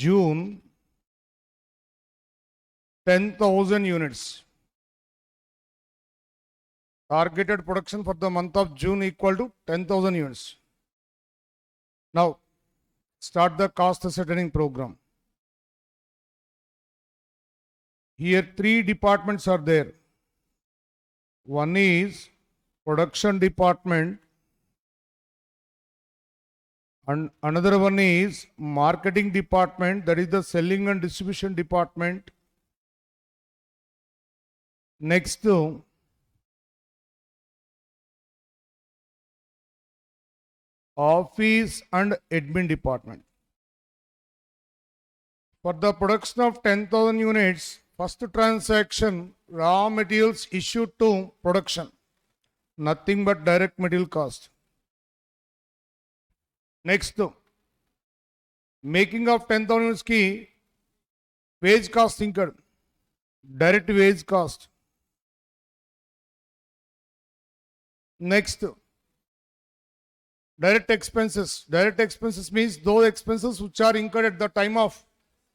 June, 10,000 units. Targeted production for the month of June equal to 10,000 units. Now, start the cost ascertaining program. Here, 3 departments are there. One is production department, and another one is marketing department, that is the selling and distribution department. Next, office and admin department. For the production of 10,000 units, first transaction, raw materials issued to production, nothing but direct material cost. Next, making of 10,000 units ki wage cost incurred, direct wage cost. Next, direct expenses. Direct expenses means those expenses which are incurred at the time of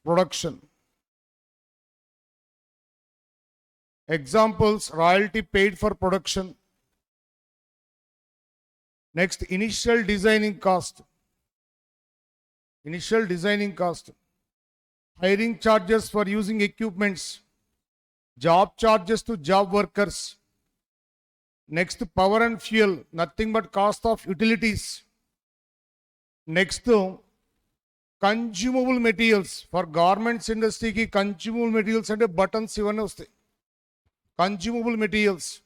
production. Examples, royalty paid for production. Next, initial designing cost. Initial designing cost. Hiring charges for using equipments. Job charges to job workers. Next, power and fuel, nothing but cost of utilities. Next, consumable materials. For garments industry ki consumable materials and buttons ivanni vastayi. Consumable materials.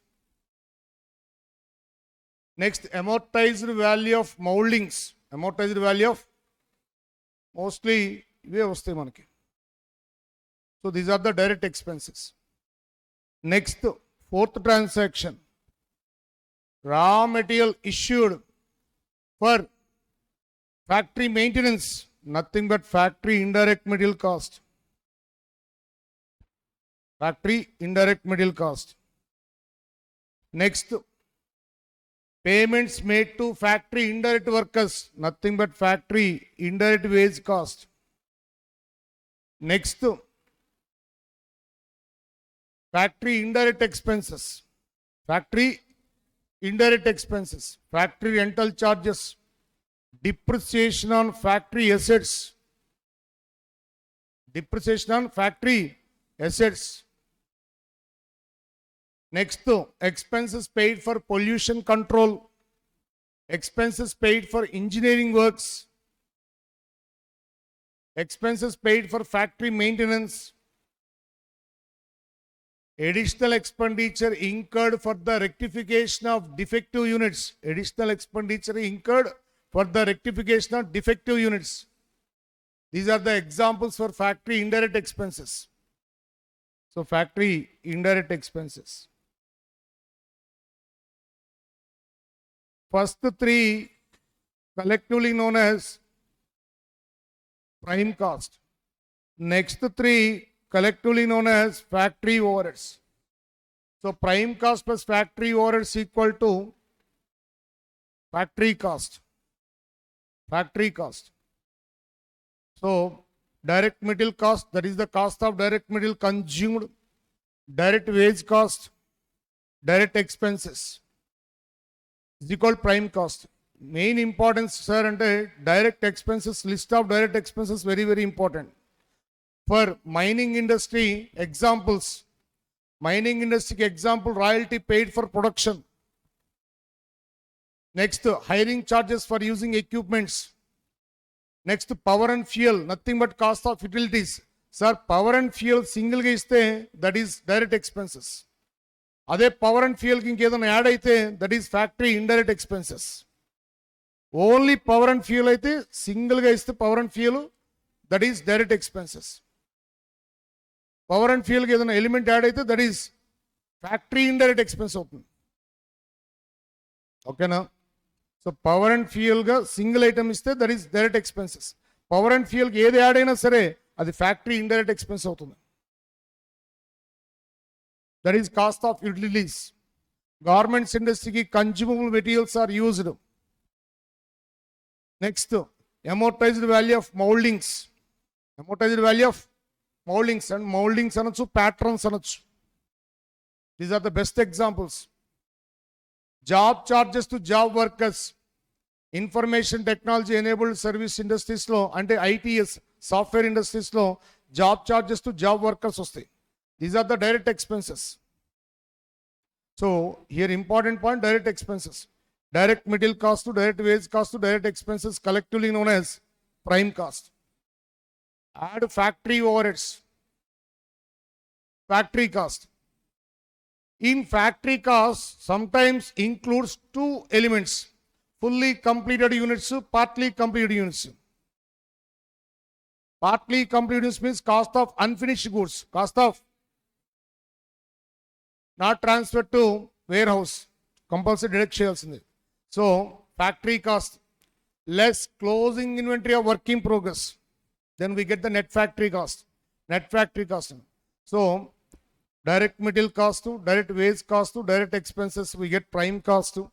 Next, amortized value of moldings. Amortized value of mostly ive vastayi manaki. So these are the direct expenses. Next, 4th transaction. Raw material issued for factory maintenance, nothing but factory indirect material cost. Factory indirect material cost. Next, payments made to factory indirect workers, nothing but factory indirect wage cost. Next, factory indirect expenses. Factory indirect expenses, factory rental charges, depreciation on factory assets, depreciation on factory assets. Next, expenses paid for pollution control, expenses paid for engineering works, expenses paid for factory maintenance, additional expenditure incurred for the rectification of defective units. Additional expenditure incurred for the rectification of defective units. These are the examples for factory indirect expenses. So, factory indirect expenses. First 3 collectively known as prime cost. Next 3 collectively known as factory overheads. So, prime cost plus factory overheads equal to factory cost. Factory cost. So, direct material cost, that is the cost of direct material consumed, direct wage cost, direct expenses is equal to prime cost. Main importance, sir, and direct expenses, list of direct expenses very, very important. For mining industry, examples. Mining industry example, royalty paid for production. Next, hiring charges for using equipments. Next, power and fuel, nothing but cost of utilities. Sir, power and fuel single ga iste, that is direct expenses. Ade power and fuel ki inkedana add aithe, that is factory indirect expenses. Only power and fuel aithe single ga iste power and fuel, that is direct expenses. Power and fuel ki edana element add aithe, that is factory indirect expense avutundi. Okay na? So, power and fuel ga single item iste, that is direct expenses. Power and fuel ki edi add aina sare, adi factory indirect expense avutundi. That is cost of utilities. Garments industry ki consumable materials are used. Next, amortized value of moldings. Amortized value of moldings, and moldings anochu, patterns anochu. These are the best examples. Job charges to job workers. Information technology enabled service industries lo ante ITS software industries lo job charges to job workers vastayi. These are the direct expenses. So here important point, direct expenses. Direct material cost to direct wage cost to direct expenses, collectively known as prime cost. Add factory overheads. Factory cost. In factory cost sometimes includes two elements: fully completed units, partly completed units. Partly completed units means cost of unfinished goods, cost of not transferred to warehouse, compulsory direct చేయాల్సింది. So factory cost less closing inventory of work in progress, then we get the net factory cost. Net factory cost. So direct material cost to direct wage cost to direct expenses, we get prime cost to.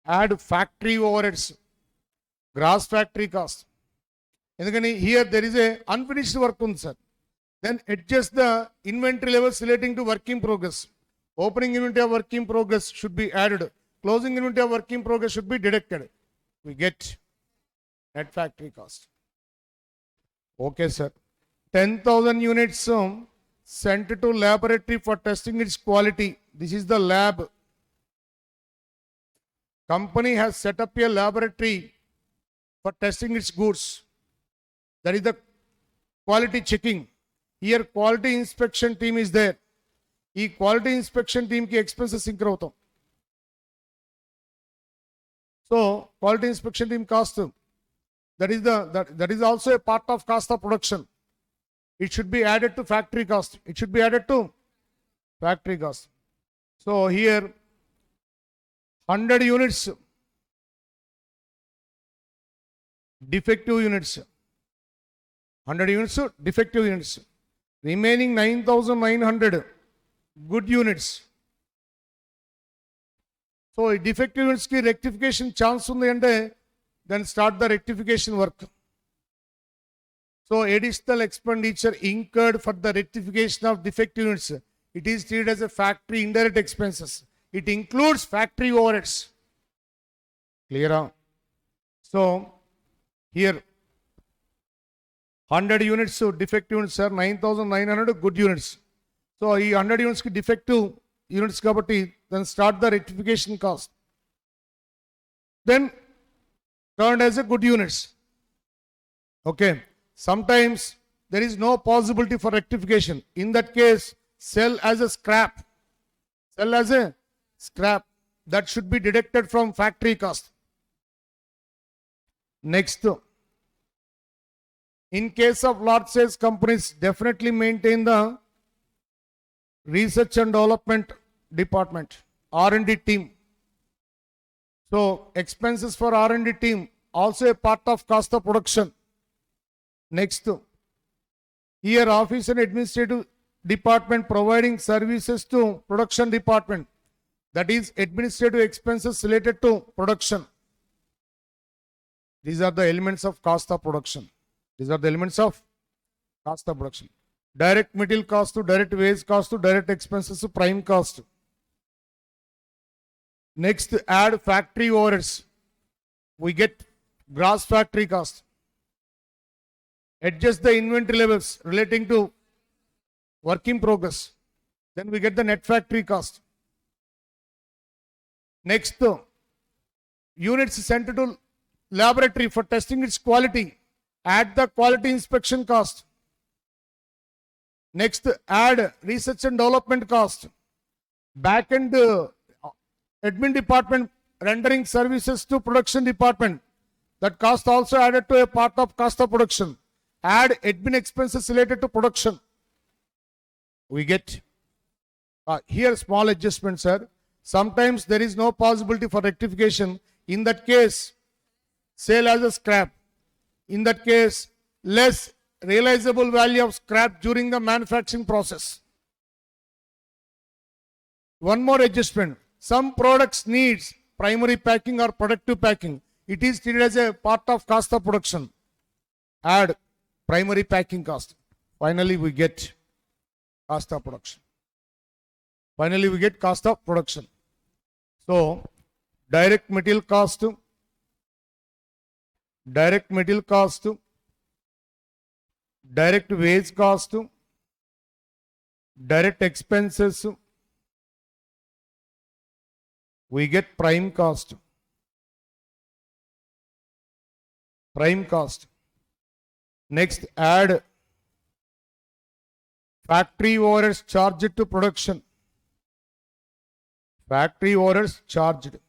Add factory overheads, gross factory cost. Endukani here there is a unfinished work undi sir. Then adjust the inventory levels relating to work in progress. Opening inventory of work in progress should be added. Closing inventory of work in progress should be deducted. We get net factory cost. Okay, sir. 10,000 units sent to laboratory for testing its quality. This is the lab. Company has set up a laboratory for testing its goods. That is the quality checking. Here quality inspection team is there. ఈ quality inspection team ki expenses incur అవుతాం. So quality inspection team cost, that is also a part of cost of production. It should be added to factory cost. It should be added to factory cost. So here 100 units defective units. 100 units defective units. Remaining 9,900 good units. So defective units ki rectification chance undi ante then start the rectification work. So additional expenditure incurred for the rectification of defective units, it is treated as a factory indirect expenses. It includes factory overheads. Clear? So here 100 units defective units are 9,900 good units. So ఈ 100 units ki defective units kabatti then start the rectification cost. Then turned as a good units. Okay. Sometimes there is no possibility for rectification. In that case, sell as a scrap. Sell as a scrap. That should be deducted from factory cost. Next, in case of large sales companies, definitely maintain the research and development department, R&D team. So expenses for R&D team also a part of cost of production. Next, here office and administrative department providing services to production department, that is administrative expenses related to production. These are the elements of cost of production. These are the elements of cost of production. Direct material cost to direct wage cost to direct expenses to prime cost. Next, add factory overheads. We get gross factory cost. Adjust the inventory levels relating to work in progress. Then we get the net factory cost. Next, units sent to laboratory for testing its quality. Add the quality inspection cost. Next, add research and development cost. Back-end admin department rendering services to production department. That cost also added to a part of cost of production. Add admin expenses related to production. We get here small adjustment, sir. Sometimes there is no possibility for rectification. In that case, sale as a scrap. In that case, less realizable value of scrap during the manufacturing process. One more adjustment. Some products needs primary packing or productive packing. It is treated as a part of cost of production. Add primary packing cost. Finally, we get cost of production. Finally, we get cost of production. So, direct material cost, direct material cost, direct wage cost, direct expenses, we get prime cost. Prime cost. Next, add factory overheads charged to production. Factory overheads charged.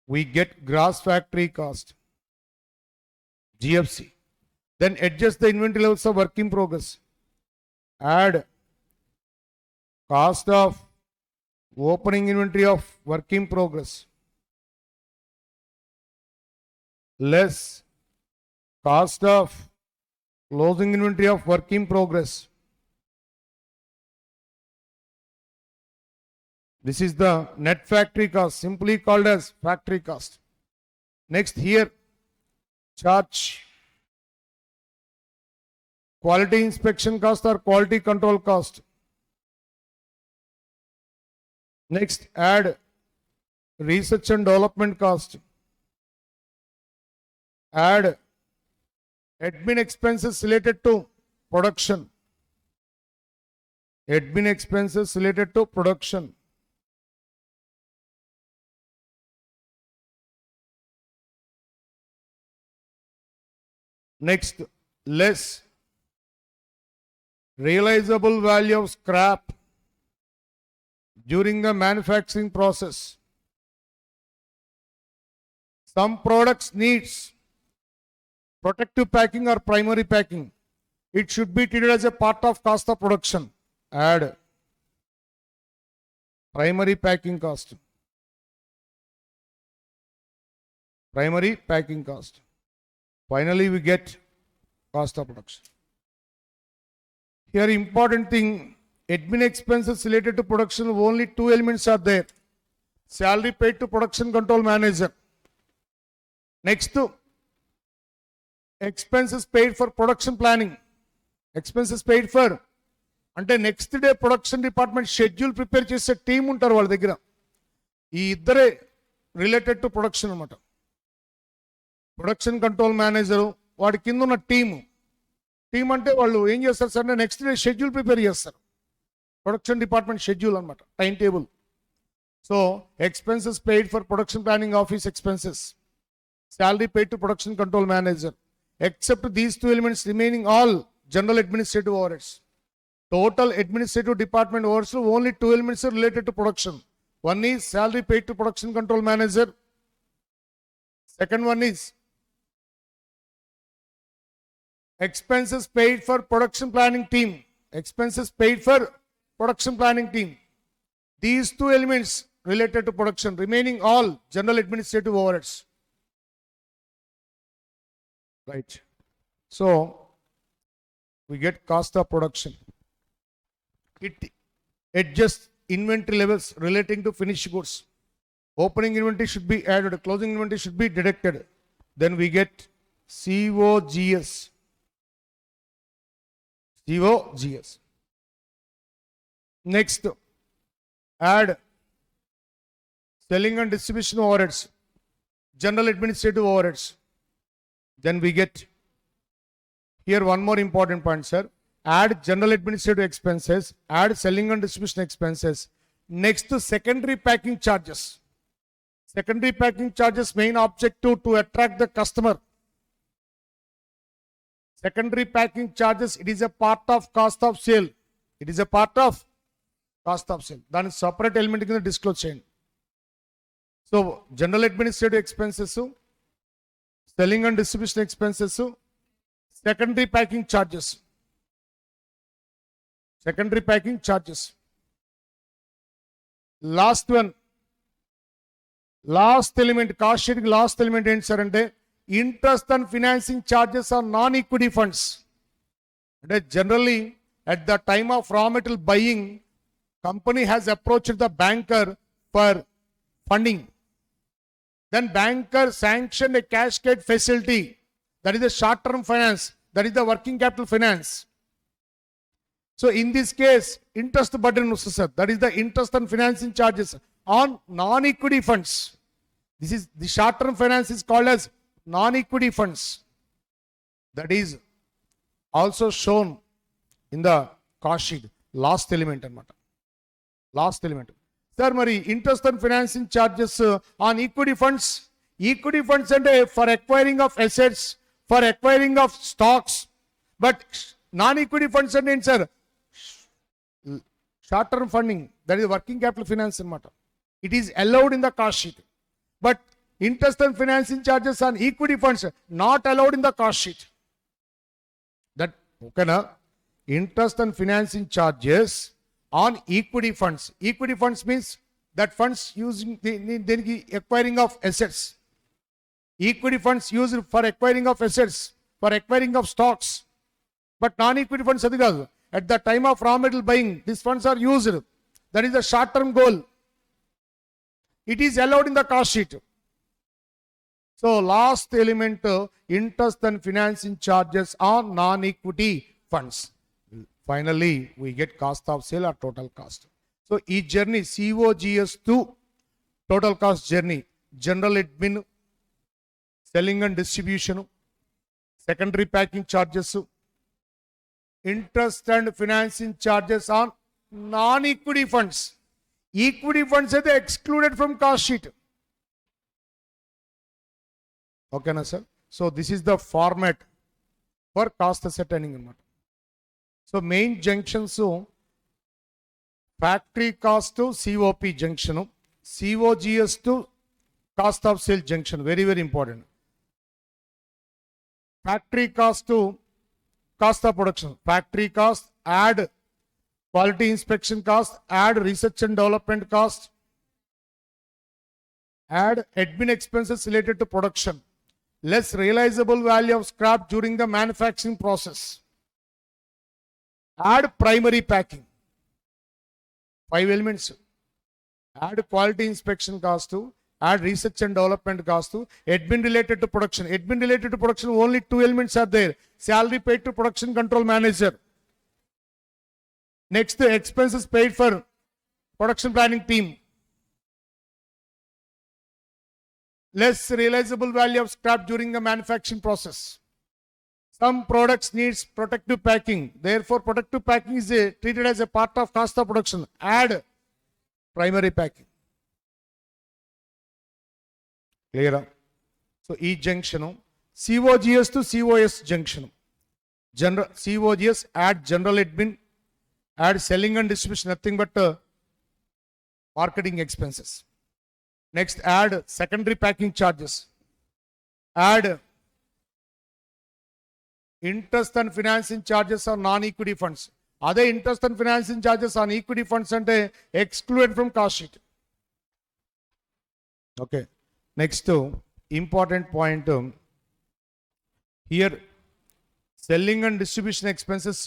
We get gross factory cost. GFC. Then adjust the inventory levels of work in progress. Add cost of opening inventory of work in progress less cost of closing inventory of work in progress. This is the net factory cost, simply called as factory cost. Next, here charge quality inspection cost or quality control cost. Next, add research and development cost. Add admin expenses related to production. Admin expenses related to production. Next, less realizable value of scrap during the manufacturing process. Some products needs protective packing or primary packing. It should be treated as a part of cost of production. Add primary packing cost. Primary packing cost. Finally, we get cost of production. Here, important thing, admin expenses related to production, only two elements are there. Salary paid to production control manager. Next, expenses paid for production planning. Expenses paid for అంటే next day production department schedule prepare చేసే team ఉంటారు వాళ్ళ దగ్గర. ఈ ఇద్దరే related to production అనమాట. Production control manager వాడి కింద ఉన్న టీము. టీం అంటే వాళ్ళు ఏం చేస్తారు సార్ అంటే నెక్స్ట్ డే షెడ్యూల్ ప్రిపేర్ చేస్తారు. ప్రొడక్షన్ డిపార్ట్మెంట్ షెడ్యూల్ అనమాట, time table. So expenses paid for production planning office expenses, salary paid to production control manager. Except these two elements, remaining all general administrative overheads. Total administrative department overheads, only two elements are related to production. One is salary paid to production control manager. Second one is expenses paid for production planning team. Expenses paid for production planning team. These two elements related to production, remaining all general administrative overheads. Right. So we get cost of production. It adjusts inventory levels relating to finished goods. Opening inventory should be added, closing inventory should be deducted. Then we get COGS. COGS. Next, add selling and distribution overheads, general administrative overheads. Then we get here one more important point, sir. Add general administrative expenses, add selling and distribution expenses. Next to secondary packing charges. Secondary packing charges main objective to attract the customer. Secondary packing charges, it is a part of cost of sale. It is a part of cost of sale. That is separate element in the disclose chain. So general administrative expenses, selling and distribution expenses, secondary packing charges. Secondary packing charges. Last one, last element, cost sheet last element ఏంటి sir అంటే interest and financing charges are non-equity funds. అంటే generally at the time of raw material buying, company has approached the banker for funding. Then banker sanctioned a cascade facility, that is a short-term finance, that is the working capital finance. So in this case, interest burden, that is the interest and financing charges on non-equity funds. This is the short-term finance is called as non-equity funds. That is also shown in the cost sheet. Last element anamata. Last element. Sir, Mari, interest and financing charges on equity funds. Equity funds and for acquiring of assets, for acquiring of stocks. But non-equity funds and sir, short-term funding, that is working capital finance anamata. It is allowed in the cost sheet. But interest and financing charges on equity funds not allowed in the cost sheet. That okay na? Interest and financing charges on equity funds. Equity funds means that funds using the acquiring of assets. Equity funds used for acquiring of assets, for acquiring of stocks. But non-equity funds at the time of raw material buying, these funds are used. That is the short-term goal. It is allowed in the cost sheet. So last element, interest and financing charges on non-equity funds. Finally, we get cost of sale or total cost. So each journey, COGS to total cost journey, general admin, selling and distribution, secondary packing charges, interest and financing charges on non-equity funds. Equity funds are excluded from cost sheet. Okay, na sir? So this is the format for cost ascertaining. So main junctions, factory cost to COP junction, COGS to cost of sale junction, very, very important. Factory cost to cost of production, factory cost, add quality inspection cost, add research and development cost, add admin expenses related to production, less realizable value of scrap during the manufacturing process, add primary packing, 5 elements, add quality inspection cost to, add research and development cost to, admin related to production. Admin related to production, only 2 elements are there. Salary paid to production control manager. Next, the expenses paid for production planning team. Less realizable value of scrap during the manufacturing process. Some products needs protective packing. Therefore, protective packing is treated as a part of cost of production. Add primary packing. Clear? So each junction, COGS to COS junction. General COGS, add general admin, add selling and distribution, nothing but marketing expenses. Next, add secondary packing charges. Add interest and financing charges on non-equity funds. Other interest and financing charges on equity funds and excluded from cost sheet. Okay. Next, important point here, selling and distribution expenses,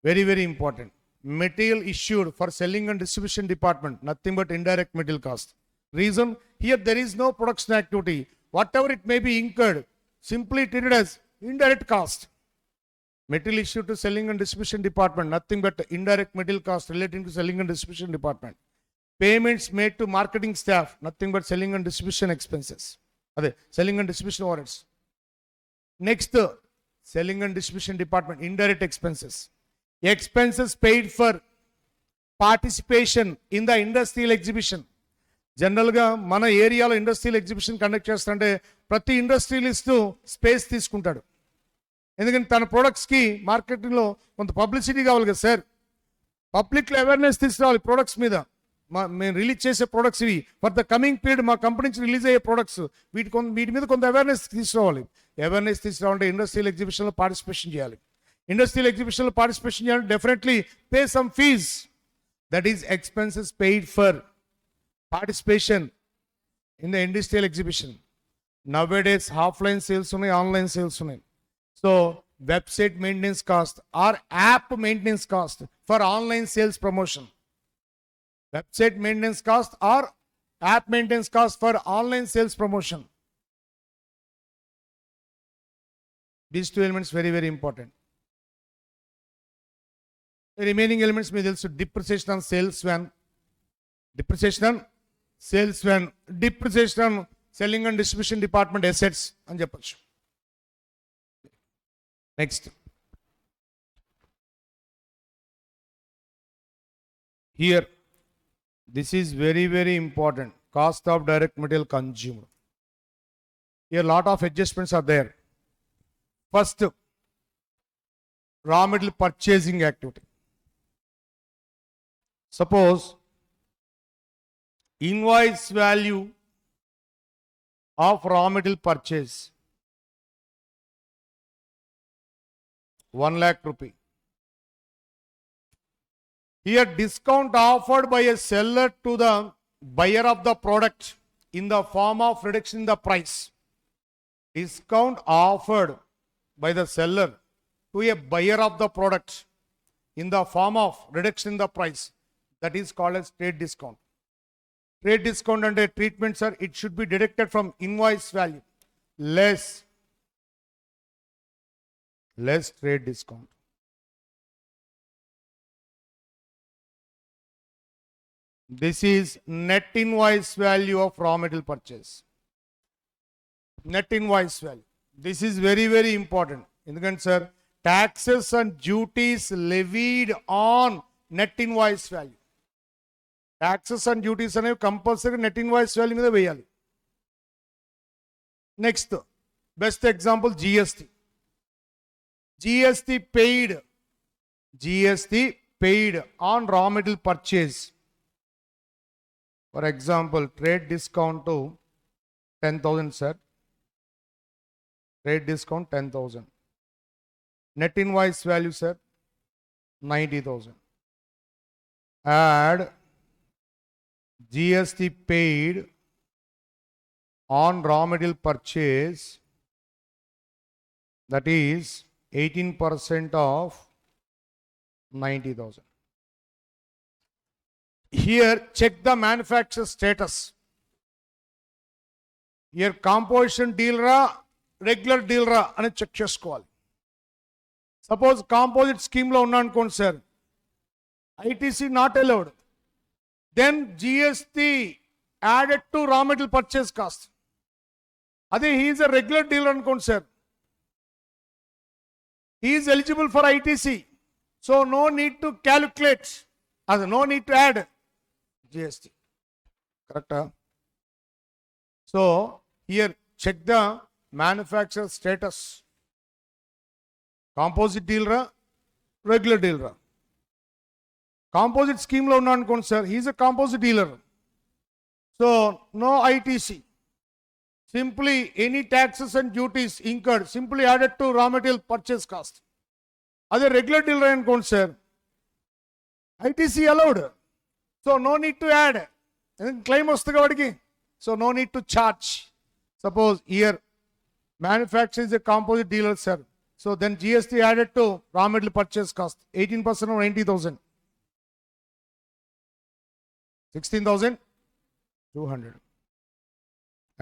very, very important. Material issued for selling and distribution department, nothing but indirect material cost. Reason, here there is no production activity. Whatever it may be incurred, simply treated as indirect cost. Material issued to selling and distribution department, nothing but indirect material cost relating to selling and distribution department. Payments made to marketing staff, nothing but selling and distribution expenses. Selling and distribution overheads. Next, selling and distribution department, indirect expenses. Expenses paid for participation in the industrial exhibition. General ga mana area lo industrial exhibition conduct chestante prati industrialist space తీసుకుంటాడు. ఎందుకంటే తన products కి marketing లో కొంత publicity కావాలి కదా sir. Public లో awareness తీసుకురావాలి ప్రొడక్ట్స్ మీద. మేము రిలీజ్ చేసే ప్రొడక్ట్స్ ఇవి ఫర్ ద కమింగ్ పీరియడ్ మా కంపెనీ నుంచి రిలీజ్ అయ్యే ప్రొడక్ట్స్ వీటి మీద కొంత అవేర్నెస్ తీసుకురావాలి. అవేర్నెస్ తీసుకురావాలంటే ఇండస్ట్రియల్ ఎగ్జిబిషన్లో పార్టిసిపేషన్ చేయాలి. ఇండస్ట్రియల్ ఎగ్జిబిషన్లో పార్టిసిపేషన్ చేయాలంటే definitely pay some fees. That is expenses paid for participation in the industrial exhibition. Nowadays offline sales ఉన్నాయి, ఆన్లైన్ సేల్స్ ఉన్నాయి. So website maintenance cost or app maintenance cost for online sales promotion. Website maintenance cost or app maintenance cost for online sales promotion. These two elements very, very important. The remaining elements may also depreciation on sales when, depreciation on sales when, depreciation on selling and distribution department assets and చెప్పొచ్చు. Next. Here, this is very, very important. Cost of direct material consumed. Here, lot of adjustments are there. First, raw material purchasing activity. Suppose invoice value of raw material purchase 1 lakh rupee. Here discount offered by a seller to the buyer of the product in the form of reduction in the price. Discount offered by the seller to a buyer of the product in the form of reduction in the price. That is called as trade discount. Trade discount and a treatment, sir, it should be deducted from invoice value. Less trade discount. This is net invoice value of raw material purchase. Net invoice value. This is very, very important. ఎందుకంటే sir, taxes and duties levied on net invoice value. Taxes and duties అనేవి compulsory net invoice value మీద వేయాలి. Next best example GST. GST paid on raw material purchase. For example trade discount 10,000 sir. Trade discount 10,000. Net invoice value sir 90,000. Add GST paid on raw material purchase, that is 18% of 90,000. Here check the manufacturer status. Here composition deal ra, regular deal ra అని check చేసుకోవాలి. Suppose composite స్కీమ్లో ఉన్నా అనుకోండి sir, ITC not allowed. Then GST added to raw material purchase cost. Adhe he is a regular dealer అనుకోండి sir, he is eligible for ITC. So no need to calculate, no need to add GST. Correct? So here check the manufacturer status. Composite dealer, regular dealer. Composite scheme lo unna anukondi sir, he is a composite dealer. So no ITC. Simply any taxes and duties incurred simply added to raw material purchase cost. Ade regular dealer anukondi sir, ITC allowed. So no need to add. Claim vasthuga vadiki. So no need to charge. Suppose here manufacturer is a composite dealer sir. So then GST added to raw material purchase cost 18% of 90,000. 16,200.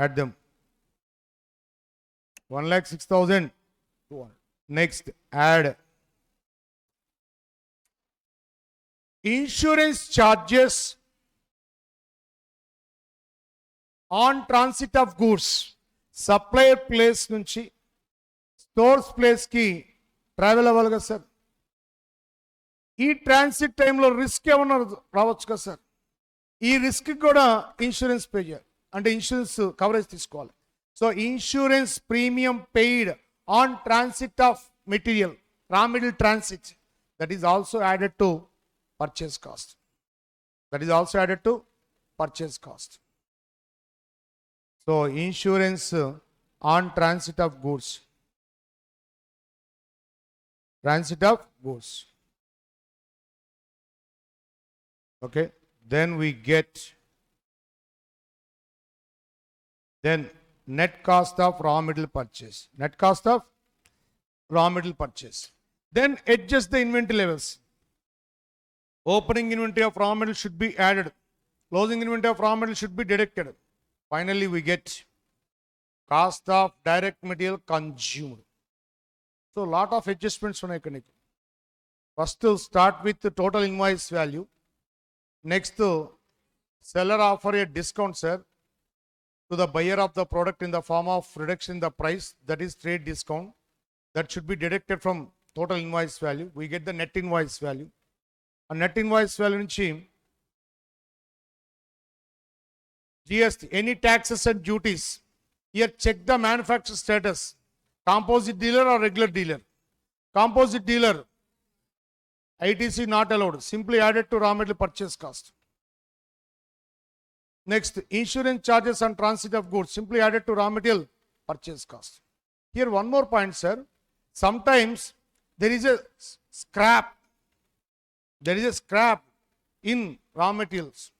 Add them. 1,06,200. Next, add insurance charges on transit of goods. Supplier place nunchi stores place ki travel అవ్వాలి కదా sir. ఈ transit టైంలో risk ఏమన్నా రావచ్చు కదా sir. ఈ risk కూడా insurance pay చేయాలి, అంటే ఇన్సూరెన్స్ కవరేజ్ తీసుకోవాలి. So insurance premium paid on transit of material, raw material transit, that is also added to purchase cost. So insurance on transit of goods. Okay, then we get net cost of raw material purchase. Then adjust the inventory levels. Opening inventory of raw material should be added. Closing inventory of raw material should be deducted. Finally, we get cost of direct material consumed. So lot of adjustments ఉన్నాయి ఇక్కడ నీకు. First start with the total invoice value. Next, seller offer a discount, sir, to the buyer of the product in the form of reduction in the price, that is trade discount. That should be deducted from total invoice value. We get the net invoice value. A net invoice value nunchi GST, any taxes and duties. Here check the manufacturer status. Composite dealer or regular dealer? Composite dealer. ITC not allowed. Simply added to raw material purchase cost. Next, insurance charges on transit of goods. Simply added to raw material purchase cost. Here one more point, sir. Sometimes there is a scrap. There is a scrap in raw materials.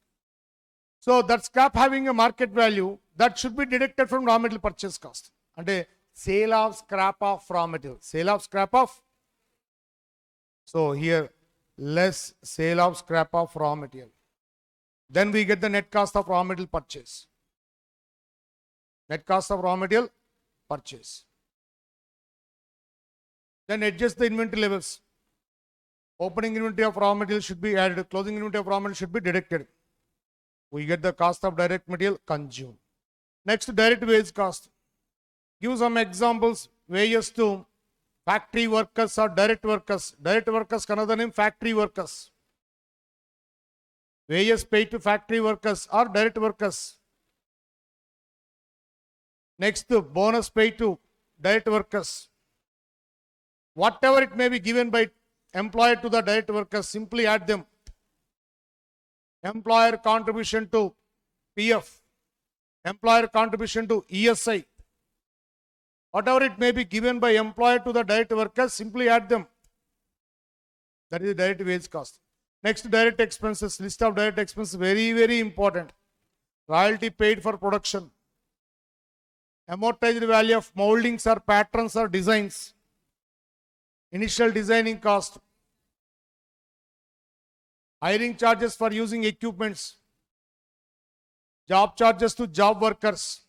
So that scrap having a market value, that should be deducted from raw material purchase cost. And a sale of scrap of raw material. Sale of scrap of. So here less sale of scrap of raw material. Then we get the net cost of raw material purchase. Net cost of raw material purchase. Then adjust the inventory levels. Opening inventory of raw material should be added. Closing inventory of raw material should be deducted. We get the cost of direct material consumed. Next, direct wage cost. Give some examples. Wages to factory workers or direct workers. Direct workers, another name, factory workers. Wages paid to factory workers or direct workers. Next, bonus paid to direct workers. Whatever it may be given by employer to the direct workers, simply add them. Employer contribution to PF. Employer contribution to ESI. Whatever it may be given by employer to the direct workers, simply add them. That is the direct wage cost. Next, direct expenses. List of direct expenses, very, very important. Royalty paid for production. Amortized value of moldings or patterns or designs. Initial designing cost. Hiring charges for using equipments. Job charges to job workers.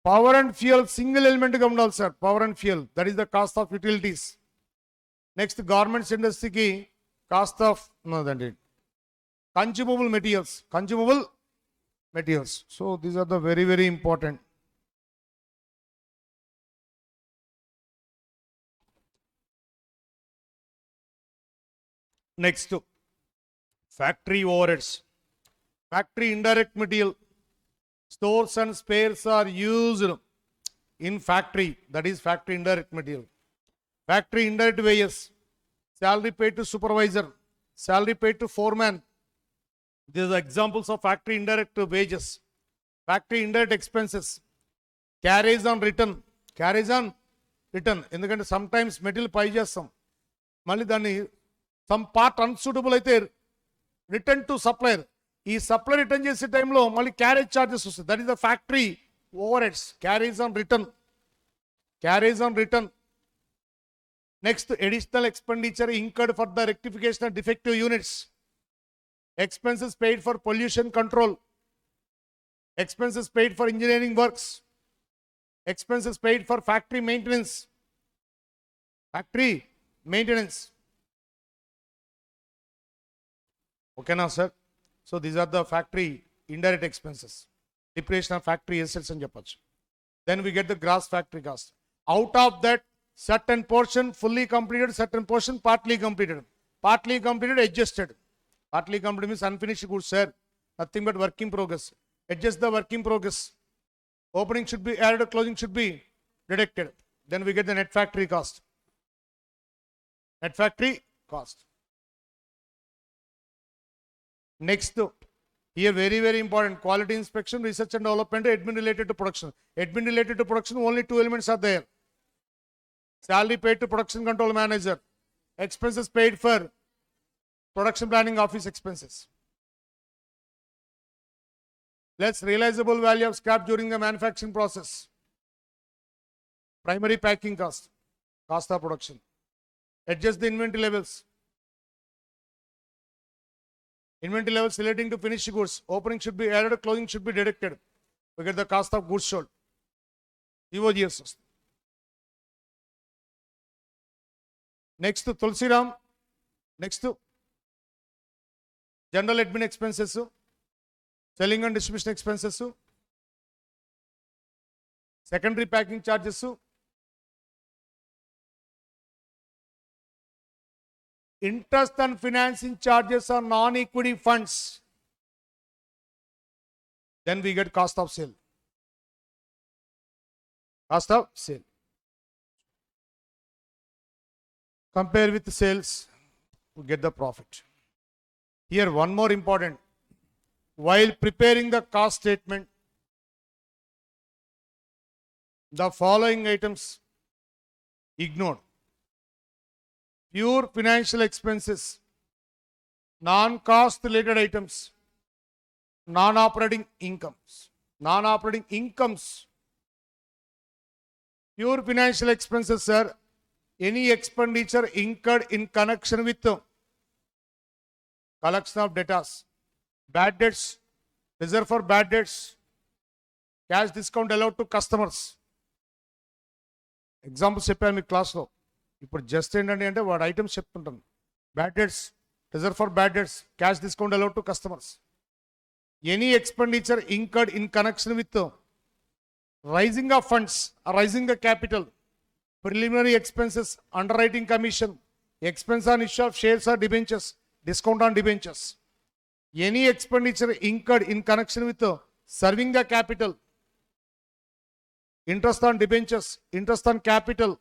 Power and fuel, single element government, sir. Power and fuel, that is the cost of utilities. Next, garments industry ki cost of consumable materials. Consumable materials. So these are the very, very important. Next, factory overheads. Factory indirect material. Stores and spares are used in factory. That is factory indirect material. Factory indirect wages. Salary paid to supervisor. Salary paid to foreman. These are examples of factory indirect wages. Factory indirect expenses. Carries on return. Carries on return. ఎందుకంటే sometimes material పై చేస్తాం, మళ్ళీ దాన్ని some part unsuitable అయితే return to supplier. ఈ supply return చేసే టైంలో మళ్ళీ carriage charges వస్తాయి. That is the factory over heads. Carriage on return. Carriage on return. Next, additional expenditure incurred for the rectification of defective units. Expenses paid for pollution control. Expenses paid for engineering works. Expenses paid for factory maintenance. Factory maintenance. Okay now, sir. So these are the factory indirect expenses. Depreciation of factory assets and చెప్పచ్చు. Then we get the gross factory cost. Out of that, certain portion fully completed, certain portion partly completed. Partly completed, adjusted. Partly completed means unfinished goods, sir. Nothing but work in progress. Adjust the work in progress. Opening should be added, closing should be deducted. Then we get the net factory cost. Net factory cost. Next, here very, very important, quality inspection, research and development, admin related to production. Admin related to production, only two elements are there. Salary paid to production control manager. Expenses paid for production planning office expenses. Less realizable value of scrap during the manufacturing process. Primary packing cost, cost of production. Adjust the inventory levels. Inventory levels relating to finished goods. Opening should be added, closing should be deducted. We get the cost of goods sold. BYUS. Next, Tulsiram. Next, general admin expenses, selling and distribution expenses, secondary packing charges, interest and financing charges on non-equity funds. Then we get cost of sale. Cost of sale. Compare with sales to get the profit. Here one more important. While preparing the cost statement, the following items ignored. Pure financial expenses, non-cost related items, non-operating incomes. Non-operating incomes. Pure financial expenses, sir. Any expenditure incurred in connection with collection of debtors, bad debts, reserve for bad debts, cash discount allowed to customers. Examples చెప్పాను మీ క్లాస్లో. ఇప్పుడు just ఏంటంటే అంటే వాడు items చెప్తుంటాను. Bad debts, reserve for bad debts, cash discount allowed to customers. Any expenditure incurred in connection with raising of funds, raising the capital, preliminary expenses, underwriting commission, expense on issue of shares or debentures, discount on debentures. Any expenditure incurred in connection with serving the capital, interest on debentures, interest on capital,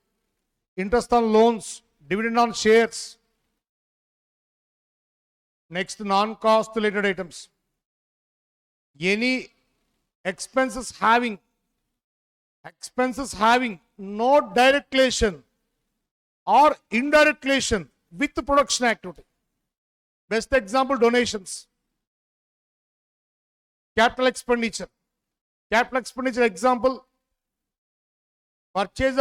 interest on loans, dividend on shares. Next, non-cost related items. Any expenses having no direct relation or indirect relation with the production activity. Best example, donations. Capital expenditure. Capital expenditure example, purchase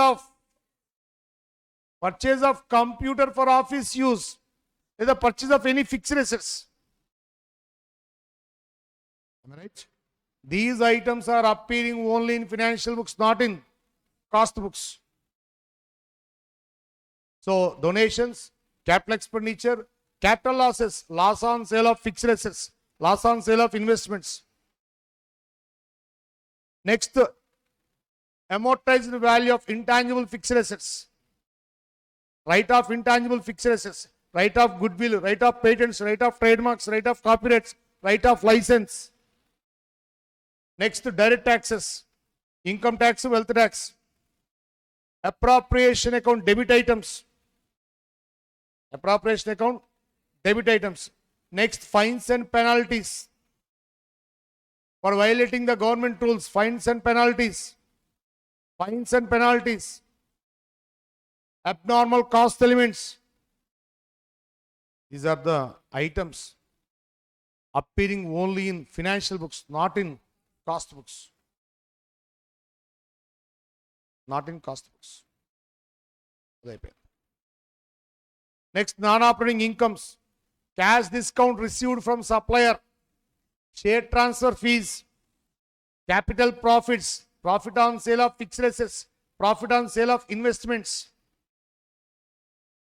of computer for office use, is the purchase of any fixed assets. Am I right? These items are appearing only in financial books, not in cost books. So, donations, capital expenditure, capital losses, loss on sale of fixed assets, loss on sale of investments. Next, amortized value of intangible fixed assets, right of intangible fixed assets, right of goodwill, right of patents, right of trademarks, right of copyrights, right of license. Next, direct taxes, income tax, wealth tax, appropriation account, debit items, appropriation account, debit items. Next, fines and penalties for violating the government rules, fines and penalties, abnormal cost elements. These are the items appearing only in financial books, not in cost books. Not in cost books. Next, non-operating incomes. Cash discount received from supplier, share transfer fees, capital profits, profit on sale of fixed assets, profit on sale of investments,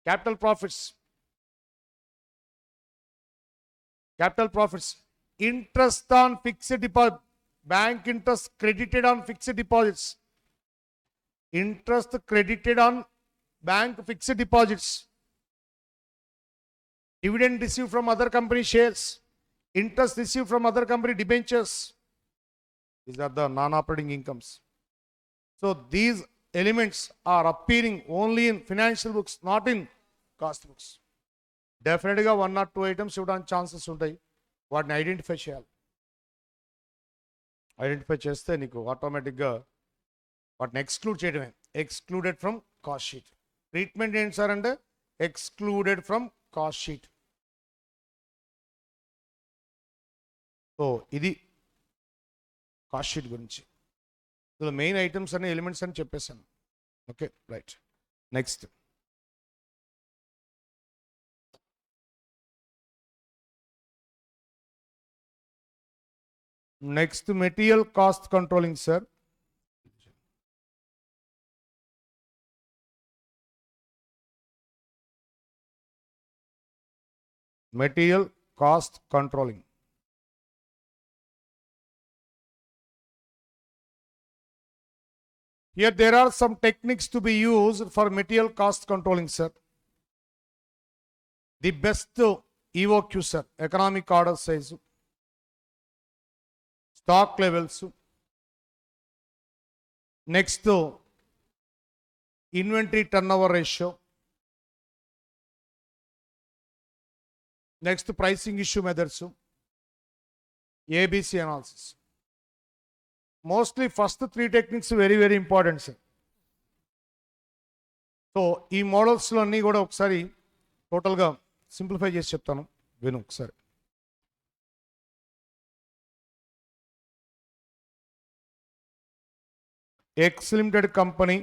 capital profits, interest on fixed deposit, bank interest credited on fixed deposits, interest credited on bank fixed deposits, dividend received from other company shares, interest received from other company debentures. These are the non-operating incomes. So these elements are appearing only in financial books, not in cost books. Definitely 1 or 2 items ఇవ్వడానికి chances ఉంటాయి. వాటిని identify చేయాలి. Identify చేస్తే నీకు ఆటోమేటిక్గా వాటిని exclude చేయడమే. Excluded from cost sheet. Treatment ఏంటి సార్ అంటే excluded from cost sheet. So ఇది కాస్ట్ షీట్ గురించి. ఇందులో మెయిన్ ఐటమ్స్ అనే ఎలిమెంట్స్ అని చెప్పేశాను. Okay right. Next material cost controlling sir. Material cost controlling. Here there are some techniques to be used for material cost controlling, sir. The best EOQ, sir, economic order size, stock levels, next inventory turnover ratio, next pricing issue methods, ABC analysis. Mostly first three techniques very, very important, sir. So ఈ మోడల్స్లో అన్నీ కూడా ఒకసారి టోటల్గా simplify చేసి చెప్తాను, విను ఒకసారి. X limited company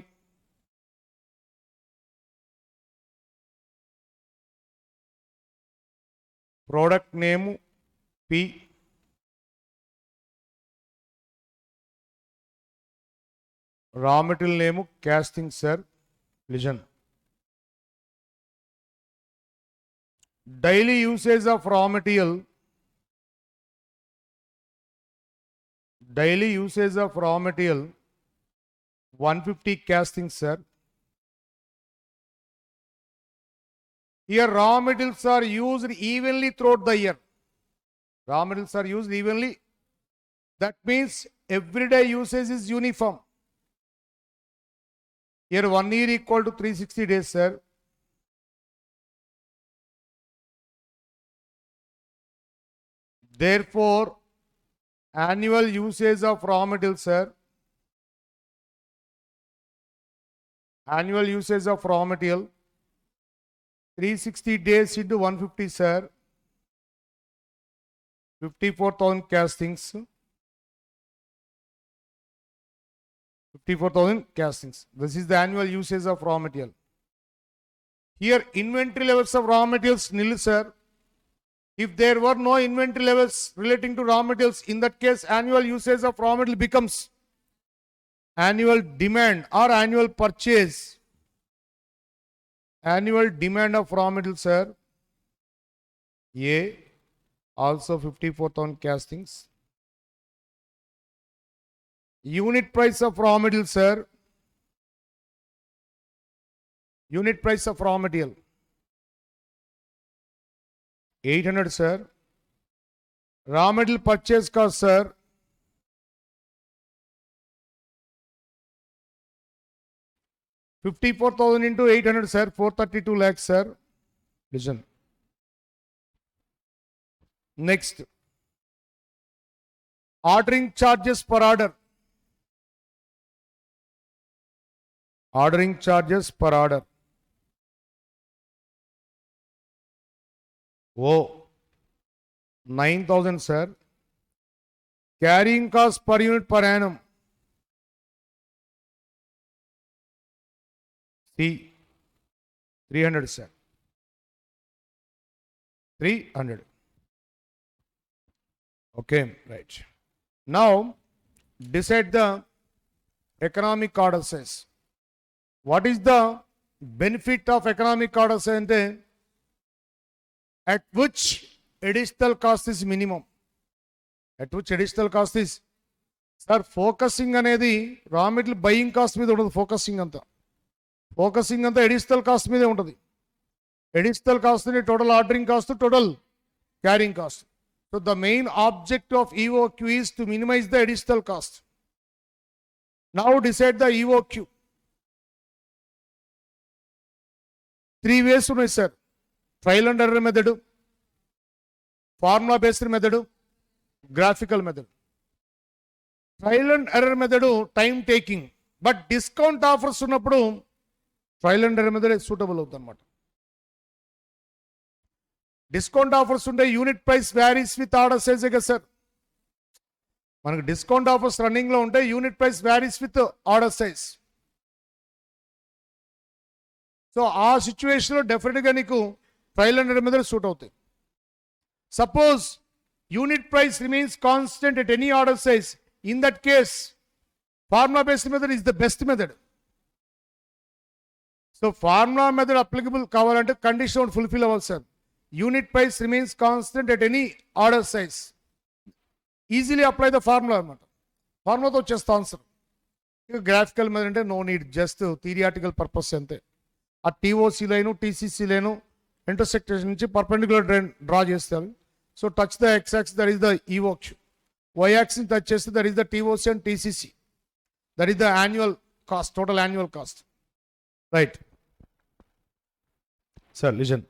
product name P, raw material name casting, sir. Listen. Daily usage of raw material. Daily usage of raw material 150 casting, sir. Here raw materials are used evenly throughout the year. Raw materials are used evenly. That means everyday usage is uniform. Here 1 year equal to 360 days, sir. Therefore, annual usage of raw material, sir. Annual usage of raw material 360 days into 150, sir. 54,000 castings. 54,000 castings. This is the annual usage of raw material. Here inventory levels of raw materials nil, sir. If there were no inventory levels relating to raw materials, in that case annual usage of raw material becomes annual demand or annual purchase. Annual demand of raw material, sir. A, also 54,000 castings. Unit price of raw material, sir. Unit price of raw material 800, sir. Raw material purchase cost, sir. 54,000 into 800, sir. 432 lakhs, sir. Listen. Next, ordering charges per order. Ordering charges per order. Oh, 9,000, sir. Carrying cost per unit per annum. C, 300, sir. 300. Okay, right. Now, decide the economic order size. What is the benefit of economic order size? At which additional cost is minimum? At which additional cost is? Sir, focusing anedi raw material buying cost మీద ఉండదు. Focusing అంతా additional cost మీదే ఉంటుంది. Additional cost ని total ordering cost, total carrying cost. So the main object of EOQ is to minimize the additional cost. Now decide the EOQ. 3 ways ఉన్నాయి, sir. Trial and error method, formula based method, graphical method. Trial and error method time taking, but discount offers ఉన్నప్పుడు trial and error method suitable అవుతుంది అనమాట. Discount offers ఉంటే unit price varies with order size కదా sir. మనకు discount offers రన్నింగ్లో ఉంటే unit price varies with order size. So ఆ సిచ్యువేషన్లో డెఫినెట్గా నీకు trial and error method suit అవుతాయి. Suppose unit price remains constant at any order size, in that case formula based method is the best method. So formula method applicable కావాలంటే condition fulfil అవ్వాలి sir. unit price remains constant at any order size. Easily apply the formula అన్నమాట. ఫార్ములాతో వచ్చేస్తా answer. ఇక graphical మీద అంటే no need, just theoretical purpose అంతే. ఆ TOC line TCC line intersection నుంచి పర్పెండిక్యులర్ డ్రా చేస్తారు. So touch the X axis, that is the EOQ. Y axis touch చేస్తే that is the TOC and TCC. That is the annual cost, total annual cost. Right sir, listen.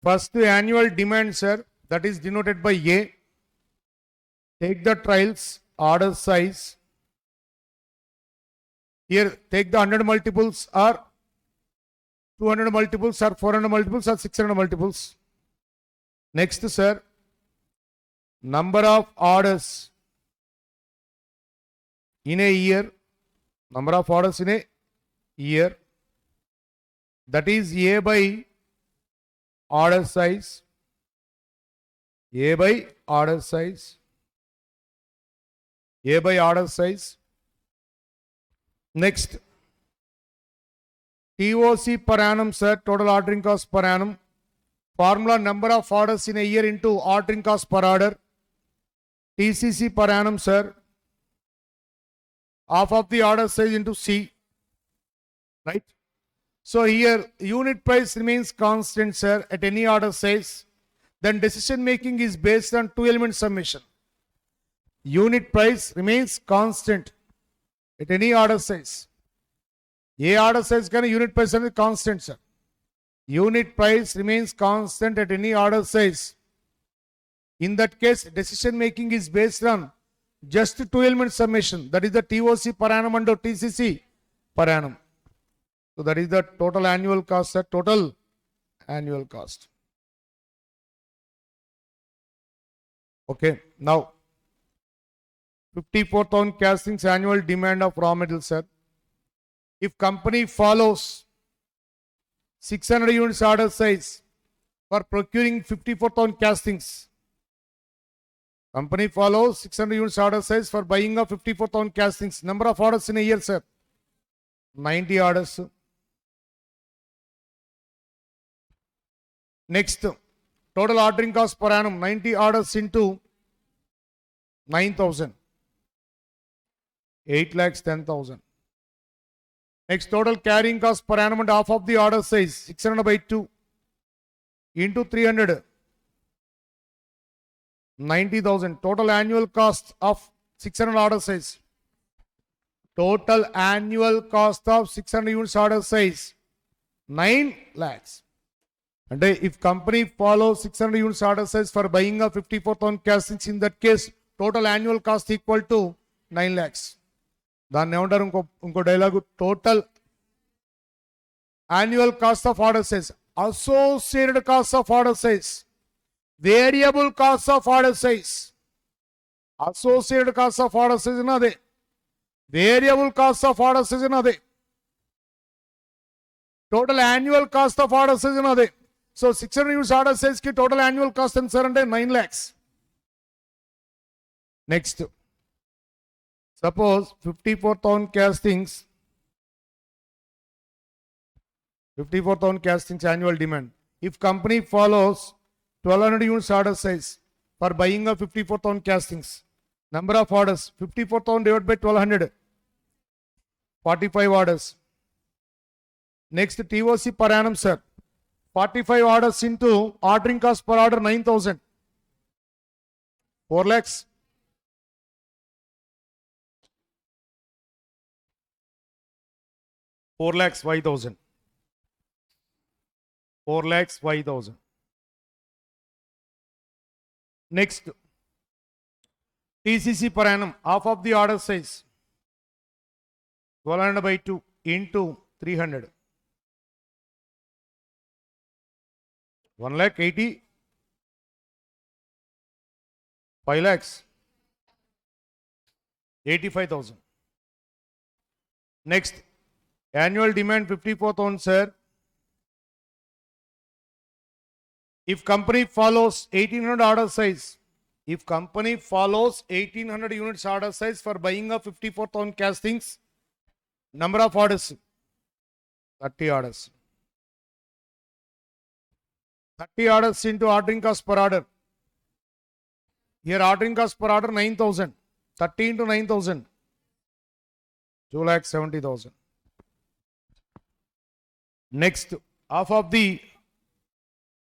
First annual demand, sir, that is denoted by A. Take the trials, order size. Here, take the 100 multiples or 200 multiples or 400 multiples or 600 multiples. Next, sir, number of orders in a year. Number of orders in a year. That is A by order size. A by order size. A by order size. Next, TOC per annum, sir, total ordering cost per annum. Formula, number of orders in a year into ordering cost per order. TCC per annum, sir, half of the order size into C. Right? So here unit price remains constant, sir, at any order size. Then decision making is based on two element summation. Unit price remains constant at any order size. A order size can unit price is constant, sir. Unit price remains constant at any order size. In that case, decision making is based on just two element summation. That is the TOC per annum and TCC per annum. So that is the total annual cost, sir, total annual cost. Okay, now 54,000 castings annual demand of raw material, sir. If company follows 600 units order size for procuring 54,000 castings, company follows 600 units order size for buying of 54,000 castings. Number of orders in a year, sir, 90 orders. Next, total ordering cost per annum, 90 orders into 9,000. 8,10,000. Next, total carrying cost per annum and half of the order size, 600 by 2 into 300. 90,000. Total annual cost of 600 order size. Total annual cost of 600 units order size, 9 lakhs. And if company follows 600 units order size for buying of 54,000 castings, in that case, total annual cost equal to 9 lakhs. దాన్ని ఏమంటారు ఇంకో dialogue, total annual cost of order size, associated cost of order size, variable cost of order size. Associated cost of order size అదే, variable cost of order size అదే, total annual cost of order size అదే. So 600 units order size కి total annual cost ఎంత sir అంటే 9 lakhs. Next, suppose 54,000 castings, 54,000 castings annual demand. If company follows 1,200 units order size for buying of 54,000 castings, number of orders 54,000 divided by 1,200, 45 orders. Next, TOC per annum, sir, 45 orders into ordering cost per order 9,000, 4 lakhs. 4 lakhs 5,000. 4 lakhs 5,000. Next, TCC per annum, half of the order size, 1,200 by 2 into 300. 1 lakh 80, 5 lakhs 85,000. Next, annual demand 54,000, sir. If company follows 1,800 order size If company follows 1800 units order size for buying of 54,000 castings, number of orders 30 orders. 30 orders into ordering cost per order. Here ordering cost per order 9,000. 30 into 9,000. 2,70,000. Next, half of the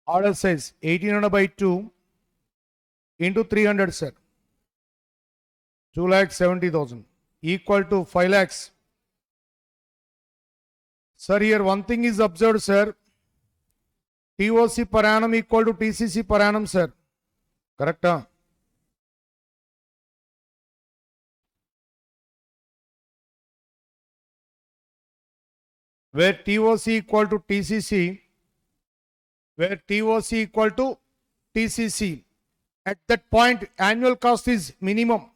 order size 1800 by 2 into 300, sir. 2,70,000 equal to 5 lakhs. Sir, here one thing is observed, sir. TOC per annum equal to TCC per annum, sir. Correct? Huh? Where TOC equal to TCC, where TOC equal to TCC, at that point annual cost is minimum.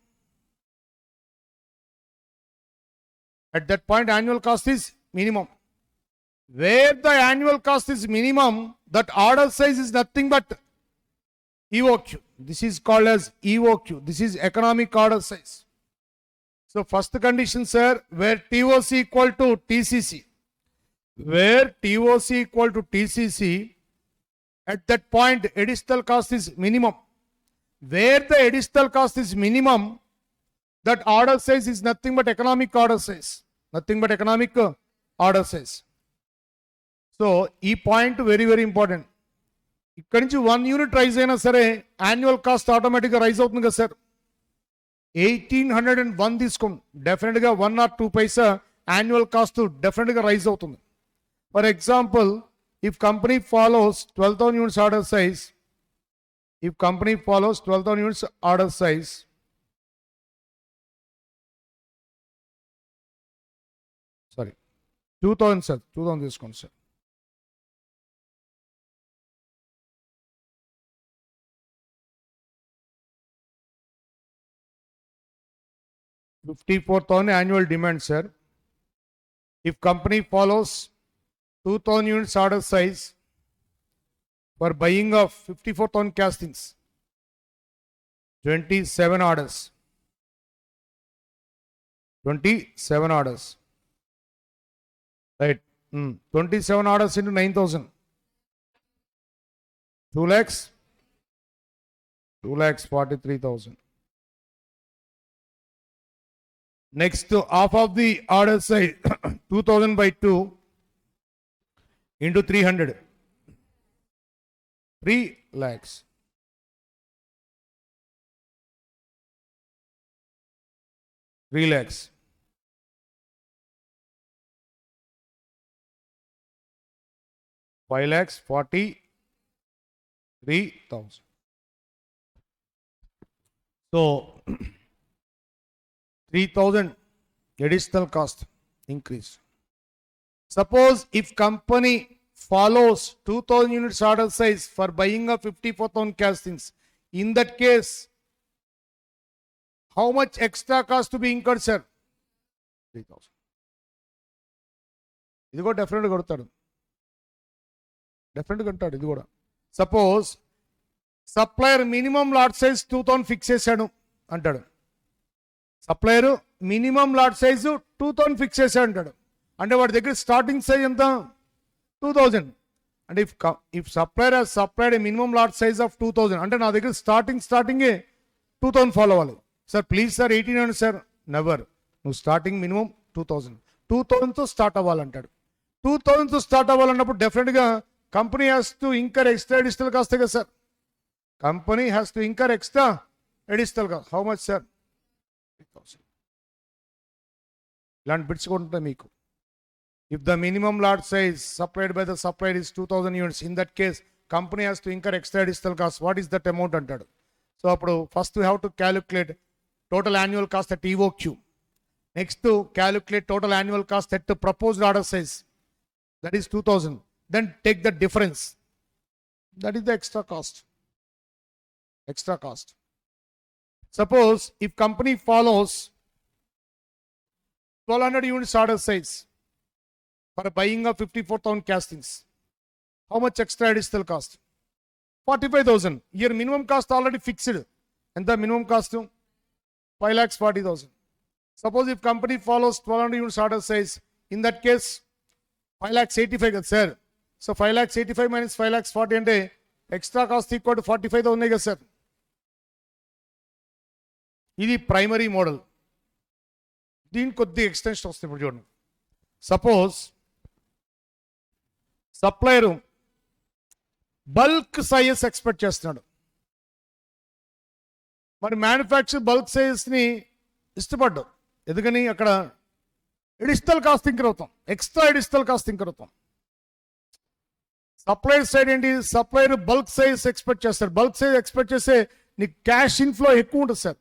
At that point annual cost is minimum. Where the annual cost is minimum, that order size is nothing but EOQ. This is called as EOQ. This is economic order size. So first condition, sir, where TOC equal to TCC, where TOC equal to TCC, at that point additional cost is minimum. Where the additional cost is minimum, that order size is nothing but economic order size. Nothing but economic order size. So, ఈ point very very important. ఇక్కడి నుంచి 1 unit rise అయినా సరే annual cost ఆటోమేటిక్గా rise అవుతుంది కదా sir. 1801 తీసుకోండి, డెఫినెట్గా 1 or 2 పైసా యాన్యువల్ కాస్ట్ డెఫినెట్గా రైజ్ అవుతుంది. For example, if company follows 12,000 units order size, if company follows 12,000 units order size, sorry, 2,000 sir, 2,000 discount sir. $54,000 annual demand, sir. If company follows 2,000 units order size for buying of 54,000 castings, 27 orders. 27 orders. Right. 27 orders into 9,000. 2 lakhs. 2,43,000. Next, half of the order size 2,000 by 2 into 300. 3 lakhs. $3 lakhs. $5,43,000. So 3,000 additional cost increase. Suppose if company follows 2,000 units order size for buying of 54,000 castings, in that case, how much extra cost to be incurred, sir? 3,000. ఇది కూడా డెఫినెట్గా కొడతాడు, డెఫినెట్గా అంటాడు ఇది కూడా. Suppose supplier minimum lot size 2,000 fix చేశాడు అంటాడు. Supplier minimum lot size 2,000 fix చేశాడు అంటాడు. అంటే వాడి దగ్గర స్టార్టింగ్ సైజ్ ఎంత? 2,000. అంటే if supplier has supplied a minimum lot size of 2,000, అంటే నా దగ్గర స్టార్టింగే 2,000 ఫాలో అవ్వాలి. Sir please sir 1,800 sir, never. నువ్వు స్టార్టింగ్ మినిమం 2,000తో స్టార్ట్ అవ్వాలంటాడు. 2,000తో స్టార్ట్ అవ్వాలన్నప్పుడు డెఫినెట్గా company has to incur extra additional cost కదా sir. Company has to incur extra additional cost. How much sir? 3,000. ఇలాంటి పిడుచుకుంటుంటే మీకు. If the minimum lot size supplied by the supplier is 2,000 units, in that case, company has to incur extra additional cost. What is that amount అంటాడు? So, అప్పుడు first we have to calculate total annual cost at EOQ. Next to calculate total annual cost at the proposed order size. That is 2,000. Then take the difference. That is the extra cost. Extra cost. Suppose if company follows 1,200 units order size for buying of 54,000 castings, how much extra additional cost? 45,000. Your minimum cost already fixed. ఎంత minimum cost? 5,40,000. Suppose if company follows 1,200 units order size, in that case 5,85,000 కదా sir. So 5,85,000 minus 5,40,000 అంటే extra cost equal to 45,000 ఉన్నాయి కదా sir. ఇది primary model. దీని కొద్ది extension వస్తుంది. ఇప్పుడు చూడండి, suppose supplier bulk sizes expect చేస్తున్నాడు. మరి మ్యానుఫ్యాక్చర్ బల్క్ సైజెస్ని ఇష్టపడ్డాడు. ఎందుకని అక్కడ ఎడిషనల్ కాస్ట్ ఇంకర్ అవుతాం, ఎక్స్ట్రా ఎడిషనల్ కాస్ట్ ఇంకర్ అవుతాం. సప్లయర్ సైడ్ ఏంటి, సప్లయర్ బల్క్ సైజ్ ఎక్స్పెక్ట్ చేస్తాడు. బల్క్ సైజ్ ఎక్స్పెక్ట్ చేస్తే నీకు క్యాష్ ఇన్ఫ్లో ఎక్కువ ఉంటుంది సార్.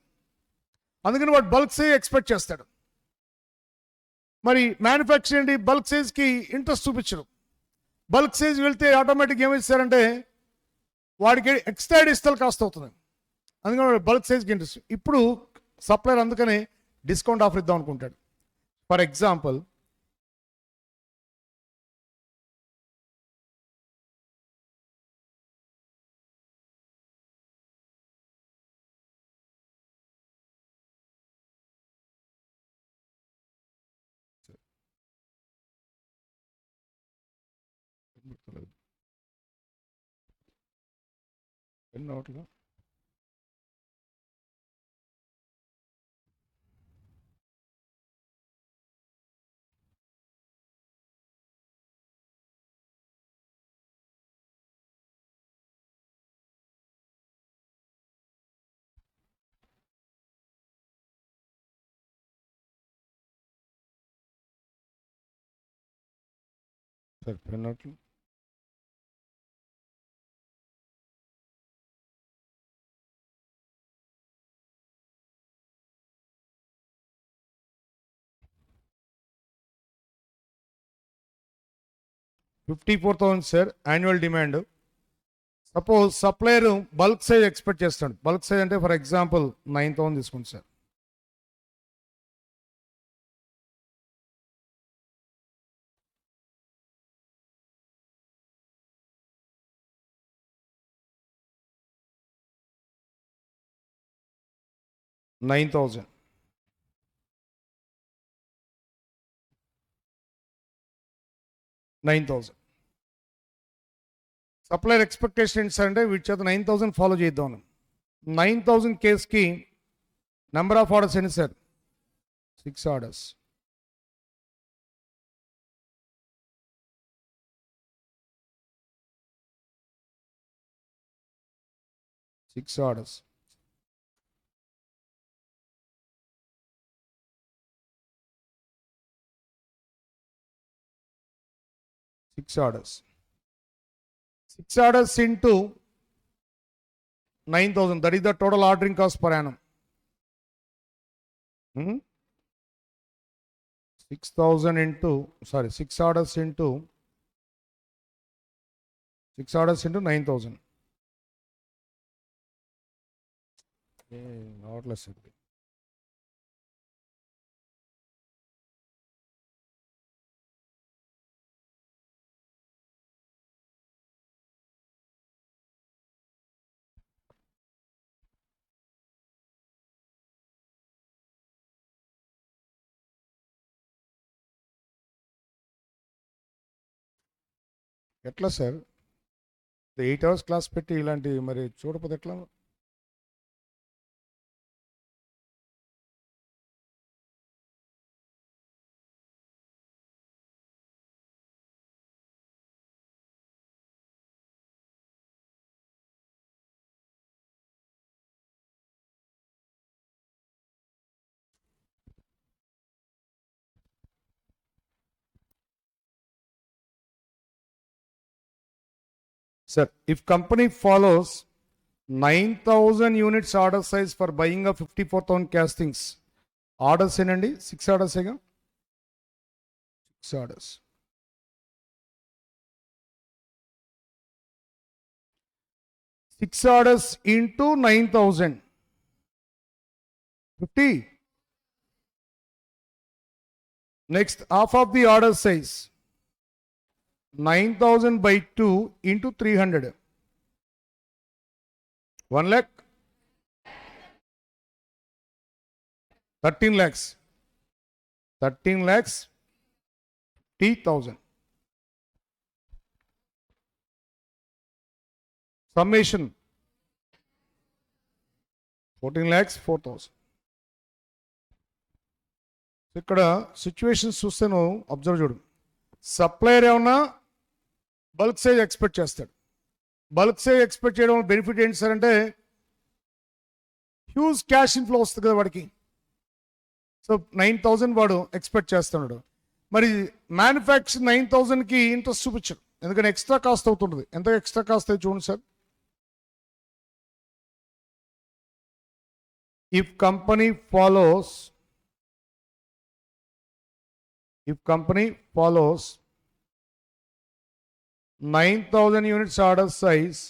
అందుకని వాడు బల్క్ సైజ్ ఎక్స్పెక్ట్ చేస్తాడు. మరి మ్యానుఫ్యాక్చర్ ఏంటి, బల్క్ సైజ్కి ఇంట్రెస్ట్ చూపించడు. బల్క్ సైజ్ వెళ్తే ఆటోమేటిక్ ఏమిస్తారంటే వాడికి ఎక్స్ట్రా ఎడిషనల్ కాస్ట్ అవుతుంది. అందుకని బల్క్ సైజ్కి ఇంట్రెస్ట్. ఇప్పుడు సప్లయర్ అందుకని డిస్కౌంట్ ఆఫర్ ఇద్దాం అనుకుంటాడు. ఫర్ ఎగ్జాంపుల్, ఎన్నోట్లా సార్ పెన్నోట్లు $54,000 sir annual demand. Suppose supplier bulk size expect చేస్తాడు. బల్క్ సైజ్ అంటే ఫర్ ఎగ్జాంపుల్ 9,000 తీసుకోండి సార్. $9,000 సప్లయర్ ఎక్స్పెక్టేషన్ ఏంటి సార్ అంటే వీటి చేత 9,000 ఫాలో చేద్దాం. 9,000 కేస్కి నెంబర్ ఆఫ్ ఆర్డర్స్ ఏంటి sir, 6 orders. Six orders into 9,000. That is the total ordering cost per annum. 6,000 into 6 orders into 9,000. Not less. ఎట్లా సార్ 8 hours క్లాస్ పెట్టి ఇలాంటి మరి చూడకపోతే ఎట్లా? Sir, if company follows 9,000 units order size for buying of 54,000 castings, orders ఏంటండి 6 orders ఏగా, 6 orders. 6 orders into 9,000, 50. Next, half of the order size, 9,000 by 2 into 300. 1 lakh. 13 lakhs. 13 lakhs T1000. Summation 14 lakhs 4,000. ఇక్కడ situations చూస్తే నువ్వు observe చూడు. Supplier ఏమన్నా bulk size expect చేస్తాడు. Bulk size expect చేయడం benefit ఏంటి సార్ అంటే హ్యూజ్ క్యాష్ ఇన్ఫ్లో వస్తుంది కదా వాడికి. సో 9,000 వాడు ఎక్స్పెక్ట్ చేస్తున్నాడు. మరి మ్యానుఫ్యాక్చర్ 9,000కి ఇంట్రెస్ట్ చూపించడు, ఎందుకంటే ఎక్స్ట్రా కాస్ట్ అవుతుంటుంది. ఎంత ఎక్స్ట్రా కాస్ట్ అయితే చూడండి sir. If company follows 9,000 units order size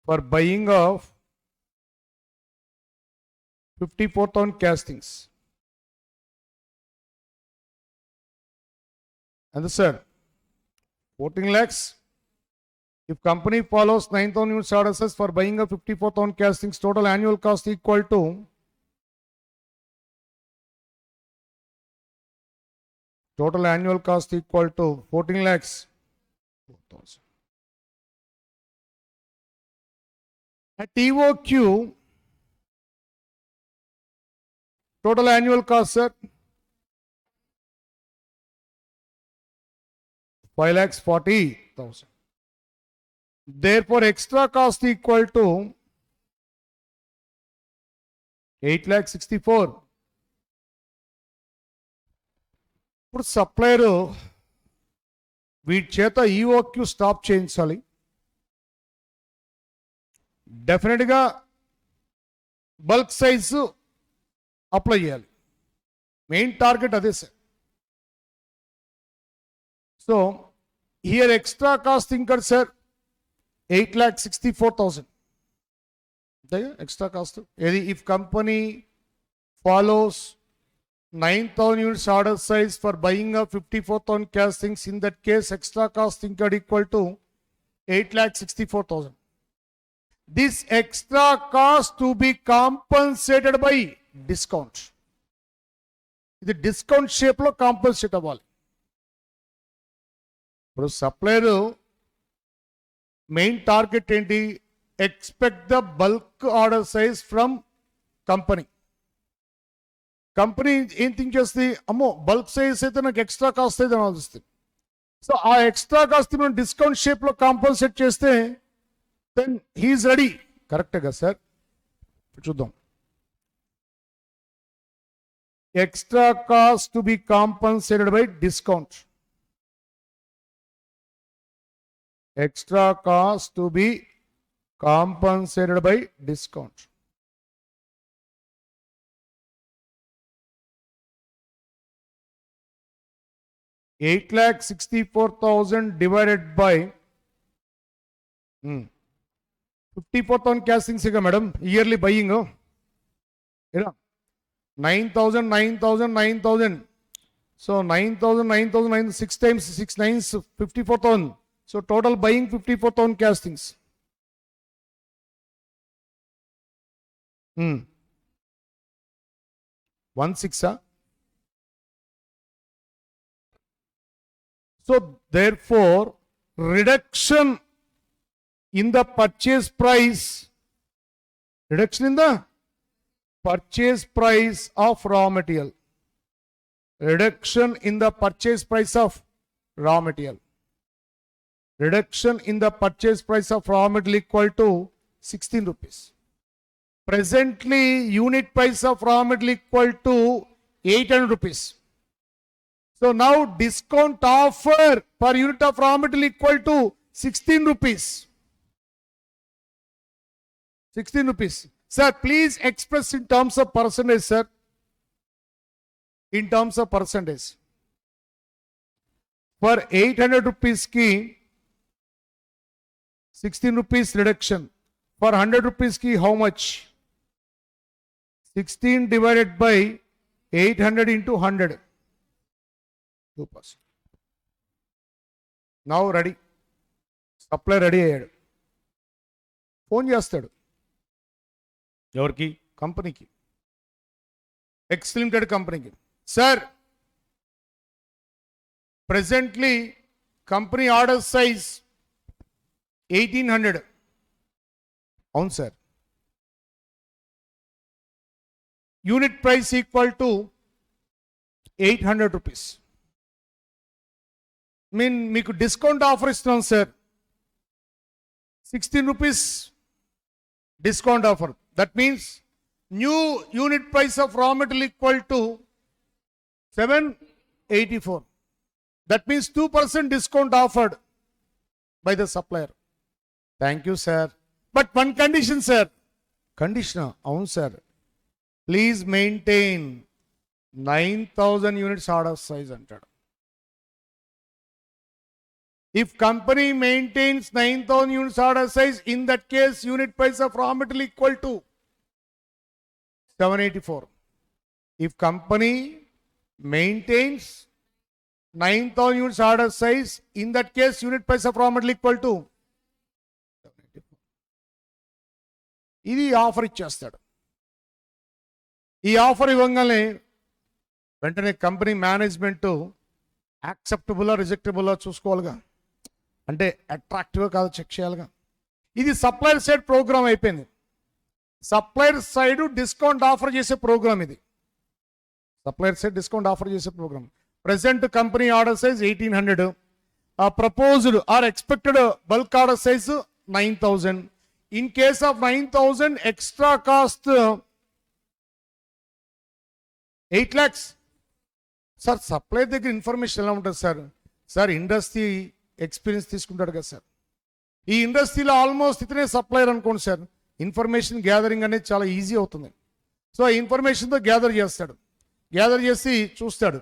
for buying of 54,000 castings. And sir, 14 lakhs. If company follows 9,000 units order size for buying of 54,000 castings, total annual cost equal to 14 lakhs 4,000. At TOQ, total annual cost, sir, 5,40,000. Therefore, extra cost equal to 8,64,000. ఇప్పుడు supplier వీటి చేత EOQ stop చేయించాలి. డెఫినెట్గా bulk size apply చేయాలి. Main target అదే sir. So here extra cost incur sir 8,64,000. Extra cost ఏది? If company follows 9,000 units order size for buying of 54,000 castings, in that case extra cost incurred equal to 8,64,000. This extra cost to be compensated by discount. ఇది discount shape లో compensate అవ్వాలి. ఇప్పుడు supplier main target ఏంటి? Expect the bulk order size from company. Company ఏం think చేస్తుంది? అమ్మో bulk size అయితే నాకు ఎక్స్ట్రా కాస్ట్ అయితే ఆలోచిస్తుంది. సో ఆ ఎక్స్ట్రా కాస్ట్ మనం డిస్కౌంట్ షేప్ లో కాంపన్సేట్ చేస్తే దెన్ హీఈస్ రెడీ. కరెక్టే కదా సార్? చూద్దాం. Extra cost to be compensated by discount. Extra cost to be compensated by discount. $8,64,000 divided by 54,000 castings is madam yearly buying. 9,000, 9,000, 9,000. So 9,000, 9,000, 9, 6 times 6 nines 54,000. So total buying 54,000 castings. 1,6. So therefore reduction in the purchase price, reduction in the purchase price of raw material, reduction in the purchase price of raw material. Reduction in the purchase price of raw material equal to 16 rupees. Presently, unit price of raw material equal to 800 rupees. So now discount offer per unit of raw material equal to 16 rupees. 16 rupees. Sir, please express in terms of percentage, sir. In terms of percentage. For 800 rupees ki 16 rupees reduction. For 100 rupees ki how much? 16 divided by 800 into 100. 2%. Now ready. Supply ready అయ్యాడు. Phone చేస్తాడు. ఎవరికి? కంపెనీకి, X limited కంపెనీకి. Sir presently company order size 1800. అవును sir. Unit price equal to 800 rupees. మీకు discount offer ఇస్తున్నాం sir, 16 rupees discount offer. That means new unit price of raw material equal to 784. That means 2% discount offered by the supplier. Thank you, sir. But one condition, sir. Condition, avunu sir. Please maintain 9,000 units order size antadu. If company maintains 9,000 units order size, in that case, unit price of raw material equal to 784. If company maintains 9,000 units order size, in that case, unit price of raw material equal to 784. ఇది offer ఇచ్చేస్తాడు. ఈ offer ఇవ్వగానే వెంటనే company management యాక్సెప్టబులా రిజెక్టబులా చూసుకోవాలిగా, అంటే అట్రాక్టివ్గా కాదు check చేయాలిగా. ఇది సప్లయర్ సైడ్ ప్రోగ్రామ్ అయిపోయింది. సప్లయర్ సైడ్ డిస్కౌంట్ ఆఫర్ చేసే ప్రోగ్రామ్ ఇది. సప్లయర్ సైడ్ డిస్కౌంట్ ఆఫర్ చేసే program. Present company order size 1800. Proposed or expected bulk order size 9000. In case of 9000 extra cost 8 lakhs. Sir supplier దగ్గర information ఎలా ఉంటుంది sir? Sir industry experience తీసుకుంటాడు కదా sir. ఈ ఇండస్ట్రీలో ఆల్మోస్ట్ ఇతనే సప్లయర్ అనుకోండి సార్, ఇన్ఫర్మేషన్ గ్యాదరింగ్ అనేది చాలా ఈజీ అవుతుంది. సో ఆ ఇన్ఫర్మేషన్తో గ్యాదర్ చేస్తాడు. గ్యాదర్ చేసి చూస్తాడు,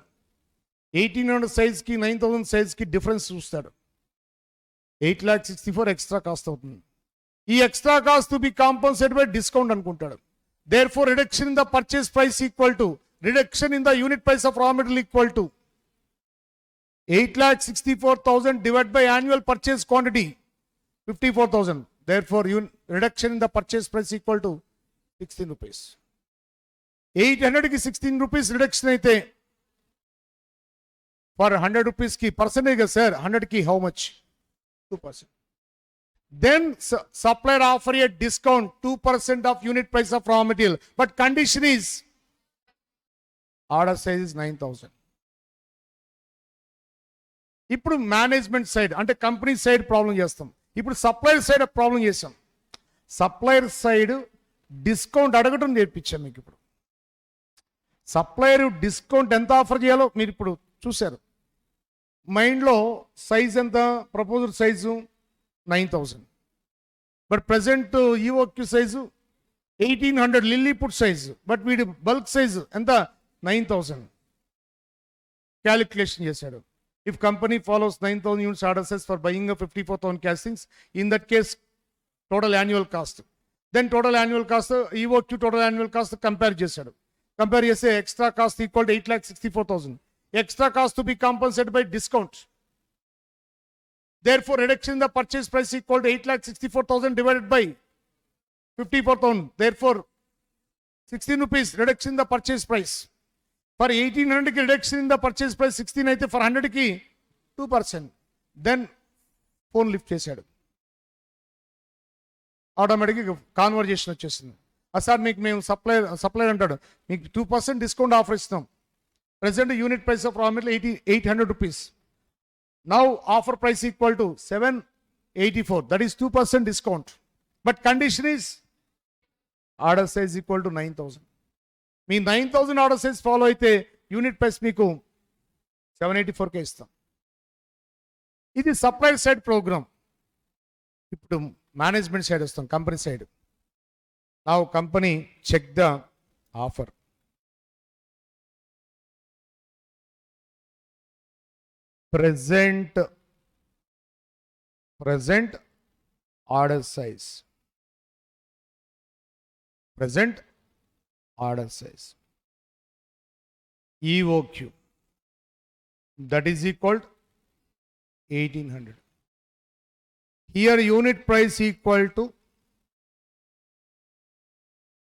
1800 సైజ్కి 9000 సైజ్కి డిఫరెన్స్ చూస్తాడు. 8,64,000 ఎక్స్ట్రా కాస్ట్ అవుతుంది. ఈ extra cost to be compensated by discount అనుకుంటాడు. Therefore reduction in the purchase price equal to reduction in the unit price of raw material equal to 8,64,000 divided by annual purchase quantity 54,000. Therefore, reduction in the purchase price equal to 16 rupees. 800 ki 16 rupees reduction aithe for 100 rupees ki percentage ga sir, 100 ki how much? 2%. Then supplier offer a discount 2% of unit price of raw material, but condition is order size 9,000. ఇప్పుడు management side అంటే company side problem చేస్తాం. ఇప్పుడు supplier side problem చేసాం. Supplier side discount అడగటం నేర్పించాం మీకు. ఇప్పుడు supplier discount ఎంత offer చేయాలో మీరు ఇప్పుడు చూశారు. మైండ్లో సైజ్ ఎంత? Proposal size 9,000. But present EOQ size 1800 Lilliput size, but వీడి బల్క్ సైజు ఎంత? 9,000. క్యాలిక్యులేషన్ చేశాడు. If company follows 9,000 units order size for buying 54,000 castings, in that case total annual cost. Then total annual cost EOQ total annual cost compare చేశాడు. Compare చేస్తే extra cost equal to 8,64,000. Extra cost to be compensated by discount. Therefore reduction in the purchase price equal to 8,64,000 divided by 54,000. Therefore 16 rupees reduction in the purchase price. For 1800 ki reduction in the purchase price 16 అయితే for 100 ki 2%. Then phone lift చేశాడు. ఆటోమేటిక్గా conversation వచ్చేసింది. Sir మీకు మేము supplier అంటాడు, మీకు 2% discount offer ఇస్తాం. Present unit price of raw material 800 rupees. Now offer price equal to 784. That is 2% discount. But condition is order size equal to 9,000. మీ 9,000 order size follow అయితే యూనిట్ ప్రైస్ మీకు 784K ఇస్తాం. ఇది supplier side program. ఇప్పుడు management side వస్తాం, company side. Now company check the offer. present order size, present order size, EOQ, that is equal to 1800. Here unit price equal to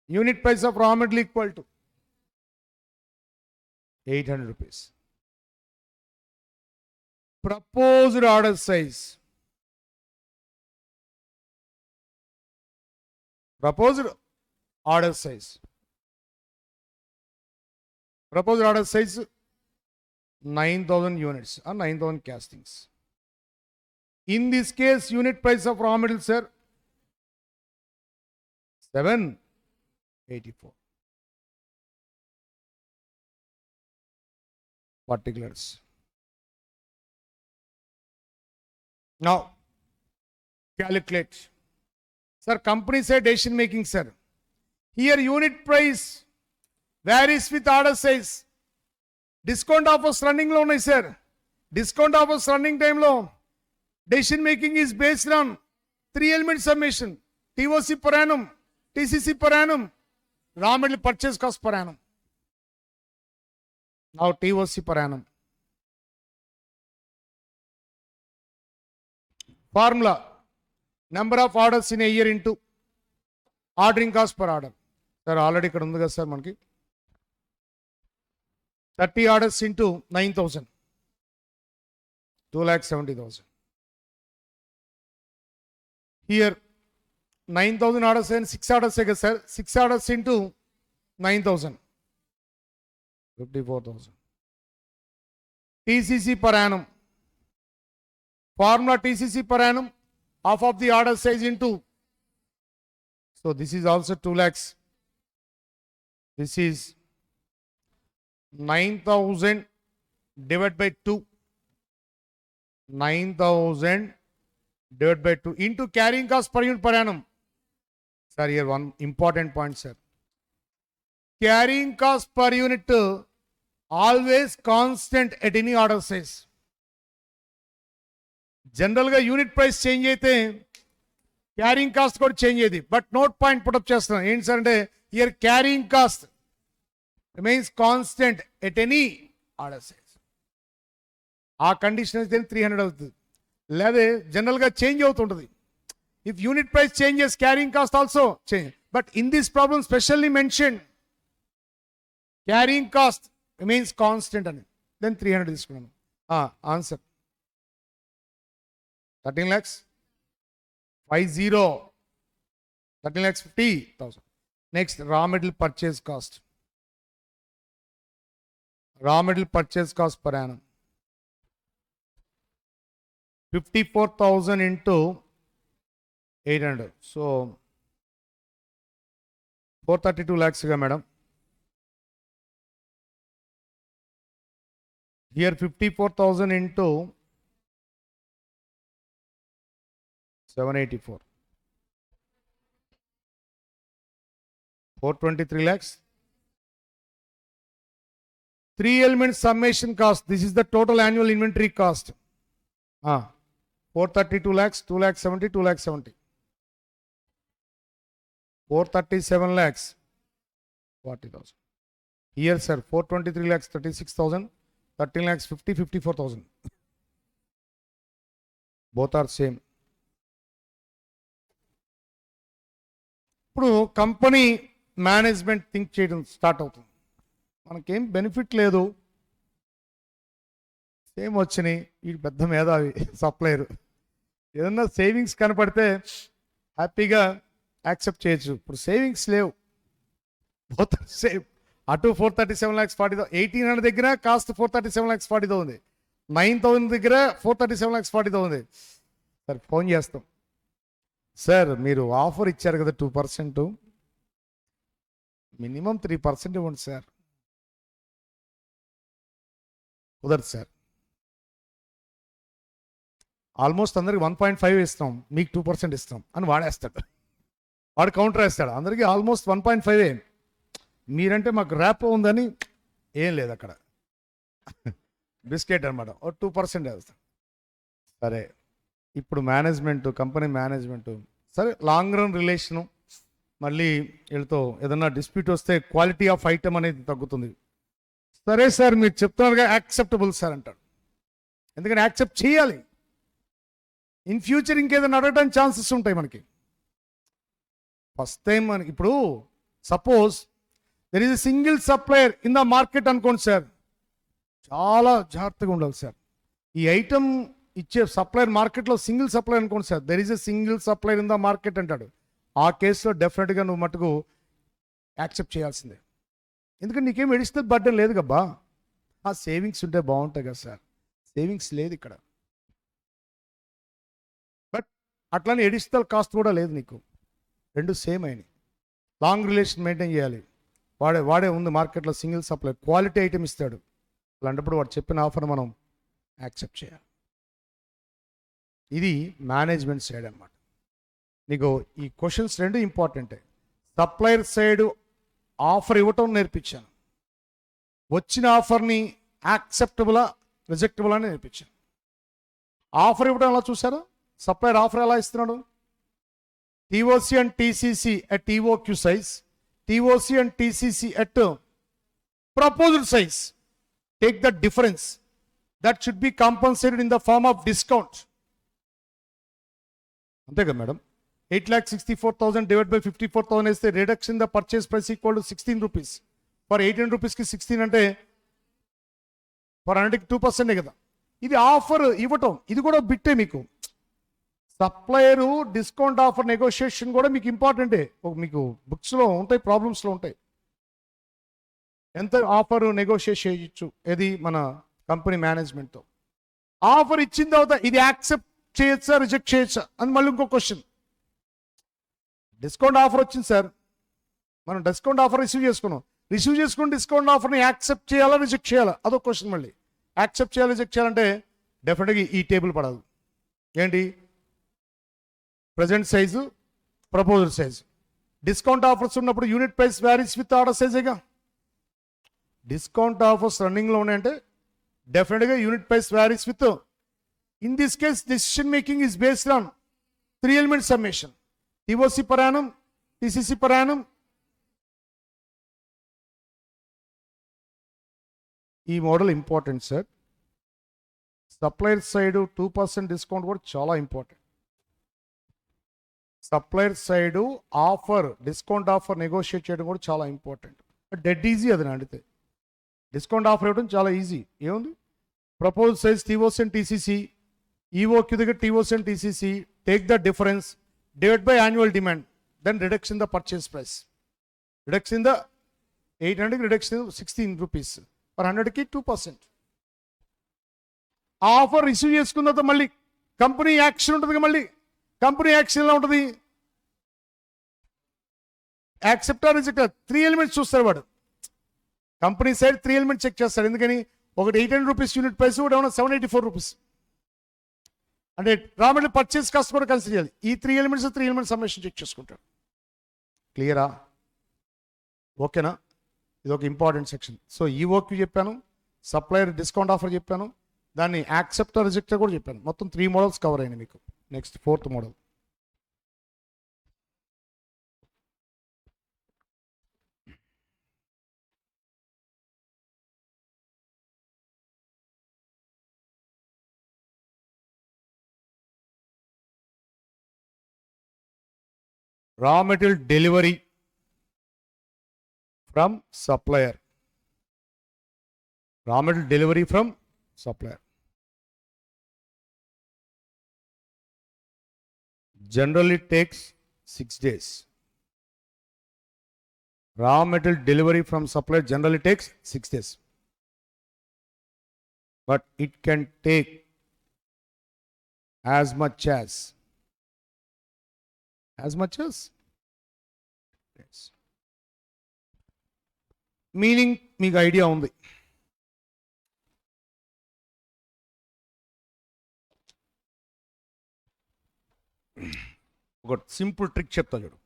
Unit price of raw material equal to 800 rupees. Proposed order size. Proposed order size. Proposed order size 9,000 units or 9,000 castings. In this case, unit price of raw material, sir, 784. Particulars. Now, calculate. Sir, company said decision making, sir. Here unit price varies with order size. Discount offers running low, sir. Discount offers running time low. Decision making is based on 3 element summation. TOC per annum, TCC per annum, raw material purchase cost per annum. Now TOC per annum. Formula. Number of orders in a year into ordering cost per order. Sir, already ikkada undi kada sir manaki 30 orders into 9,000. 2,70,000. Here 9,000 orders and 6 orders, sir. 6 orders into 9,000. 54,000. TCC per annum. Formula TCC per annum. Half of the order size into. So this is also 2 lakhs. This is 9,000 divided by 2. 9,000 divided by 2 into carrying cost per unit per annum. Sir, here one important point, sir. Carrying cost per unit always constant at any order size. General ga unit price change aithe carrying cost kuda change ayedi, but note point put up chestunna enti sir ante here carrying cost remains constant at any order size. Aa condition is then 300 avutadi, lede general ga change avutuntadi. If unit price changes, carrying cost also change, but in this problem specially mentioned carrying cost remains constant ani, then 300 తీసుకున్నాను. Answer 13 lakhs 50, 13 lakhs 50,000. Next, raw material purchase cost. Raw material purchase cost per annum 54,000 into 800. So 432 lakhs ga madam. Here 54,000 into 784. 423 lakhs. 3 element summation cost. This is the total annual inventory cost. 432 lakhs, 2 lakhs 70, 2 lakhs 70. 437 lakhs 40,000. Here, sir, 423 lakhs 36,000, 13 lakhs 50, 54,000. Both are same. ఇప్పుడు company management think చేయడం start అవుతుంది. మనకేం benefit లేదు, same వచ్చినాయి, ఈ పెద్ద మేధావి supplier, ఏదన్నా సేవింగ్స్ కనపడితే హ్యాపీగా యాక్సెప్ట్ చేయొచ్చు. ఇప్పుడు సేవింగ్స్ లేవు, బోత్ సేమ్. అటు 437 lakhs 40,000, 1,800 దగ్గర కాస్ట్ 437 lakhs 40,000 ఉంది, 9,000 దగ్గర 437 lakhs 40,000 ఉంది. సార్ ఫోన్ చేస్తాం, సార్ మీరు ఆఫర్ ఇచ్చారు కదా 2%, మినిమం 3% ఇవ్వండి సార్. కుదరదు సార్, ఆల్మోస్ట్ అందరికి 1.5 ఇస్తాం, మీకు 2% ఇస్తాం అని వాడేస్తాడు. వాడు కౌంటర్ వేస్తాడు, అందరికీ ఆల్మోస్ట్ 1.5. మీరంటే మాకు ర్యాప్ ఉందని ఏం లేదు అక్కడ, బిస్కెట్ అనమాట, 2% వేస్తాం. సరే, ఇప్పుడు మేనేజ్మెంట్, కంపెనీ మేనేజ్మెంట్, సరే లాంగ్ రన్ రిలేషను, మళ్ళీ వీళ్ళతో ఏదన్నా డిస్ప్యూట్ వస్తే క్వాలిటీ ఆఫ్ ఐటమ్ అనేది తగ్గుతుంది. సరే సార్ మీరు చెప్తున్నారుగా యాక్సెప్టబుల్ సార్ అంటాడు, ఎందుకంటే యాక్సెప్ట్ చేయాలి. ఇన్ ఫ్యూచర్ ఇంకేదైనా అడగడానికి ఛాన్సెస్ ఉంటాయి మనకి. ఫస్ట్ టైం మనకి ఇప్పుడు suppose there is a single supplier in the market అనుకోండి సార్, చాలా జాగ్రత్తగా ఉండాలి సార్. ఈ ఐటమ్ ఇచ్చే సప్లయర్ మార్కెట్లో సింగిల్ సప్లయర్ అనుకోండి sir, there is a single supplier in the market అంటాడు. ఆ కేసులో డెఫినెట్గా నువ్వు మటుకు యాక్సెప్ట్ చేయాల్సిందే. ఎందుకంటే నీకేం ఎడిషనల్ బర్డెన్ లేదు కబ్బా. ఆ సేవింగ్స్ ఉంటే బాగుంటాయి కదా సార్, సేవింగ్స్ లేదు ఇక్కడ. బట్ అట్లానే ఎడిషనల్ కాస్ట్ కూడా లేదు నీకు, రెండు సేమ్ అయినాయి. లాంగ్ రిలేషన్ మెయింటైన్ చేయాలి. వాడే ఉంది మార్కెట్లో సింగిల్ సప్లై, క్వాలిటీ ఐటమ్ ఇస్తాడు. అలాంటప్పుడు వాడు చెప్పిన ఆఫర్ మనం యాక్సెప్ట్ చేయాలి. ఇది మేనేజ్మెంట్ సైడ్ అన్నమాట. నీకు ఈ క్వశ్చన్స్ రెండు ఇంపార్టెంటే. సప్లయర్ సైడ్ ఆఫర్ ఇవ్వటం నేర్పించాను, వచ్చిన ఆఫర్ని యాక్సెప్టబులా రిజెక్టబుల్ అని నేర్పించాను. ఆఫర్ ఇవ్వడం ఎలా చూసారా? సప్లయర్ ఆఫర్ ఎలా ఇస్తున్నాడు? TOC and TCC at TOQ size, TOC and TCC at proposed size. Take the difference. That should be compensated in the form of discount. అంతే కదా మేడం. 8,64,000 divided by 54,000 వేస్తే reduction the purchase price equal to 16 rupees. For 18 రూపీస్కి 16 అంటే for 100కి 2% కదా. ఇది offer ఇవ్వటం, ఇది కూడా బిట్టే మీకు. సప్లయరు డిస్కౌంట్ ఆఫర్ నెగోషియేషన్ కూడా మీకు ఇంపార్టెంటే. మీకు బుక్స్లో ఉంటాయి, ప్రాబ్లమ్స్లో ఉంటాయి. ఎంత ఆఫర్ నెగోషియేట్ చేయొచ్చు ఏది మన కంపెనీ మేనేజ్మెంట్తో. ఆఫర్ ఇచ్చిన తర్వాత ఇది యాక్సెప్ట్ చేయొచ్చా రిజెక్ట్ చేయొచ్చా అని మళ్ళీ ఇంకో క్వశ్చన్. డిస్కౌంట్ ఆఫర్ వచ్చింది సార్, మనం డిస్కౌంట్ ఆఫర్ రిసీవ్ చేసుకుని డిస్కౌంట్ ఆఫర్ని యాక్సెప్ట్ చేయాలా రిజెక్ట్ చేయాలా అదొక క్వశ్చన్. మళ్ళీ యాక్సెప్ట్ చేయాలి రిజెక్ట్ చేయాలంటే డెఫినెట్గా ఈ టేబుల్ పడాలి. ఏంటి? Present size, proposal size. Discount offers ఉన్నప్పుడు unit price varies with order సైజేగా. డిస్కౌంట్ ఆఫర్స్ రన్నింగ్లో ఉన్నాయంటే డెఫినెట్గా unit price varies with. In this case decision making is based on 3 element summation, TOC per annum, TCC per annum. ఈ model important sir. Supplier side 2% discount కూడా చాలా important. Supplier side offer discount offer negotiate చేయడం కూడా చాలా important. Dead easy అది అడిగితే. Discount offer ఇవ్వడం చాలా ఈజీ. ఏముంది? Propose size TOC and TCC, EOQ దగ్గర TOC and TCC, take the difference, divide by annual demand, then reduction the purchase price. Reduction the 800కి రిడక్షన్ 16 రూపీస్, ఫర్ 100కి 2%. Offer receive చేసుకున్న తర్వాత మళ్ళీ company action ఉంటుంది. మళ్ళీ company action ఎలా ఉంటుంది? యాక్సెప్టా రిజెక్టా 3 ఎలిమెంట్స్ చూస్తారు వాడు. కంపెనీ సైడ్ 3 ఎలిమెంట్స్ చెక్ చేస్తాడు. ఎందుకని? ఒకటి 800 రూపీస్ యూనిట్ ప్రైస్, కూడా ఏమన్నా 784 రూపీస్. అంటే రా మెటీరియల్ పర్చేస్ కాస్ట్ కూడా కన్సిడర్ చేయాలి. ఈ 3 ఎలిమెంట్స్ సమ్మేషన్ చెక్ చేసుకుంటాడు. క్లియరా? ఓకేనా? ఇది ఒక ఇంపార్టెంట్ సెక్షన్. సో EOQ చెప్పాను, సప్లయర్ డిస్కౌంట్ ఆఫర్ చెప్పాను, దాన్ని యాక్సెప్ట్ రిజెక్ట్ కూడా చెప్పాను. మొత్తం 3 మోడల్స్ కవర్ అయినాయి మీకు. Next 4th model. Raw material delivery from supplier. Raw material delivery from supplier. Generally takes 6 days. Raw material delivery from supplier generally takes 6 days. But it can take as much as yes. Meaning మీకు idea ఉంది. ఒక simple trick చెప్తా చూడు.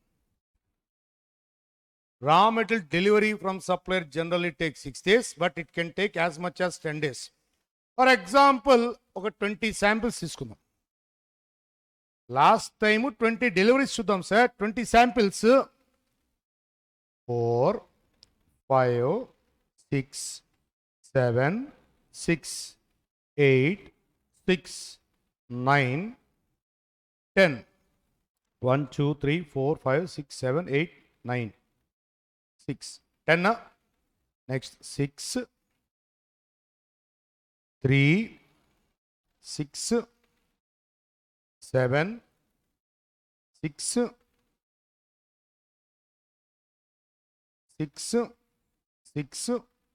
Raw material delivery from supplier generally take 6 days, but it can take as much as 10 days. For example ఒక 20 samples తీసుకుందాం. Last time 20 deliveries చూద్దాం sir. 20 samples 4, 5, 6, 7, 6, 8, 6, 9, 10. 1, 2, 3, 4, 5, 6, 7, 8, 9. 6. 10. Next 6, 3, 6, 7, 6, 6, 6,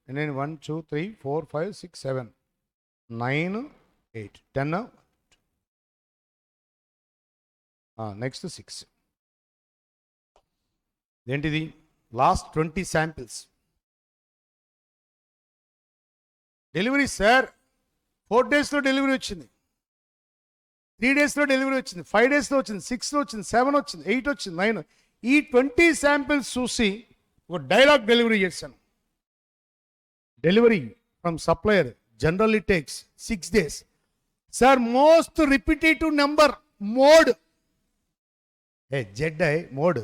and then 1, 2, 3, 4, 5, 6, 7, 9, 8, 10. Next 6. ఏంటిది? Last 20 samples. Delivery sir 4 డేస్లో delivery వచ్చింది, 3 డేస్లో delivery వచ్చింది, 5 డేస్లో వచ్చింది, 6లో వచ్చింది, 7 వచ్చింది, 8 వచ్చింది, 9. ఈ 20 శాంపిల్స్ చూసి ఒక డైలాగ్ డెలివరీ చేశాను. Delivery from supplier generally takes 6 days. Sir most repetitive number mode, ZI mode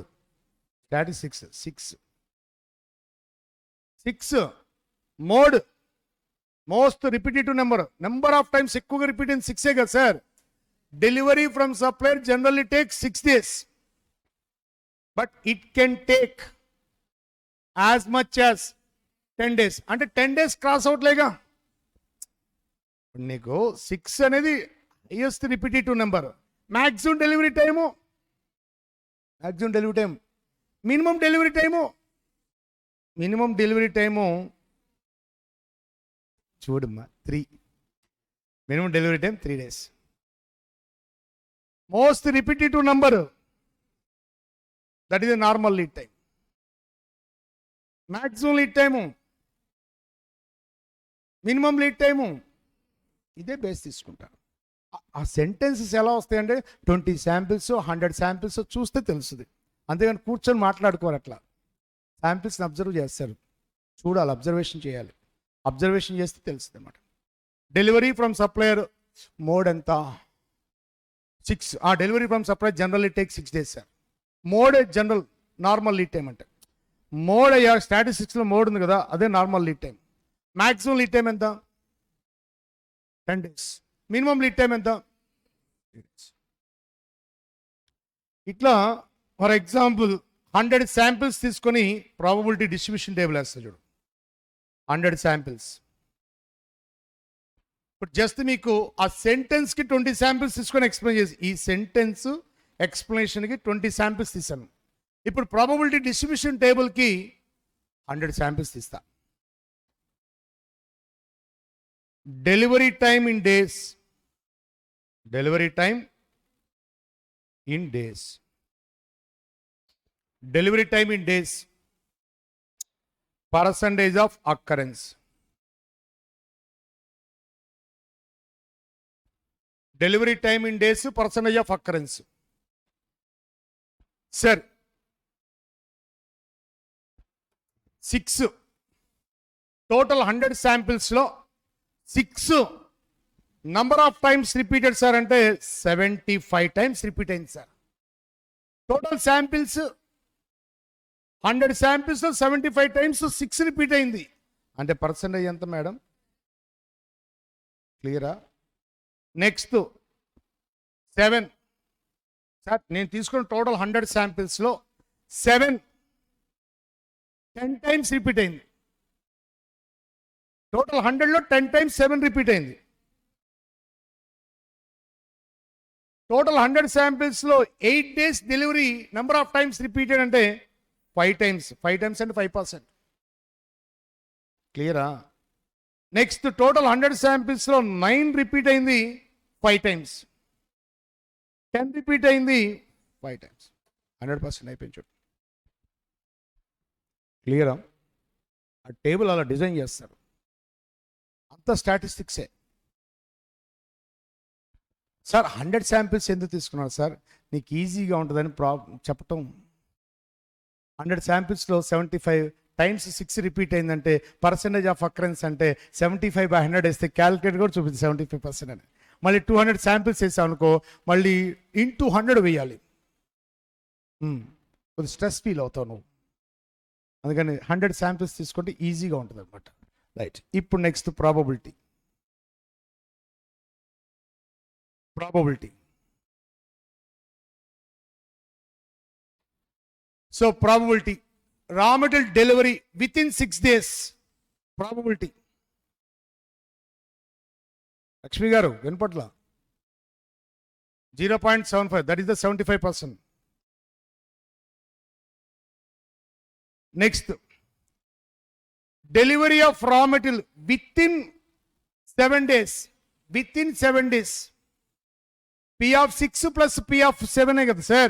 statistics 6 mode most repetitive number of times ఎక్కువగా రిపీట్ అయింది 6 కదా sir. Delivery from supplier generally take 6 days, but it can take as much as 10 days. అంటే 10 days cross అవుట్లేగా. నీకు 6 అనేది highest repetitive number. Maximum delivery time, minimum delivery time చూడమ్మా 3. Minimum delivery time 3 days. Most repetitive number, that is the normal lead time. Maximum lead time, minimum lead time, ఇదే base తీసుకుంటారు. ఆ sentences ఎలా వస్తాయంటే 20 samples 100 samples చూస్తే తెలుస్తుంది. అంతేగాని కూర్చొని మాట్లాడుకోరు. అట్లా శాంపిల్స్ని అబ్జర్వ్ చేస్తారు, చూడాలి, అబ్జర్వేషన్ చేయాలి. అబ్జర్వేషన్ చేస్తే తెలుస్తుంది అన్నమాట. డెలివరీ ఫ్రమ్ సప్లయర్ మోడ్ ఎంత? 6. Delivery from supplier generally take 6 days sir. Mode general normal lead time అంటే మోడ్ అయ్యా. స్టాటిస్టిక్స్లో మోడ్ ఉంది కదా, అదే normal lead time. Maximum lead time ఎంత? 10 days. మినిమం లీడ్ టైం ఎంత? 3 days. ఇట్లా ఫర్ ఎగ్జాంపుల్ 100 శాంపిల్స్ తీసుకొని ప్రాబబిలిటీ డిస్ట్రిబ్యూషన్ టేబుల్ వేస్తా చూడు. 100 శాంపిల్స్. ఇప్పుడు జస్ట్ మీకు ఆ సెంటెన్స్కి 20 శాంపిల్స్ తీసుకొని ఎక్స్ప్లెయిన్ చేసి, ఈ సెంటెన్స్ ఎక్స్ప్లెనేషన్కి 20 శాంపిల్స్ తీసాను. ఇప్పుడు ప్రాబబిలిటీ డిస్ట్రిబ్యూషన్ టేబుల్కి 100 శాంపిల్స్ తీస్తా. Delivery time in days, delivery time in days, delivery time in days, percentage of occurrence, delivery time in days, percentage of occurrence. Sir 6 total 100 శాంపిల్స్లో 6 number of times repeated sir అంటే 75 times repeat అయింది sir. Total samples 100 శాంపిల్స్లో 75 times 6 repeat అయింది అంటే percentage ఎంత madam? క్లియరా? Next 7 sir, నేను తీసుకున్న total 100 శాంపిల్స్లో 7 10 times repeat అయింది. Total 100లో 10 times 7 repeat అయింది. Total 100 శాంపిల్స్లో 8 days delivery number of times repeated అంటే 5 టైమ్స్. 5 టైమ్స్ అంటే 5%. క్లియరా? నెక్స్ట్ టోటల్ 100 శాంపిల్స్లో 9 రిపీట్ అయింది 5 టైమ్స్, 10 రిపీట్ అయింది 5 టైమ్స్. 100% అయిపోయింది చూడు. క్లియరా? ఆ టేబుల్ అలా డిజైన్ చేస్తారు, అంత స్టాటిస్టిక్సే. సార్ 100 శాంపిల్స్ ఎందుకు తీసుకున్నారు సార్? నీకు ఈజీగా ఉంటుందని చెప్పటం. 100 శాంపిల్స్లో 75 టైమ్స్ 6 రిపీట్ అయిందంటే పర్సంటేజ్ ఆఫ్ అక్రెన్స్ అంటే 75/100 వేస్తే క్యాలిక్యులేట్ కూడా చూపింది 75% అని. మళ్ళీ 200 శాంపిల్స్ వేసాం అనుకో, మళ్ళీ ఇంటూ 100 వేయాలి. కొద్దిగా స్ట్రెస్ ఫీల్ అవుతావు నువ్వు. అందుకని 100 శాంపిల్స్ తీసుకుంటే ఈజీగా ఉంటుంది అనమాట. రైట్, ఇప్పుడు next probability. So probability raw material delivery within 6 days. Probability. Lakshmi garu, Venpatla. 0.75, that is the 75%. Next, delivery of raw material within 7 days. Within 7 days. P of 6 plus P of 7 hai kada sir.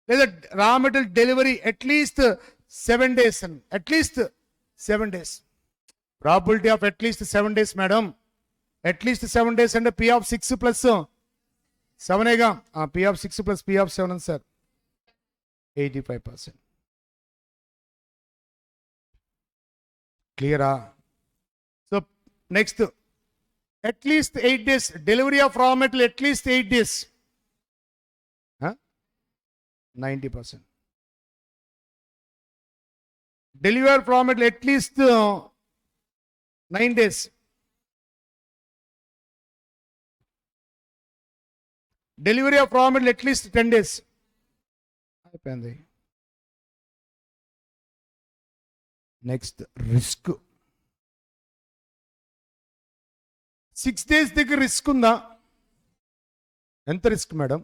లేదా raw material delivery at least 7 days. At least 7 days. Probability of at least 7 days, madam. At least 7 days and P of 6 plus 7 hai. P of 6 plus P of 7 sir. 85%. Clear? So next, at least 8 days. Delivery of raw material at least 8 days. 90%. Delivery of raw material at least 9 days. Delivery of raw material at least 10 days. Next, risk. 6 days దగ్గర risk ఉందా? ఎంత risk madam?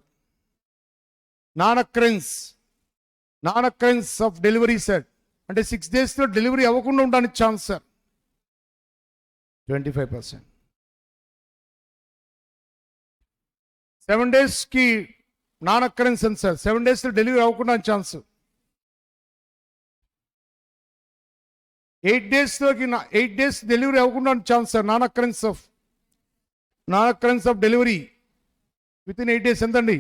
Non occurrence of delivery sir. అంటే 6 days లో delivery అవ్వకుండా ఉండడానికి chance sir. 25%. 7 days కి non occurrence ఎంత sir? 7 days లో డెలివరీ అవ్వకుండా ఛాన్స్. 8 days లోకి 8 days డెలివరీ అవ్వకుండా chance sir. Non occurrence of delivery within 8 days ఎంతండి?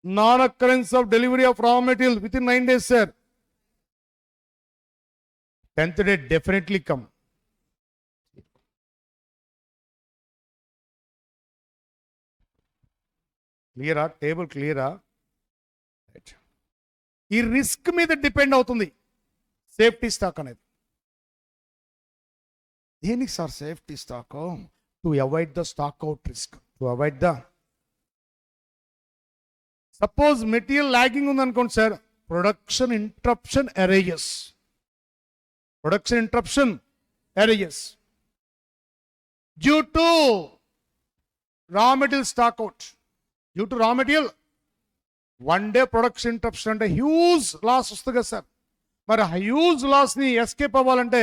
Non occurrence of delivery of raw material within 9 days సార్. 10th day definitely come. క్లియరా? Table క్లియరా? ఈ risk మీద డిపెండ్ అవుతుంది సేఫ్టీ స్టాక్ అనేది. దేనికి sir safety stock? To avoid the stock out risk. To avoid the, suppose material lagging ఉందనుకోండి sir, production interruption arises. Due to raw material stock out. Due to raw material 1 day production interruption అంటే huge loss వస్తుంది కదా sir. మరి huge లాస్ని escape అవ్వాలంటే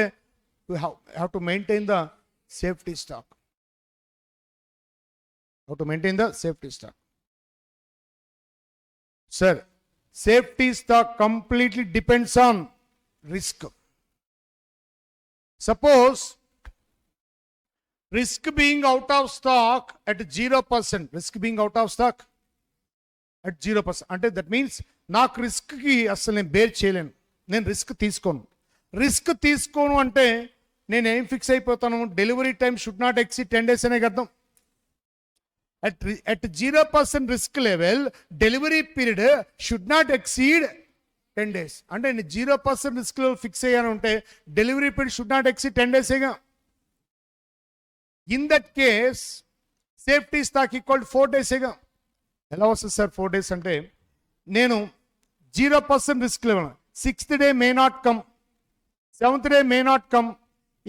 we have to maintain the safety stock. Sir, safety stock completely depends on risk. Suppose risk being out of stock at 0%. Risk being out of stock at 0%. అంటే that means నాకు రిస్క్కి అసలు నేను bear చేయలేను. నేను risk తీసుకోను అంటే నేను ఏం ఫిక్స్ అయిపోతాను? Delivery time should not exceed 10 days అనే అర్థం. at 0% risk level delivery period should not exceed 10 days. అంటే నేను 0% రిస్క్ లెవెల్ ఫిక్స్ అయ్యాను అంటే delivery period should not exceed 10 days. In that case safety stock equal 4 days. ఎలా వస్తుంది sir 4 days అంటే? నేను 0% risk level 6th day may not come, 7th day may not come,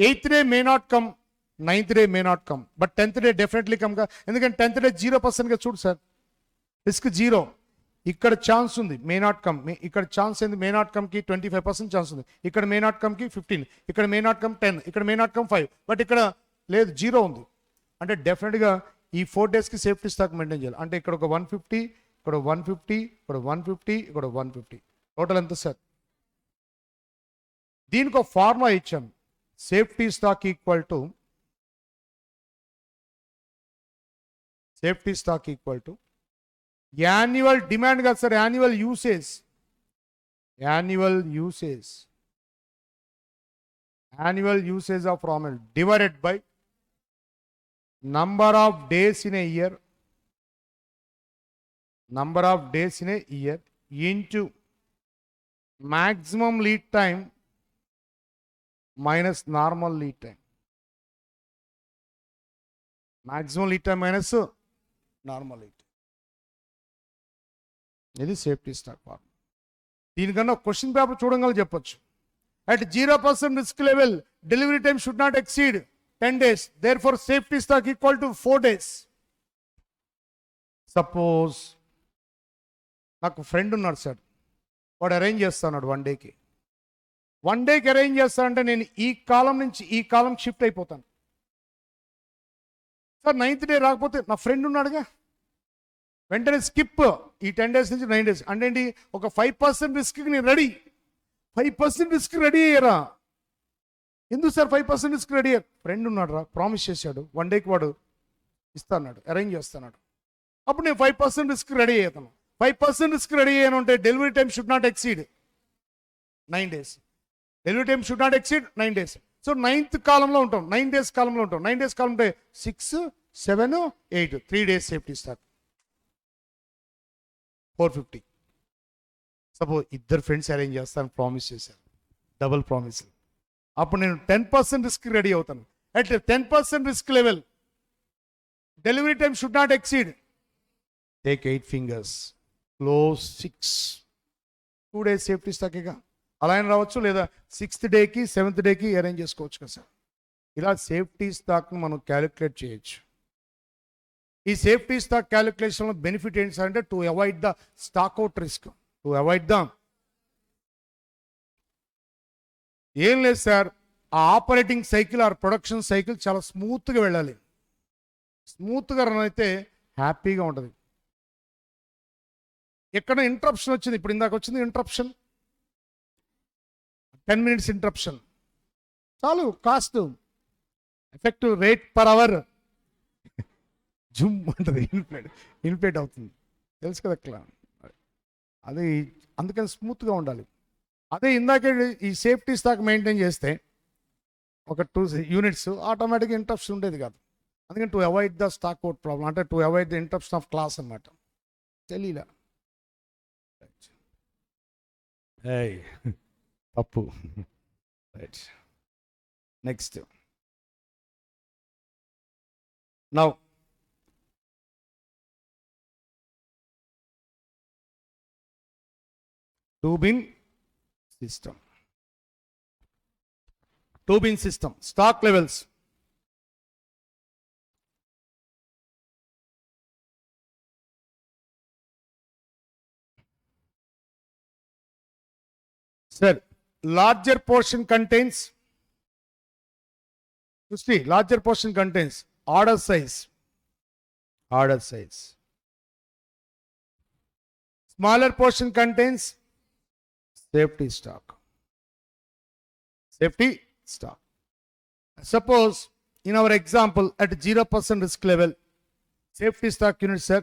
8th day may not come, 9th day may not come, but 10th day definitely come గా. ఎందుకంటే 10th day 0%గా చూడు sir, risk 0. ఇక్కడ chance ఉంది may not come. ఇక్కడ chance ఏంది? May not కమ్కి 25% chance ఉంది. ఇక్కడ may not కమ్కి 15, ఇక్కడ మే నాట్ కమ్ 10, ఇక్కడ మే నాట్ కమ్ 5, బట్ ఇక్కడ లేదు 0 ఉంది. అంటే డెఫినెట్గా ఈ 4 daysకి సేఫ్టీ స్టాక్ మెయింటైన్ చేయాలి. అంటే ఇక్కడ ఒక 150, ఇక్కడ 150, ఇక్కడ 150, ఇక్కడ 150, టోటల్ ఎంత సార్? దీనికి ఒక ఫార్ములా ఇచ్చాను. Safety stock equal to annual demand కాదు sir, annual usage of raw material divided by number of days in a year into maximum lead time minus normal lead time. Maximum lead time minus normal lead time. ఇది safety stock formula. దీనికన్నా question paper చూడగల చెప్పొచ్చు. At 0% risk level, delivery time should not exceed 10 days. Therefore, safety stock equal to 4 days. Suppose నాకు friend ఉన్నాడు sir, వాడు arrange చేస్తాడు 1 డేకి. 1 డేకి arrange చేస్తానంటే నేను ఈ కాలం నుంచి ఈ కాలం షిఫ్ట్ అయిపోతాను సార్. 9th డే రాకపోతే నా ఫ్రెండ్ ఉన్నాడుగా, వెంటనే స్కిప్ ఈ 10 డేస్ నుంచి 9 డేస్. అంటే ఏంటి, ఒక 5% రిస్క్కి నేను రెడీ. 5% రిస్క్ రెడీ అయ్యారా? ఎందుకు సార్ 5% రిస్క్ రెడీ అయ్యారు? ఫ్రెండ్ ఉన్నాడు రా, ప్రామిస్ చేశాడు 1 డేకి వాడు ఇస్తాడు, అరేంజ్ చేస్తున్నాడు. అప్పుడు నేను 5% రిస్క్ రెడీ అయ్యాను. 5% రిస్క్ రెడీ అయ్యాను అంటే delivery time should not exceed 9 days. Delivery time should not exceed 9 days. So 9th కాలంలో ఉంటాం, 9 డేస్ కాలంలో ఉంటాం. 9 డేస్ కాలం అంటే 6, 7, 8 3 డేస్ సేఫ్టీ స్టాక్ 450. సపోజ్ ఇద్దరు ఫ్రెండ్స్ అరేంజ్ చేస్తాను ప్రామిస్ చేశారు, డబుల్ ప్రామిస్. అప్పుడు నేను 10% రిస్క్ రెడీ అవుతాను. At 10% risk level delivery time should not exceed, take 8 fingers, close 6, 2 days safety స్టాక్గా అలా అయినా రావచ్చు, లేదా 6th డేకి 7th డేకి అరేంజ్ చేసుకోవచ్చు కదా సార్. ఇలా సేఫ్టీ స్టాక్ను మనం క్యాలిక్యులేట్ చేయొచ్చు. ఈ సేఫ్టీ స్టాక్ క్యాలిక్యులేషన్లో బెనిఫిట్ ఏంటి సార్ అంటే, to avoid the stock out risk. To avoid the ఏం లేదు సార్, ఆ operating cycle or production cycle చాలా స్మూత్గా వెళ్ళాలి. స్మూత్గా రన్ అయితే హ్యాపీగా ఉంటుంది. ఎక్కడ ఇంటరప్షన్ వచ్చింది, ఇప్పుడు ఇందాక వచ్చింది ఇంటరప్షన్, 10 minutes ఇంటరప్షన్ చాలు, cost effective rate per hour జుమ్ ఉంటుంది, ఇన్ఫ్లేట్ అవుతుంది, తెలుసు కదా అట్లా. అది అందుకని స్మూత్గా ఉండాలి. అదే ఇందాకే ఈ సేఫ్టీ స్టాక్ మెయింటైన్ చేస్తే ఒక 2 units ఆటోమేటిక్గా ఇంటరప్షన్ ఉండేది కాదు. అందుకని to avoid the stock out problem, అంటే to avoid the interruption of class అన్నమాట. తెలియలా తప్పు. Right, next. Now two-bin system. Two-bin system. Stock levels. Sir, larger portion contains, you see, larger portion contains order size. Smaller portion contains safety stock. Suppose in our example at 0% risk level, safety stock unit, sir,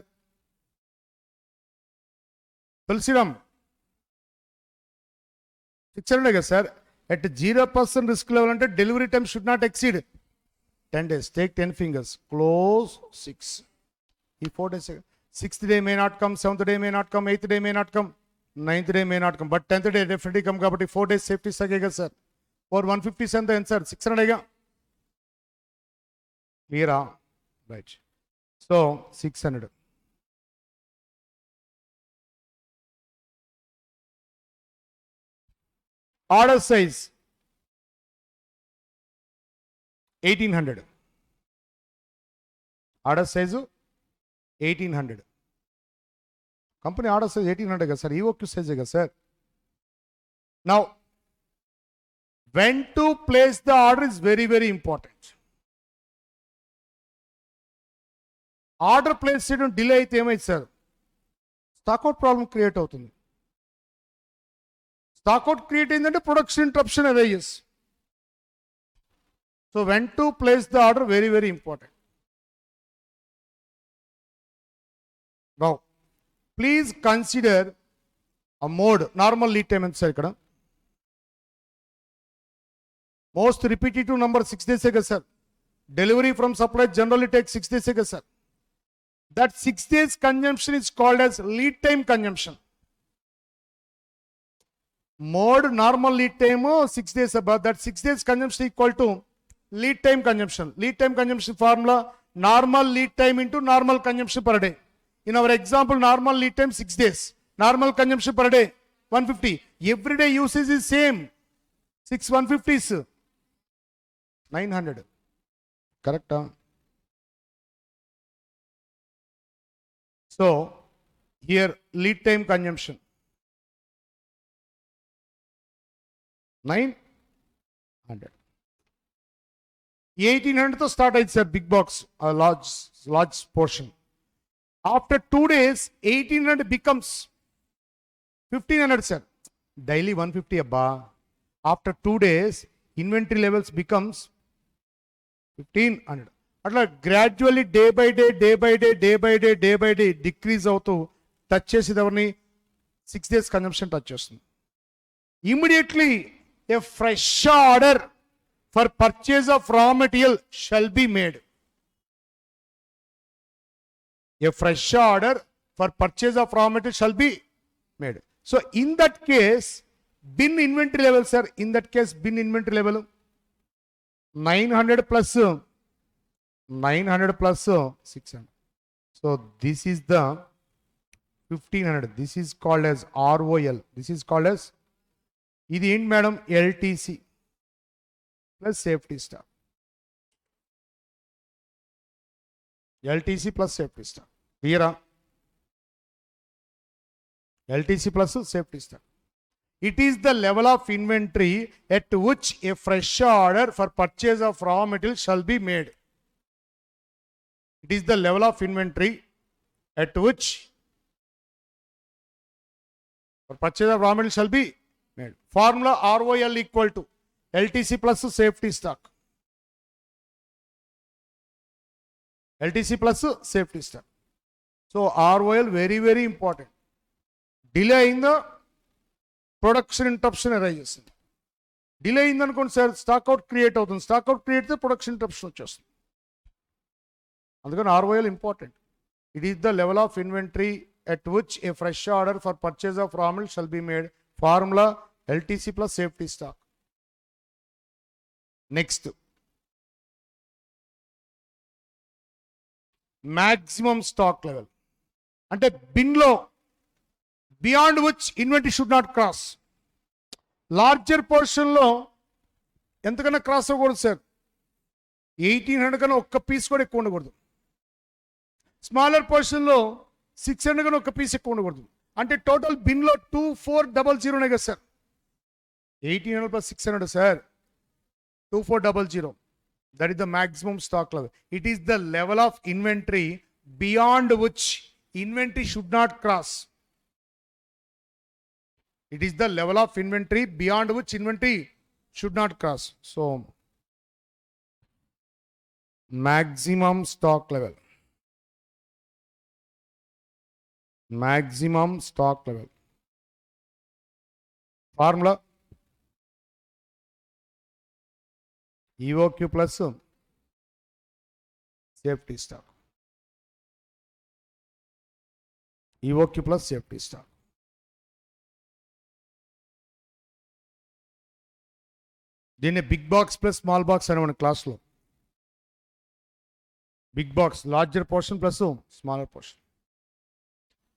Tulsiram 600 కదా sir. at 0% risk level అంటే delivery time should not exceed 10 days. Take 10 fingers, close 6. ఈ 4 days, 6th day may not come, 7th day may not come, 8th day may not come, 9th day may not come, but 10th day definitely come. కాబట్టి 4 days safety stock కదా sir. 150 ఎంత sir, 600గా క్లియరా? Right. So 600. Order size 1800. Order size 1800. Company order size 1800 కదా sir, EOQ సైజే కదా sir. Now when to place the order is very very important. Order place చేయడం delay అయితే ఏమైంది సార్, స్టాక్అవుట్ ప్రాబ్లం క్రియేట్ అవుతుంది. స్టాక్అవుట్ క్రియేట్ అయిందంటే production interruption arises. So when to place the order very very important. Now please consider a mode. Normal lead time ఎంత sir ఇక్కడ? Most repetitive number 6 days కదా sir. Delivery from supply generally take 6 days కదా sir. That 6 days consumption is called as lead time consumption. Mode normal lead time 6 days above, that 6 days consumption equal to lead time consumption. Lead time consumption formula, normal lead time into normal consumption per day. In our example, normal lead time 6 days, normal consumption per day 150. Everyday usage is same. 6 150s. 900. Correct? So, here lead time consumption. 900. 1800 to start అయితే sir big box large portion. After 2 days 1800 becomes 1500 sir. Daily 150 abba. After 2 days inventory levels becomes 1500. అట్లా gradually day by day decrease అవుతూ touch చేసేది ఎవరిని 6 days consumption touch చేస్తుంది. Immediately A fresh order for purchase of raw material shall be made. A fresh order for purchase of raw material shall be made. So in that case, bin inventory level, sir, in that case, bin inventory level 900 plus 600. So this is the 1500. This is called as ROL. This is called as, ఇది ఏంటి madam, LTC plus safety stock. LTC plus safety stock. Clear? LTC plus safety stock. It is the level of inventory at which a fresh order for purchase of raw material shall be made. It is the level of inventory at which for purchase of raw material shall be made. Formula ROL equal to LTC plus safety stock. LTC plus safety stock. So ROL very important. Delay in the production interruption arises. Delay in the sir stock out create అవుతుంది. Stock out create అయితే production interruption వచ్చేస్తుంది. అందుకని ROL important. It is the level of inventory at which a fresh order for purchase of raw material shall be made. Formula LTC plus safety stock. Next, maximum stock level. అంటే బిన్లో beyond which inventory should not cross. Larger పోర్షన్లో ఎంతకన్నా cross అవ్వకూడదు sir. 1800 కన్నా ఒక్క piece కూడా ఎక్కువ ఉండకూడదు. స్మాలర్ పోర్షన్లో 600 కన్నా ఒక్క పీస్ ఎక్కువ ఉండకూడదు. అంటే టోటల్ బిన్లో 2400 ఉన్నాయి కదా sir. 1800 plus 600 sir 2400. That is the maximum stock level. It is the level of inventory beyond which inventory should not cross. It is the level of inventory beyond which inventory should not cross. So, maximum stock level. Maximum stock level. Formula EOQ plus safety stock. EOQ plus safety stock. దీన్ని big box plus small box అని మన క్లాస్లో. Big box larger portion plus smaller portion.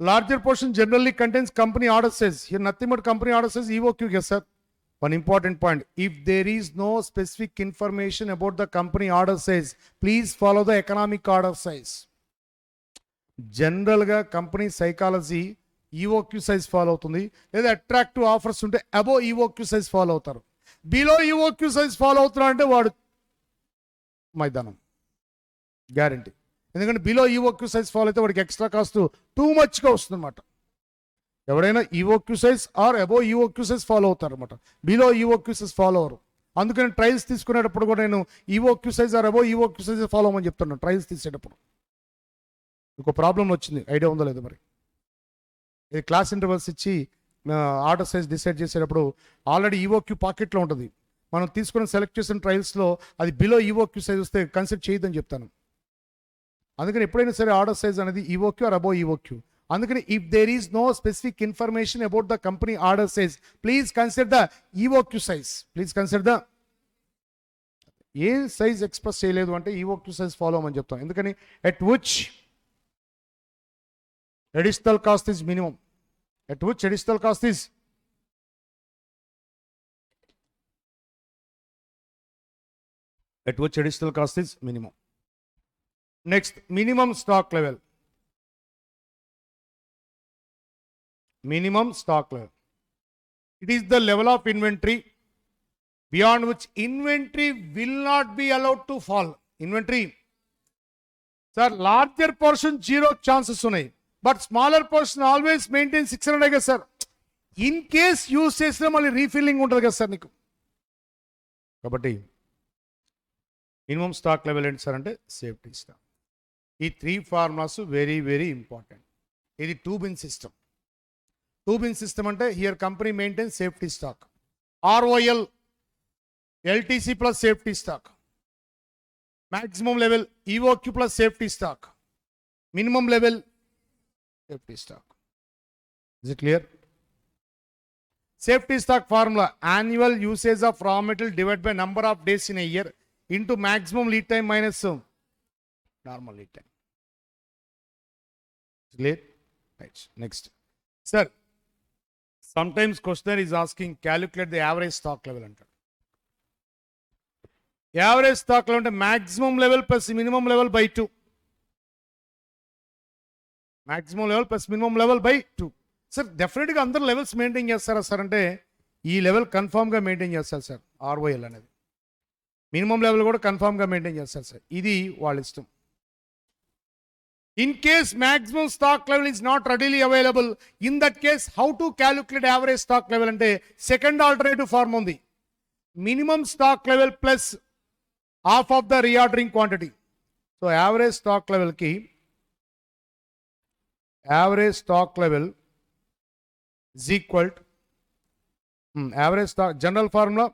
Larger portion generally contains company order says. Here nothing but company order says EOQ. Yes sir. One important point, if there is no specific information about the company order size, please follow the economic order size. General ga company psychology EOQ size follow అవుతుంది. లేదా attractive offers ఉంటే above EOQ size follow అవుతారు. Below EOQ size follow అవుతున్నారు అంటే వాడు మైదానం guarantee. ఎందుకంటే below EOQ size follow అయితే వాడికి ఎక్స్ట్రా కాస్ట్ టూ మచ్గా వస్తుంది అనమాట. ఎవరైనా EOQ size or above EOQ size follow అవుతారు అనమాట. బిలో EOQ size ఫాలో అవరు. అందుకని ట్రయల్స్ తీసుకునేటప్పుడు కూడా నేను EOQ size or above EOQ size follow అవ్వమని చెప్తున్నాను ట్రయల్స్ తీసేటప్పుడు. ఇంకో ప్రాబ్లం వచ్చింది, ఐడియా ఉందో లేదు మరి. ఇది క్లాస్ ఇంటర్వల్స్ ఇచ్చి ఆర్డర్ సైజ్ డిసైడ్ చేసేటప్పుడు ఆల్రెడీ EOQ పాకెట్లో ఉంటుంది. మనం తీసుకుని సెలెక్ట్ చేసిన ట్రయల్స్లో అది బిలో EOQ size వస్తే కన్సిడర్ చేయొద్దని చెప్తాను. అందుకని ఎప్పుడైనా సరే ఆర్డర్ సైజ్ అనేది EOQ ఆర్ అబోవ్ EOQ. అందుకని if there is no specific information about the company order size, please consider the EOQ size. Please consider the ఏ సైజ్ ఎక్స్ప్రెస్ చేయలేదు అంటే EOQ size ఫాలో అవ్వమని చెప్తాం. ఎందుకని at which additional cost is minimum. At which additional cost is at which additional cost is minimum. Next, minimum stock level. Minimum stock level. It is the level of inventory beyond which inventory will not be allowed to fall. Inventory. Sir, larger portion 0 chances unnai, but smaller portion always maintain 600 aga sir. In case use chesina malli refilling untadu kada sir niku. Kabatti minimum stock level enti sir ante safety stock. Ee 3 formulas very very important. Idi 2-bin system. 2-bin system ante here company maintains safety stock. ROL LTC plus safety stock. Maximum level EOQ plus safety stock. Minimum level safety stock. Is it clear? Safety stock formula: annual usage of raw material divided by number of days in a year into maximum lead time minus normal lead time. Clear? Right. Next. Sir, sometimes questioner is asking calculate the average stock level. Average stock level అంటే maximum level plus minimum level by 2. Maximum level plus minimum level by 2. Sir, definitely అందరు levels maintain చేస్తారా sir అంటే ఈ level కన్ఫామ్గా maintain చేస్తారు sir. ROL అనేది minimum level కూడా కన్ఫామ్గా మెయింటైన్ చేస్తారు సార్. ఇది వాళ్ళ ఇష్టం. In case maximum stock level is not readily available, in that case how to calculate average stock level అంటే సెకండ్ ఆల్టర్నేటివ్ ఫార్మ్ ఉంది. Minimum stock level plus half of the reordering quantity. So average stock level ki average stock level is equal to average stock general formula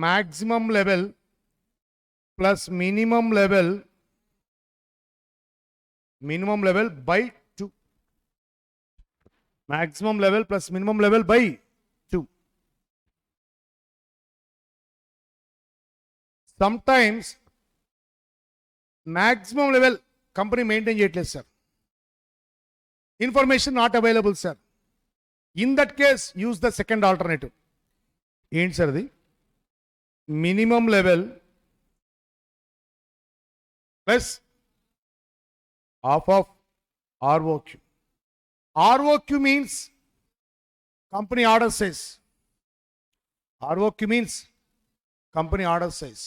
maximum level plus minimum level by 2. Maximum level plus minimum level by 2. Sometimes maximum level company maintain చేయట్లేదు sir. Information not available sir. In that case use the second alternative. ఏంటి sir అది? Minimum level plus half of ROQ. ROQ means company order size. ROQ means company order size.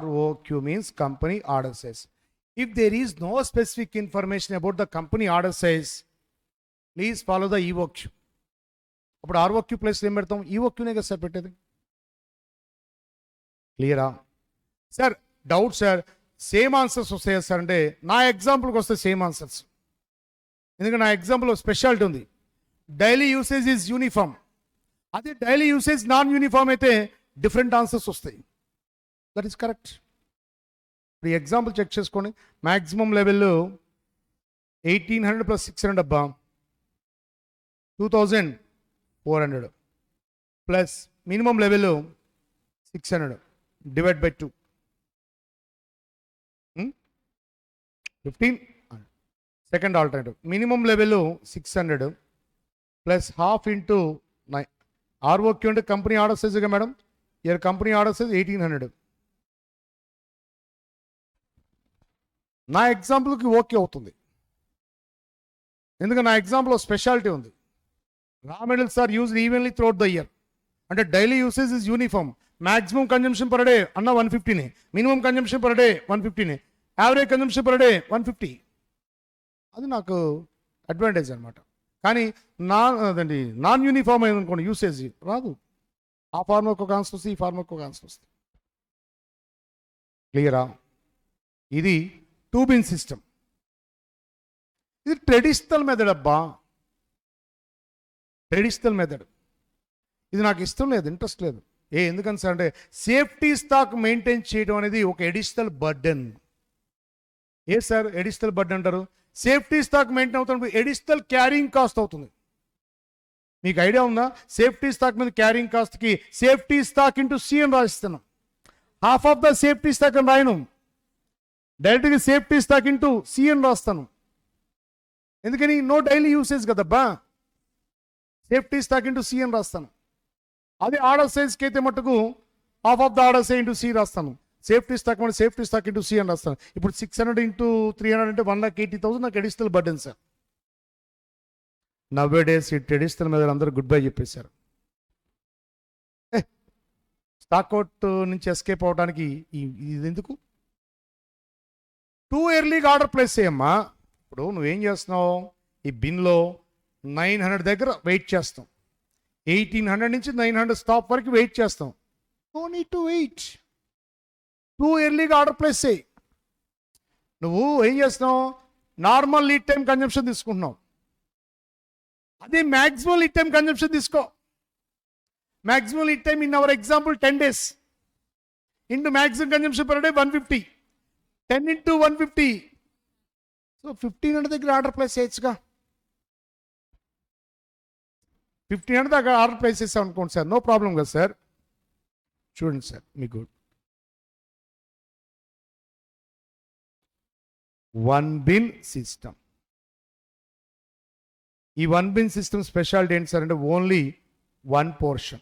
ROQ means company order size. If there is no specific information about the company order size, please follow the EOQ. అప్పుడు ROQ plus ఏం పెడతాం? EOQనే కదా sir పెట్టేది. క్లియరా sir? Doubt sir, same answers వస్తాయా sir అంటే నా ఎగ్జాంపుల్కి వస్తే సేమ్ ఆన్సర్స్. ఎందుకంటే నా ఎగ్జాంపుల్ స్పెషాలిటీ ఉంది. Daily usage is uniform. అదే డైలీ యూసేజ్ నాన్ యూనిఫామ్ అయితే డిఫరెంట్ ఆన్సర్స్ వస్తాయి. That is correct. ఇప్పుడు ఈ ఎగ్జాంపుల్ చెక్ చేసుకోండి. మ్యాక్సిమం లెవెల్ 1800 ప్లస్ 600 అబ్బా 2400 plus minimum level 600 divide by 2 1500. Second alternative minimum level 600 plus half into 9. ROQ అంటే company order సైజుగా madam. Here company order size 1800. నా ఎగ్జాంపుల్కి ఓకే అవుతుంది. ఎందుకంటే నా ఎగ్జాంపుల్లో స్పెషాలిటీ ఉంది. Raw materials are used evenly throughout the year. అంటే daily usage is uniform. Maximum consumption per day అన్న 150నే, మినిమం కన్జంప్షన్ పర్ డే 150నే, యావరేజ్ కన్జంప్షన్ పర్ డే 150. అది నాకు అడ్వాంటేజ్ అనమాట. కానీ నాన్ యూనిఫామ్ అయింది అనుకోండి, యూసేజ్ రాదు. ఆ ఫార్ములాకి ఒక ఆన్సర్ వస్తుంది, ఈ ఫార్ములాకి ఒక ఆన్సర్ వస్తుంది. క్లియరా? ఇది 2-bin సిస్టమ్. ఇది ట్రెడిషనల్ మెథడ్ అబ్బా, ట్రెడిషనల్ మెథడ్. ఇది నాకు ఇష్టం లేదు, ఇంట్రెస్ట్ లేదు. ఎందుకని సార్ అంటే సేఫ్టీ స్టాక్ మెయింటైన్ చేయడం అనేది ఒక ఎడిషనల్ బర్డెన్. ఏ సార్ ఎడిషనల్ బర్డెన్ అంటారు? సేఫ్టీ స్టాక్ మెయింటైన్ అవుతున్నప్పుడు ఎడిషనల్ క్యారింగ్ కాస్ట్ అవుతుంది. మీకు ఐడియా ఉందా? సేఫ్టీ స్టాక్ మీద క్యారింగ్ కాస్ట్కి సేఫ్టీ స్టాక్ ఇంటూ సి అని రాసిస్తున్నాం. Half of the safety stock అని రాయను, డైరెక్ట్గా సేఫ్టీ స్టాక్ ఇంటూ సి అని రాస్తాను. ఎందుకని? నో డైలీ యూసేజ్ కదబ్బా. సేఫ్టీ స్టాక్ ఇంటూ సి అని రాస్తాను. అదే ఆర్డర్ సైజ్కి అయితే మటుకు half of the order size into C రాస్తాను. సేఫ్టీ స్టాక్ అంటే సేఫ్టీ స్టాక్ ఇంటూ సి అని రాస్తాను. ఇప్పుడు 600 ఇంటూ 300 అంటే 1,80,000 నాకు additional burden sir. Nowadays ఈ ట్రెడిషనల్ మీద అందరూ గుడ్ బై చెప్పేశారు. స్టాక్ అవుట్ నుంచి ఎస్కేప్ అవడానికి ఇది ఎందుకు? టూ ఎర్లీగా ఆర్డర్ ప్లేస్ చేయమ్మా. ఇప్పుడు నువ్వేం చేస్తున్నావు, ఈ బిన్లో 900 దగ్గర వెయిట్ చేస్తాం, 1800 నుంచి 900 స్టాప్ వరకు వెయిట్ చేస్తాం. No need to wait, too ఎర్లీగా ఆర్డర్ ప్లేస్ చేయి. నువ్వు ఏం చేస్తున్నావు, నార్మల్ లీడ్ టైం కన్జంప్షన్ తీసుకుంటున్నావు, అదే మ్యాక్సిమం లీడ్ టైం కన్జంప్షన్ తీసుకో. Maximum lead time in our example 10 days into maximum consumption per day 150, 10 into 150, so 1500 దగ్గర ఆర్డర్ ప్లేస్ చేయొచ్చుగా. 1500 దగ్గర ఆర్డర్ ప్లేస్ చేసాం అనుకోండి సార్, నో ప్రాబ్లం కదా సార్. చూడండి సార్, మీకు 1 bin సిస్టమ్. ఈ 1 bin సిస్టమ్ స్పెషాలిటీ ఏంటి సార్ అంటే only 1 portion,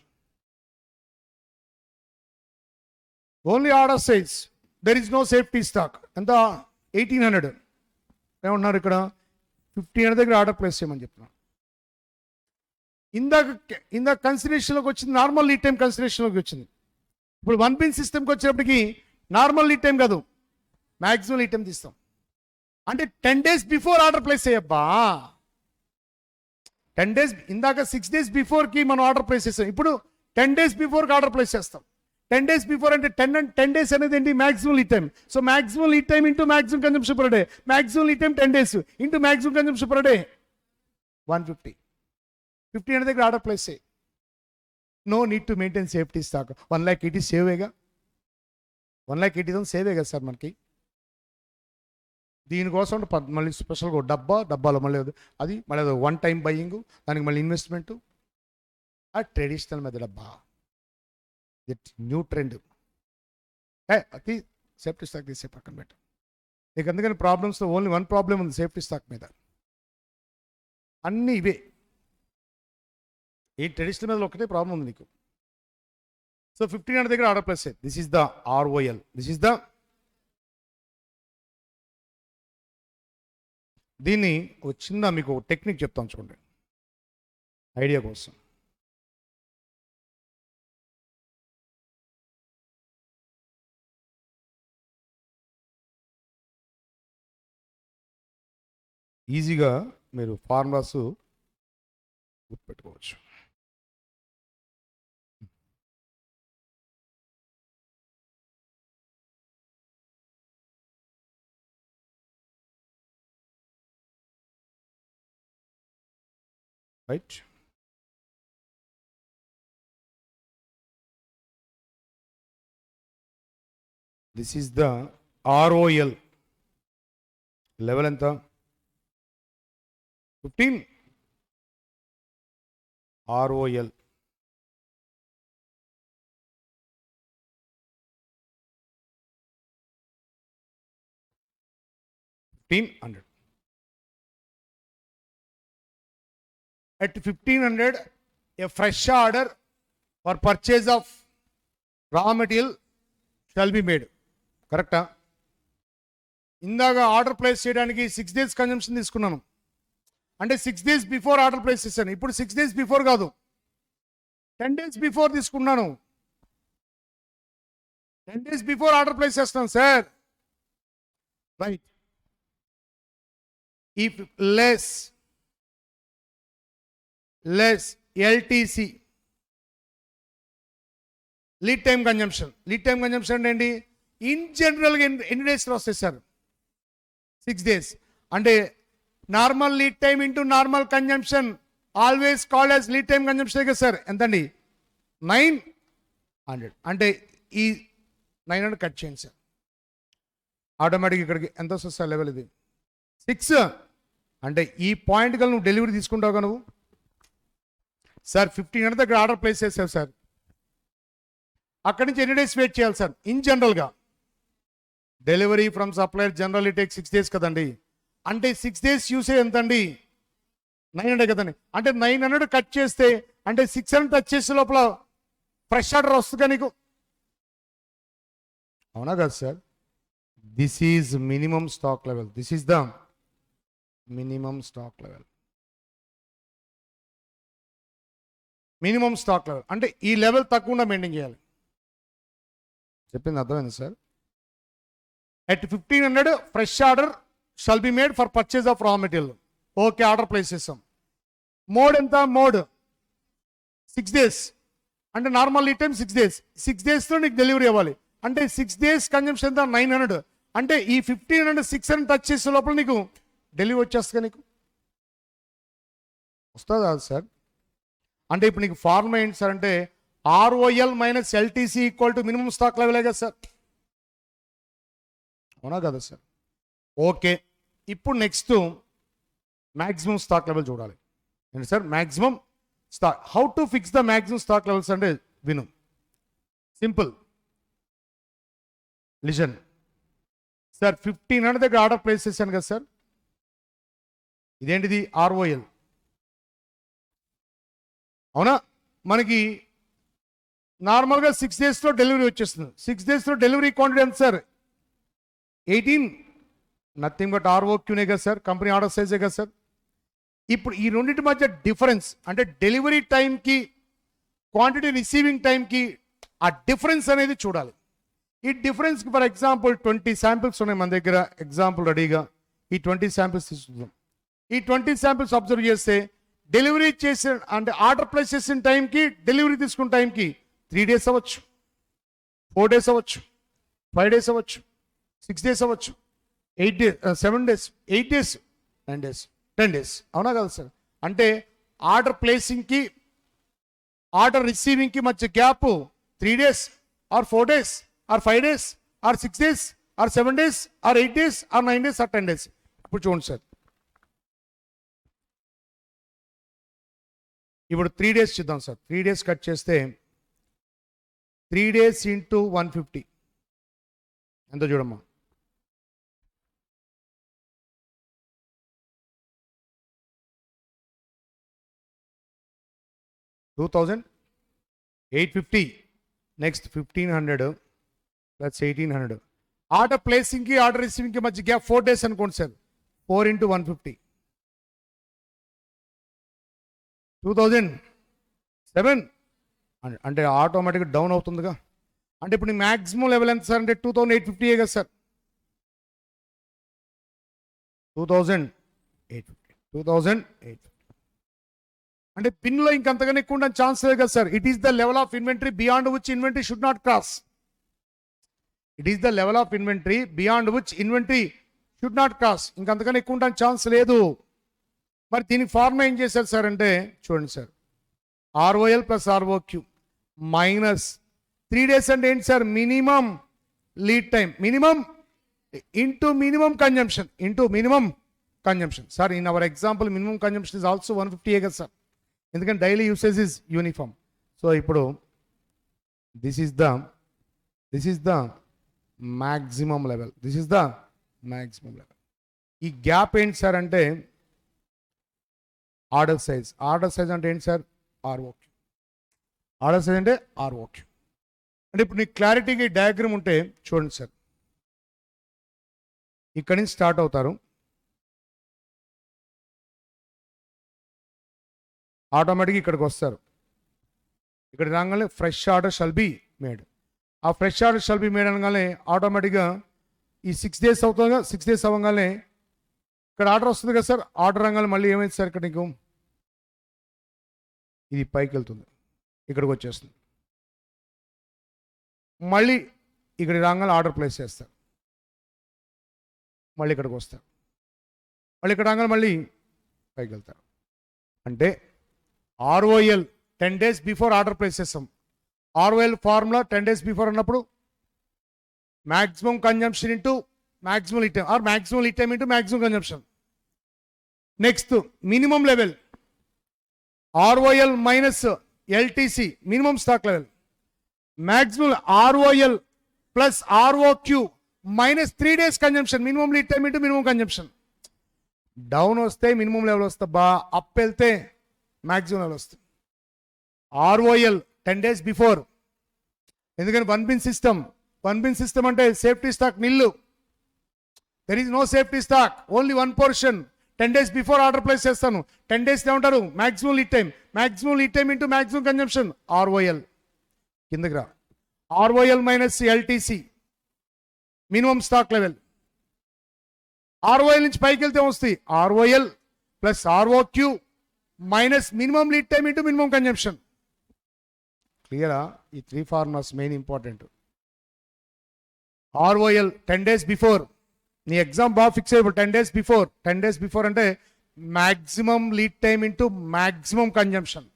only order size, there is no safety stock. ఎంత 1800 ఏమన్నారు ఇక్కడ, 1500 దగ్గర ఆర్డర్ ప్లేస్ చేయమని చెప్తున్నాను. ఇందాక కన్సిడరేషన్లోకి వచ్చింది, నార్మల్ లీడ్ టైం కన్సిడరేషన్లోకి వచ్చింది. ఇప్పుడు 1 bin సిస్టమ్కి వచ్చేటప్పటికి నార్మల్ లీడ్ టైం కాదు, మ్యాక్సిమం లీడ్ టైం తీస్తాం. అంటే 10 days బిఫోర్ ఆర్డర్ ప్లేస్ చేయబ్బా. 10 days, ఇందాక 6 days బిఫోర్కి మనం ఆర్డర్ ప్లేస్ చేస్తాం, ఇప్పుడు 10 days బిఫోర్కి ఆర్డర్ ప్లేస్ చేస్తాం. 10 days బిఫోర్ అంటే 10 days అనేది ఏంటి, maximum lead time. So maximum lead time into maximum consumption per day, maximum lead time 10 days into maximum consumption per day 150. 1500 దగ్గర order place చేయి. No need to maintain safety stock. 1,80,000 సేవేగా, 1,80,000 సేవేగా sir మనకి. దీనికోసం మళ్ళీ స్పెషల్గా డబ్బాలో మళ్ళీ అది మళ్ళీ అది 1 time బయ్యింగ్, దానికి మళ్ళీ ఇన్వెస్ట్మెంటు. ఆ ట్రెడిషనల్ మెథడ్ అబ్బా, న్యూ ట్రెండ్. అది సేఫ్టీ స్టాక్ తీసే పక్కన పెట్టు. నీకు అందుకని ప్రాబ్లమ్స్లో ఓన్లీ 1 ప్రాబ్లం ఉంది సేఫ్టీ స్టాక్ మీద, అన్నీ ఇవే. ఈ ట్రెడిషనల్ మీద ఒకటే ప్రాబ్లం ఉంది నీకు. సో 1500 దగ్గర ఆర్డర్ ప్లేస్ చేయి. This is the ROL, this is the. దీన్ని ఒక చిన్న మీకు టెక్నిక్ చెప్తాను చూడండి ఐడియా కోసం. ఈజీగా మీరు ఫార్ములాస్ గుర్తుపెట్టుకోవచ్చు. Right, this is the ROL. Level ఎంత, 15 ROL. $1,500. At 1,500, a fresh order for purchase of raw material shall be made. కరెక్టా? ఇందాక ఆర్డర్ ప్లేస్ చేయడానికి 6 days కన్జంప్షన్ తీసుకున్నాను, అంటే 6 days బిఫోర్ ఆర్డర్ ప్లేస్ చేశాను. ఇప్పుడు 6 days బిఫోర్ కాదు, 10 days బిఫోర్ తీసుకున్నాను. 10 days బిఫోర్ ఆర్డర్ ప్లేస్ చేస్తాను sir. Right, if less LTC, lead time consumption. Lead time consumption అంటే ఏంటి, ఇన్ జనరల్గా ఎన్ని డేస్లో వస్తాయి సార్, 6 days. అంటే normal lead time into normal consumption always called as lead time consumption కదా సార్. ఎంతండి, 900. అంటే ఈ 900 కట్ చేయండి సార్, ఆటోమేటిక్ ఇక్కడికి ఎంత వస్తుంది సార్ లెవెల్, ఇది 6. అంటే ఈ పాయింట్ కల్ నువ్వు డెలివరీ తీసుకుంటావు కదా నువ్వు సార్. 1,500 దగ్గర ఆర్డర్ ప్లేస్ చేసావు సార్, అక్కడి నుంచి ఎన్ని డేస్ వెయిట్ చేయాలి సార్ ఇన్ జనరల్గా? Delivery from supplier generally take 6 days కదండి. అంటే 6 days యూసే ఎంత అండి, 900 కదండి. అంటే 900 కట్ చేస్తే అంటే 600 టచ్ చేసే లోపల ఫ్రెష్ ఆర్డర్ వస్తుందిగా నీకు, అవునా కదా sir? This is minimum stock level, this is the minimum stock level. Minimum stock level అంటే ఈ లెవెల్ తక్కువగా మెయింటైన్ చేయాలి. చెప్పింది అర్థమైంది sir? at 1500 fresh order shall be made for purchase of raw material. Okay, order place చేస్తాం. Mode ఎంత? Mode 6 days అంటే normal lead time 6 days. 6 daysలో నీకు డెలివరీ అవ్వాలి అంటే 6 days కన్జంప్షన్ ఎంత? 900. అంటే ఈ 1500 600 టచ్ చేసే లోపల నీకు డెలివరీ వచ్చేస్తుంది. నీకు వస్తుంది కాదు సార్? అంటే ఇప్పుడు నీకు ఫార్ములా ఏంటి సార్ అంటే ROL minus LTC equal to minimum stock లెవెలే కదా సార్, అవునా కదా సార్? ఓకే, ఇప్పుడు నెక్స్ట్ మ్యాక్సిమం స్టాక్ లెవెల్ చూడాలి. ఏంటి sir maximum stock? How to fix the maximum stock levels అంటే విను, సింపుల్, లిజన్ సార్. 1500 దగ్గర ఆర్డర్ ప్లేస్ చేశాను కదా సార్, ఇదేంటిది? ROL, అవునా? మనకి నార్మల్గా 6 daysలో డెలివరీ వచ్చేస్తుంది. 6 daysలో డెలివరీ క్వాంటిటీ ఎంత సార్? 18, నథింగ్ బట్ ROQనే కదా సార్, కంపెనీ ఆర్డర్ సైజే కదా సార్. ఇప్పుడు ఈ రెండింటి మధ్య డిఫరెన్స్ అంటే డెలివరీ టైంకి క్వాంటిటీ రిసీవింగ్ టైంకి ఆ డిఫరెన్స్ అనేది చూడాలి. ఈ డిఫరెన్స్కి ఫర్ ఎగ్జాంపుల్ 20 శాంపిల్స్ ఉన్నాయి మన దగ్గర, ఎగ్జాంపుల్ రెడీగా. ఈ 20 శాంపిల్స్ తీసుకుందాం. ఈ 20 శాంపిల్స్ అబ్జర్వ్ చేస్తే డెలివరీ చేసే అంటే ఆర్డర్ ప్లేస్ చేసిన టైంకి డెలివరీ తీసుకున్న టైంకి 3 days అవ్వచ్చు, 4 days అవ్వచ్చు, 5 days అవ్వచ్చు, 6 days అవ్వచ్చు, 8 days, 7 days, 8 days, 9 days, 10 days, అవునా కదా సార్? అంటే ఆర్డర్ ప్లేసింగ్కి ఆర్డర్ రిసీవింగ్కి మధ్య gap 3 days or 4 days or 5 days or 6 days or 7 days or 8 days or 9 days or 10 days. ఇప్పుడు చూడండి సార్, ఇప్పుడు 3 days చూద్దాం సార్. 3 days కట్ చేస్తే 3 days ఇంటూ 150 ఎంతో చూడమ్మా? 2850. Next 1500 plus 1800. ఆర్డర్ ప్లేసింగ్కి ఆర్డర్ రిసీవింగ్కి మధ్య గ్యాప్ 4 days అనుకోండి సార్. 4 into 150 2007 అంటే ఆటోమేటిక్గా డౌన్ అవుతుందిగా. అంటే ఇప్పుడు మ్యాక్సిమం లెవెల్ ఎంత సార్ అంటే 2850 కదా సార్? 2850 అంటే పిన్లో ఇంకంతగానే ఎక్కువ ఉండని ఛాన్స్ లేదు కదా sir. It is the level of inventory beyond which inventory should not cross. It is the level of inventory beyond which inventory should not cross. ఇంకంతగానే ఎక్కువ ఉండని ఛాన్స్ లేదు. మరి దీనికి ఫార్ములా ఏం చేశారు సార్ అంటే చూడండి sir, ROL plus ROQ minus 3 days అంటే ఏంటి sir? Minimum lead time, minimum into minimum consumption into minimum consumption. Sir in our example minimum consumption is also 150 కదా సార్, ఎందుకంటే daily usage is uniform. So ఇప్పుడు this is the maximum level, this is the maximum level. ఈ gap ఏంటి sir అంటే order size. Order size అంటే ఏంటి sir? ROQ. Order size అంటే ROQ. అంటే ఇప్పుడు నీకు క్లారిటీగా ఈ డయాగ్రామ్ ఉంటే చూడండి సార్, ఇక్కడి నుంచి స్టార్ట్ అవుతారు, ఆటోమేటిక్గా ఇక్కడికి వస్తారు. ఇక్కడ రాగానే fresh order shall be made. ఆ fresh order shall be made అనగానే ఆటోమేటిక్గా ఈ 6 days అవుతుందిగా. 6 days అవ్వగానే ఇక్కడ ఆర్డర్ వస్తుంది కదా సార్. ఆర్డర్ రంగానే మళ్ళీ ఏమైంది సార్? ఇక్కడ నీకు ఇది పైకి వెళ్తుంది, ఇక్కడికి వచ్చేస్తుంది. మళ్ళీ ఇక్కడ రాగానే ఆర్డర్ ప్లేస్ చేస్తారు, మళ్ళీ ఇక్కడికి వస్తారు, మళ్ళీ ఇక్కడ రాగానే మళ్ళీ పైకి వెళ్తారు. అంటే ROL 10 days before order place చేస్తాం. ROL ఫార్ములా 10 days బిఫోర్ అన్నప్పుడు maximum consumption into maximum lead time or maximum lead time into maximum consumption. Next minimum level ROL minus LTC minimum stock level. Maximum ROL plus ROQ minus 3 days consumption, minimum lead time into minimum consumption. Down వస్తే minimum level వస్తా బా, up వెళ్తే maximum level వస్తుంది. ROL 10 days before ఎందుకని one bin system అంటే safety stock nil. There is no safety stock, only one portion. 10 days before order place చేస్తాను. 10 days ఏమంటారు? Maximum lead time into maximum consumption, ROL. కిందకి రా. ROL minus LTC, minimum stock level. ROL నుంచి పైకి వెళ్తే వస్తాయి ROL plus ROQ minus minimum lead time into minimum consumption. క్లియరా? ఈ 3 formulas main important. ROL 10 days before, నీ ఎగ్జామ్ బాగా ఫిక్స్ అయిపోయి 10 days బిఫోర్. 10 days బిఫోర్ అంటే maximum lead time into maximum consumption.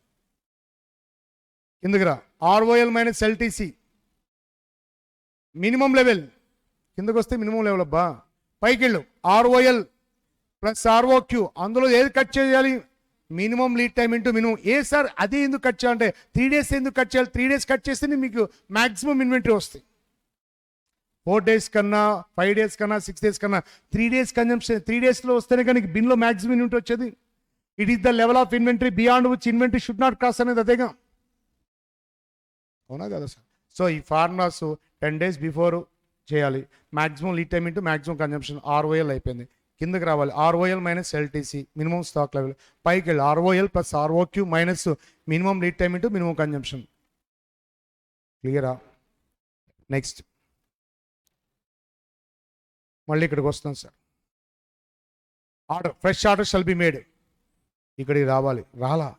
కిందకి రా. ROL minus LTC, minimum level. కిందకు వస్తే మినిమం లెవెల్ అబ్బా. పైకి వెళ్ళు. ఆర్ఓఎల్ ప్లస్ ఆర్ఓక్యూ, అందులో ఏది కట్ చేయాలి? Minimum lead time into minimum. ఏ సార్ అదే ఎందుకు కట్ చేయాలంటే 3 days ఎందుకు కట్ చేయాలి? 3 days కట్ చేస్తే మీకు మ్యాక్సిమం ఇన్వెంటరీ వస్తాయి. 4 days కన్నా 5 days కన్నా 6 days కన్నా 3 days కన్జంప్షన్ 3 daysలో వస్తేనే కానీ బిన్లో మ్యాక్సిమం ఇన్వెంటరీ వచ్చేది. It is the level of inventory beyond which inventory should not cross అనేది అదేగా. అవునా కదా సార్? సో ఈ ఫార్ములాస్ 10 days బిఫోర్ చేయాలి. Maximum lead time into maximum consumption, ROL అయిపోయింది. కిందకి రావాలి. ROL minus LTC, minimum stock level. పైకి వెళ్ళి ROL plus ROQ minus minimum lead time into minimum consumption. క్లియరా? నెక్స్ట్ మళ్ళీ ఇక్కడికి వస్తాం sir. Order, fresh order shall be made. ఇక్కడికి రావాలి. రాలా?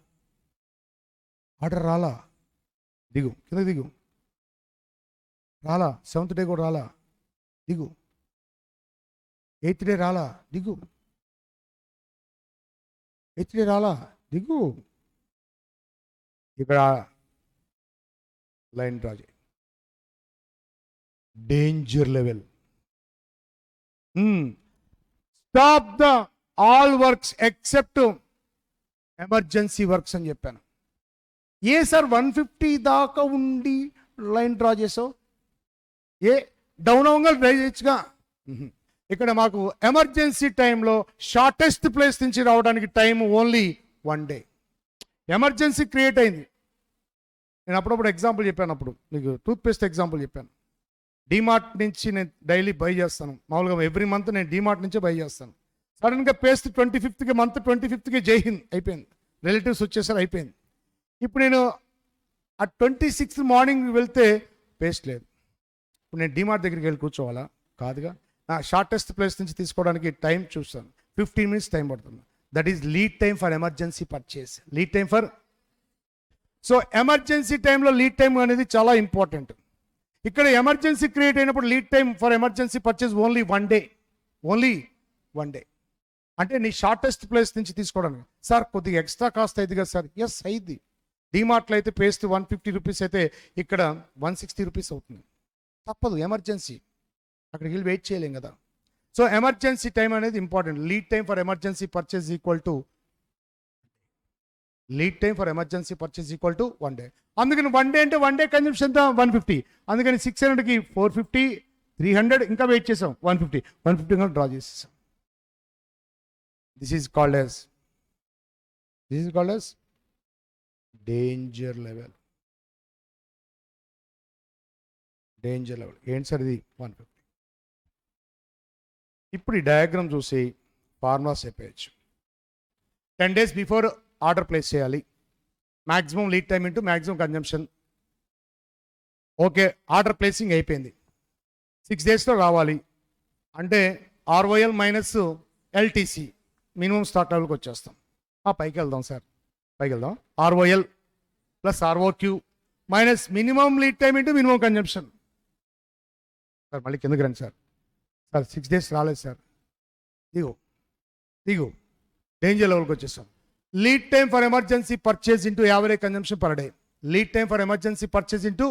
ఆర్డర్ రాలా? దిగు, కిందకి దిగు. రాలా? 7th day కూడా రాలా? దిగు. 8th day రాలా? దిగు. 8th day రాలా? దిగు. ఇక్కడ లైన్ డ్రా చేయి. Danger level. Stop the all works except emergency works అని చెప్పాను. ఏ సార్ 150 దాకా ఉండి లైన్ డ్రా చేసావు? ఏ డౌన్ అవ్వగా డ్రై చేయొచ్చుగా. ఇక్కడ మాకు ఎమర్జెన్సీ టైంలో షార్టెస్ట్ ప్లేస్ నుంచి రావడానికి time only 1 day. Emergency create అయింది. నేను అప్పుడప్పుడు ఎగ్జాంపుల్ చెప్పాను. అప్పుడు మీకు టూత్పేస్ట్ ఎగ్జాంపుల్ చెప్పాను. డీమార్ట్ నుంచి నేను డైలీ బై చేస్తాను. మామూలుగా ఎవ్రీ మంత్ నేను డీమార్ట్ నుంచే బై చేస్తాను. సడన్గా పేస్ట్ 25th మంత్ 25th జై హింద్ అయిపోయింది. రిలేటివ్స్ వచ్చేసరి అయిపోయింది. ఇప్పుడు నేను ఆ 26th మార్నింగ్ వెళ్తే పేస్ట్ లేదు. ఇప్పుడు నేను డీమార్ట్ దగ్గరికి వెళ్ళి కూర్చోవాలా? కాదుగా. నా షార్టెస్ట్ ప్లేస్ నుంచి తీసుకోవడానికి టైం చూస్తాను. 15 minutes టైం పడుతుంది. That is lead time for emergency purchase. Lead time for, so emergency టైంలో లీడ్ టైం అనేది చాలా ఇంపార్టెంట్. ఇక్కడ ఎమర్జెన్సీ క్రియేట్ అయినప్పుడు lead time for emergency purchase only 1 day. Only 1 day అంటే నీ షార్టెస్ట్ ప్లేస్ నుంచి తీసుకోవడానికి. సార్ కొద్దిగా ఎక్స్ట్రా కాస్ట్ అయింది కదా సార్? ఎస్ అయింది. డీమార్ట్లో అయితే పేస్ట్ 150 rupees అయితే ఇక్కడ 160 rupees అవుతుంది. తప్పదు, ఎమర్జెన్సీ. అక్కడికి వెళ్ళి వెయిట్ చేయలేం కదా. సో ఎమర్జెన్సీ టైం అనేది important. Lead time for emergency purchase equal to lead time for emergency purchase equal to 1 day. అందుకని 1 day అంటే 1 day కన్జంప్షన్ ఎంత? 150. అందుకని 600కి 450, 300 ఇంకా వెయిట్ చేసాం. 150 డ్రా చేసేసాం. This is called as danger level. Danger level ఏంటి sir ఇది? 150. ఇప్పుడు ఈ డయాగ్రామ్ చూసి ఫార్ములాస్ చెప్పేయచ్చు. 10 days బిఫోర్ ఆర్డర్ ప్లేస్ చేయాలి. Maximum lead time into maximum consumption. Okay, order placing అయిపోయింది. 6 daysలో రావాలి అంటే ROL minus LTC, minimum stock లెవెల్కి వచ్చేస్తాం. పైకి వెళ్దాం సార్, పైకి వెళ్దాం. ROL plus ROQ minus minimum lead time into minimum consumption. Sir మళ్ళీ కిందకి రండి సార్. 6 days రాలేదు సార్. దిగు. డేంజర్ లెవెల్కి వచ్చేస్తాం. Lead time for emergency purchase into average consumption per day. Lead time for emergency purchase into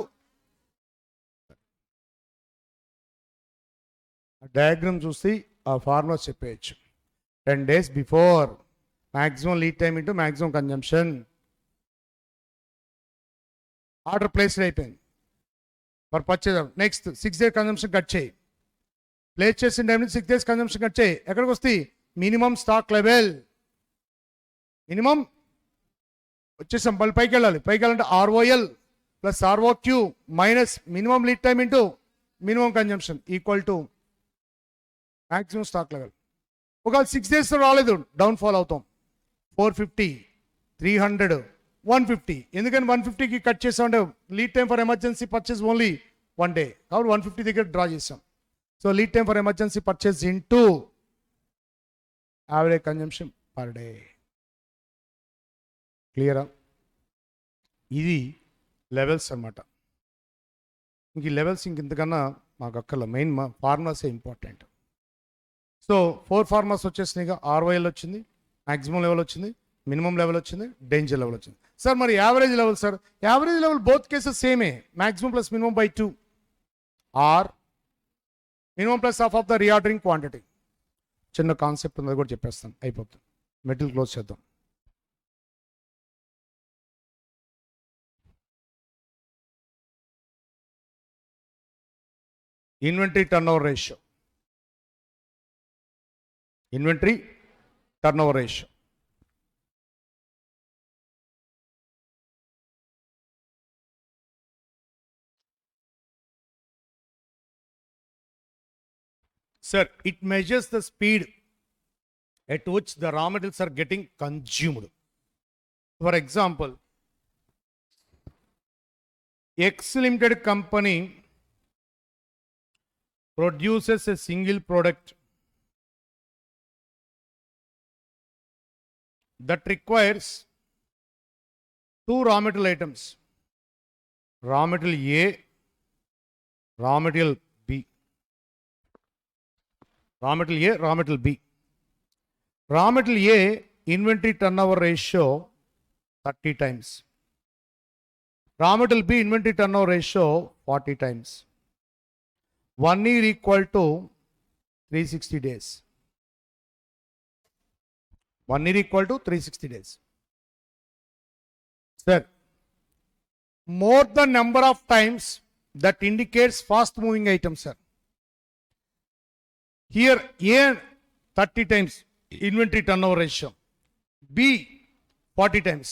diagram చూసి ఆ formula చెప్పేయచ్చు. 10 days before maximum lead time into maximum consumption. Order place అయిపోయింది for purchase. Next 6 days consumption cut చేయి. Place చేసిన time నుంచి 6 days consumption cut చేయి. ఎక్కడికి వస్తాయి? Minimum stock level. మినిమం వచ్చేసాం. పైకి వెళ్ళాలి. పైకి వెళ్ళాలంటే ఆర్ఓఎల్ plus ROQ minus minimum lead time into minimum consumption equal to maximum stock level. ఒకవేళ 6 days రాలేదు, డౌన్ ఫాల్ అవుతాం. 450, 300, 150. ఎందుకని 150కి కట్ చేసామంటే lead time for emergency purchase only 1 day, కాబట్టి 150 దగ్గర డ్రా చేసాం. So lead time for emergency purchase into average consumption per day. క్లియరా? ఇది లెవెల్స్ అనమాట. ఇంక ఈ లెవెల్స్ ఇంతకన్నా మాకు అక్కర్ల, మెయిన్ మా ఫార్ములాసే ఇంపార్టెంట్. సో 4 ఫార్ములాస్ వచ్చేసినాయిగా. ROL వచ్చింది, మ్యాక్సిమం లెవెల్ వచ్చింది, మినిమం లెవెల్ వచ్చింది, డేంజర్ లెవెల్ వచ్చింది. సార్ మరి average level sir, average level both cases సేమే, maximum plus minimum by 2 or minimum plus half of the reordering quantity. చిన్న కాన్సెప్ట్ ఉన్నది కూడా చెప్పేస్తాను, అయిపోతుంది. మెటీరియల్ క్లోజ్ చేద్దాం. Inventory turnover ratio, inventory turnover ratio. Sir, it measures the speed at which the raw materials are getting consumed. For example, X Limited company produces a single product that requires 2 raw material items, raw material A, raw material B. Raw material A, raw material B. Raw material A inventory turnover ratio 30 times. Raw material B inventory turnover ratio 40 times. 1 year equal to 360 days. 1 year equal to 360 days. Sir, more the number of times that indicates fast moving items, sir. Here A 30 times inventory turnover ratio, B 40 times.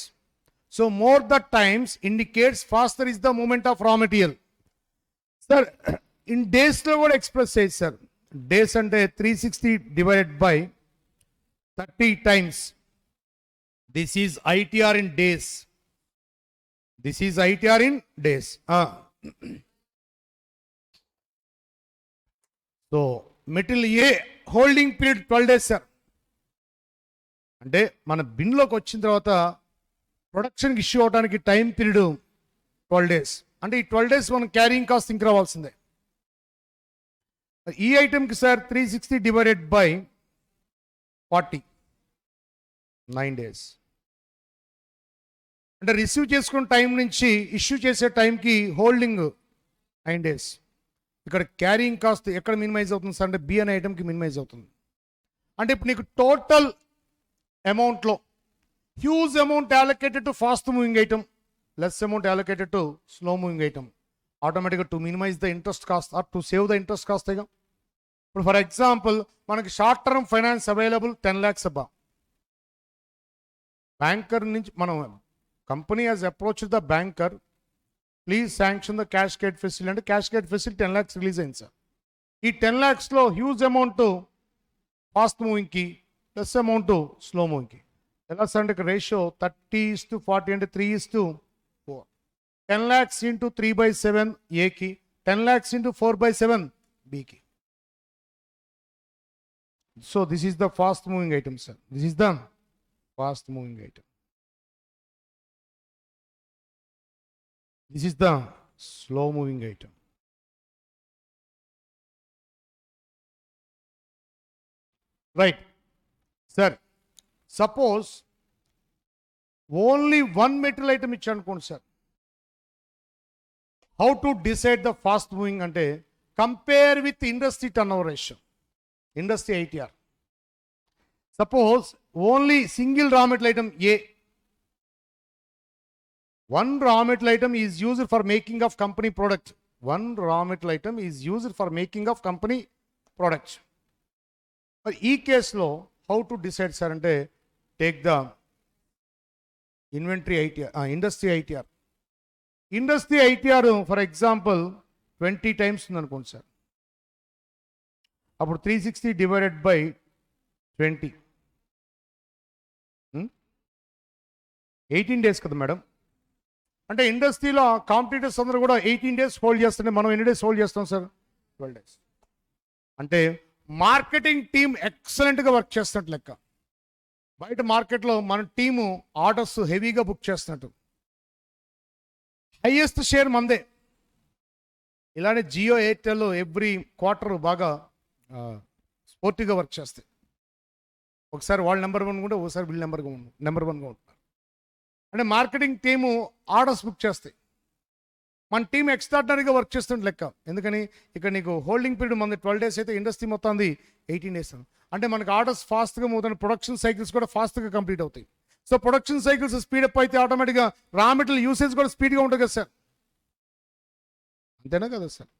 So more the times indicates faster is the movement of raw material. Sir, in days lo kuda express cheyచ్చు sir. Days ante 360 divided by 30 times. This is ITR in days. This is ITR in days. So material A holding period 12 days sir. అంటే మన బిన్లోకి వచ్చిన తర్వాత ప్రొడక్షన్కి issue అవడానికి time period 12 days. అంటే ఈ 12 days మనం carrying cost ఇంక్ రావాల్సిందే. ఈ ఐటెంకి సార్ 360 డివైడెడ్ బై 40, 9 days. అంటే రిసీవ్ చేసుకున్న టైం నుంచి ఇష్యూ చేసే టైంకి హోల్డింగ్ 9 days. ఇక్కడ క్యారింగ్ కాస్ట్ ఎక్కడ మినిమైజ్ అవుతుంది సార్ అంటే బి అనే ఐటమ్కి మినిమైజ్ అవుతుంది. అంటే ఇప్పుడు నీకు టోటల్ అమౌంట్లో huge amount allocated to fast moving item, less amount allocated to slow moving item. ఆటోమేటిక్గా to minimize the interest cost or to save the interest cost ఇక. ఇప్పుడు ఫర్ ఎగ్జాంపుల్ మనకి short term finance available 10 lakhs అబ్బా. Banker నుంచి మనం company has approach the banker, please sanction the cash credit facility అంటే cash credit facility 10 lakhs release అయింది sir. ఈ 10 lakhsలో హ్యూజ్ అమౌంట్ ఫాస్ట్ మూవింగ్కి, ప్లస్ అమౌంట్ స్లో మూవింగ్కి. ఎలా సార్ అంటే రేషియో 30:40 అంటే 3:4. 10 lakhs into 3/7 ఏకి, 10 lakhs into 4/7 బికి. So this is the fast moving item sir. This is the fast moving item. This is the slow moving item. Right. Sir, suppose only one material item ఇచ్చాను అనుకోండి sir. How to decide the fast moving అంటే compare with industry turnover ratio, industry ITR. Suppose only single raw material item A. One raw material item is used for making of company product. One raw material item is used for making of company products. But ఈ కేసులో how to decide sir అంటే take the inventory ITR, industry ITR. Industry ITR for example 20 times ఉంది అనుకోండి sir, అప్పుడు 360 divided by 20 18 days కదా madam. అంటే ఇండస్ట్రీలో competitors అందరూ కూడా 18 డేస్ హోల్డ్ చేస్తుంటే మనం ఎన్ని డేస్ హోల్డ్ చేస్తాం సార్? 12 డేస్. అంటే మార్కెటింగ్ టీమ్ ఎక్సలెంట్గా వర్క్ చేస్తున్నట్టు లెక్క. బయట మార్కెట్లో మన టీము ఆర్డర్స్ హెవీగా బుక్ చేస్తున్నట్టు. హైయెస్ట్ షేర్ మందే. ఇలానే జియో, ఎయిర్టెల్ ఎవ్రీ క్వార్టర్ బాగా స్పోర్టివ్గా వర్క్ చేస్తాయి. ఒకసారి వాళ్ళు నెంబర్ 1 కూడా, ఒకసారి వీళ్ళు నెంబర్ 1గా ఉంటారు. అంటే మార్కెటింగ్ టీము ఆర్డర్స్ బుక్ చేస్తాయి. మన టీం ఎక్స్ట్రాడినరీగా వర్క్ చేస్తుంటే లెక్క. ఎందుకని ఇక్కడ నీకు హోల్డింగ్ పీరియడ్ మంది 12 డేస్ అయితే ఇండస్ట్రీ మొత్తం 18 డేస్. అంటే మనకు ఆర్డర్స్ ఫాస్ట్గా మూవ్ అవుతాయి, ప్రొడక్షన్ సైకిల్స్ కూడా ఫాస్ట్గా కంప్లీట్ అవుతాయి. సో ప్రొడక్షన్ సైకిల్స్ స్పీడప్ అయితే ఆటోమేటిక్గా రా మెటీరియల్ యూసేజ్ కూడా స్పీడ్గా ఉంటుంది కదా సార్. అంతేనా కదా సార్?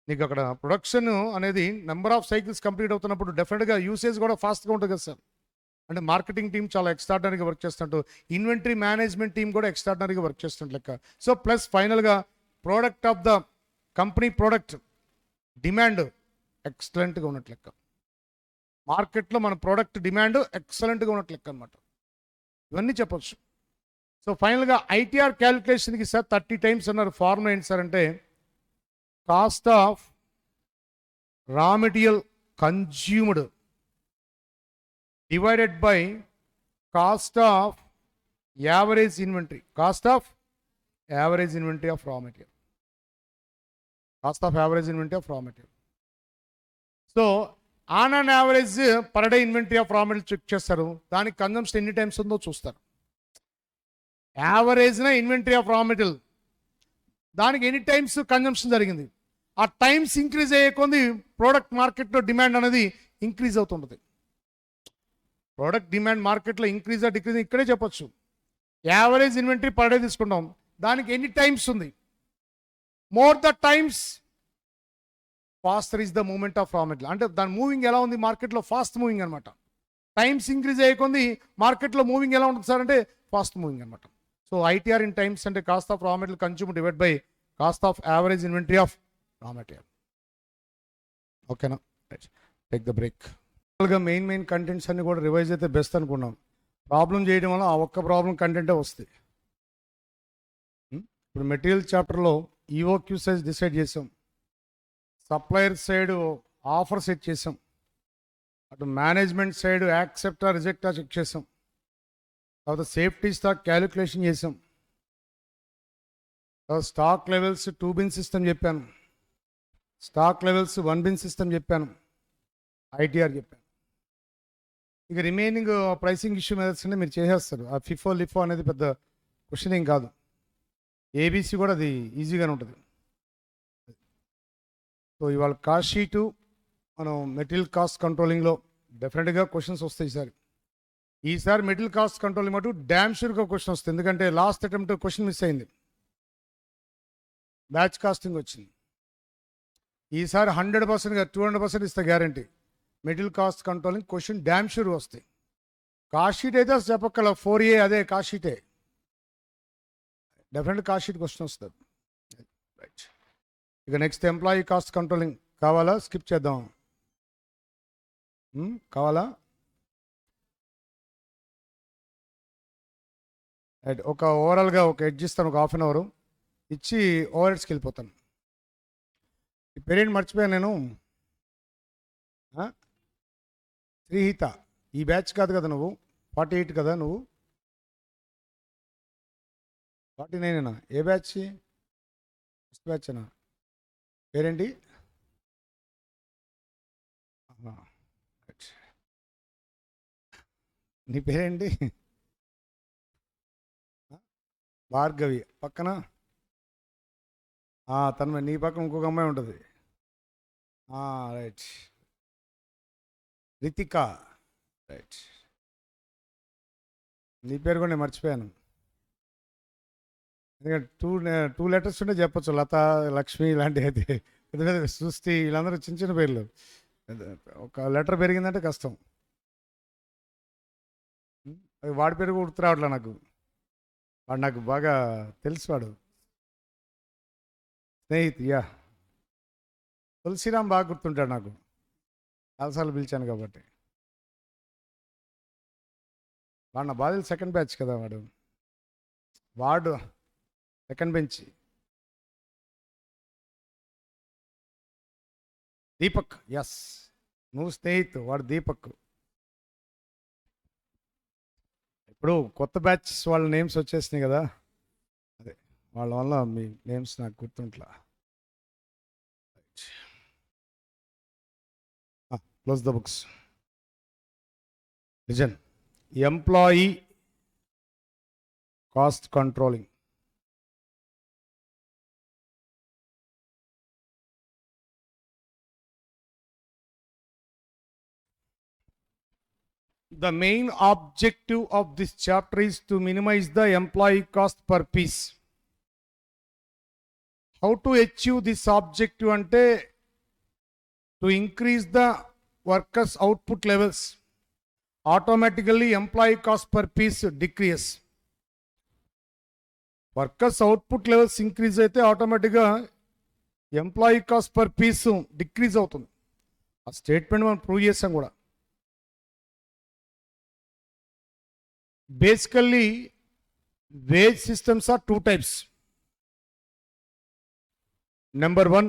నీకు అక్కడ ప్రొడక్షన్ అనేది నెంబర్ ఆఫ్ సైకిల్స్ కంప్లీట్ అవుతున్నప్పుడు డెఫినెట్గా యూసేజ్ కూడా ఫాస్ట్గా ఉంటుంది కదా సార్. అంటే మార్కెటింగ్ టీం చాలా ఎక్స్ట్రాడినరీగా వర్క్ చేస్తుంటూ, ఇన్వెంటరీ మేనేజ్మెంట్ టీం కూడా ఎక్స్ట్రాడినరీగా వర్క్ చేస్తుంట లెక్క. సో ప్లస్ ఫైనల్గా product of the company product demand ఎక్సలెంట్గా ఉన్నట్లు లెక్క. మార్కెట్లో మన ప్రోడక్ట్ డిమాండ్ ఎక్సలెంట్గా ఉన్నట్లు లెక్క అనమాట. ఇవన్నీ చెప్పచ్చు. సో ఫైనల్గా ఐటీఆర్ క్యాలిక్యులేషన్కి సార్ 30 టైమ్స్ అన్నారు. ఫార్ములా ఏంటి సార్ అంటే cost of raw material consumed divided by cost of average inventory. Cost of average inventory of raw material. Cost of average inventory of raw material. So on an average per day inventory of raw material check చేస్తారు. దానికి consumption ఎన్ని times ఉందో చూస్తారు. యావరేజ్న inventory of raw material దానికి ఎన్ని times consumption జరిగింది. ఆ టైమ్స్ ఇంక్రీజ్ అయ్యే కొద్ది ప్రోడక్ట్ మార్కెట్లో డిమాండ్ అనేది ఇంక్రీజ్ అవుతుంటుంది. ప్రోడక్ట్ డిమాండ్ మార్కెట్లో ఇంక్రీజ్ డిక్రీజ్ ఇక్కడే చెప్పొచ్చు. యావరేజ్ ఇన్వెంటరీ పర్ డే తీసుకుంటాం, దానికి ఎన్ని టైమ్స్ ఉంది. More the times faster is the moment of raw material. అంటే దాని మూవింగ్ ఎలా ఉంది మార్కెట్లో? ఫాస్ట్ మూవింగ్ అనమాట. టైమ్స్ ఇంక్రీజ్ అయ్యేకొంది మార్కెట్లో మూవింగ్ ఎలా ఉంటుంది సార్ అంటే ఫాస్ట్ మూవింగ్ అనమాట. సో ఐటీఆర్ ఇన్ టైమ్స్ అంటే cost of raw material consume divide by cost of average inventory of raw material. ఓకేనా? Take the break. Main contents అన్ని కూడా రివైజ్ అయితే బెస్ట్ అనుకున్నాం. ప్రాబ్లం చేయడం వల్ల ఆ ఒక్క ప్రాబ్లం కంటెంటే వస్తాయి. ఇప్పుడు మెటీరియల్ చాప్టర్లో ఈఓక్యూ సైజ్ డిసైడ్ చేసాం, సప్లయర్ సైడ్ ఆఫర్ సెట్ చేసాం, అటు మేనేజ్మెంట్ సైడ్ యాక్సెప్టా రిజెక్టా చెక్ చేసాం, తర్వాత సేఫ్టీ స్టాక్ క్యాలిక్యులేషన్ చేసాం, తర్వాత స్టాక్ లెవెల్స్ 2 బిన్ సిస్టమ్ చెప్పాను, స్టాక్ లెవెల్స్ 1 బిన్ సిస్టమ్ చెప్పాను, ఐటీఆర్ చెప్పాను. ఇక రిమైనింగ్ ప్రైసింగ్ ఇష్యూ మెథడ్స్ అంటే మీరు చేసేస్తారు. ఆ ఫిఫో లిఫో అనేది పెద్ద క్వశ్చన్ ఏం కాదు. ఏబీసీ కూడా అది ఈజీగానే ఉంటుంది. సో ఇవాళ కాస్ట్ షీటు మనం మెటీరియల్ కాస్ట్ కంట్రోలింగ్లో డెఫినెట్గా క్వశ్చన్స్ వస్తాయి ఈసారి మెటీరియల్ కాస్ట్ కంట్రోలింగ్ మటు డ్యామ్ షూర్గా క్వశ్చన్ వస్తుంది. ఎందుకంటే లాస్ట్ అటెంప్ట్ క్వశ్చన్ మిస్ అయింది, బ్యాచ్ కాస్టింగ్ వచ్చింది. ఈసారి 100%గా 200% ఇస్తే guarantee material cost controlling question damn sure వస్తాయి. కాస్ట్ షీట్ అయితే చెప్పక్కల 4A అదే కాస్ట్ షీటే, డెఫినెట్ కాస్ట్ షీట్ క్వశ్చన్ వస్తుంది. రైట్, ఇక నెక్స్ట్ ఎంప్లాయీ కాస్ట్ కంట్రోలింగ్ కావాలా? స్కిప్ చేద్దాం. కావాలా? రైట్, ఒక ఓవరాల్గా ఒక ఎడ్జ్ ఇస్తాను, ఒక 1/2 అవర్ ఇచ్చి ఓవర్ హెడ్స్కి వెళ్ళిపోతాను. ఈ పేరేంటి మర్చిపోయాను నేను, శ్రీహిత. ఈ బ్యాచ్ కాదు కదా నువ్వు, 48 కదా నువ్వు, 49 ఏ బ్యాచ్? ఫస్ట్ బ్యాచ్నా? పేరేంటి? నీ పేరేంటి? భార్గవి. పక్కన తను నీ పక్కన ఇంకొక అమ్మాయి ఉంటుంది. రైట్, రితిక. రైట్, నీ పేరు కూడా నేను మర్చిపోయాను. ఎందుకంటే టూ లెటర్స్ ఉంటే చెప్పచ్చు, లత, లక్ష్మి ఇలాంటివి అయితే. పెద్ద పెద్ద సృష్టి వీళ్ళందరూ చిన్న చిన్న పేర్లు, ఒక లెటర్ పెరిగిందంటే కష్టం. వాడి పేరు కూడా గుర్తు రావట్లే నాకు, వాడు నాకు బాగా తెలుసు, వాడు స్నేహితు యా తులసిరామ్ బాగా గుర్తుంటాడు నాకు, చాలాసార్లు పిలిచాను కాబట్టి. వాడు నా బాధ్యత సెకండ్ బ్యాచ్ కదా, వాడు సెకండ్ బెంచ్. దీపక్, ఎస్ నువ్వు స్నేహితు, వాడు దీపక్. ఇప్పుడు కొత్త బ్యాచ్ వాళ్ళ నేమ్స్ వచ్చేసినాయి కదా, అదే వాళ్ళ వల్ల మీ నేమ్స్ నాకు గుర్తుంట్లా. Close the books. Listen. Employee cost controlling. The main objective of this chapter is to minimize the employee cost per piece. How to achieve this objective ante to increase the workers output levels, automatically employee cost per piece decrease. Workers output levels increase అయితే ఆటోమేటిక్గా employee cost per piece decrease అవుతుంది. ఆ statement మనం prove చేసాం కూడా. Basically, wage systems are two types. Number one,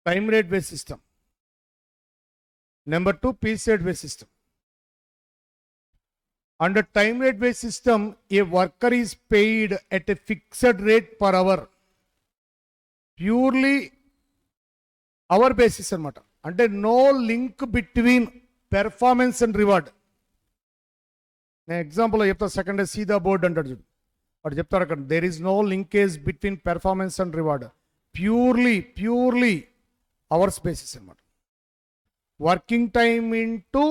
time rate based system. Number two, piece rate based system. Under time rate based system, a worker is paid at a fixed rate per hour. Purely hour basis anamata. Ante no link between performance and reward. నేను example చెప్తా, second see the board అంటాడు చూడు, వాడు చెప్తాడు అక్కడ there is no linkage between performance and reward, purely hours basis అనమాట. Working time into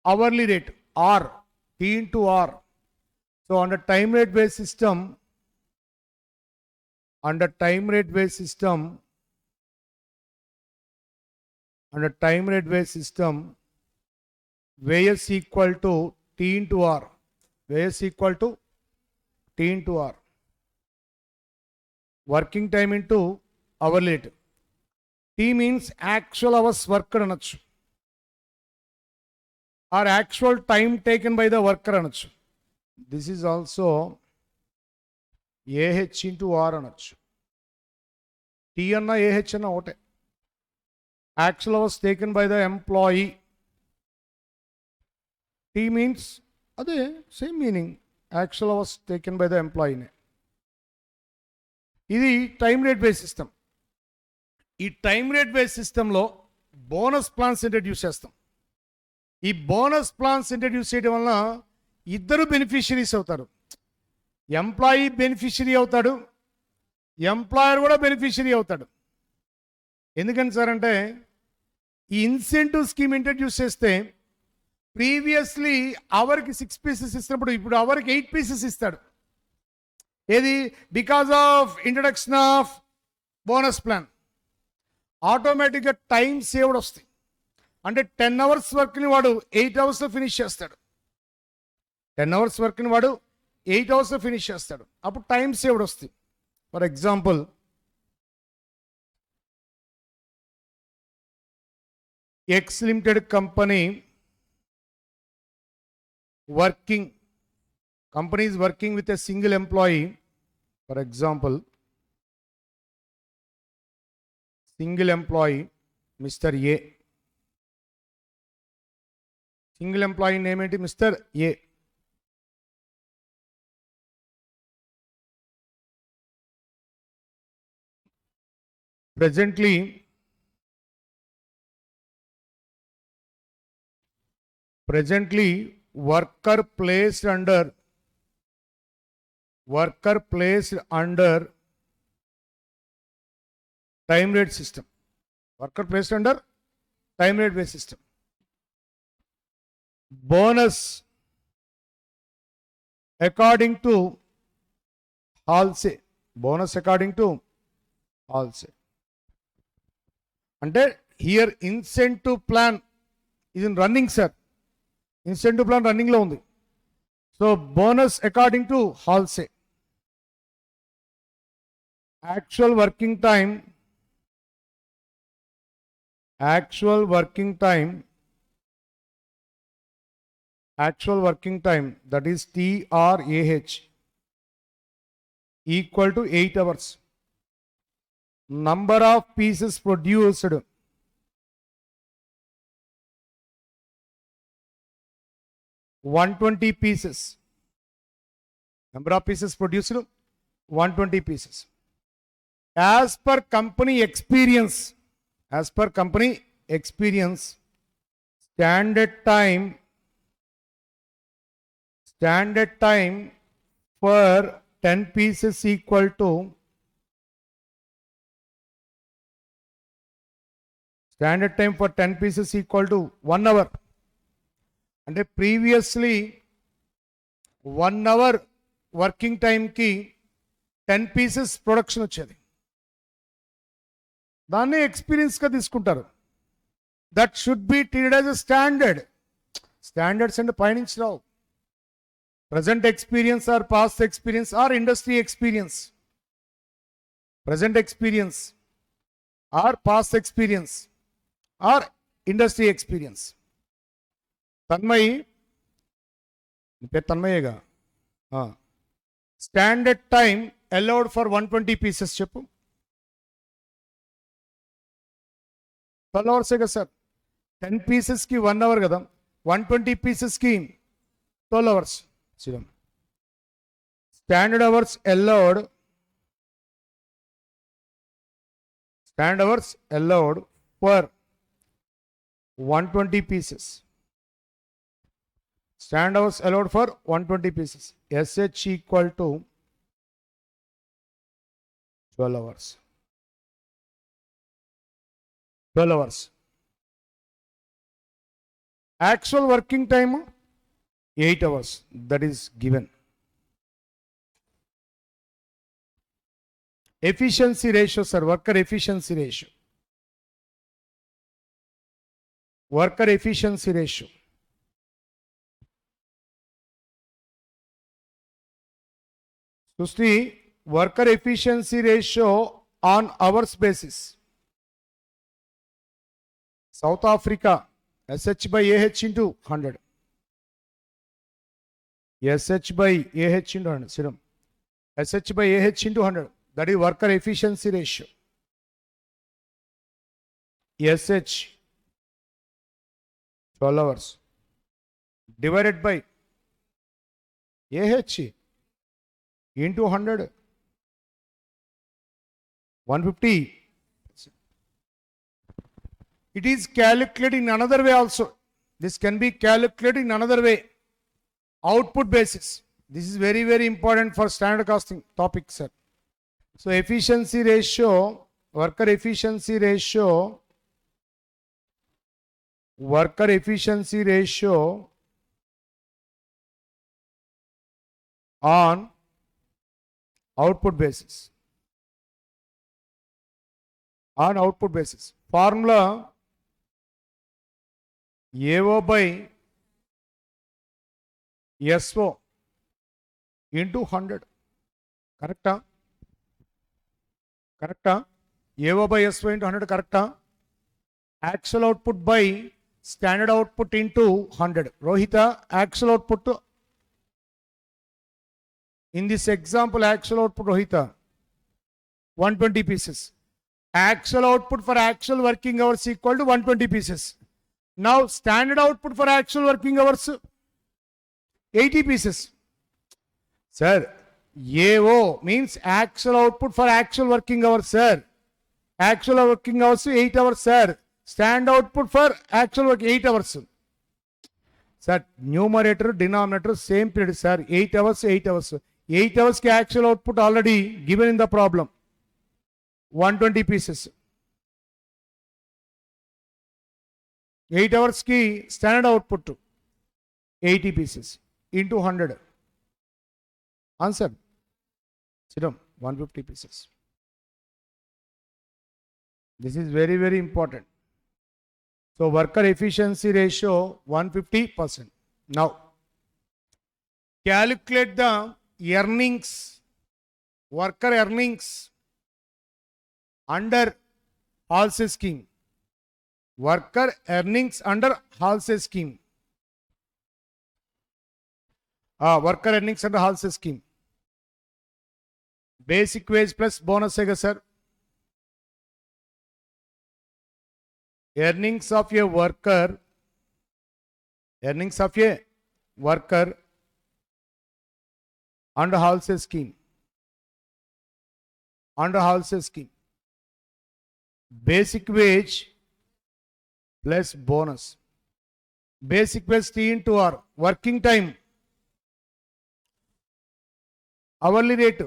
hourly rate or T into R. So under time rate base system, under time rate based system, Vyus equal to T into R. Vyus equal to T into R. Working time into hourly rate. T means actual hours worked అనొచ్చు, or actual time taken by the worker అనొచ్చు. This is also AH into R అనొచ్చు. T అన్న AH అన్న ఒకటే. Actual hours taken by the employee. T means అదే same meaning, actual hours taken by the ఎంప్లాయీనే. ఇది time rate base system. ఈ time rate base సిస్టంలో బోనస్ ప్లాన్స్ ఇంట్రడ్యూస్ చేస్తాం. ఈ బోనస్ ప్లాన్స్ ఇంట్రడ్యూస్ చేయడం వలన ఇద్దరు బెనిఫిషరీస్ అవుతారు. ఎంప్లాయీ బెనిఫిషరీ అవుతాడు, ఎంప్లాయర్ కూడా బెనిఫిషరీ అవుతాడు. ఎందుకని సార్ అంటే, ఈ ఇన్సెంటివ్ స్కీమ్ ఇంట్రడ్యూస్ చేస్తే ప్రీవియస్లీ అవర్కి 6 pieces ఇస్తున్నప్పుడు ఇప్పుడు అవర్కి 8 pieces ఇస్తాడు. ఏది? Because of introduction of bonus plan. ఆటోమేటిక్గా టైం సేవ్డ్ వస్తాయి. అంటే 10 hours వర్క్ని వాడు 8 hours ఫినిష్ చేస్తాడు. 10 hours వర్క్ని వాడు 8 hours ఫినిష్ చేస్తాడు. అప్పుడు టైం సేవ్డ్ వస్తాయి. For example, X limited company is working with a single employee. For example, single employee Mr. A. Single employee name ఏంటి? Mr. A. Presently worker placed under time rate system. Worker placed under time rate based system. Bonus according to Halsey. Bonus according to Halsey. అంటే here incentive plan ఇది running sir. Incentive plan రన్నింగ్లో ఉంది. So bonus according to Halsey. Actual working time, that is TRAH equal to 8 hours. Number of pieces produced, 120 pieces. Number of pieces produced, 120 pieces. As per company experience, standard time for 10 pieces equal to 1 hour. And previously 1 hour working time ki 10 pieces production వచ్చేది. దాన్ని experience గా తీసుకుంటారు. That should be treated as a standard. Standards అంటే పైనుంచి రావు. Present experience or past experience or industry experience. Present experience or past experience or industry experience. Tanmayi, పేరు తన్మయేగా. Standard time allowed for 120 pieces చెప్పు. 12 hours కదా sir. 10 pieces కి 1 hour కదా. 120 pieces కి 12 hours. Standard hours allowed for 120 pieces. Standard hours allowed for 120 pieces. SH equal to 12 hours. 12 hours. Actual working time 8 hours. That is given. Efficiency ratio, sir. Worker efficiency ratio. So see, worker efficiency ratio on hours basis. South Africa, SH by AH into 100. SH by AH into 100. Siram. SH by AH into 100. That is worker efficiency ratio. SH 12 hours divided by AH into 100. 150. It is calculated in another way also. This can be calculated in another way. Output basis. This is very, very important for standard costing topic, sir. So efficiency ratio, worker efficiency ratio on output basis. Formula AO by SO into 100. Correct? AO by SO into 100. Correct? Actual output by standard output into 100. Rohita, actual output in this example, actual output, Rohita, 120 pieces. Actual output for actual working hours equal to 120 pieces. Now standard output for actual working hours 80 pieces. Sir, AO means actual output for actual working hours, sir. Actual working hours 8 hours, sir. Standard output for actual work 8 hours. Sir, numerator, denominator, same period, sir. 8 hours, 8 hours. 8 hours ki actual output already given in the problem. 120 pieces. 8 hours ki standard output 80 pieces into 100. Answer. Sit down. 150 pieces. This is very, very important. So worker efficiency ratio 150%. Now calculate the earnings, worker earnings under Halsey scheme. Worker earnings under Halsey scheme. Worker earnings under Halsey scheme. Basic wage plus bonus है sir. Earnings of a worker under Halsey scheme. Basic wage plus bonus. Basic wage T into R. Working time. Hourly rate.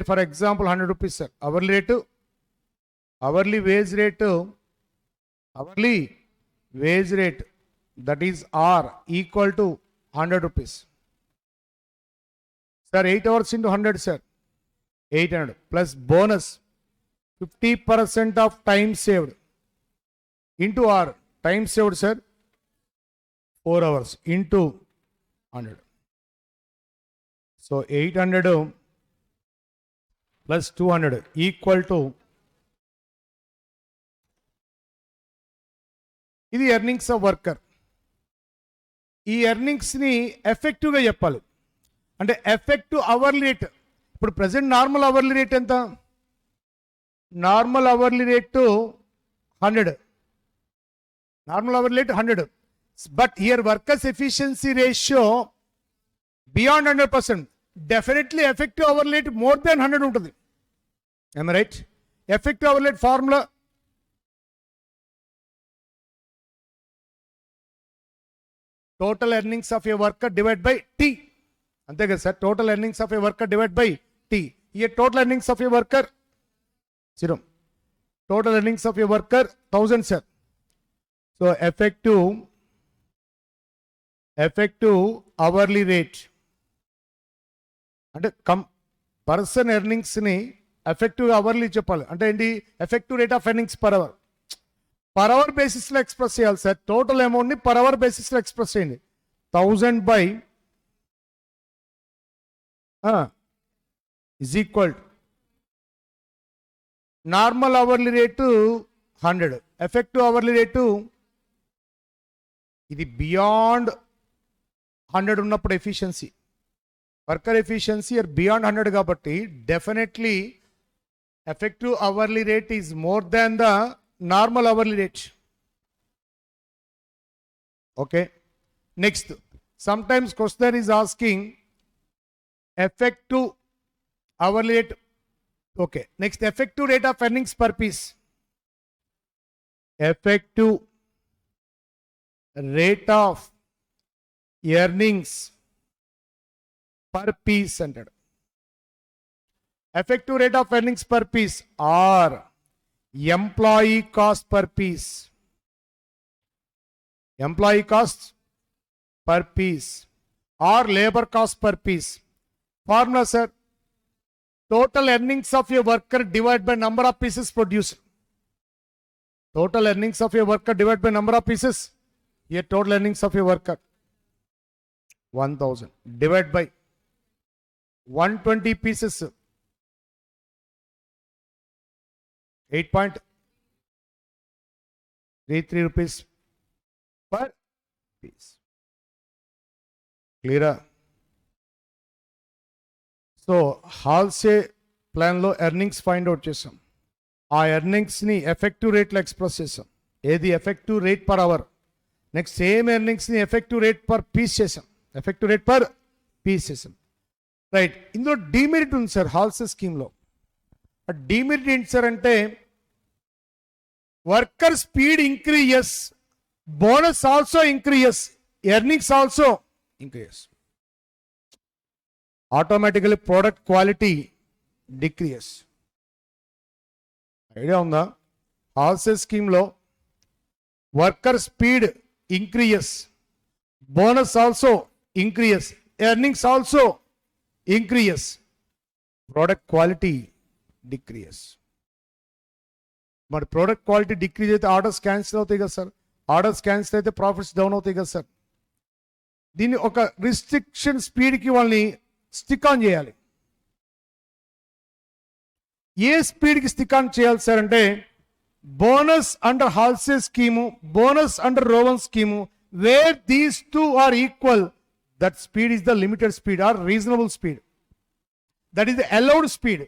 For example, 100 rupees, sir. Hourly wage rate, that is R, equal to 100 rupees. Sir, 8 hours into 100, sir. 800 plus bonus 50% of time saved into R. Time saved, sir. 4 hours into 100. So 800 plus 200 equal to ఇది earnings of worker. ఈ ఎర్నింగ్స్ని ఎఫెక్టివ్గా చెప్పాలి. అంటే effective hourly rate. ఇప్పుడు present normal hourly rate ఎంత? Normal hourly rate 100. Normal hourly rate 100. But here workers efficiency ratio beyond 100%. Definitely effective hourly rate more than 100 ఉంటుంది. Am I right? Effective hourly rate formula. Total earnings of a worker divided by T. Ante kada sir, total earnings of a worker divided by T. Here total earnings of a worker 0. Total earnings of a worker 1000, sir. So effective hourly rate. అంటే person earnings ని effective hourly చెప్పాలి. అంటే ఏంటి? Effective rate of earnings per hour బేసిస్లో express చేయాలి sir. Total అమౌంట్ని per hour బేసిస్లో express చేయండి. 1000 by is equal to normal hourly rate 100. Effective hourly rate ఇది బియాండ్ 100 ఉన్నప్పుడు ఎఫిషియన్సీ, వర్కర్ ఎఫిషియన్సీ బియాండ్ 100 కాబట్టి definitely effective hourly rate is more than the normal hourly rate. Okay. Next, sometimes question is asking effective hourly rate. Okay. Next, effective rate of earnings per piece. Effective rate of earnings per piece centered. Effective rate of earnings per piece or employee cost per piece. Employee cost per piece or labor cost per piece. Formula, sir. Total earnings of a worker divided by number of pieces produced. Total earnings of a worker divided by number of pieces. Here total earnings of a worker 1000 divided by 120 pieces. 8.33 rupees per piece. Clear? So, Halsey plan lo earnings find out chesam. ఆ earnings ని effective rate లో express చేసాం. ఏది? Effective rate per hour. Next same earnings ని effective rate per piece చేసాం. Effective rate per piece చేసాం. Right. ఇందులో demerit ఉంది సార్ హాల్సే స్కీమ్ లో. డిమెరిట్ ఏంటి సార్ అంటే worker speed increases, bonus also increases, earnings also increases. Automatically product quality decreases. Idea unda? Halsey scheme lo worker speed increases, bonus also increases, earnings also increases, product quality decreases. మరి product quality decrease అయితే orders cancel అవుతాయి కదా sir. Orders cancel అయితే profits down అవుతాయి కదా sir. దీన్ని ఒక restriction స్పీడ్కి వాళ్ళని స్టిక్ ఆన్ చేయాలి. ఏ స్పీడ్కి స్టిక్ ఆన్ చేయాలి సార్ అంటే bonus under Halsey scheme, bonus under Rowan scheme, where these two are equal, that speed is the limited speed or reasonable speed, that is the allowed speed.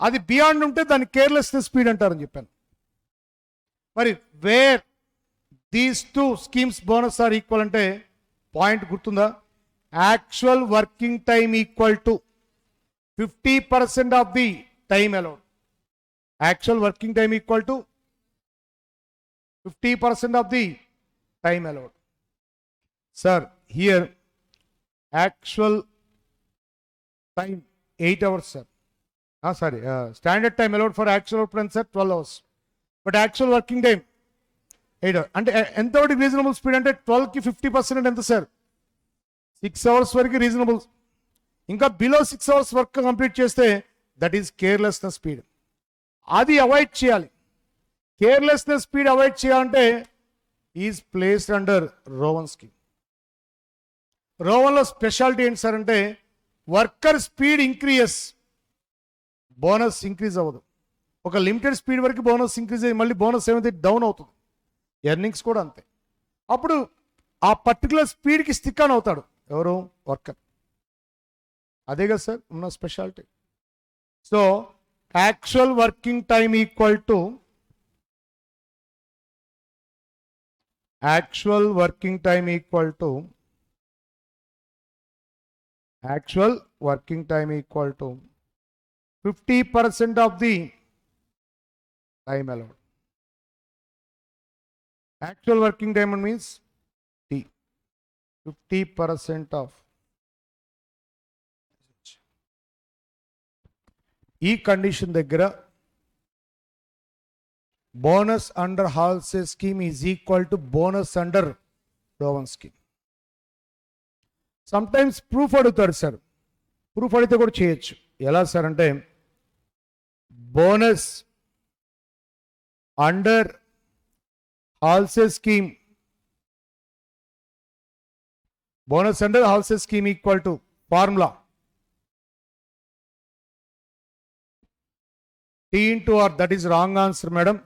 అది beyond ఉంటే దాన్ని carelessness speed అంటారని చెప్పాను. మరి where these two schemes bonus are equal అంటే point గుర్తుందా? Actual working time equal to 50% of the time allowed. Actual working time equal to 50% of the time allowed. Sir, here actual time 8 hours, sir. Standard time allowed for actual outruns, sir, 12 hours. But actual working time 8 hours. And ఎంత reasonable speed అంటే 12కి 50% ఎంత sir? 6 hours వరకు reasonable. ఇంకా below 6 hours work complete చేస్తే that is carelessness speed. అది avoid చేయాలి. Carelessness speed avoid చేయాలంటే is placed under Rowan scheme. రోవన్లో స్పెషాలిటీ ఏంటి సార్ అంటే worker speed increases, bonus increase అవ్వదు. ఒక లిమిటెడ్ స్పీడ్ వరకు బోనస్ ఇంక్రీజ్ అయ్యి మళ్ళీ బోనస్ ఏమైతే డౌన్ అవుతుంది. ఎర్నింగ్స్ కూడా అంతే. అప్పుడు ఆ పర్టికులర్ స్పీడ్కి స్టిక్ ఆన్ అవుతాడు ఎవరు? వర్కర్. అదే కదా సార్ ఉన్న speciality. So actual working time equal to actual working time equal to 50% of the time allowed. Actual working time means T. 50% of ఈ కండిషన్ దగ్గర bonus under Halsey scheme is equal to bonus under Rowan scheme. Sometimes proof అడుగుతాడు sir. Proof అడిగితే కూడా చేయొచ్చు. ఎలా sir అంటే bonus under Halsey scheme, bonus under Halsey scheme equal to formula T into R. That is wrong answer, madam.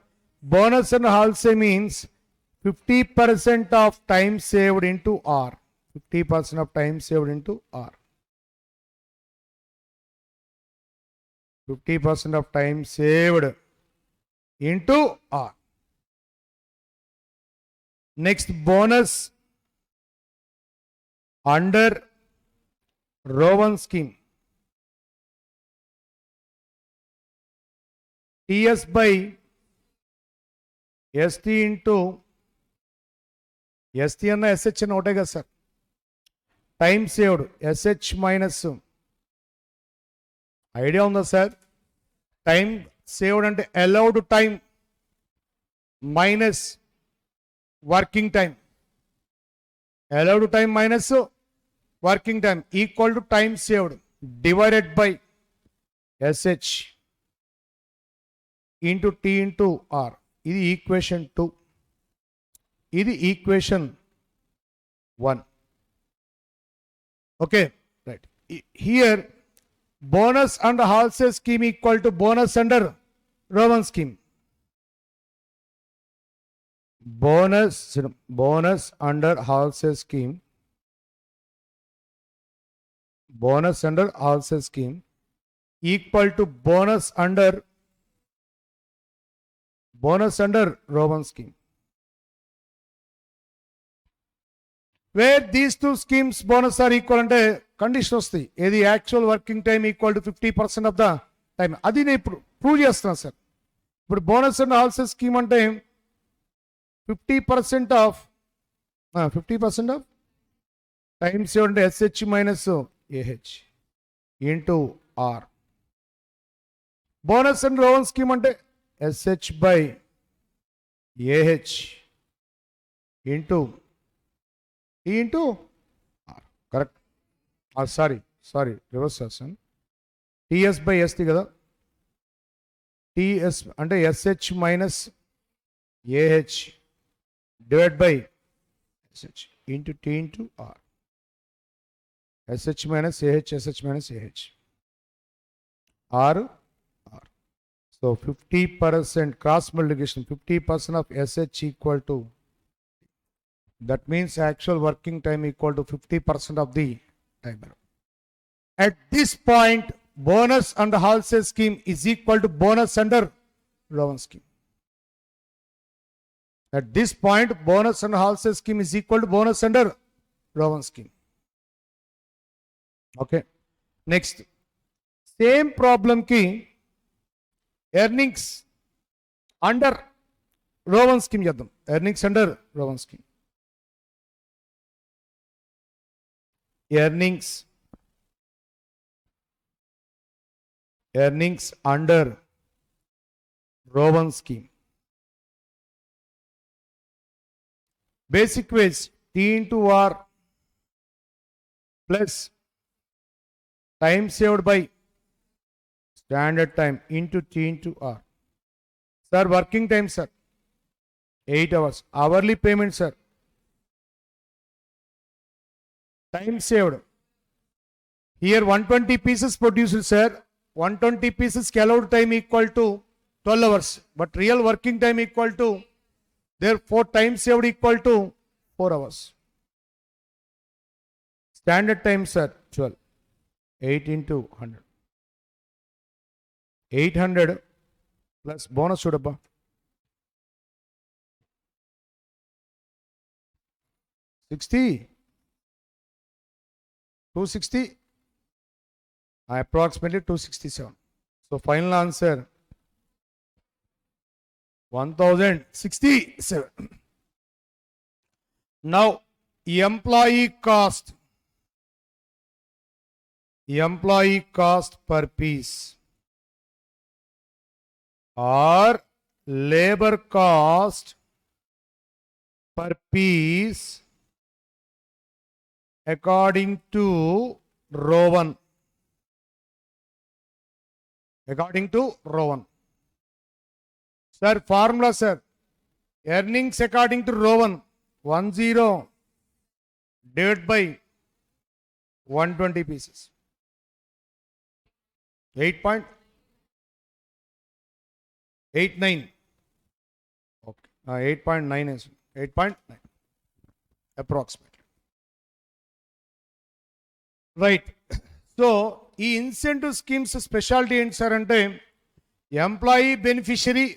Bonus and halsey means 50% of time saved into R. 50% of time saved into R. 50% of time saved into R. Next, bonus under Rowan scheme. TS by ST into ST అన్న SH అని ఒకటే కదా sir. Time saved SH minus idea ఉందా sir? Time saved అంటే allowed time minus working time. Allowed time minus working time equal to time saved divided by SH into T into R. ఇది equation 2. ఇది equation 1. Okay right. Here bonus under Halsey scheme equal to bonus under Rowan scheme. Bonus under Halsey scheme, bonus under Halsey scheme equal to bonus under Rowan scheme. Where these two schemes bonus are equal అంటే condition వస్తాయి. ఏది actual working time equal to 50% of the time. అది నేను ఇప్పుడు prove చేస్తున్నాను sir. ఇప్పుడు bonus and Halsey scheme అంటే 50% of time save అంటే SH minus AH into R. Bonus and Rowan scheme అంటే SH by AH into T into R. Correct? Sorry, reverse session. TS by ST కదా. TS అంటే SH minus AH divided by SH into T into R. SH minus AH, SH minus AH. R. So 50% cross multiplication, 50% of SH equal to, that means actual working time equal to 50% of the time. At this point, bonus under wholesale scheme is equal to bonus under Rowan scheme. At this point, bonus under wholesale scheme is equal to bonus under Rowan scheme. Okay. Next. Same problem ki earnings under Rowan scheme చేద్దాం. Earnings under Rowan scheme. Earnings under Rowan scheme. Basic wage T into R plus time saved by standard time into T into R. Sir, working time, sir, 8 hours. Hourly payment, sir. Time saved. Here 120 pieces produced, sir. 120 pieces allowed time equal to 12 hours. But real working time equal to, therefore time saved equal to 4 hours. Standard time, sir, 12. 8 into 100. 800 plus bonus chudabba. 60. 260. Approximately 267. So final answer 1067. Now employee cost per piece or labor cost per piece according to Rowan. Sir, formula, sir. Earnings according to Rowan. 10 divided by 120 pieces. 8.89. Okay. 8.9 is 8.9 approximately. Right. So, ఈ incentive schemes speciality ఏంటి sir అంటే employee beneficiary,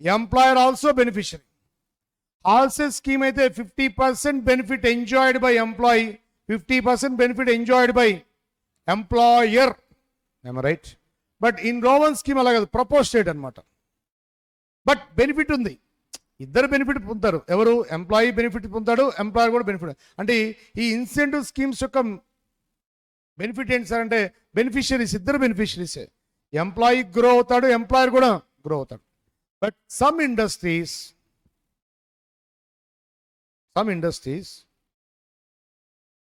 employer also beneficiary. Halsey scheme అయితే 50% benefit enjoyed by employee, 50% benefit enjoyed by employer. Right. But in Rowan scheme అలా కాదు, proportionate అనమాట. But benefit ఉంది, ఇద్దరు benefit పొందుతారు. ఎవరు? ఎంప్లాయీ బెనిఫిట్ పొందుతాడు, ఎంప్లాయర్ కూడా బెనిఫిట్. అంటే ఈ ఇన్సెంటివ్ స్కీమ్స్ యొక్క బెనిఫిట్ ఏంటి సార్ అంటే బెనిఫిషరీస్, ఇద్దరు బెనిఫిషరీసే. ఎంప్లాయీ గ్రో అవుతాడు, ఎంప్లాయర్ కూడా గ్రో అవుతాడు. But some industries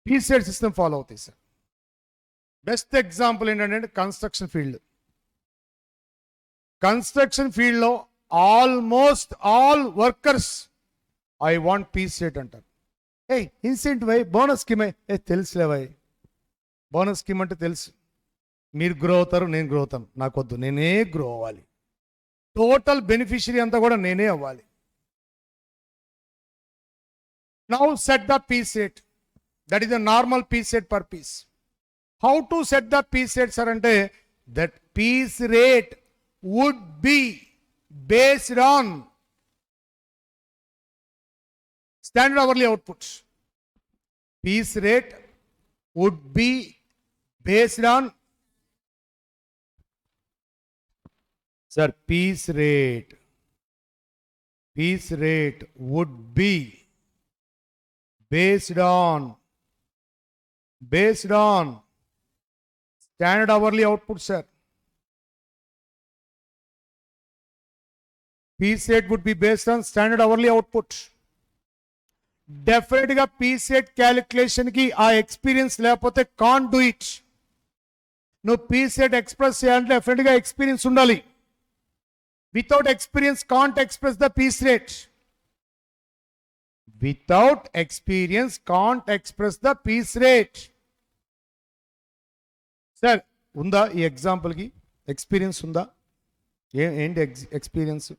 piece rate system follow అవుతాయి సార్. బెస్ట్ ఎగ్జాంపుల్ ఏంటంటే కన్స్ట్రక్షన్ ఫీల్డ్. కన్స్ట్రక్షన్ ఫీల్డ్లో almost all workers I want piece rate అంటారు. ఇన్సెంటివ్ అయ్యి బోనస్ స్కీమ్ అయ్యి తెలుసులేవై, బోనస్ స్కీమ్ అంటే తెలుసు, మీరు గ్రో అవుతారు, నేను గ్రో అవుతాను, నాకు వద్దు, నేనే గ్రో అవ్వాలి, టోటల్ బెనిఫిషరీ అంతా కూడా నేనే అవ్వాలి. Now set the piece rate, that is the normal piece rate per piece. How to set the piece rate sir అంటే that piece rate would be based on standard hourly output. Piece rate would be based on, sir, piece rate would be based on standard hourly output, sir. Piece rate would be based on standard hourly output. Definite గా piece set calculation కి ఆ experience లేకపోతే can't do it. నువ్వు piece set express చేయాలంటే definite గా experience ఉండాలి. Without experience can't express the piece rate. Without experience can't express the piece rate. Sir ఉందా ఈ ఎగ్జాంపుల్ కి ఎక్స్పీరియన్స్ ఉందా? ఏంటి experience?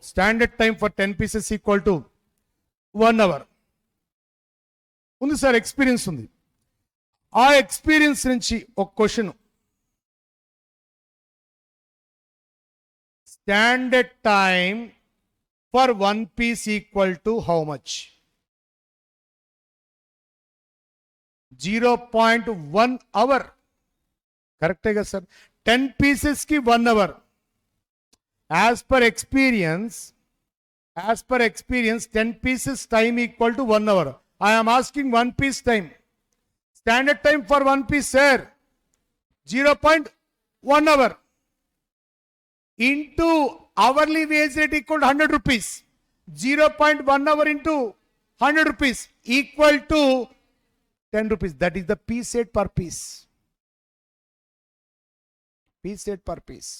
Standard time for 10 pieces equal to 1 hour ఉంది సార్, ఎక్స్పీరియన్స్ ఉంది. ఆ ఎక్స్పీరియన్స్ నుంచి ఒక question, standard time for 1 piece equal to how much? 0.1 hour. కరెక్టే కదా సార్? 10 pieces కి 1 hour. As per experience, 10 pieces time equal to 1 hour. I am asking 1 piece time. Standard time for 1 piece, sir, 0.1 hour into hourly wage rate equal to 100 rupees. 0.1 hour into 100 rupees equal to 10 rupees. That is the piece rate per piece. Piece rate per piece.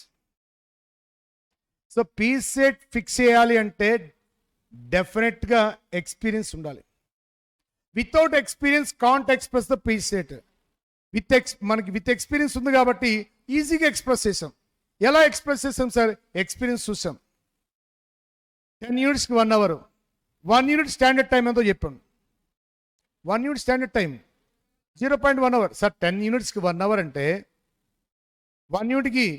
So piece set fix చేయాలి అంటే డెఫినెట్గా experience ఉండాలి. Without experience can't express the piece set. మనకి with experience ఉంది కాబట్టి ఈజీగా express చేసాం. ఎలా ఎక్స్ప్రెస్ చేసాం సార్? ఎక్స్పీరియన్స్ చూసాం. 10 unitsకి 1 hour. 1 unit స్టాండర్డ్ టైం ఎంతో చెప్పాను. 1 unit standard time 0.1 hour. Sir 10 unitsకి 1 hour అంటే 1 unitకి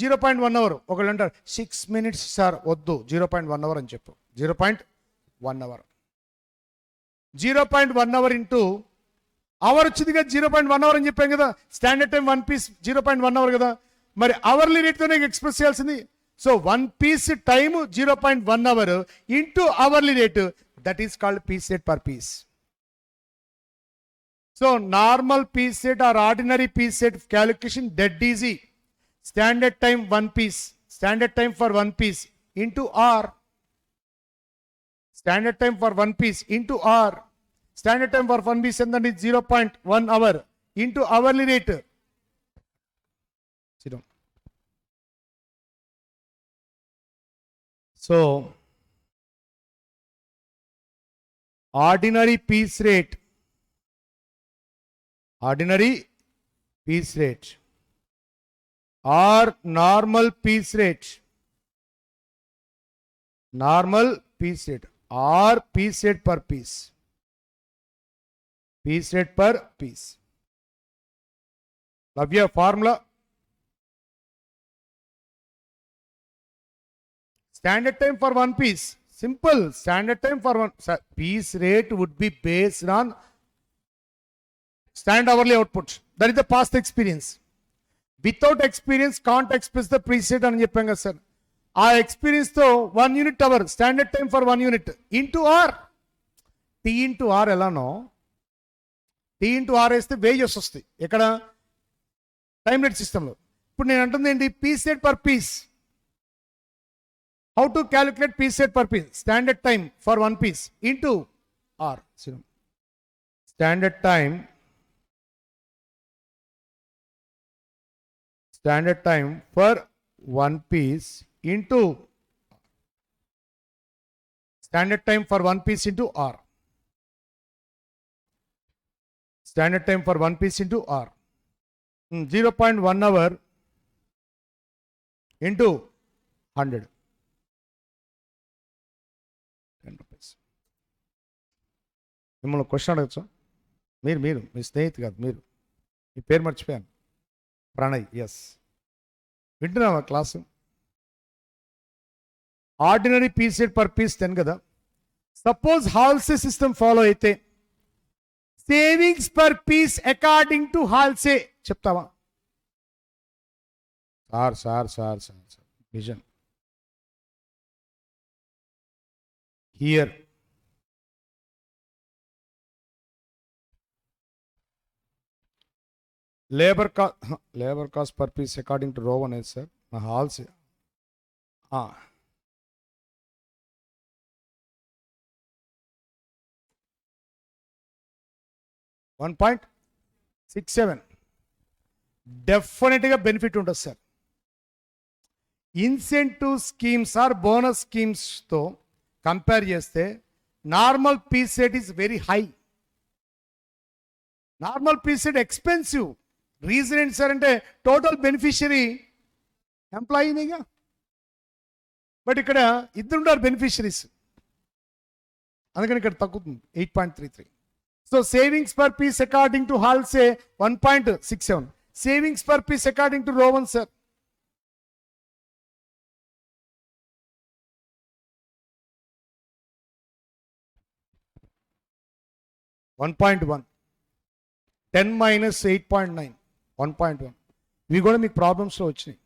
0.1 hour. ఒకళ్ళు అంటారు 6 minutes సార్, వద్దు 0.1 hour అని చెప్పు. 0.1 hour. 0.1 hour ఇంటూ అవర్ వచ్చింది కదా, 0.1 hour అని చెప్పాం కదా. స్టాండర్డ్ టైం 1 piece 0.1 hour కదా, మరి అవర్లీ రేట్తోనే ఎక్స్ప్రెస్ చేయాల్సింది. So 1 piece time 0.1 hour into hourly rate, that is called piece rate per piece. So normal piece rate or ordinary piece rate calculation dead easy. Standard time 1 piece, standard time for 1 piece into R. Standard time for 1 piece into R. Standard time for 1 piece and then is 0.1 hour into hourly rate. Sit down. So, ordinary piece rate or normal piece rate or piece rate per piece. Love your formula. Standard time for 1 piece, simple. Standard time for 1 piece rate would be based on standard hourly output. That is the past experience. Without experience can't express the preset అని చెప్పాం కదా sir. ఆ ఎక్స్పీరియన్స్తో 1 unit hour standard time for 1 unit into R. T into R ఎలానో, T into R వేస్తే wages వస్తాయి ఎక్కడ? Time rate సిస్టంలో. ఇప్పుడు నేను అంటుంది ఏంటి? Piece rate per piece. How to calculate piece rate per piece? Standard time for 1 piece into R. Standard time for 1 piece into standard time for 1 piece into R. Standard time for 1 piece into R. 0.1 hour into 100. 10 rupees. మిమ్మల్ని question అడగచ్చా? మీరు మీ స్నేహితు కాదు, మీరు మీ పేరు మర్చిపోయాను. ప్రణయ్. ఎస్, వింటున్నావా class? Ordinary piece rate per piece 10 కదా. సపోజ్ హాల్సే సిస్టమ్ ఫాలో అయితే savings per piece according to Halsey చెప్తావా? Sir vision here labour cost per piece according to row 1 is sir హాల్స్ 1.67. డెఫినెట్గా బెనిఫిట్ ఉంటుంది sir. Incentive schemes or bonus స్కీమ్స్తో compare చేస్తే normal piece rate is very high. Normal piece rate expensive. Reason ఏంటి sir అంటే total beneficiary ఎంప్లాయీనిగా, but ఇక్కడ ఇద్దరుంటారు బెనిఫిషరీస్, అందుకని ఇక్కడ తగ్గుతుంది 8.33. So savings per piece according to Halsey 1.67. Savings per piece according to Rowan sir 1.1. 10 minus 8.9 1.1. ఇవి కూడా మీకు ప్రాబ్లమ్స్లో వచ్చినాయి.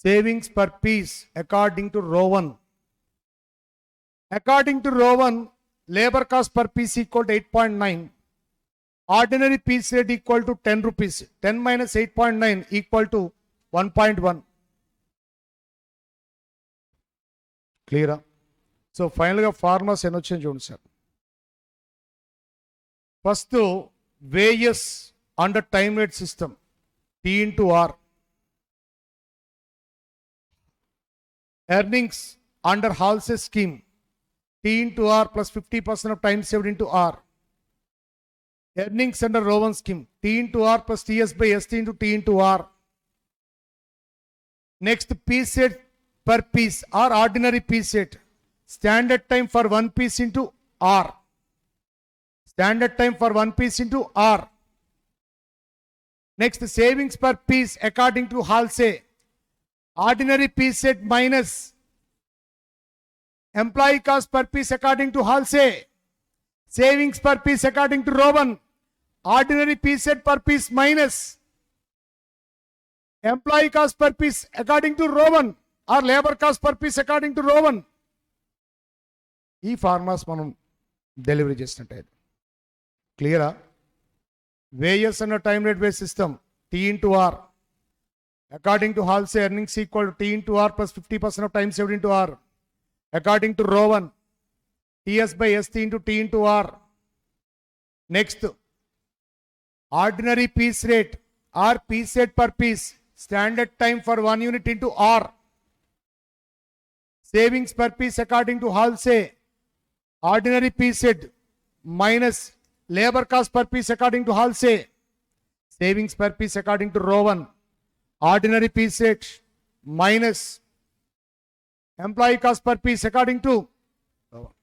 Savings per piece according to Rowan, according to Rowan labour cost per piece equal to 8.9, ordinary piece rate equal to 10 rupees. 10 minus 8.9 equal to 1.1. క్లియరా? So ఫైనల్గా formulas ఎన్ని వచ్చాయని చూడండి sir. First wages under time rate system T into R, earnings under Halsey scheme T into R plus 50% of time saved into R, earnings under Rowan scheme T into R plus TS by ST into T into R. Next, piece set per piece or ordinary piece set, standard time for one piece into R, standard time for one piece into R. Next, savings per piece according to Halsey, ordinary piece set minus employee cost per piece according to Halsey, savings per piece according to Rowan, ordinary piece set per piece minus employee cost per piece according to Rowan or labor cost per piece according to Rowan. ఈ farms మనం delivery చేసినట్టయితే క్లియరా? Wages అన్న time rate base system T into R, according to Halsey earnings equal to T into R plus 50% of time saved into R, according to Rowan TS by ST into T into R. Next, ordinary piece rate or piece rate per piece, standard time for one unit into R, savings per piece according to Halsey, ordinary piece rate minus labor cost per piece according to Halsey, savings per piece according to Rowan, ordinary piece rate minus employee cost per piece according to Rowan.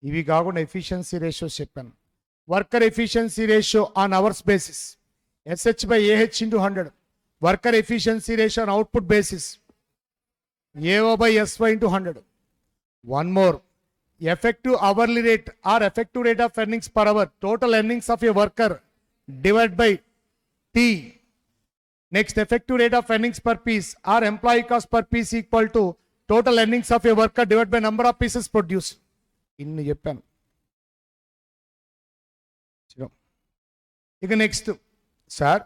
ఇవి కాకుండా efficiency ratios చెప్పాను. Worker efficiency ratio on hours basis SH by AH into 100. Worker efficiency ratio on output basis AO by SY into 100. One more, effective hourly rate or effective rate of earnings per hour, total earnings of a worker divided by T. Next, effective rate of earnings per piece or employee cost per piece equal to total earnings of a worker divided by number of pieces produced. ఇన్ని చెప్పాను. ఇక next sir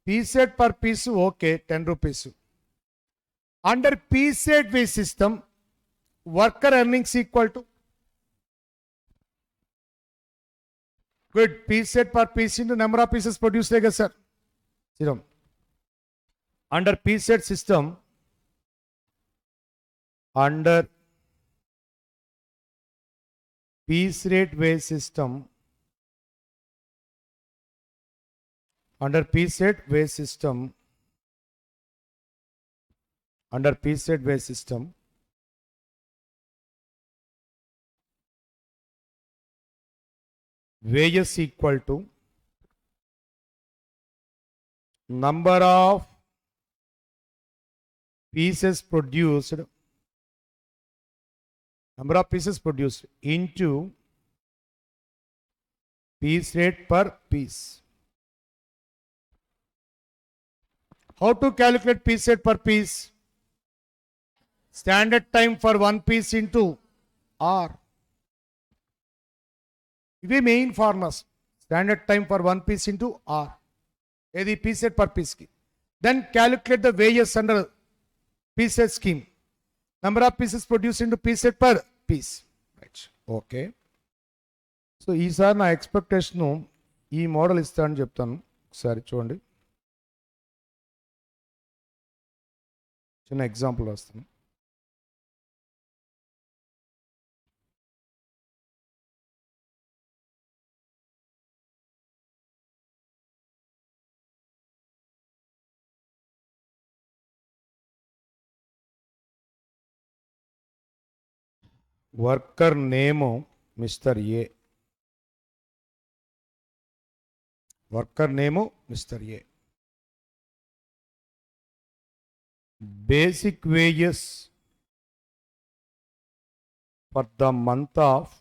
piece set per piece okay 10 rupees. Under piece set base system worker earnings equal to good piece set per piece into number of pieces produced like sir. Under piece set system, under piece rate based system, under piece set based system, under piece set based system, wages equal to number of pieces produced, number of pieces produced into piece rate per piece. How to calculate piece rate per piece? Standard time for one piece into R. ఇవి main formulas. Standard time for one piece into R, ఏది piece set per పీస్కి. Then calculate the wages under piece set scheme, number of pieces produce into piece set per piece. Right, okay. So ఈసారి నా expectation ఈ model ఇస్తానని చెప్తాను. ఒకసారి చూడండి, చిన్న ఎగ్జాంపుల్ వస్తాను. Worker name mister A. Worker name mister A. Basic wages for the month of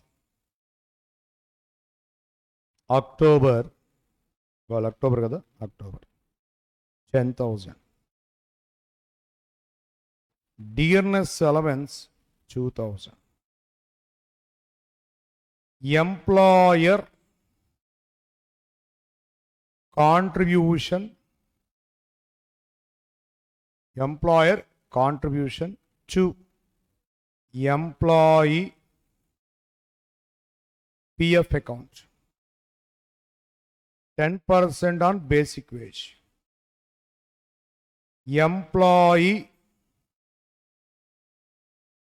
October. వాళ్ళు అక్టోబర్ కదా, October 10,000. Dearness allowance 2,000. Employer contribution. Employer contribution to employee PF account. 10% on basic wage. Employee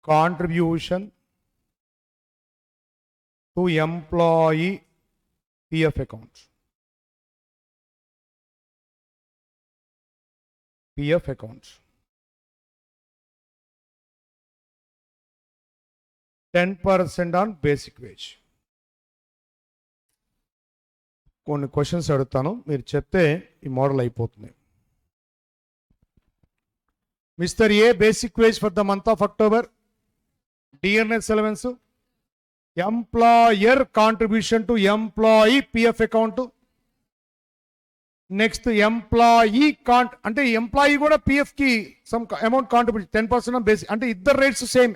contribution to employee PF account. PF account. 10% on basic wage. కొన్ని questions అడుగుతాను, మీరు చెప్తే ఈ model అయిపోతుంది. Mister A basic wage for the month of October. Dearness allowance. Employer contribution to employee PF account. Next employee అంటే employee కూడా PF కి some amount contribute 10% basic, అంటే ఇద్దరు rates same.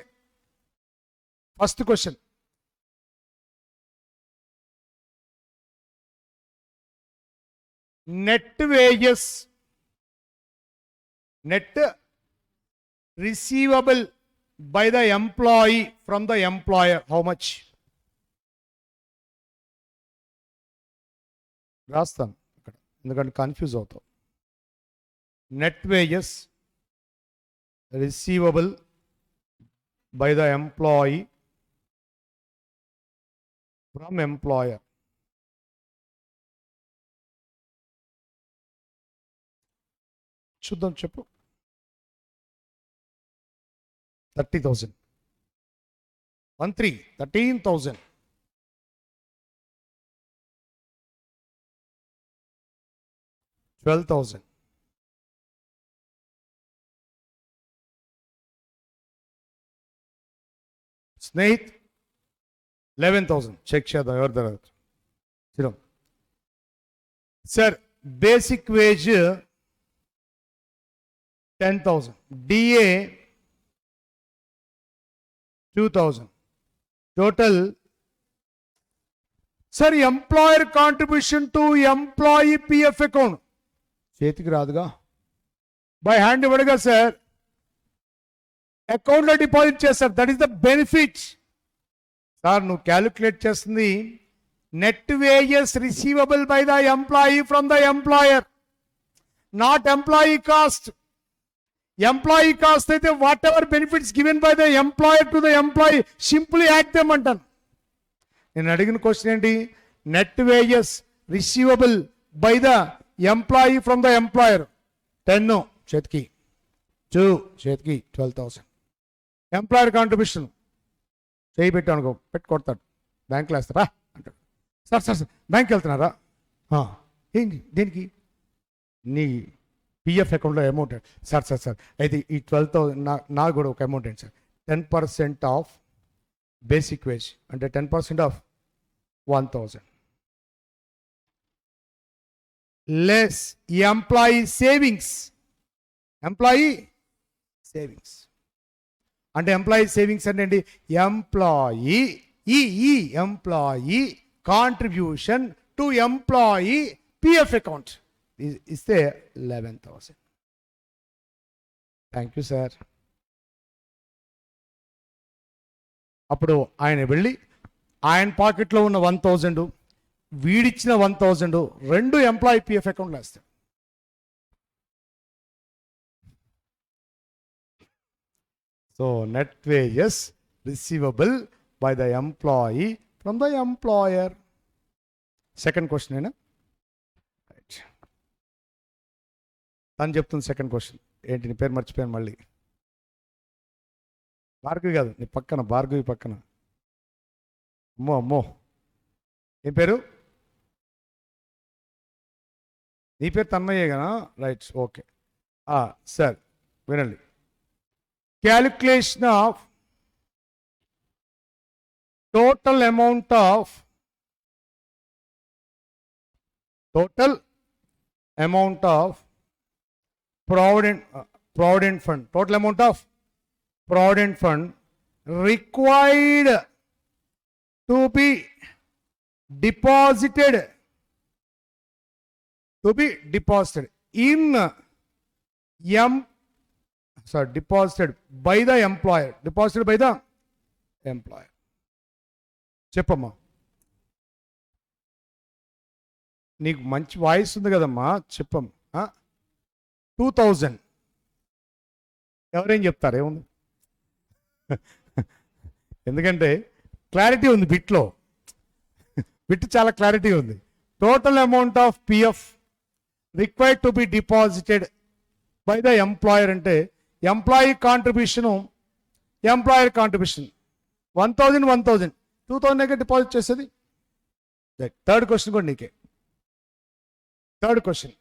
First question. Net wages, net receivable by the employee from the employer, how much? రాస్తాను ఇక్కడ ఎందుకంటే confuse అవుతావు. Net wages receivable by the employee from employer. చూద్దాం, చెప్పు. 30,000. 13,000. 12,000. స్నేహిత్ 11,000. చెక్ చేద్దాం ఎవరి దగ్గర. Sir basic wage 10,000. DA 2,000. Total. Sir employer contribution to employee PF account చేతికి రాదుగా, బై హ్యాండ్ ఇవ్వడుగా సార్, అకౌంట్లో డిపాజిట్ చేస్తారు. That is the benefit. Sir నువ్వు క్యాలిక్యులేట్ చేస్తుంది net wages receivable by the employee from the employer, not employee cost. Employee cost అయితే whatever benefits given by the employer to the employee simply add them అంటాను. నేను అడిగిన question ఏంటి? Net wages receivable by the employee from the employer 10 చేతికి, 2 చేతికి 12,000. Employer contribution చేయి పెట్టాను అనుకో, పెట్టి కొడతాడు, బ్యాంకులో వేస్తారా అంటాడు. సార్ సార్ సార్ బ్యాంక్కి వెళ్తున్నారా? ఏంటి దేనికి? నీ పిఎఫ్ అకౌంట్లో అమౌంట్. సార్ సార్ సార్ అయితే ఈ 12,000 నాకు కూడా ఒక అమౌంట్ ఏంటి సార్? 10% ఆఫ్ బేసిక్ వేజ్ అంటే 10% of 1,000 less employee savings. Employee savings అంటే ఎంప్లాయీ సేవింగ్స్ అంటే ఏంటి? Employee employee contribution to employee PF account ఇస్తే 11,000. Thank you sir. అప్పుడు ఆయన వెళ్ళి ఆయన పాకెట్లో ఉన్న 1,000, వీడిచ్చిన 1,000 రెండు ఎంప్లాయీ పిఎఫ్ అకౌంట్లో వేస్తాడు. So net wages receivable by the employee from the employer. Second question అయినా తను చెప్తుంది. సెకండ్ క్వశ్చన్ ఏంటి? నీ పేరు మర్చిపోయాను మళ్ళీ. భార్గవి కాదు, నీ పక్కన భార్గవి పక్కన అమ్మో అమ్మో, ఏం పేరు? నీ పేరు తన్మయ్యే కదా, రైట్, ఓకే. సార్ వినండి. Calculation of total amount of provident fund, total amount of provident fund required to be deposited in deposited by the employer. చెప్పమ్మా, నీకు మంచి వాయిస్ ఉంది కదమ్మా, చెప్పమ్మా. 2000 ఎవరేం చెప్తారు, ఏముంది? ఎందుకంటే క్లారిటీ ఉంది బిట్లో, బిట్ చాలా క్లారిటీ ఉంది. Total amount of PF required to be deposited by the employer అంటే ఎంప్లాయీ కాంట్రిబ్యూషన్ 1000 2000 డిపాజిట్ చేసేది. థర్డ్ క్వశ్చన్ కూడా నీకే. Third question,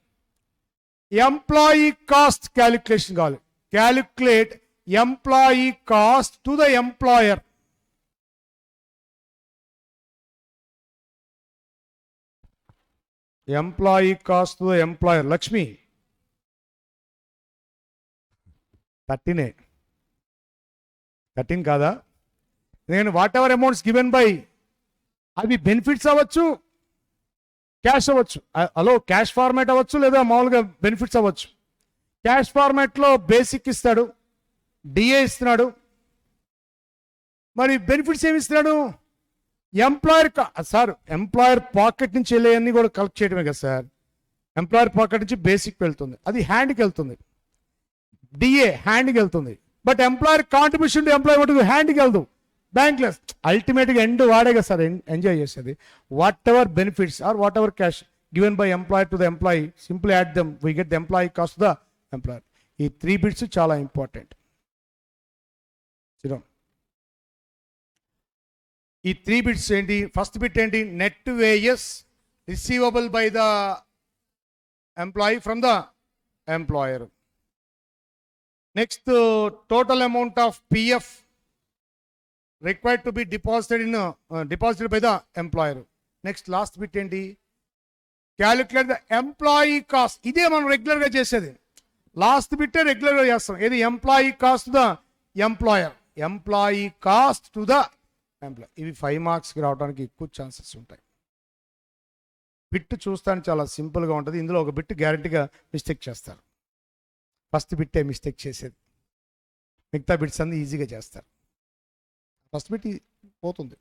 employee cost calculation కావాలి. Calculate employee cost to the employer. Employee cost to the employer. Lakshmi 13 కాదా? నేను whatever amounts given by, అవి benefits అవ్వచ్చు, cash అవ్వచ్చు. హలో, క్యాష్ ఫార్మాట్ అవ్వచ్చు, లేదా మామూలుగా బెనిఫిట్స్ అవ్వచ్చు. క్యాష్ ఫార్మాట్లో బేసిక్ ఇస్తాడు, డిఏ ఇస్తున్నాడు. మరి బెనిఫిట్స్ ఏమి ఇస్తున్నాడు? ఎంప్లాయర్ పాకెట్ నుంచి వెళ్ళేవన్నీ కూడా కలెక్ట్ చేయడమే కదా సార్. ఎంప్లాయర్ పాకెట్ నుంచి బేసిక్ వెళ్తుంది, అది హ్యాండ్కి వెళ్తుంది. డిఏ హ్యాండ్కి వెళ్తుంది. But employer contribution to employer మటుకు హ్యాండ్కి వెళ్దు, బ్యాంక్లెస్. అల్టిమేట్గా ఎండ్ వాడే కదా సార్ ఎంజాయ్ చేసేది. Whatever benefits or whatever cash given by employer to the employee, simple add them, we get the employee cost the employer. ఈ 3 bits చాలా ఇంపార్టెంట్. ఈ 3 బిట్స్ ఏంటి? ఫస్ట్ బిట్ ఏంటి? Net wages receivable by the employee from the employer. Next, total amount of PF required to be deposited by the employer. Next, last bit ఏంటి? Calculate the employee cost. ఇదే మనం regular గా చేసేది. Last bit regular గా చేస్తాం. ఏది? Employee cost the employer. Employee cost to the employer. ఇవి 5 మార్క్స్కి రావడానికి ఎక్కువ ఛాన్సెస్ ఉంటాయి. బిట్ చూస్తానికి చాలా సింపుల్గా ఉంటుంది. ఇందులో ఒక బిట్ గ్యారెంటీగా మిస్టేక్ చేస్తారు. ఫస్ట్ బిట్టే మిస్టేక్ చేసేది, మిగతా బిట్స్ అన్ని ఈజీగా చేస్తారు. ఫస్ట్ బిట్ పోతుంది.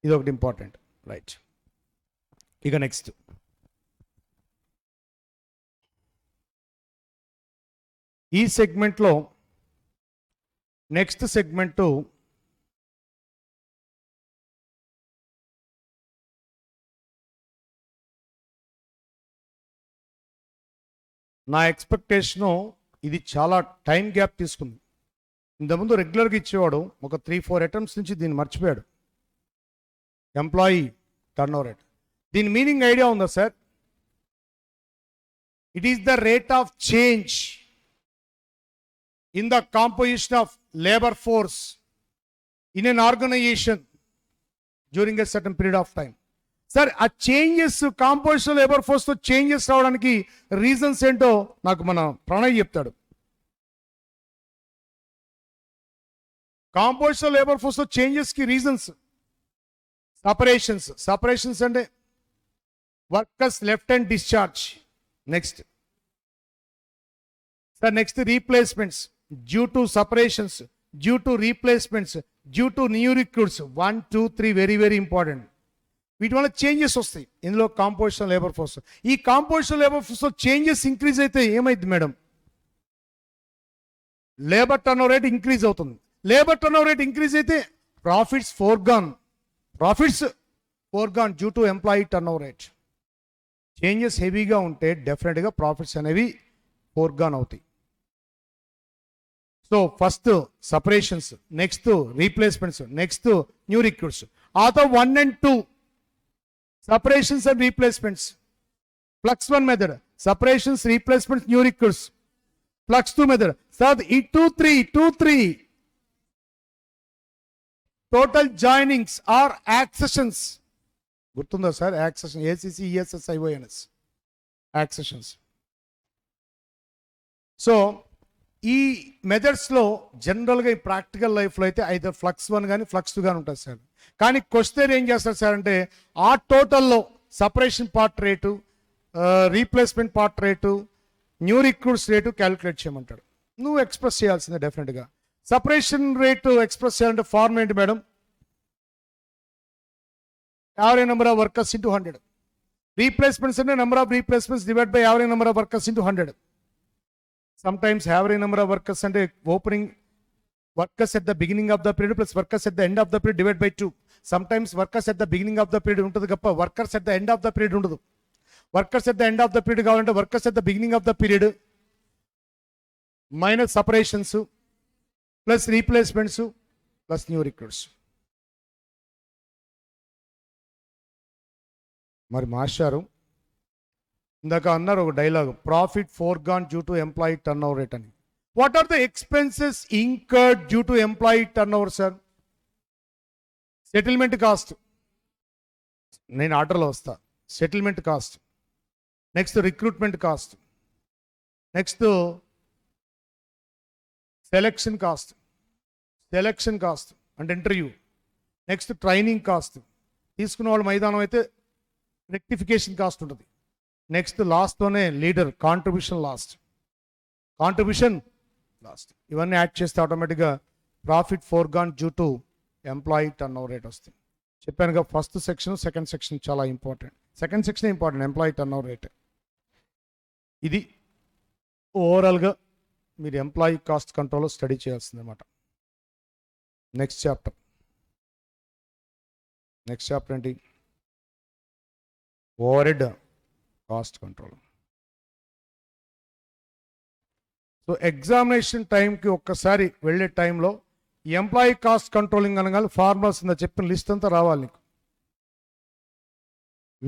ఇది ఒకటి ఇంపార్టెంట్, రైట్. ఇక నెక్స్ట్, ఈ సెగ్మెంట్లో నెక్స్ట్ సెగ్మెంటు నా ఎక్స్పెక్టేషను ఇది చాలా టైం గ్యాప్ తీసుకుంది. ఇంతకుముందు రెగ్యులర్గా ఇచ్చేవాడు, ఒక 3-4 అటెంప్ట్స్ నుంచి దీన్ని మర్చిపోయాడు. ఎంప్లాయీ టర్న్ ఓవర్ రేట్, దీని మీనింగ్ ఐడియా ఉందా sir? It is the rate of change in the composition of labour force in an organisation during a certain period of time. Sir, ఆ చేంజెస్, కాంపోజిషన్ లేబర్ ఫోర్స్తో changes రావడానికి reasons ఏంటో నాకు మన ప్రణయ్ చెప్తాడు. Composition labour ఫోర్స్లో చేంజెస్కి రీజన్స్: సపరేషన్స్ అంటే workers left and discharge. Next sir, next replacements due to separations, due to replacements, due to new recruits. 1, 2, 3 very very important. వీటి వల్ల చేంజెస్ వస్తాయి ఇందులో కాంపోజిషన్ లేబర్ ఫోర్స్. ఈ కాంపోజిషన్ లేబర్ ఫోర్స్లో changes increase అయితే ఏమైంది madam? Labour turn over rate increase అవుతుంది. Labour turn over rate increase అయితే profits forgone due to employee turn over rate. Changes హెవీగా ఉంటే డెఫినెట్గా ప్రాఫిట్స్ అనేవి ఫోర్గాన్ అవుతాయి. So so first separations, next replacements, next new recruits. Other 1 and 2 separations and replacements. Flux 1 method, separations, replacements, new recruits. Flux 2 method, sir, E23 total joinings or accessions. గుర్తుందా sir? Accession, A C C, E S S, I O N S, accessions. So ఈ మెథడ్స్లో జనరల్గా ఈ practical లైఫ్లో అయితే అయితే flux 1 కానీ flux 2 కానీ ఉంటుంది సార్. కానీ క్వశ్చన్ ఏం చేస్తారు సార్ అంటే ఆ టోటల్లో separation part rate, replacement part rate, new recruits rate calculate చేయమంటాడు. నువ్వు ఎక్స్ప్రెస్ చేయాల్సిందే డెఫినెట్గా. సపరేషన్ రేటు ఎక్స్ప్రెస్ చేయాలంటే ఫార్మ్ ఏంటి madam? Average number of workers into 100. Replacements అంటే number of replacements divide by average number of workers into 100. Sometimes average number of workers and opening workers at the beginning of the period plus workers at the end of the period divided by 2. Sometimes workers at the beginning of the period untadu gappa, workers at the end of the period undadu. Workers at the end of the period kavalante workers at the beginning of the period minus separations plus replacements plus new recruits. మరి మాస్టారు ఇందాక అన్నారు ఒక dialogue, profit forgone due to employee turn over rate అని. What are the expenses incurred due to employee turn over sir? Settlement cost, నేను ఆర్డర్లో వస్తా. Settlement cost, next recruitment cost, next selection cost అంటే ఇంటర్వ్యూ, నెక్స్ట్ ట్రైనింగ్ కాస్ట్, తీసుకున్న వాళ్ళు మైదానం అయితే rectification cost ఉంటుంది. నెక్స్ట్ లాస్ట్లోనే లీడర్ కాంట్రిబ్యూషన్ లాస్ట్. ఇవన్నీ యాడ్ చేస్తే ఆటోమేటిక్గా profit forgone due to employee turn over rate వస్తుంది. చెప్పానుగా ఫస్ట్ సెక్షన్ సెకండ్ సెక్షన్ చాలా important. Second section important, employee turn over rate. ఇది ఓవరాల్గా మీరు ఎంప్లాయీ కాస్ట్ కంట్రోల్లో స్టడీ చేయాల్సిందన్నమాట. నెక్స్ట్ చాప్టర్ ఏంటి? Overhead cost control. So examination టైంకి ఒక్కసారి వెళ్ళే టైంలో ఎంప్లాయీ కాస్ట్ కంట్రోలింగ్ అనగానే ఫార్ములాస్ ఇందా చెప్పిన లిస్ట్ అంతా రావాలి నీకు.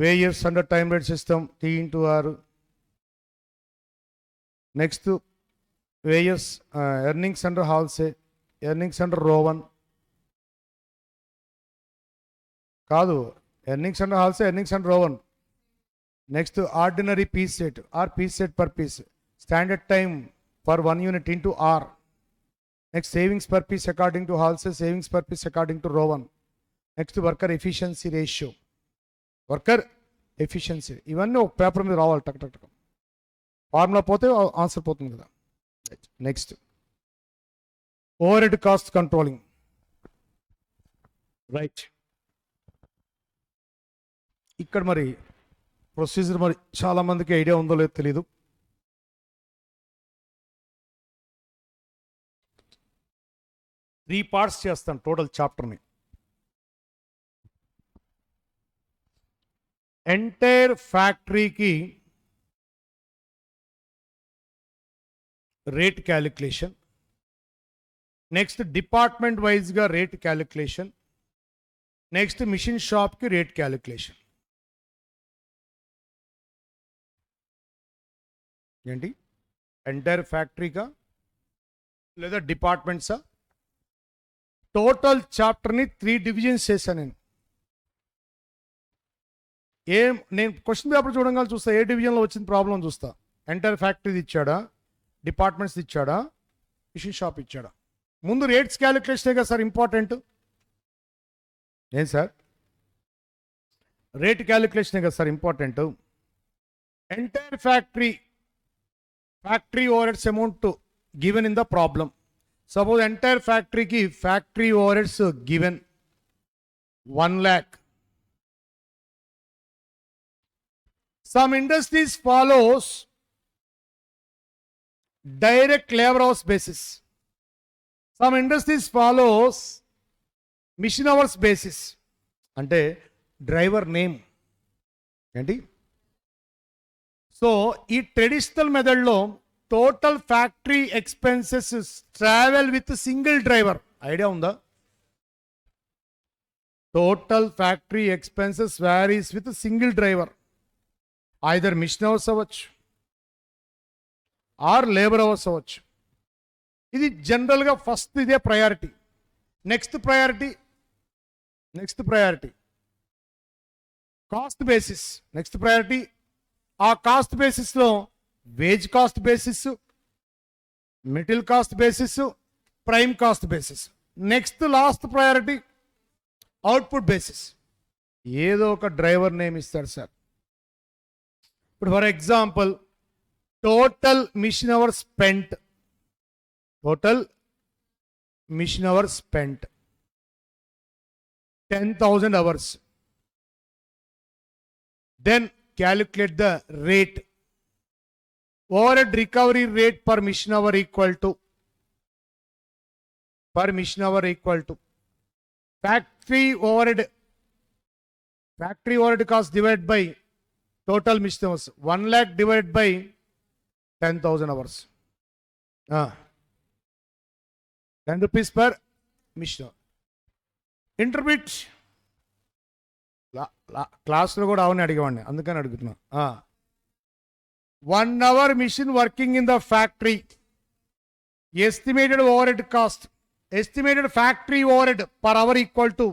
Wages under time rate system T/R. Next wages earnings under Halsey, earnings under Rowan కాదు, earnings under Halsey, earnings under Rowan. Next ordinary piece set or piece set per piece, standard time for 1 unit into R. Next, savings per piece according to Halsey, savings per piece according to Rowan. Next, worker efficiency ratio. ఇవన్నీ ఒక paper మీద రావాలి. టక్ టక్ టక్ formula పోతే answer పోతుంది కదా. Next over head cost controlling. Right, ఇక్కడ మరి ప్రొసీజర్ మరి చాలా మందికి ఐడియా ఉందో లేదో తెలీదు. త్రీ పార్ట్స్ చేస్తాను టోటల్ చాప్టర్ని. ఎంటైర్ ఫ్యాక్టరీకి రేట్ క్యాలిక్యులేషన్, నెక్స్ట్ డిపార్ట్మెంట్ వైజ్గా రేట్ క్యాలిక్యులేషన్, నెక్స్ట్ మిషన్ షాప్కి రేట్ క్యాలిక్యులేషన్. ఏంటి? ఎంటైర్ ఫ్యాక్టరీకా లేదా డిపార్ట్మెంట్సా? టోటల్ చాప్టర్ని 3 డివిజన్స్ చేశాను నేను. నేను క్వశ్చన్ పేపర్ చూడగానే చూస్తా ఏ డివిజన్లో వచ్చింది ప్రాబ్లం చూస్తా. ఎంటైర్ ఫ్యాక్టరీది ఇచ్చాడా, డిపార్ట్మెంట్స్ ఇచ్చాడా, మిషన్ షాప్ ఇచ్చాడా? ముందు రేట్స్ క్యాలిక్యులేషనే కదా సార్ ఇంపార్టెంట్. ఏం సార్? రేట్ క్యాలిక్యులేషనే కదా sir important. Entire factory overheads amount given in the problem. Suppose entire factory ki factory overheads given 1 lakh. Some industries follows direct labor hours basis. Some industries follows machine hours basis. అంటే driver name ఏంటి? So ఈ traditional మెథడ్లో total factory expenses travel with a single driver. Idea unda? Total factory expenses varies with a single driver. Either machine hours avachchu or labor hours avachchu. ఇది జనరల్గా first ఇదే priority. Next priority cost basis. Next priority ఆ cost బేసిస్లో wage cost basis, material cost basis, prime cost basis. Next last priority output basis. ఏదో ఒక driver name ఇస్తాడు sir. ఇప్పుడు for example total machine hour spent, total mission hours spent 10,000 hours. Then calculate the rate. Overhead recovery rate per mission hour equal to factory overhead cost divided by total mission hours. 1 lakh divided by 10,000 hours. 10 rupees per mission. Intermediate క్లాస్లో కూడా అవును అడిగేవాడిని, అందుకని అడుగుతున్నా. 1 hour machine working in the factory, estimated overhead cost, estimated factory overhead per hour equal to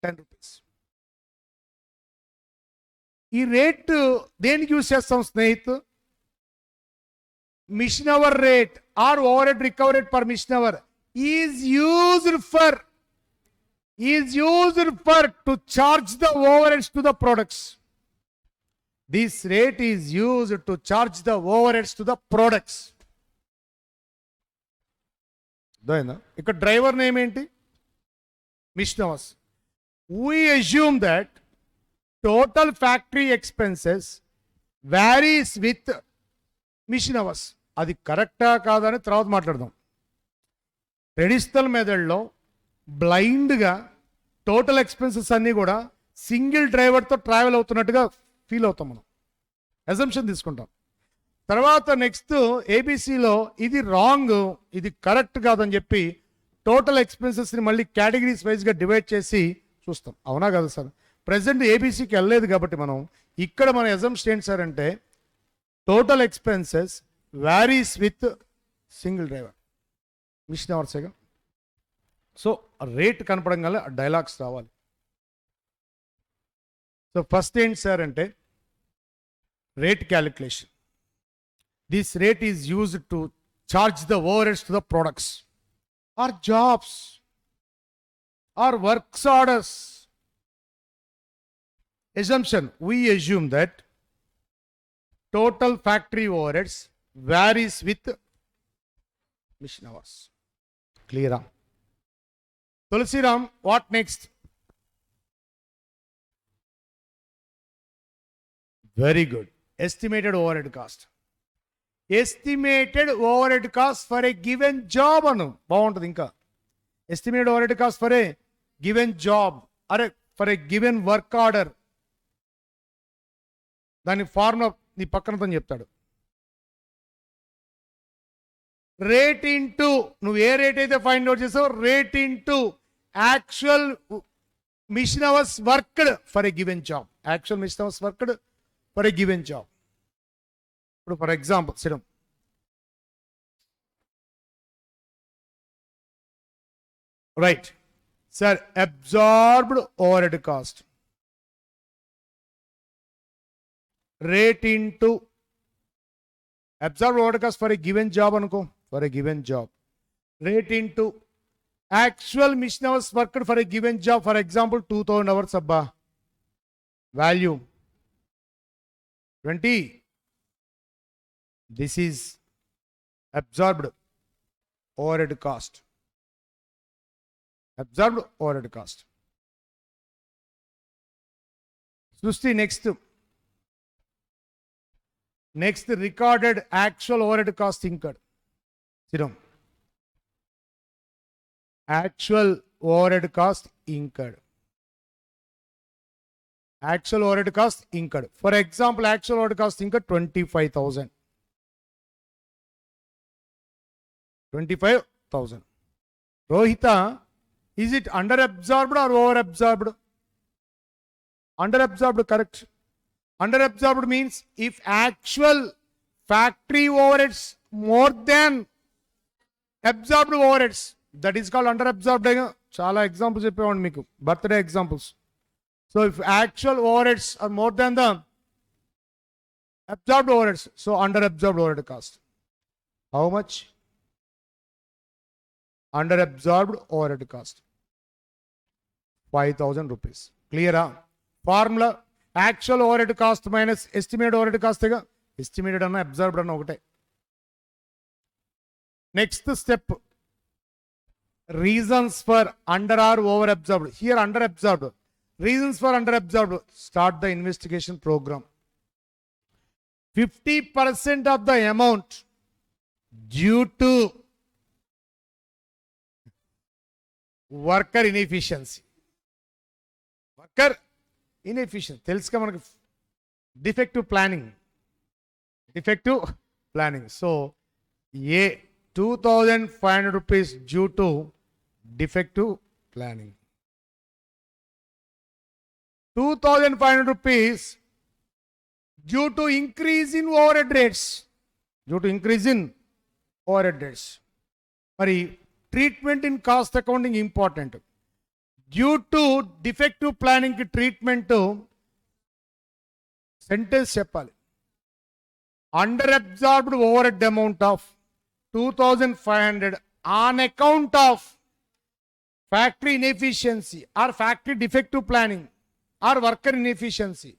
10 rupees. ఈ rate దేనికి use చేస్తాం స్నేహితు? Machine hour rate or overhead recovery rate per machine hour is used for to charge the overheads to the products. This rate is used to charge the overheads to the products. ఇక్కడ driver name ఏంటి? Machine hours. We assume that total factory expenses varies with mission hours. అది కరెక్టా కాదని తర్వాత మాట్లాడదాం. Traditional మెథడ్లో బ్లైండ్గా total expenses అన్నీ కూడా సింగిల్ డ్రైవర్తో ట్రావెల్ అవుతున్నట్టుగా ఫీల్ అవుతాం మనం, అజంప్షన్ తీసుకుంటాం. తర్వాత నెక్స్ట్ ఏబీసీలో ఇది రాంగ్, ఇది కరెక్ట్ కాదని చెప్పి టోటల్ ఎక్స్పెన్సెస్ని మళ్ళీ కేటగిరీస్ వైజ్గా డివైడ్ చేసి చూస్తాం. అవునా కదా సార్? ప్రజెంట్ ఏబీసీకి వెళ్ళలేదు కాబట్టి మనం ఇక్కడ మన అజంప్షన్ ఏంటి సార్ అంటే total expenses varies with single driver, machine అవర్సేగా. సో రేట్ కనపడంగా డైలాగ్స్ రావాలి. సో ఫస్ట్ ఏంటి సార్ అంటే rate calculation. This rate is used to charge the overheads to the products or jobs or works orders. Assumption, we assume that total factory overheads varies with mission hours. Clear? Tulsiram, what next? Very good. Estimated overhead cost. Estimated overhead cost for a given job anu baaguntadi inka. Estimated overhead cost for a given job or for a given work order. దాని formula నీ పక్కనతో చెప్తాడు. Rate into నువ్వు ఏ rate అయితే find out చేసావు, rate into actual machine hours worked for a given job. Actual machine hours worked for a given job. ఇప్పుడు for example సిడం right sir, absorbed overhead cost rate into absorbed overhead cost for a given job anuko, for a given job, rate into actual mission hours worked for a given job. For example 2000 hours abba, value 20. This is absorbed overhead cost. Absorbed overhead cost. Srusti, next recorded actual overhead cost incurred. Siram, actual overhead cost incurred. Actual overhead cost incurred. For example, actual overhead cost incurred 25,000. 25,000. Rohita, is it under absorbed or over absorbed? Under absorbed, correct. Under absorbed means if actual factory overheads more than absorbed overheads, that is called under absorbed. Chala examples cheppevandi meeku, birthday examples. So if actual overheads are more than the absorbed overheads, so under absorbed overhead cost. How much? Under absorbed overhead cost 5,000 rupees. Clear? Formula actual overhead cost minus estimated overhead cost. Estimated and absorbed and okate. Next step, reasons for under or over absorbed. Here under absorbed. Reasons for under absorbed. Start the investigation program. 50% of the amount due to worker inefficiency. Worker inefficiency. Telusuga manaku defective planning. Defective planning. So, 2,500 rupees due to defective planning. 2,500 rupees due to increase in overhead rates. Due to increase in overhead rates. Mari treatment in cost accounting important. Due to defective planning ki treatment sentence cheppali. Under absorbed overhead amount of 2,500 on account of factory inefficiency or factory defective planning or worker inefficiency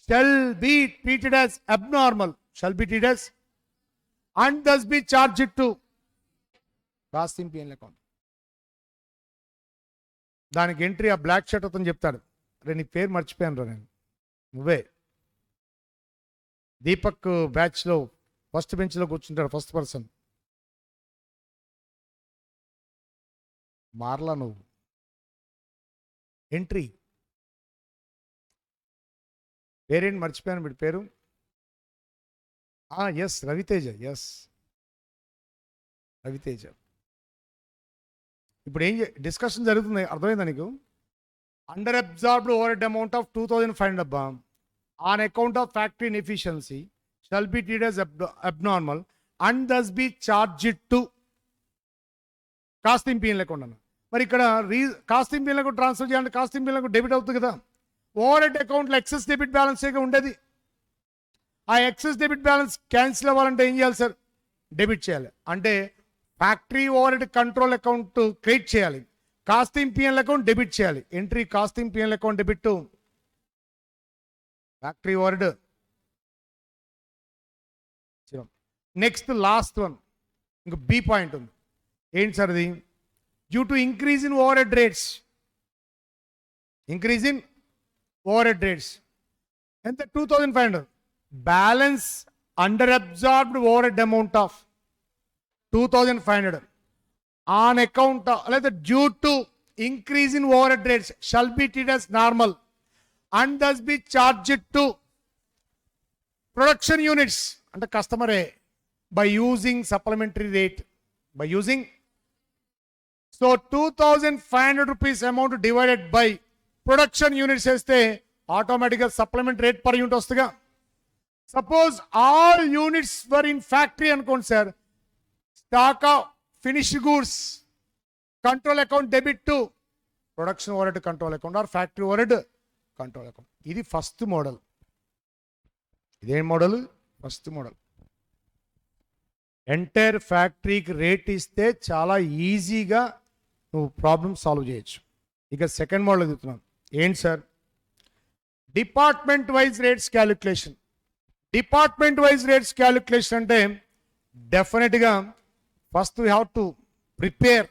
shall be treated as abnormal, shall be treated as, and thus be charged to costing P&L account. దానికి entry ఆ black shirt అతను చెప్తాడు. రే నీ పేరు మర్చిపోయాను రా నేను, నువ్వే దీపక్ బ్యాచ్లో ఫస్ట్ బెంచ్లో కూర్చుంటాడు, ఫస్ట్ పర్సన్. మార్లా నువ్వు ఎంట్రీ పేరేంటి మర్చిపోయాను వీడి పేరు. Yes Raviteja, yes Raviteja. ఇప్పుడు ఏం డిస్కషన్ జరుగుతుంది అర్థమైందా నీకు? Under absorbed over amount of 2,500 అబ్బా on account of factory inefficiency shall be treated as abnormal and thus be charged to costing P&L account అన్న. మరి ఇక్కడ కాస్టింగ్ P&L అకౌంట్ ట్రాన్స్ఫర్ చేయాలంటే కాస్టింగ్ P&L అకౌంట్ డెబిట్ అవుతుంది కదా. Overhead అకౌంట్లో excess debit బ్యాలెన్సేగా ఉండేది. ఆ ఎక్సెస్ డెబిట్ బ్యాలెన్స్ క్యాన్సిల్ అవ్వాలంటే ఏం చేయాలి సార్? డెబిట్ చేయాలి. అంటే factory overhead control account create చేయాలి, కాస్టింగ్ P&L అకౌంట్ డెబిట్ చేయాలి. Entry costing P&L account debit to factory overhead. Next last one, ఇంక బి పాయింట్ ఉంది. ఏంటి సార్ అది? Due to increase in overhead rates. Increase in overhead rates ఎంత? 2,500. Balance under absorbed overhead amount of 2,500 on account లేదా due to increase in overhead rates shall be treated as normal and thus be charged to production units అంటే కస్టమరే by using supplementary rate, by using, so 2,500 rupees amount divided by production units చేస్తే ఆటోమేటిక్గా supplement rate per unit వస్తుందిగా. Suppose all units were in factory అనుకోండి sir, stock of finished goods control account debit to production overhead control account or factory overhead control account. ఇది first model. ఇదేం model? First model. Entire ఫ్యాక్టరీకి rate ఇస్తే చాలా ఈజీగా నువ్వు problem solve చేయొచ్చు. ఇక సెకండ్ మోడల్ చెప్తున్నాను. ఏంటి sir? Department wise rates calculation. Department wise rates calculation అంటే డెఫినెట్గా first we have to prepare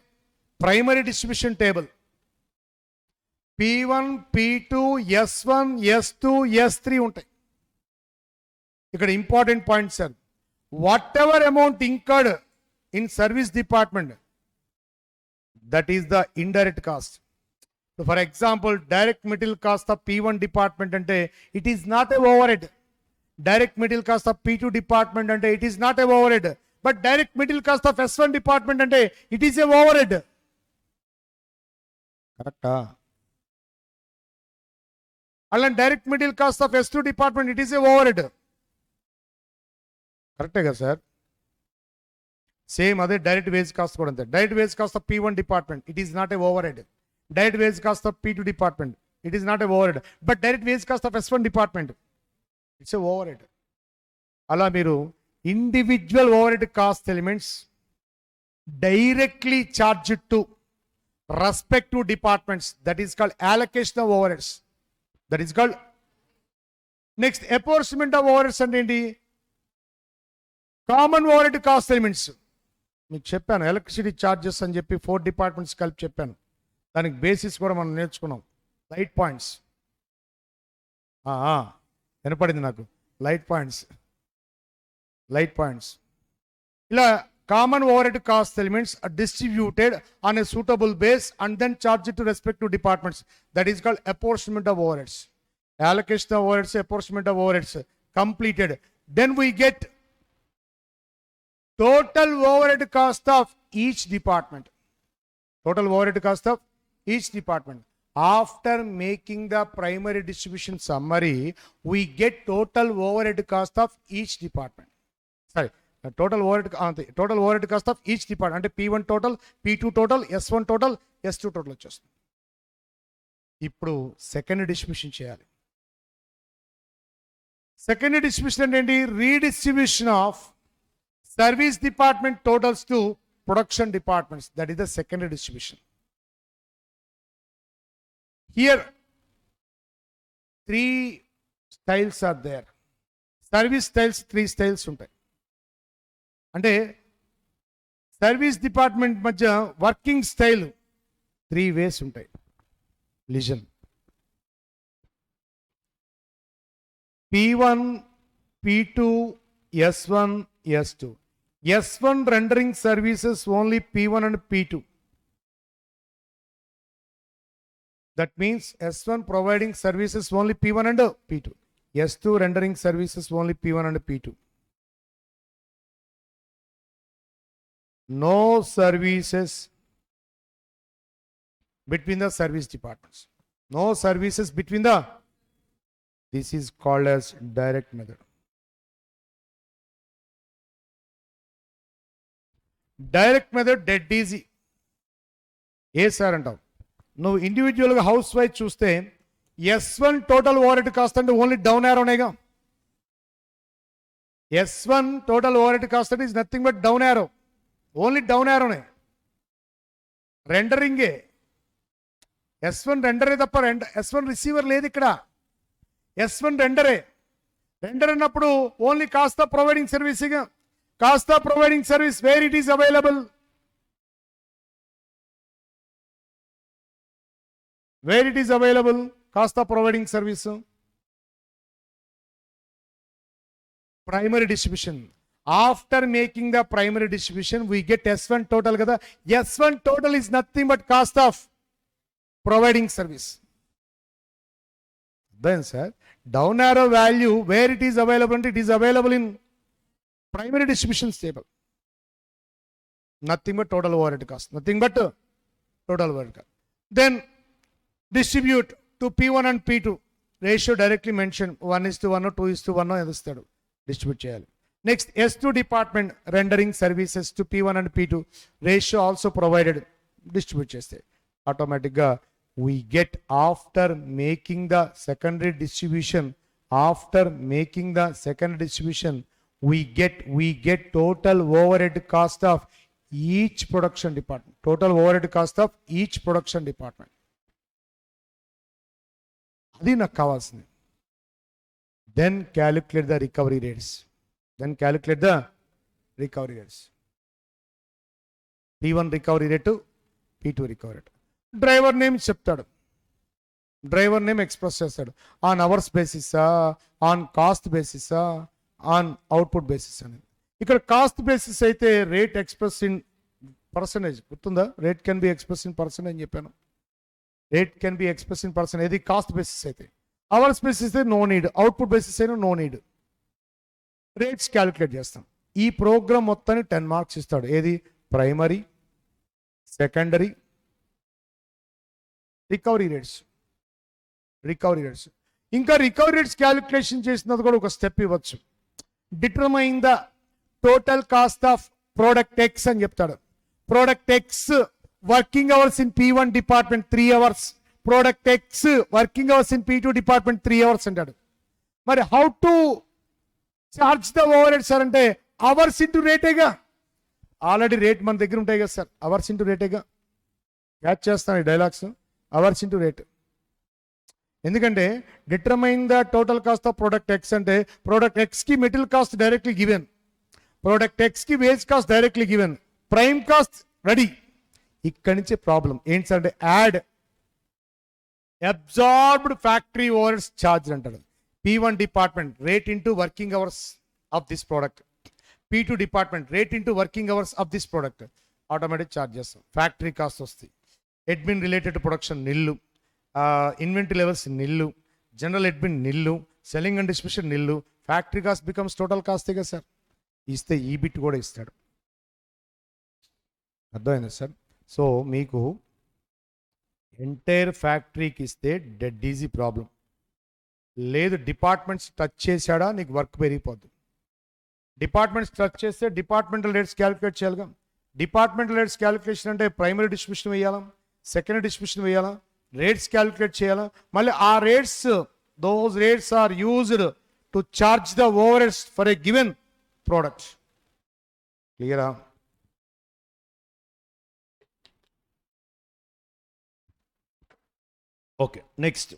primary distribution table. P1, P2, S1, S2, S3 ఉంటాయి. ఇక్కడ important point sir, whatever amount incurred in service department, that is the indirect cost. So for example, direct material cost of P1 department ante it is not a overhead. Direct material cost of P2 department ante it is not a overhead. But direct material cost of S1 department అంటే it is a overhead. కరెక్టా? అలాంటి direct material cost of S2 department it is a overhead. కరెక్టే కదా sir? Same అదే direct wage cost కూడా అంతే. Direct wage cost of P1 department it is not a overhead. Direct wage cost of P2 department it is not a overhead. But direct wage cost of S1 department it's a over head. అలా మీరు individual over head cost elements directly charged to respective departments, that is called allocation of overheads. That is called next apportionment of overheads అంటే ఏంటి? Common overhead cost elements మీకు చెప్పాను. Electricity charges అని చెప్పి 4 departments కలిపి చెప్పాను. దానికి బేసిస్ కూడా మనం నేర్చుకున్నాం. లైట్ పాయింట్స్ వినపడింది నాకు. లైట్ పాయింట్స్ ఇలా common overhead cost elements are distributed on a suitable base and then charged to respective departments. That is called apportionment of overheads. Allocation of overheads, apportionment of overheads completed. Then we get total overhead cost of each department. Total overhead cost of each department. After making the primary distribution summary, we get total overhead cost of each department. Sorry. Total overhead cost of each department అంటే P1 total, P2 total, S1 total, S2 total వచ్చేస్తుంది. ఇప్పుడు second distribution చేయాలి. Second distribution అంటే ఏంటి? Redistribution of service department totals to production departments. That is the second distribution. Here 3 styles are there. Service styles 3 styles ఉంటాయి. అంటే service department మధ్య working style 3 ways ఉంటాయి. Listen. P1, P2, S1, S2. S1 rendering services only P1 and P2. That means S1 providing services only P1 and P2. S2 rendering services only P1 and P2. No services between the service departments. No services between the. This is called as direct method. Direct method dead easy. ఏ sir అంటావు? నువ్వు ఇండివిజువల్గా house wise చూస్తే S1 total overhead cost అంటే only down యారోనేగా. S1 total overhead cost అంటే is nothing but down arrow. Only down యారోనే. రెండరింగే. S1 రెండరే తప్ప S1 రిసీవర్ లేదు ఇక్కడ. S1 రెండరే. రెండర్ అన్నప్పుడు only cost of providing service. Cost of providing service where it is available. Where it is available cost of providing service. Primary distribution. After making the primary distribution, we get S1 total kada. S1 total is nothing but cost of providing service. Then sir, down arrow value where it is available, it is available in primary distribution table. Nothing but total overhead cost. Nothing but total overhead cost. Then distribute to P1 and P2. Ratio directly mentioned 1:1 or 2:1 edustadu. Distribute cheyali. Next, S2 department rendering services to P1 and P2. Ratio also provided. Distribute cheste. Automatically, we get after making the secondary distribution. After making the secondary distribution, we get total overhead cost of each production department. Total overhead cost of each production department. Adi నాకు కావాల్సింది. Then calculate the recovery rates. Then calculate the recovery rates. P1 recovery rate to P2 recovery rate. Driver name చెప్తాడు. Driver name express చేస్తాడు. On hours బేసిసా, on cost బేసిసా, on output basis అనేది. ఇక్కడ cost basis అయితే rate express in percentage. గుర్తుందా? Rate can be express in percentage అని చెప్పాను. Rate can be express in percentage. ఇది కాస్ట్ బేసిస్ అయితే. అవర్స్ బేసిస్ అయితే నో నీడ్. అవుట్పుట్ బేసిస్ అయినా నో నీడ్. రేట్స్ క్యాలిక్యులేట్ చేస్తాం. ఈ ప్రోగ్రామ్ మొత్తాన్ని 10 మార్క్స్ ఇస్తాడు. ఏది? Primary, secondary, recovery rates. ఇంకా రికవరీ రేట్స్ క్యాలిక్యులేషన్ చేసినది కూడా ఒక స్టెప్ ఇవ్వచ్చు. Determine the total cost of product X అని చెప్తాడు. Product X working hours in P1 department 3 hours, product X working hours in P2 department 3 hours అంటాడు. మరి how to charge the over head sir అంటే hours into రేటేగా. Already rate మన దగ్గర ఉంటాయి కదా sir, hours into రేటేగా. Catch చేస్తాను ఈ dialogues, hours into rate. ఎందుకంటే determine the total cost of product X అంటే ప్రోడక్ట్ ఎక్స్కి material cost directly given, product ఎక్స్కి wage cost directly given, prime cost ready. ఇక్కడి నుంచి ప్రాబ్లం ఏంటి సార్ అంటే add absorbed factory overs charge అంటాడు. P1 department rate into working hours of this product, P2 department rate into working hours of this product, automatic charge చేస్తాం. Factory cost వస్తాయి. Admin related production nil, inventory levels nil, general admin nil, selling and distribution nil, factory cost becomes total కాస్టే కదా sir. ఇస్తే ఈ bit కూడా ఇస్తాడు. అర్థమైందా sir? So మీకు entire ఫ్యాక్టరీకి ఇస్తే డెడ్ ఈజీ ప్రాబ్లం. లేదు డిపార్ట్మెంట్స్ టచ్ చేశాడా నీకు వర్క్ పెరిగిపోద్ది. డిపార్ట్మెంట్స్ టచ్ చేస్తే డిపార్ట్మెంటల్ రేట్స్ క్యాలిక్యులేట్ చేయాలిగా. డిపార్ట్మెంటల్ రేట్స్ క్యాలిక్యులేషన్ అంటే ప్రైమరీ డిస్ట్రిబ్యూషన్ వేయాలా, సెకండరీ డిస్ట్రిబ్యూషన్ వేయాలా, రేట్స్ క్యాలిక్యులేట్ చేయాలా. మళ్ళీ ఆ rates, those rates are used to charge the overheads for a given product. క్లియరా? Okay, next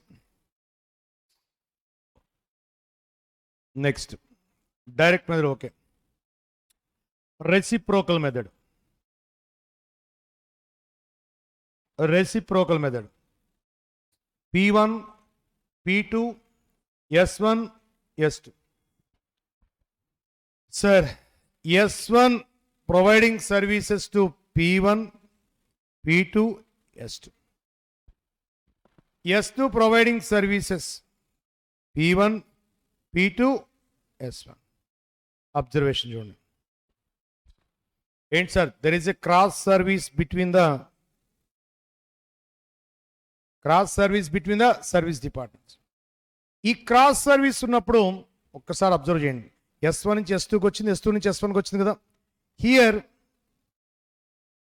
direct method. Okay, reciprocal method. P1, P2, S1, S2. Sir, S1 providing services to P1, P2, S2. S2 providing services P1, P2, S1. Observation చూడండి. ఏంటి sir? there is a cross service between the service departments. ఈ cross service ఉన్నప్పుడు ఒక్కసారి observe చేయండి. S1 నుంచి S2కి వచ్చింది, S2 నుంచి S1కి వచ్చింది కదా. Here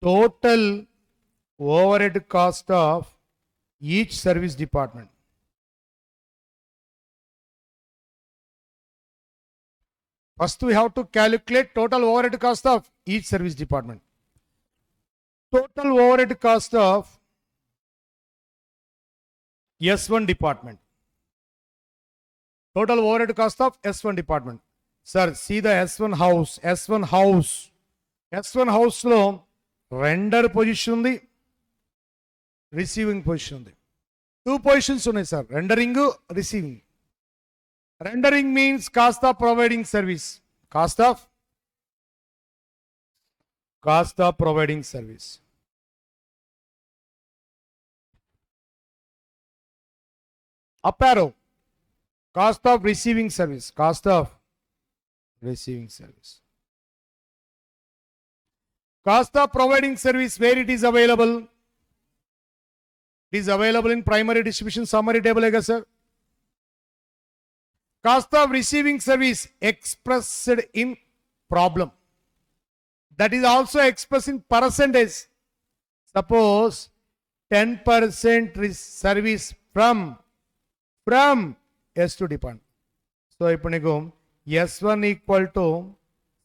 total overhead cost of each service department. First we have to calculate total overhead cost of each service department. Total overhead cost of S1 department. Total overhead cost of S1 department. Sir, see the S1 house. S1 house లో render position ఉంది, receiving position ఉంది. 2 positions ఉన్నాయి sir, rendering, receiving. Rendering means cost of providing service. Cost of providing service. Up arrow. Cost of receiving service. Cost of receiving service. Cost of providing service, where it is available? It is available in primary distribution summary table, I guess, sir. Cost of receiving service expressed in problem. That is also expressed in percentage. Suppose 10% service from S2 department. So ఇప్పుడు నీకు S1 equal to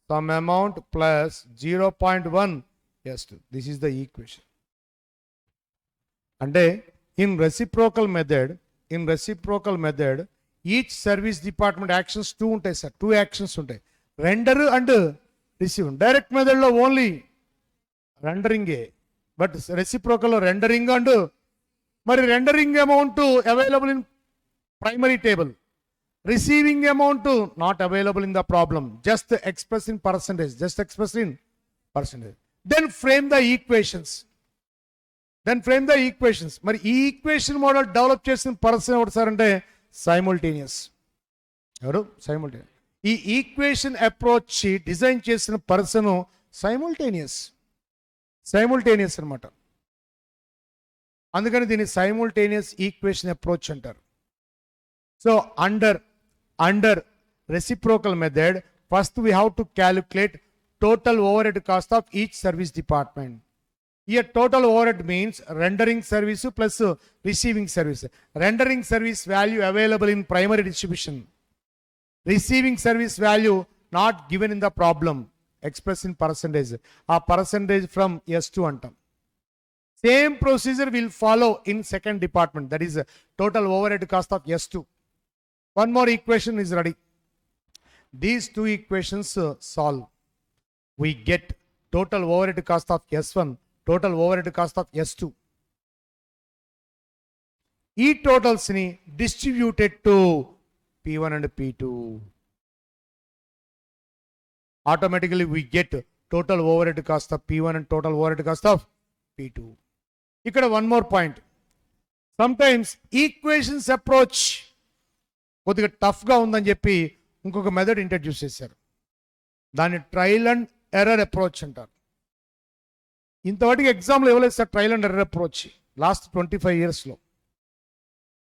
some amount plus 0.1 S2. This is the equation. అంటే in reciprocal method each service department actions 2 ఉంటాయి sir. 2 actions ఉంటాయి, render and receive. Direct మెథడ్లో only రెండరింగే, but రెసిప్రోకల్లో rendering and మరి rendering amount available in primary table, receiving amount not available in the problem, just express in percentage. Then frame the equations. మరి ఈ equation model develop చేసిన person ఎవరు sir అంటే simultaneous. ఈ equation approach design చేసిన person simultaneous అనమాట. అందుకని దీన్ని సైముల్టేనియస్ ఈక్వేషన్ అప్రోచ్ అంటారు. So under reciprocal method, first we have to calculate total overhead cost of each service department. Here total overhead means rendering service plus receiving service. Rendering service value available in primary distribution. Receiving service value not given in the problem, expressed in percentage. A percentage from S2 antam. Same procedure will follow in second department, that is total overhead cost of S2. One more equation is ready. These two equations solve. We get total overhead cost of S1, total overhead cost of S2. E totals ni distributed to P1 and P2. Automatically we get total overhead cost of P1 and total overhead cost of P2. Ikkada one more point. Sometimes equations approach కొద్దిగా టఫ్గా ఉందని చెప్పి ఇంకొక method introduce చేశారు. దాన్ని trial and error approach అంటారు. ఇంతవరకు ఎగ్జామ్లో ఇవ్వలేదు sir trial and error approach last 25 yearsలో.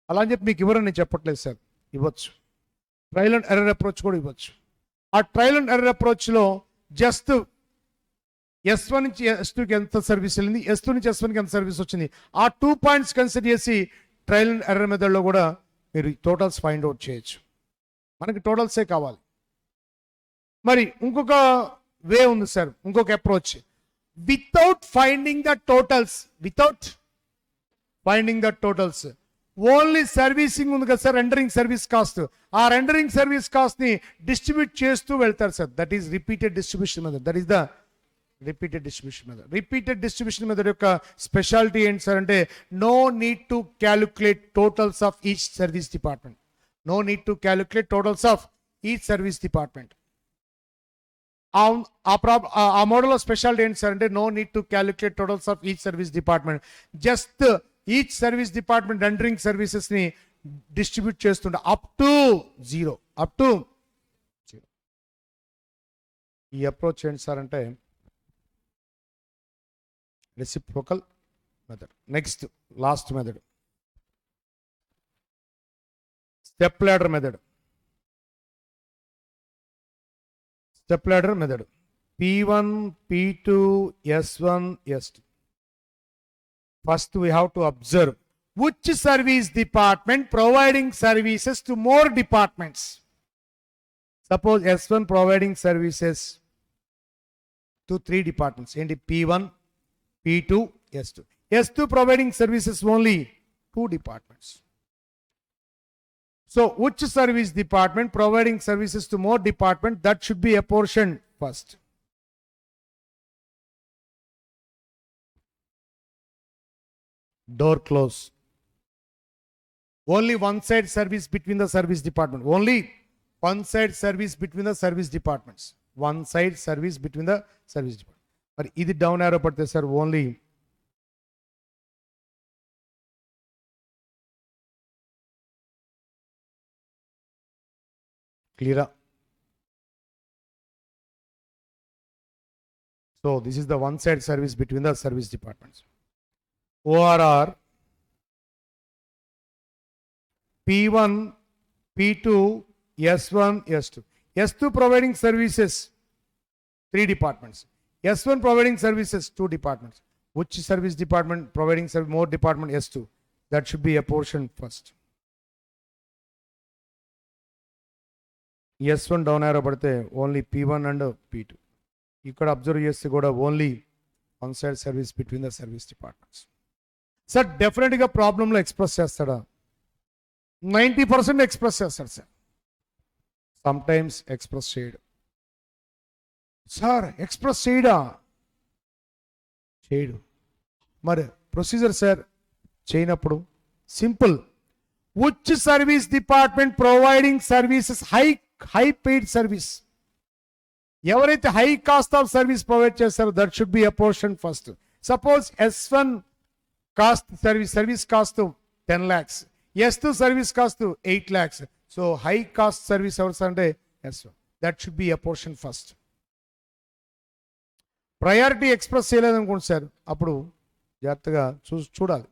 అలా అని చెప్పి మీకు ఇవ్వరని నేను చెప్పట్లేదు సార్, ఇవ్వచ్చు. ట్రయల్ అండ్ ఎర్రర్ అప్రోచ్ కూడా ఇవ్వచ్చు. ఆ ట్రయల్ అండ్ ఎర్రర్ అప్రోచ్లో జస్ట్ S1 నుంచి S2కి ఎంత సర్వీస్ వెళ్ళింది, S2 నుంచి S1కి ఎంత సర్వీస్ వచ్చింది, ఆ 2 points కన్సిడర్ చేసి ట్రయల్ అండ్ ఎర్రర్ మెథడ్లో కూడా మీరు టోటల్స్ ఫైండ్ అవుట్ చేయొచ్చు. మనకి టోటల్సే కావాలి. మరి ఇంకొక వే ఉంది సార్, ఇంకొక approach. Without finding the totals only servicing ఉంది కదా సార్, రెండరింగ్ సర్వీస్ కాస్ట్. ఆ రెండరింగ్ సర్వీస్ కాస్ట్ ని డిస్ట్రిబ్యూట్ చేస్తూ వెళ్తారు sir. That is repeated distribution method. That is the repeated distribution method యొక్క స్పెషాలిటీ ఏంటి సార్ అంటే no need to calculate totals of each service department. ఆ model speciality ఏంటి sir అంటే no need to calculate totals of each service department. Just each service department rendering services ని distribute చేస్తుండే up to zero. ఈ approach ఏంటి sir అంటే reciprocal method. Next, last method, step ladder method. P1, P2, S1, S2. First we have to observe which service department providing services to more departments. Suppose S1 providing services to 3 departments. Enti P1, P2, S2. S2 providing services only 2 departments. So which service department providing services to more department, that should be apportioned first. Door close. Only one side service between the service department. Only one side service between the service departments. One side service between the service departments. మరి ఇది down arrow పడితే sir only క్లియరా? So this is the one side service between the service departments. ORR P1, P2, S1, S2. S2 providing services 3 departments. S1 providing services 2 departments. Which service department providing more department? S2. That should be apportioned first. S1 down arrow padte only P1 and P2. Ikkada observe cheste kuda only one side service between the service departments. Sir definitely ga problem lo express chestada 90% express chestadu sir. Sometimes express cheyadu. Sir express చేయడు. మరి procedure sir చేయనప్పుడు simple. Which service department providing services high paid service, ఎవరైతే high cost of service provide చేస్తారో that should be apportion first. Suppose S1 cost service cost 10 lakhs, S2 service cost 8 lakhs. So high cost service ఎవరు అంటే S1. that should be apportioned first. Priority express చేయలేదనుకోండి sir, అప్పుడు జాగ్రత్తగా చూడాలి.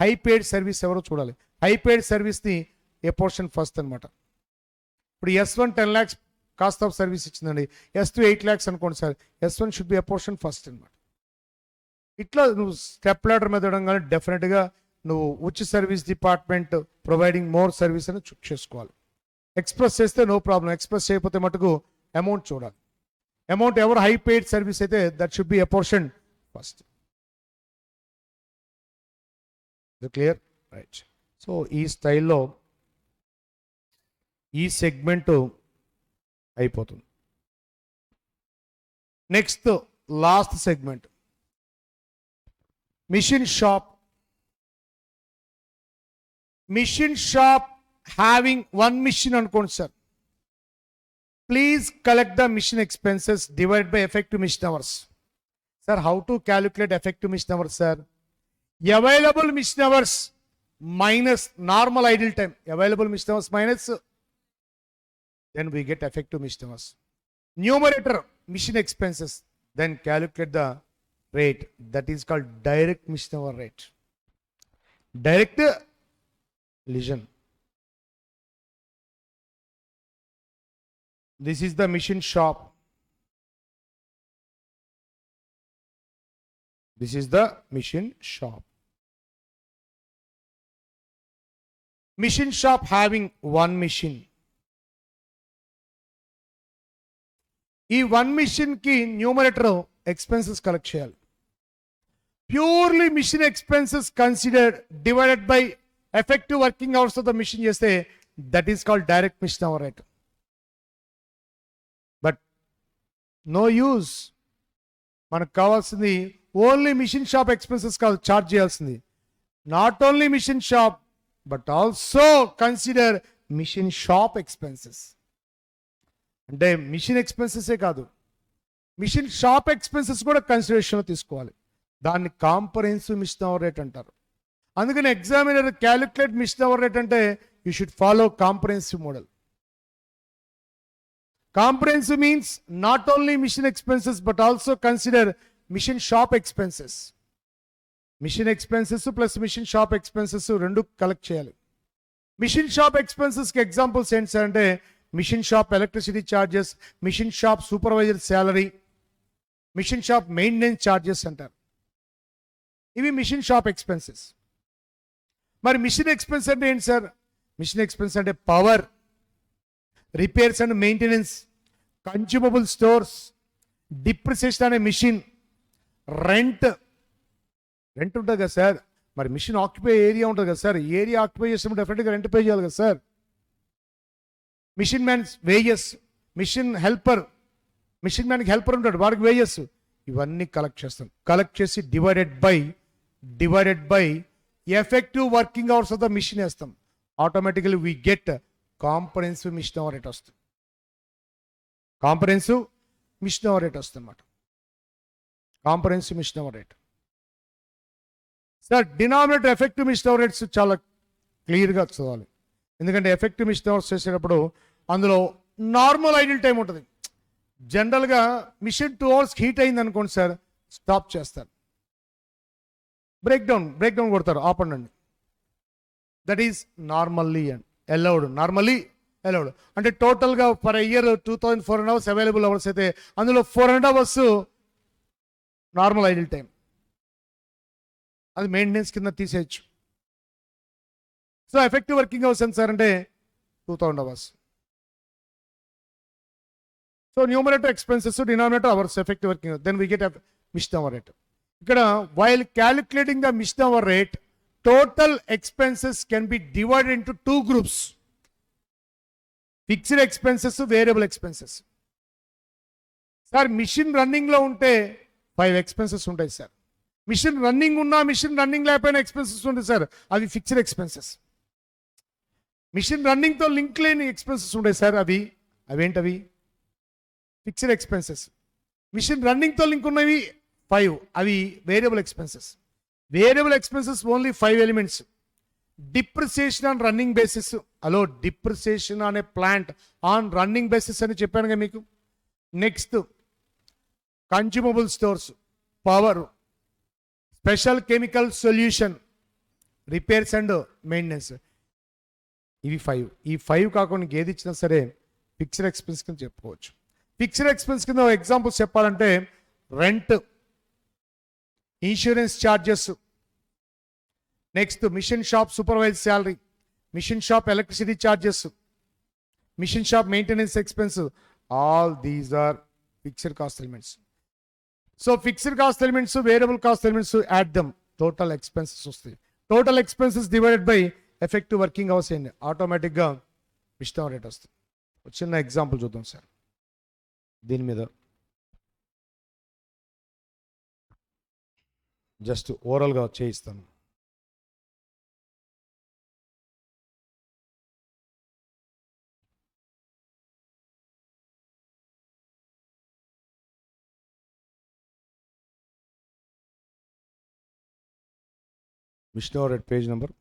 High paid service ఎవరో చూడాలి. High paid సర్వీస్ని ఎపోర్షన్ first అనమాట. ఇప్పుడు S1 10 lakhs cost of service ఇచ్చిందండి, S2 8 lakhs అనుకోండి sir, S1 should be apportion first అనమాట. ఇట్లా నువ్వు స్టెప్ లాడర్ మీద కానీ డెఫినెట్గా నువ్వు which service department providing more service అని చెక్ చేసుకోవాలి. ఎక్స్ప్రెస్ చేస్తే నో ప్రాబ్లం, ఎక్స్ప్రెస్ చేయకపోతే మటుకు అమౌంట్ చూడాలి. అమౌంట్ ఎవరు హై పెయిడ్ సర్వీస్ అయితే that should be apportion first. Clear? Right. So ఈ స్టైల్లో ఈ సెగ్మెంట్ అయిపోతుంది. Next last segment machine shop. Machine shop having one machine అనుకోండి sir. Please collect the mission expenses divided by effective mission hours. Sir, how to calculate effective mission hours, sir? Available mission hours minus normal idle time. Available mission hours minus, then we get effective mission hours. Numerator, mission expenses. Then calculate the rate. That is called direct mission hour rate. Direct, listen. This is the mission shop. This is the mission shop. Mission shop having one machine. ఈ one machine కి numerator expenses collect చేయాలి. Purely machine expenses considered divided by effective working hours of the machine చేస్తే that is called direct machine hour rate. No use. మనకు కావాల్సింది only machine shop expenses కాదు charge చేయాల్సింది. Not only machine shop but also consider machine shop expenses. అంటే machine ఎక్స్పెన్సెసే కాదు, machine shop expenses కూడా కన్సిడరేషన్లో తీసుకోవాలి. దాన్ని కాంప్రహెన్సివ్ మిషన్ అవర్ రేట్ అంటారు. అందుకని examiner calculate machine hour rate అంటే you should follow comprehensive model. Comprehensive means not only mission expenses but also consider mission shop expenses. Mission expenses plus mission shop expenses rendu collect cheyali. Mission shop expenses ki examples ఏంటి అంటే mission shop electricity charges, mission shop supervisor salary, mission shop maintenance charges అంటారు. ఇవి machine shop expenses. మరి machine expense అంటే ఏంటి sir? Machine expense అంటే power, repairs and maintenance, consumable stores, depreciation అనే machine, rent ఉంటుంది కదా సార్. మరి మిషన్ ఆక్యుపై ఏరియా ఉంటుంది కదా సార్, ఏరియా ఆక్యుపై చేసినప్పుడు డెఫినెట్గా రెంట్ పే చేయాలి కదా sir. Machine man's wages, machine helper, machine మ్యాన్కి హెల్పర్ ఉంటాడు వాడికి వేజెస్, ఇవన్నీ కలెక్ట్ చేస్తాం. కలెక్ట్ చేసి divided by effective working hours of the machine వేస్తాం. Automatically we get comprehensive machine hour rate వస్తుంది. కాంప్రహెన్సివ్ మిషన్ అవర్ రేట్ వస్తుంది అన్నమాట. Comprehensive machine hour rate. Sir denominator effective machine hour rates చాలా క్లియర్గా చదవాలి. ఎందుకంటే ఎఫెక్టివ్ మిషన్ అవర్స్ చేసేటప్పుడు అందులో నార్మల్ ఐడిల్ టైం ఉంటుంది. జనరల్గా మిషన్ 2 hours హీట్ అయింది అనుకోండి సార్, స్టాప్ చేస్తారు, బ్రేక్ డౌన్ కొడతారు, ఆపండి. That is normally and normally allowed. అంటే టోటల్గా per year 2400 hours available hours అయితే అందులో 4.5 hours నార్మల్ ఐడిల్ టైం, అది మెయింటెనెన్స్ కింద తీసేయచ్చు. సో ఎఫెక్టివ్ వర్కింగ్ అవర్స్ ఎంత సార్ అంటే 2000 hours. So numerator expenses, denominator hours, effective working, then we get machine hour rate. ఇక్కడ while calculating the machine hour rate, total expenses can be divided into 2 groups. Fixed expenses, variable expenses. Sir machine రన్నింగ్లో ఉంటే 5 expenses ఉంటాయి sir. Machine running ఉన్నా machine running లేకపోయినా expenses ఉంటాయి sir, అవి fixed expenses. Machine రన్నింగ్తో link లేని expenses ఉంటాయి సార్, అవేంటవి ఫిక్స్డ్ ఎక్స్పెన్సెస్. మిషన్ రన్నింగ్తో లింక్ ఉన్నవి 5, అవి variable expenses. Variable expenses only 5 elements. Depreciation on running basis. Hello, depreciation on a plant on running basis అని చెప్పానుగా మీకు. Next consumable stores, power, special chemical solution, repairs and maintenance. ఇవి 5. ఈ 5 కాకుండా ఏది ఇచ్చినా సరే ఫిక్స్డ్ ఎక్స్పెన్స్ కింద చెప్పుకోవచ్చు. ఫిక్స్డ్ ఎక్స్పెన్స్ కింద ఎగ్జాంపుల్స్ చెప్పాలంటే rent, insurance charges, next machine shop supervisor salary, machine shop electricity charges, machine shop maintenance expense, all these are fixed cost elements. So fixed cost elements, variable cost elements, add them, total expenses వస్తాయి. Total expenses divided by effective working hours అయింది, ఆటోమేటిక్గా mister rate వస్తుంది. చిన్న example చూద్దాం sir దీని మీద. Just ఓవరాల్గా చేయిస్తాను. Mister rate page number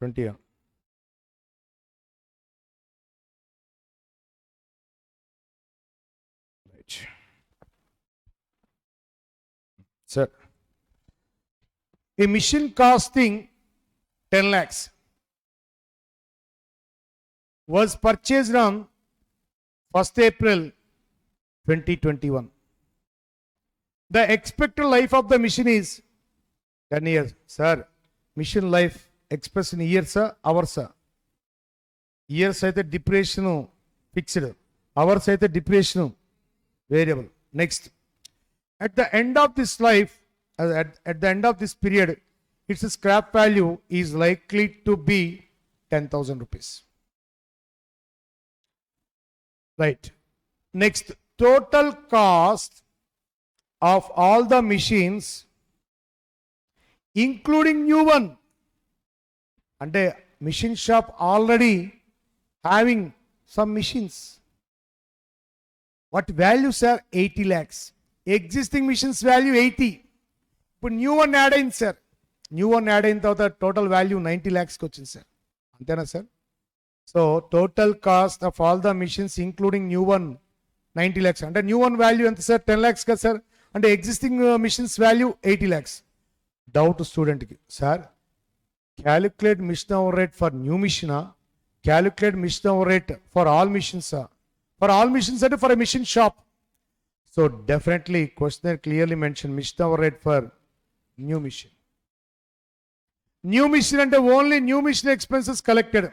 20. Right. Sir, a machine costing 10 lakhs was purchased on 1st April 2021. The expected life of the machine is 10 years. Sir, machine life expressed in years, hours. Years అయితే depreciation fixed, hours అయితే depreciation variable. Next, at the end of this life, at the end of this period, its scrap value is likely to be 10,000 rupees. Right. Next, total cost of all the machines including new one. అంటే machine shop already having some machines. What value sir? 80 lakhs. Existing machines value 80. ఇప్పుడు new one add అయింది sir. New one add అయిన తర్వాత total value 90 lakhsకి వచ్చింది sir. అంతేనా sir? So total cost of all the machines including new one 90 lakhs. అంటే new one value ఎంత sir? 10 lakhs కదా సార్. అంటే existing machines value 80 lakhs. Doubt స్టూడెంట్కి, sir calculate mission hour rate for new machine, calculate mission hour rate for all missions, for all missions and for a machine shop. So definitely questionnaire clearly mentioned mission hour rate for new machine. New machine and only new machine expenses collected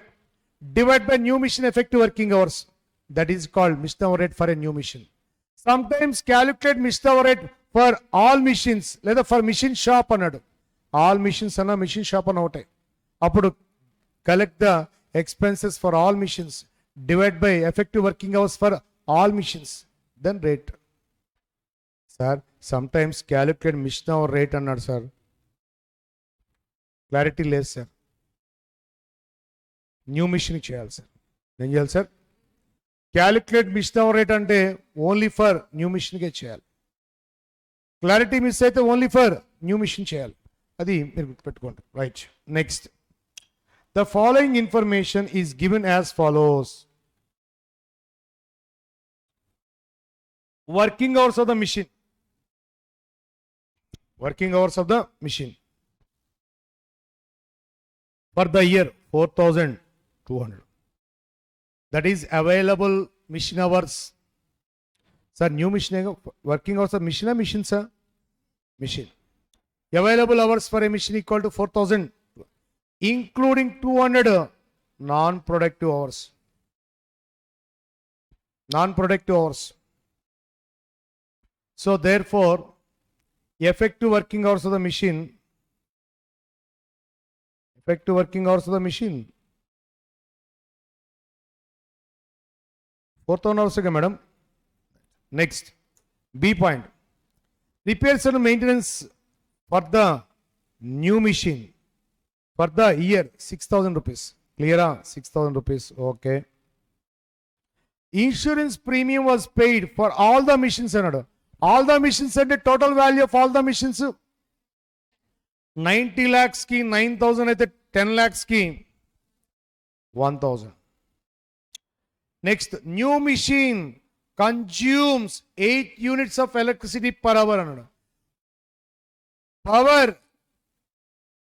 divided by new machine effective working hours. That is called mission hour rate for a new machine. Sometimes calculate mission hour rate for all machines, లేదా for machine shop అన్నాడు. All machines అన్న machine shop అని ఒకటే. అప్పుడు collect the expenses for all machines divide by effective working hours for all machines, then rate. Sir some times calculate machine hour rate అన్నాడు sir. Clarity లేదు sir. New మిషన్కి చేయాలి sir. ఏం చేయాలి sir? Calculate machine hour rate అంటే only for new మిషన్కే చేయాలి. Clarity miss అయితే ఓన్లీ ఫర్ న్యూ మిషన్ చేయాలి. అది మీరు గుర్తుపెట్టుకోండి. Right. Next, the following information is given as follows. Working hours of the machine, working hours of the machine for the year 4,200. That is available machine hours. Sir new machine working hours of machine machine sir machine. Available hours for a machine equal to 4,000, including 200 non-productive hours. Non-productive hours. So therefore, effective working hours of the machine, effective working hours of the machine 4,000 hours again, madam. Next, B point. Repairs and maintenance for the new machine for the year 6,000 rupees. Clear? 6,000 rupees. Okay. Insurance premium was paid for all the machines. All the machines and the total value of all the machines 90 lakhs ki 9,000 అయితే 10 lakhs ki 1,000. Next, new machine consumes 8 units of electricity per hour అన్నాడు.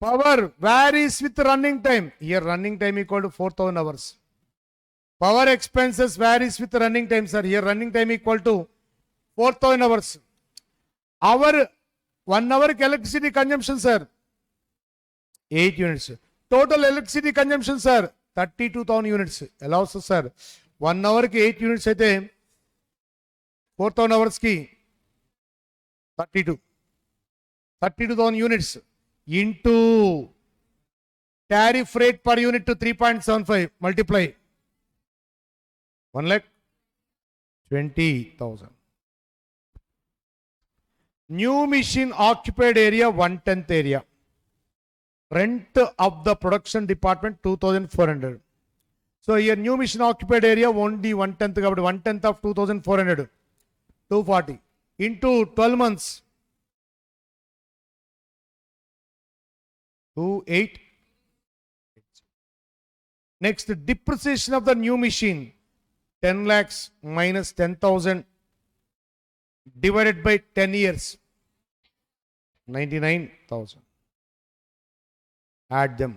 Power varies with running time. Here running time equal to 4,000 hours. Power expenses varies with running time, sir. Here running time equal to 4,000 hours. Our 1 hour electricity consumption, sir, 8 units. Total electricity consumption, sir, 32,000 units. Allows, sir, 1 hour ki 8 units అయితే 4,000 hours ki 32,000 units into tariff rate per unit to 3.75 multiply 1,20,000. New machine occupied area 1/10 area. Rent of the production department 2,400. So here new machine occupied area only 1/10 కాబట్టి 1/10 of 2,400 240 into 12 months 28. Next, depreciation of the new machine 10 lakhs minus 10,000 divided by 10 years 99,000. Add them.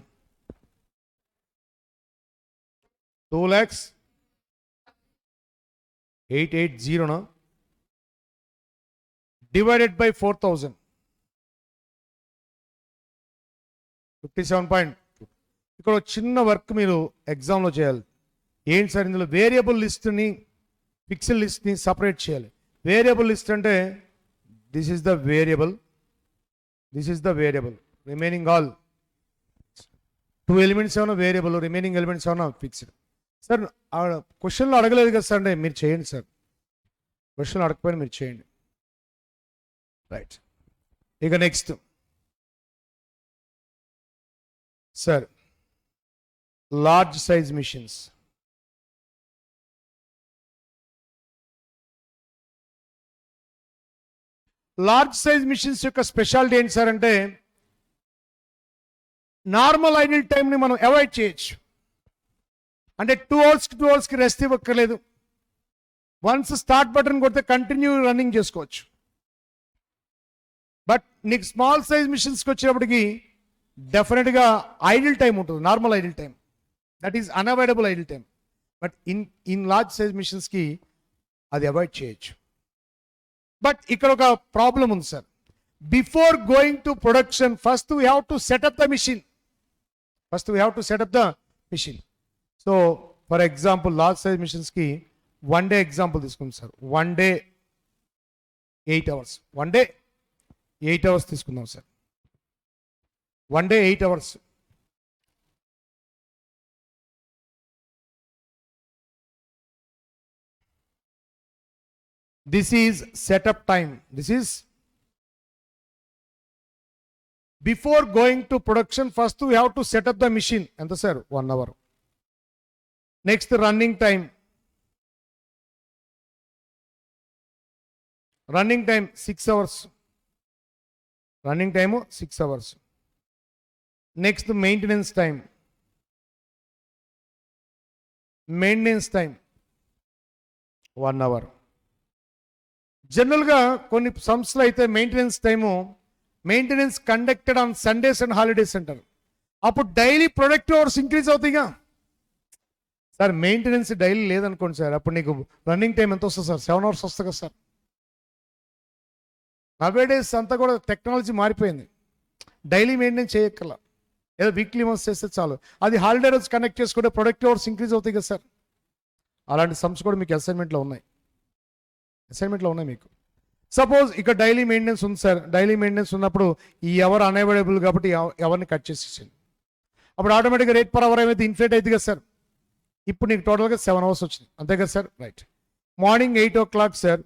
2 lakhs 880 no? Divided by 4,000 57. ఇక్కడ చిన్న work మీరు ఎగ్జామ్లో చేయాలి. ఏంటి sir ఇందులో variable లిస్ట్ని fixed లిస్ట్ని separate చేయాలి. Variable list అంటే this is the variable, this is the variable, remaining all 2 elements ఏమైనా వేరియబుల్, రిమైనింగ్ ఎలిమెంట్స్ ఏమైనా ఫిక్స్డ్. సార్ క్వశ్చన్లో అడగలేదు కదా సార్ అంటే మీరు చేయండి సార్, క్వశ్చన్లో అడగకపోయినా మీరు చేయండి. రైట్, ఇక next sir large size machines. Large size machines యొక్క స్పెషాలిటీ ఏంటి సార్ అంటే నార్మల్ ఐడిల్ టైంని మనం అవాయిడ్ చేయొచ్చు. అంటే 2 అవర్స్కి రెస్ట్ ఇవ్వక్కర్లేదు. వన్స్ స్టార్ట్ బటన్ కొడితే కంటిన్యూ రన్నింగ్ చేసుకోవచ్చు. బట్ నీకు స్మాల్ సైజ్ మిషన్స్కి వచ్చేటప్పటికి డెఫినెట్గా ఐడిల్ టైం ఉంటుంది, normal idle time, that is unavoidable idle time. But in large size మిషన్స్కి అది అవాయిడ్ చేయొచ్చు. బట్ ఇక్కడ ఒక ప్రాబ్లం ఉంది sir. Before going to production first we have to setup the machine. So for example large size మిషన్స్కి 1 day example తీసుకుందాం sir. 1 day 8 hours, 1 day 8 hours తీసుకుందాం sir. 1 day 8 hours. This is setup time. This is before going to production first we have to set up the machine. And sir 1 hour. Next running time. Running time 6 hours. Running time 6 hours. Next maintenance time. Maintenance time 1 hour. జనరల్గా కొన్ని సంస్థలు అయితే maintenance time maintenance conducted on Sundays and holidays అంటారు. అప్పుడు daily productive hours increase అవుతాయిగా sir. Maintenance daily లేదనుకోండి sir, అప్పుడు నీకు రన్నింగ్ టైం ఎంత వస్తుంది సార్? 7 hours వస్తుంది కదా సార్. నవే డేస్ అంతా కూడా టెక్నాలజీ మారిపోయింది. డైలీ మెయింటెనెన్స్ చేయక్కల, ఏదో వీక్లీ వన్స్ చేస్తే చాలు. అది హాలిడే రోజు కనెక్ట్ చేసుకుంటే ప్రొడక్టివ్ అవర్స్ ఇంక్రీజ్ అవుతాయి కదా సార్. అలాంటి సమ్స్ కూడా మీకు అసైన్మెంట్లో ఉన్నాయి మీకు. సపోజ్ ఇక్కడ డైలీ మెయింటెనెన్స్ ఉంది సార్. డైలీ మెయింటెనెన్స్ ఉన్నప్పుడు ఈ ఎవరు అన్అవైలబుల్ కాబట్టి ఎవరిని కట్ చేసేసింది. అప్పుడు ఆటోమేటిక్గా రేట్ పర్ అవర్ ఏమైతే ఇన్ఫ్లేట్ అవుతుంది కదా సార్. ఇప్పుడు నీకు టోటల్గా 7 hours వచ్చింది, అంతే కదా sir. Right. Morning 8 o'clock sir.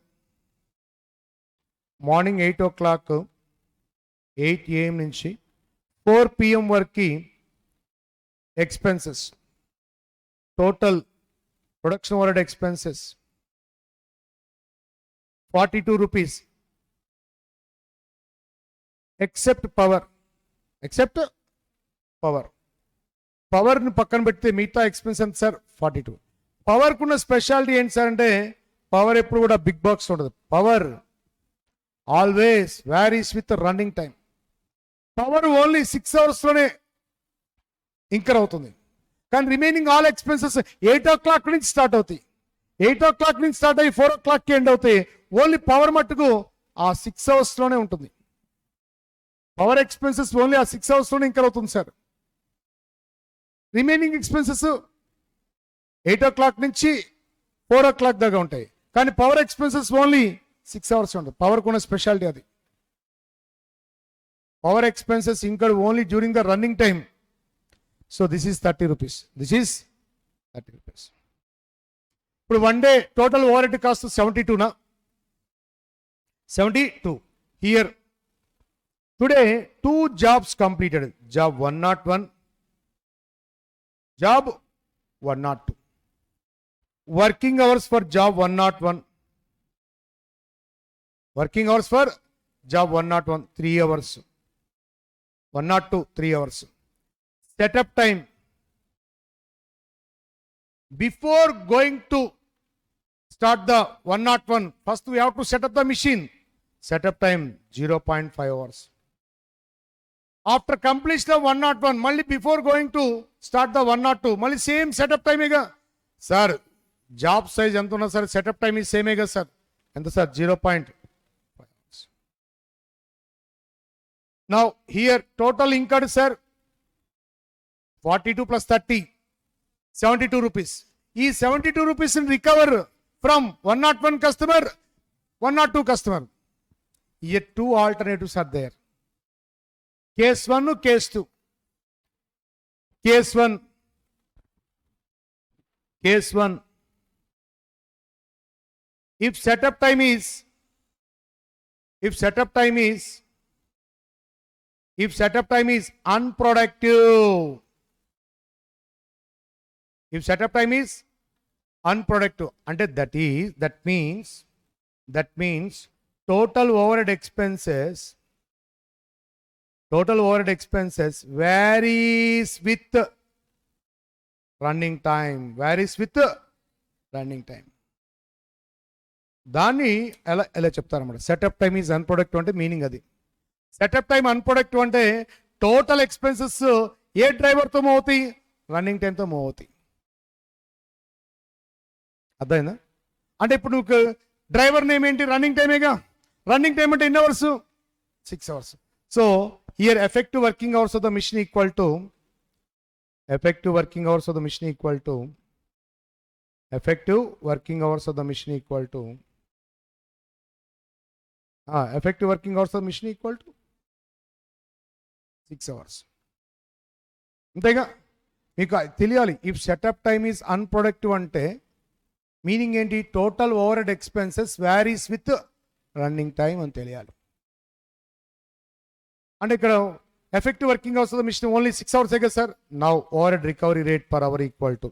Morning 8 o'clock 8 AM నుంచి 4 PM వరకు expenses, total production overhead expenses 42 rupees. Except power, except power. పవర్ని పక్కన పెడితే మిగతా ఎక్స్పెన్స్ ఎంత సార్? 42. పవర్కు ఉన్న స్పెషాలిటీ ఏంటి సార్ అంటే పవర్ ఎప్పుడు కూడా బిగ్ బాక్స్ ఉండదు. Power always varies with running time. Power only 6 అవర్స్లోనే ఇంకర్ అవుతుంది. కానీ రిమైనింగ్ ఆల్ ఎక్స్పెన్సెస్ 8 o'clock నుంచి స్టార్ట్ అవుతాయి. 8 o'clock నుంచి స్టార్ట్ అయ్యి 4 o'clockకి ఎండ్ అవుతాయి. ఓన్లీ పవర్ మట్టుకు ఆ 6 అవర్స్లోనే ఉంటుంది. పవర్ ఎక్స్పెన్సెస్ ఓన్లీ ఆ 6 అవర్స్లోనే ఇంకర్ అవుతుంది సార్. రిమైనింగ్ ఎక్స్పెన్సెస్ 8 o'clock నుంచి 4 o'clock దాకా ఉంటాయి. కానీ పవర్ ఎక్స్పెన్సెస్ ఓన్లీ 6 hours ఉంటుంది. పవర్కు ఉన్న స్పెషాలిటీ అది. Power expenses incur only during the running time. So this is 30 rupees. This is 30 rupees. ఇప్పుడు 1 day total overhead cost 72 72. Here today 2 jobs completed. Job 101, job 102. Working hours for job 101. Working hours for job 101 3 hours. 102 3 hours. Setup time. Before going to start the 101, first we have to set up the machine. Setup time 0.5 hours. After completion of 101, మళ్ళీ before going to start the 102 మళ్ళీ same setup టైమేగా sir. Job size ఎంత ఉన్నా sir setup time ఈ సేమేగా sir. ఎంత sir? 0.5 hours. Now here total incurred sir 42 plus 30 72 rupees. ఈ 72 rupees recover from 101 customer, 102 customer. Yet 2 alternatives are there. Case 1, case 2. Case 1. Case 1. If setup time is unproductive. If setup time is unproductive, and that means total overhead expenses varies with running time. దాన్ని ఎలా చెప్తారన్నమాట. Setup time is unproductive అంటే meaning అది. Setup time unproductive అంటే total expenses ఏ డ్రైవర్తో move అవుతాయి? Running టైంతో move అవుతాయి. అర్థమైందా? అంటే ఇప్పుడు నువ్వు డ్రైవర్ నేమ్ ఏంటి? రన్నింగ్ టైమేగా. రన్నింగ్ టైం అంటే ఎన్ని hours? 6 hours. So here effective working hours of the machine equal to effective working hours of the machine equal to 6 hours. అంతేగా? మీకు తెలియాలి. If setup time is unproductive అంటే meaning ఏంటి? Total overhead expenses varies with running time అని తెలియాలి. అంటే ఇక్కడ effective working hours of the machine only 6 hours కదా sir. Now overhead recovery rate per hour equal to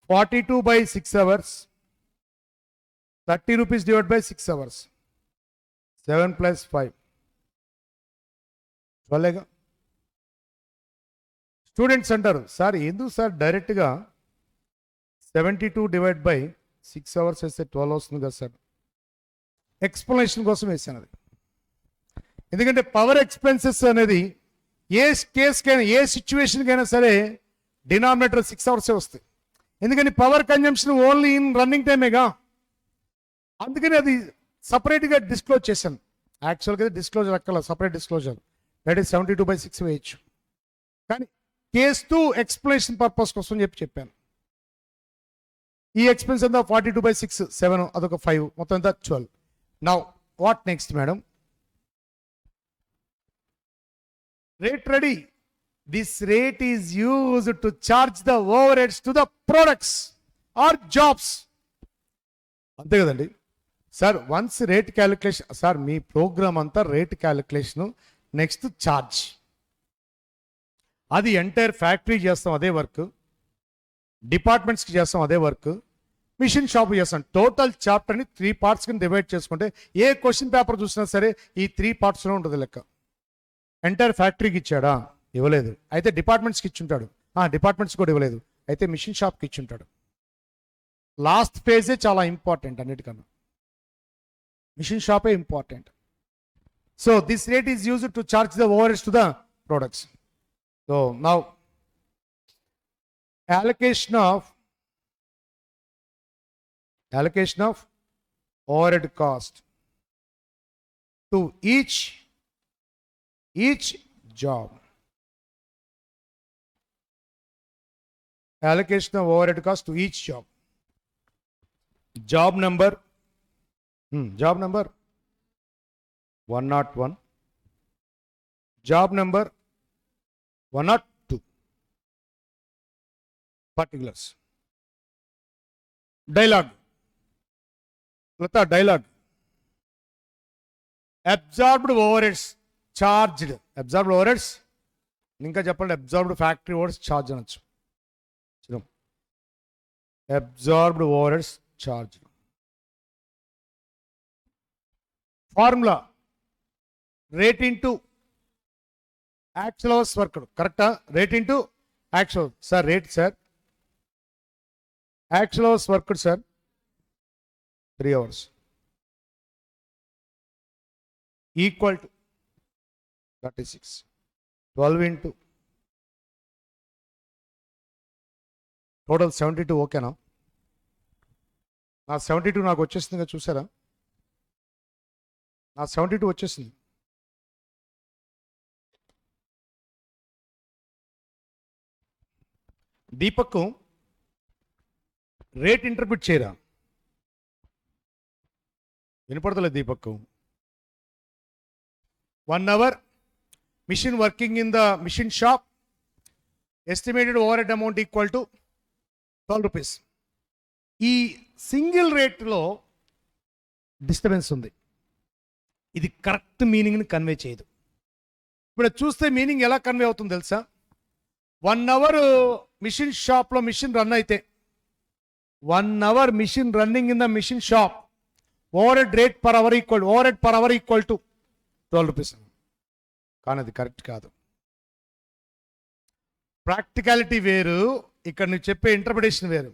42 by 6 hours, 30 rupees divided by 6 hours, 7 plus 5 12. Students అంటారు sir ఎందుకు sir డైరెక్ట్గా 72 divide by 6 hours వేస్తే 12 వస్తుంది కదా sir. Explanation కోసం వేసాను అది. ఎందుకంటే పవర్ ఎక్స్పెన్సెస్ అనేది ఏ కేసుకైనా ఏ సిచ్యువేషన్కైనా సరే డినామినేటర్ 6 hours వస్తాయి. ఎందుకని power consumption only in running టైమేగా. అందుకని అది సపరేట్గా డిస్క్లోజ్ చేశాను. యాక్చువల్గా డిస్క్లోజర్ అక్కల separate disclosure that is 72 by 6 వేయచ్చు. కానీ కేస్ 2 ఎక్స్ప్లెనేషన్ పర్పస్ కోసం చెప్పాను. ఈ ఎక్స్పెన్స్ అంతా 42 by 6 7 అదొక 5 మొత్తం అంతా 12. Now what next madam? Rate ready. This rate is used to charge the overheads to the products or jobs. అంతే కదండి sir. Once rate calculation sir, మీ ప్రోగ్రామ్ అంతా రేట్ క్యాలిక్యులేషను, నెక్స్ట్ ఛార్జ్. అది entire factory చేస్తాం అదే work, డిపార్ట్మెంట్స్కి చేస్తాం అదే వర్క్, మిషన్ షాప్ చేస్తాను. టోటల్ చాప్టర్ని 3 parts కింద డివైడ్ చేసుకుంటే ఏ క్వశ్చన్ పేపర్ చూసినా సరే ఈ 3 partsలో ఉంటుంది లెక్క. ఎంటైర్ ఫ్యాక్టరీకి ఇచ్చాడా? ఇవ్వలేదు. అయితే డిపార్ట్మెంట్స్కి ఇచ్చుంటాడు. డిపార్ట్మెంట్స్ కూడా ఇవ్వలేదు. అయితే మిషన్ షాప్కి ఇచ్చుంటాడు. లాస్ట్ ఫేజే చాలా ఇంపార్టెంట్ అన్నిటికన్నా. మిషన్ షాపే important. So this rate is used to charge the overheads to the products. So now allocation of overhead cost to each job. Allocation of overhead cost to each job. Job number 101. Job number 102. Particulars. Dialogue. Dialogue. Absorbed overheads charged. Absorbed overheads. ఇంకా చెప్పండి, absorbed factory overheads charge అనొచ్చు. Absorbed overheads charge. Formula rate into actual hours work. కరెక్టా? Rate into actual. Sir rate sir actual hours work sir 3 hours equal to 36. 12 into total 72. ఓకేనా? నా 72 నాకు వచ్చేసింది కదా, చూసారా? నా 72 వచ్చేసింది. దీపక్ రేట్ ఇంటర్ప్రిట్ చేయరా? వినపడతలేదు Deepak. 1 hour machine working in the machine shop, estimated overhead amount equal to 12 rupees. ఈ సింగిల్ రేట్లో డిస్టర్బెన్స్ ఉంది. ఇది కరెక్ట్ మీనింగ్ని కన్వే చేయదు. ఇప్పుడు చూస్తే మీనింగ్ ఎలా కన్వే అవుతుంది తెలుసా? 1 hour మిషన్ షాప్లో మిషన్ రన్ అయితే 1 hour machine running in the machine shop, overhead rate per hour equal, overhead per hour equal to 12 rupees. కానీ అది కరెక్ట్ కాదు. ప్రాక్టికాలిటీ వేరు, ఇక్కడ నువ్వు చెప్పే ఇంటర్ప్రిటేషన్ వేరు.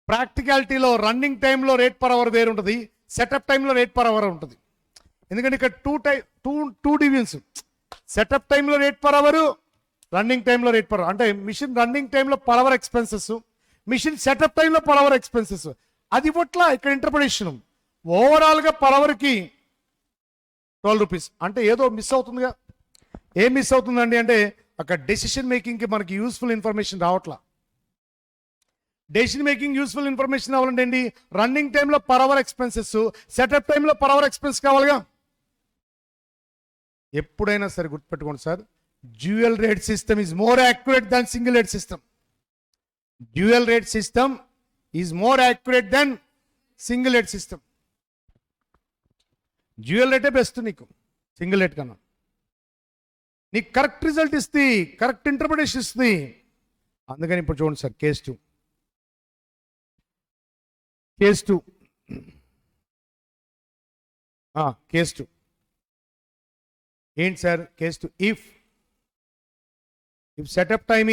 ప్రాక్టికాలిటీలో రన్నింగ్ టైంలో రేట్ పర్ అవర్ వేరు ఉంటుంది, సెటప్ టైంలో రేట్ పర్ అవర్ ఉంటుంది. ఎందుకంటే ఇక్కడ టూ డివిజన్స్. సెటప్ టైంలో రేట్ పర్ అవరు, రన్నింగ్ టైంలో రేట్ పర్ అవర్. అంటే మిషన్ రన్నింగ్ టైంలో per hour expenses, machine setup టైంలో పర్ అవర్ ఎక్స్పెన్సెస్. అది ఇవ్వట్లా ఇక్కడ ఇంటర్ప్రిటేషన్. ఓవరాల్గా పర్ అవర్కి 12 rupees. అంటే ఏదో మిస్ అవుతుందిగా. ఏం మిస్ అవుతుందండి అంటే అక్కడ డెసిషన్ మేకింగ్కి మనకి యూస్ఫుల్ ఇన్ఫర్మేషన్ రావట్లా. డెసిషన్ మేకింగ్ యూస్ఫుల్ ఇన్ఫర్మేషన్ కావాలంటే ఏంటి? రన్నింగ్ టైంలో పర్ అవర్ ఎక్స్పెన్సెస్, సెటప్ టైంలో పర్ అవర్ ఎక్స్పెన్స్ కావాలిగా. ఎప్పుడైనా సరే గుర్తుపెట్టుకోండి sir, dual rate system is more accurate than single rate system. Dual rate system is more accurate than single rate system. Dual రేటే best నీకు single rate కన్నా. నీకు correct result ఇస్తుంది, కరెక్ట్ ఇంటర్ప్రిటేషన్ ఇస్తుంది. అందుకని ఇప్పుడు చూడండి సార్, కేస్ 2 ఏంటి sir? Case 2 if setup time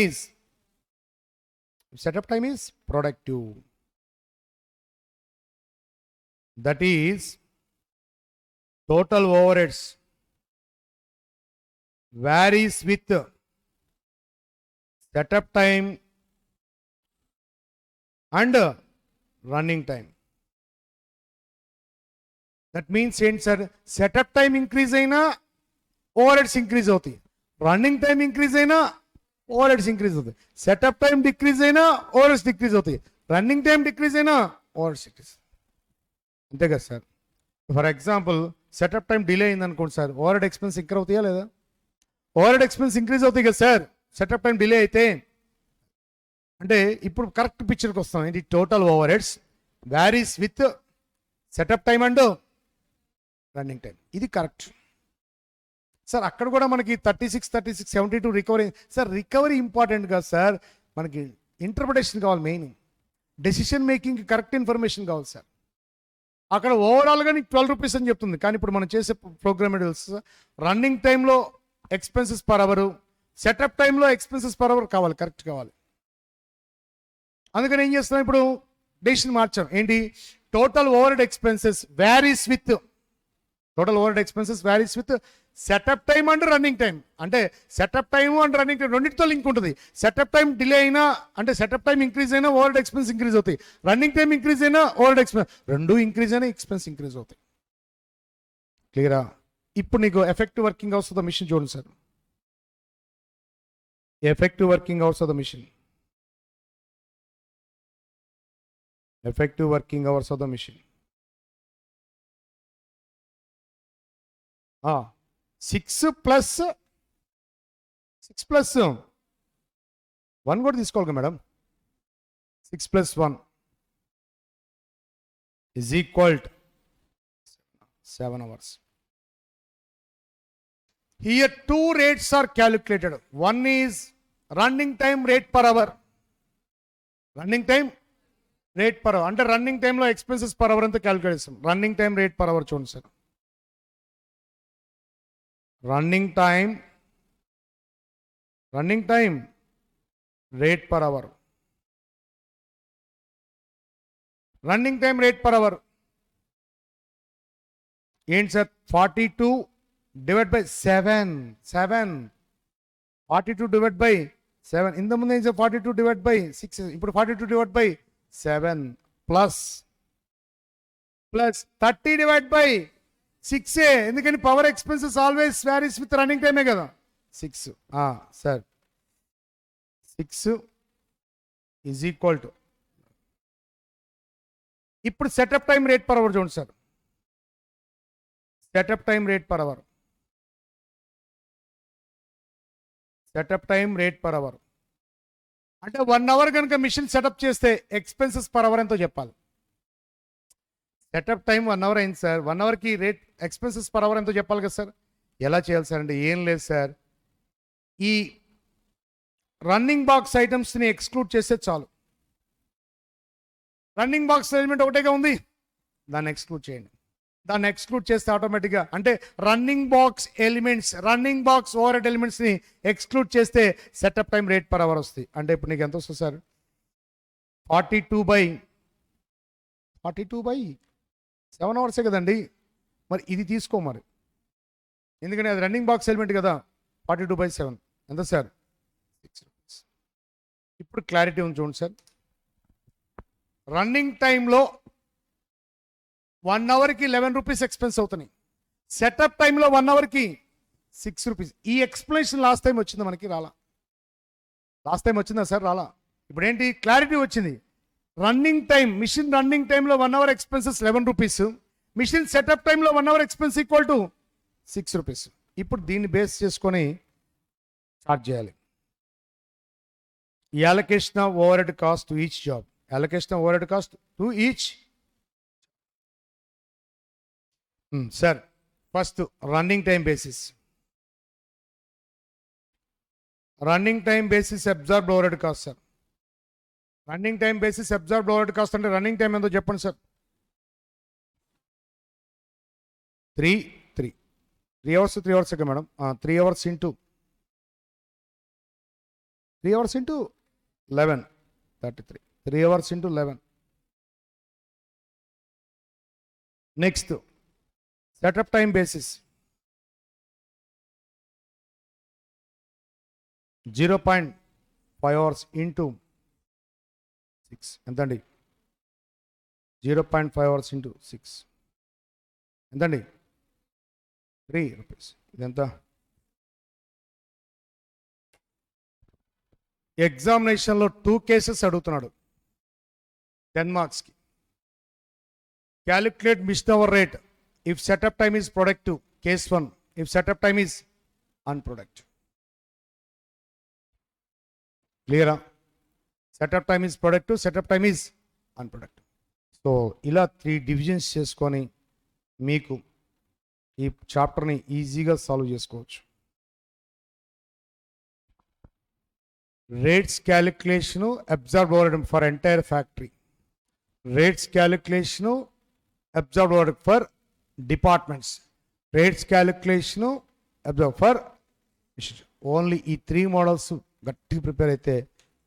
is productive, that is total overheads varies with setup time and running time. That means ఏంటి సార్? సెటప్ టైం ఇంక్రీజ్ అయినా ఓవర్హెడ్స్ ఇంక్రీజ్ అవుతాయి, running time increase అయినా ఓవర్హెడ్స్ increase అవుతాయి, setup time decrease అయినా ఓవర్హెడ్స్ decrease అవుతాయి, running time decrease అయినా ఓవర్హెడ్స్ decrease. అంతే కదా sir? For example setup time delay అయింది అనుకోండి సార్, ఓవర్హెడ్ ఎక్స్పెన్స్ ఇంక్రీజ్ అవుతాయా లేదా? ఓవర్హెడ్ ఎక్స్పెన్స్ ఇంక్రీజ్ అవుతాయి కదా సార్ సెటప్ టైం డిలే అయితే. అంటే ఇప్పుడు కరెక్ట్ పిక్చర్కి వస్తాం. ఏంటి? Total overheads varies with setup time and running time. ఇది కరెక్ట్ సార్. అక్కడ కూడా మనకి 36, 72 రికవరీ. సార్ రికవరీ ఇంపార్టెంట్ కదా సార్, మనకి ఇంటర్ప్రిటేషన్ కావాలి main. Decision making correct information కావాలి సార్. అక్కడ ఓవరాల్గా నీకు 12 రూపీస్ అని చెప్తుంది, కానీ ఇప్పుడు మనం చేసే ప్రోగ్రామ్ తెలుసు, రన్నింగ్ టైంలో ఎక్స్పెన్సెస్ పర్ అవరు, సెటప్ టైంలో ఎక్స్పెన్సెస్ పర్ అవర్ కావాలి, కరెక్ట్ కావాలి. అందుకని ఏం చేస్తున్నాం ఇప్పుడు, డెసిషన్ మార్చాం. ఏంటి, total overhead expenses varies with setup time and running time. అంటే setup time and running time రెండింటితో లింక్ ఉంటుంది. సెటప్ టైం డిలే అయినా, అంటే సెటప్ టైం ఇంక్రీజ్ అయినా ఓవర్ హెడ్ ఎక్స్పెన్స్ ఇంక్రీజ్ అవుతాయి, రన్నింగ్ టైం ఇంక్రీజ్ అయినా ఓవర్ హెడ్ ఎక్స్పెన్స్, రెండు increase అయినా ఎక్స్పెన్స్ ఇంక్రీజ్ అవుతాయి. క్లియరా? ఇప్పుడు నీకు effective working hours of the machine చూడండి sir. Effective working hours of the machine, effective working hours of the machine. 6 plus 1 కూడా తీసుకోవాలి madam. 6 plus 1 is equal to 7 hours. Here 2 rates are calculated. One is running time rate per hour. Running time rate per hour అంటే running టైంలో expenses per hour అంతా calculate చేస్తాం. Running time rate per hour చూడండి sir. Running time rate per hour. Running time rate per hour ఏంటి sir? 42 divide by 7. 42 divide by 7. ఇంతకుముందు ఏం sir? 42 divide by 6. ఇప్పుడు 42 divide by 7 plus 30 divide by 6. ఎందుకని power expenses always varies with running టైమే కదా. 6 sir 6 is equal to, ఇప్పుడు setup time rate per hour చూడండి sir. Setup time rate per hour అంటే 1 hour కనుక మిషన్ సెటప్ చేస్తే expenses per hour ఎంతో చెప్పాలి. సెటప్ టైం 1 అవర్ అయింది సార్, 1 అవర్కి రేట్ ఎక్స్పెన్సెస్ పర్ అవర్ ఎంతో చెప్పాలి కదా సార్. ఎలా చేయాలి సార్ అంటే ఏం లేదు సార్, ఈ రన్నింగ్ బాక్స్ ఐటమ్స్ని ఎక్స్క్లూడ్ చేస్తే చాలు. రన్నింగ్ బాక్స్ ఎలిమెంట్ ఒకటేగా ఉంది, దాన్ని ఎక్స్క్లూడ్ చేయండి. దాన్ని ఎక్స్క్లూడ్ చేస్తే ఆటోమేటిక్గా, అంటే రన్నింగ్ బాక్స్ ఓవర్ హెడ్ ఎలిమెంట్స్ని ఎక్స్క్లూడ్ చేస్తే setup time rate per hour వస్తుంది. అంటే ఇప్పుడు నీకు ఎంత వస్తుంది సార్? 42 బై 7 అవర్సే కదండి. మరి ఇది తీసుకో మరి, ఎందుకంటే అది రన్నింగ్ బాక్స్ ఎలిమెంట్ కదా. 42 బై 7 ఎంత సార్? 6 రూపీస్. ఇప్పుడు క్లారిటీ ఉంది చూడండి సార్. రన్నింగ్ టైంలో 1 అవర్కి 11 రూపీస్ ఎక్స్పెన్స్ అవుతున్నాయి. సెటప్ టైంలో 1 అవర్కి 6 రూపీస్. ఈ ఎక్స్ప్లెనేషన్ లాస్ట్ టైం వచ్చిందా మనకి? రాలా. లాస్ట్ టైం వచ్చిందా సార్? రాలా. ఇప్పుడు ఏంటి క్లారిటీ వచ్చింది. మిషన్ రన్నింగ్ టైంలో 1 hour expenses 11 rupees, machine setup టైంలో 1 hour expense equal to 6 rupees. ఇప్పుడు దీన్ని బేస్ చేసుకొని స్టార్ట్ చేయాలి. Allocation of overhead cost to each job. Allocation of overhead cost to each. Sir, first running time basis. Running time basis absorbed overhead cost, sir. Running time basis absorbed overhead cost అంటే running time ఎంతో చెప్పండి sir. 3 hours madam. 3 hours into 11 33. 3 hours into 11. Next setup time basis 0.5 hours into 6 ఎంతండి? 0.5 hours into 6 ఎంతండి? 3 rupees. ఇదెంత? ఎగ్జామినేషన్లో 2 cases అడుగుతున్నాడు 10 మార్క్స్కి. Calculate machine hour rate if setup time is productive, case 1. If setup time is unproductive. Clear? Setup time is productive, setup time is unproductive. So ఇలా 3 divisions చేసుకొని మీకు ఈ చాప్టర్ని ఈజీగా సాల్వ్ చేసుకోవచ్చు. Rates calculation observe over for entire factory. rates calculation, absorbed overhead for departments. Rates calculation, absorbed for only ఈ 3 models గట్టి prepare అయితే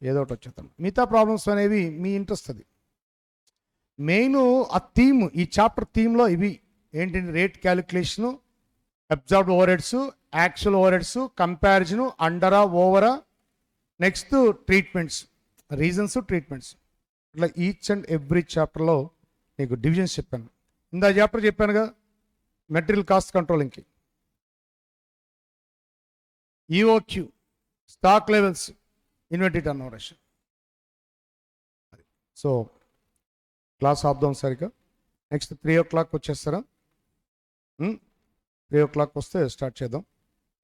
ఏదో ఒకటి వచ్చేస్తాం. మిగతా ప్రాబ్లమ్స్ అనేవి మీ ఇంట్రెస్ట్ అది. మెయిన్ ఆ థీమ్, ఈ చాప్టర్ థీమ్లో ఇవి ఏంటంటే rate calculation, absorbed overheads, actual overheads, comparison, అండరా ఓవరా, నెక్స్ట్ ట్రీట్మెంట్స్, రీజన్స్, ట్రీట్మెంట్స్. ఇట్లా ఈచ్ అండ్ ఎవ్రీ చాప్టర్లో నీకు డివిజన్స్ చెప్పాను. ఇందా చాప్టర్ చెప్పానుగా మెటీరియల్ కాస్ట్ కంట్రోలింగ్కి, EOQ, stock levels, inventory turnover ratio. So class ఆపుదాం సరిగ్గా. Next 3 o'clock వచ్చేస్తారా? 3 o'clock వస్తే స్టార్ట్ చేద్దాం.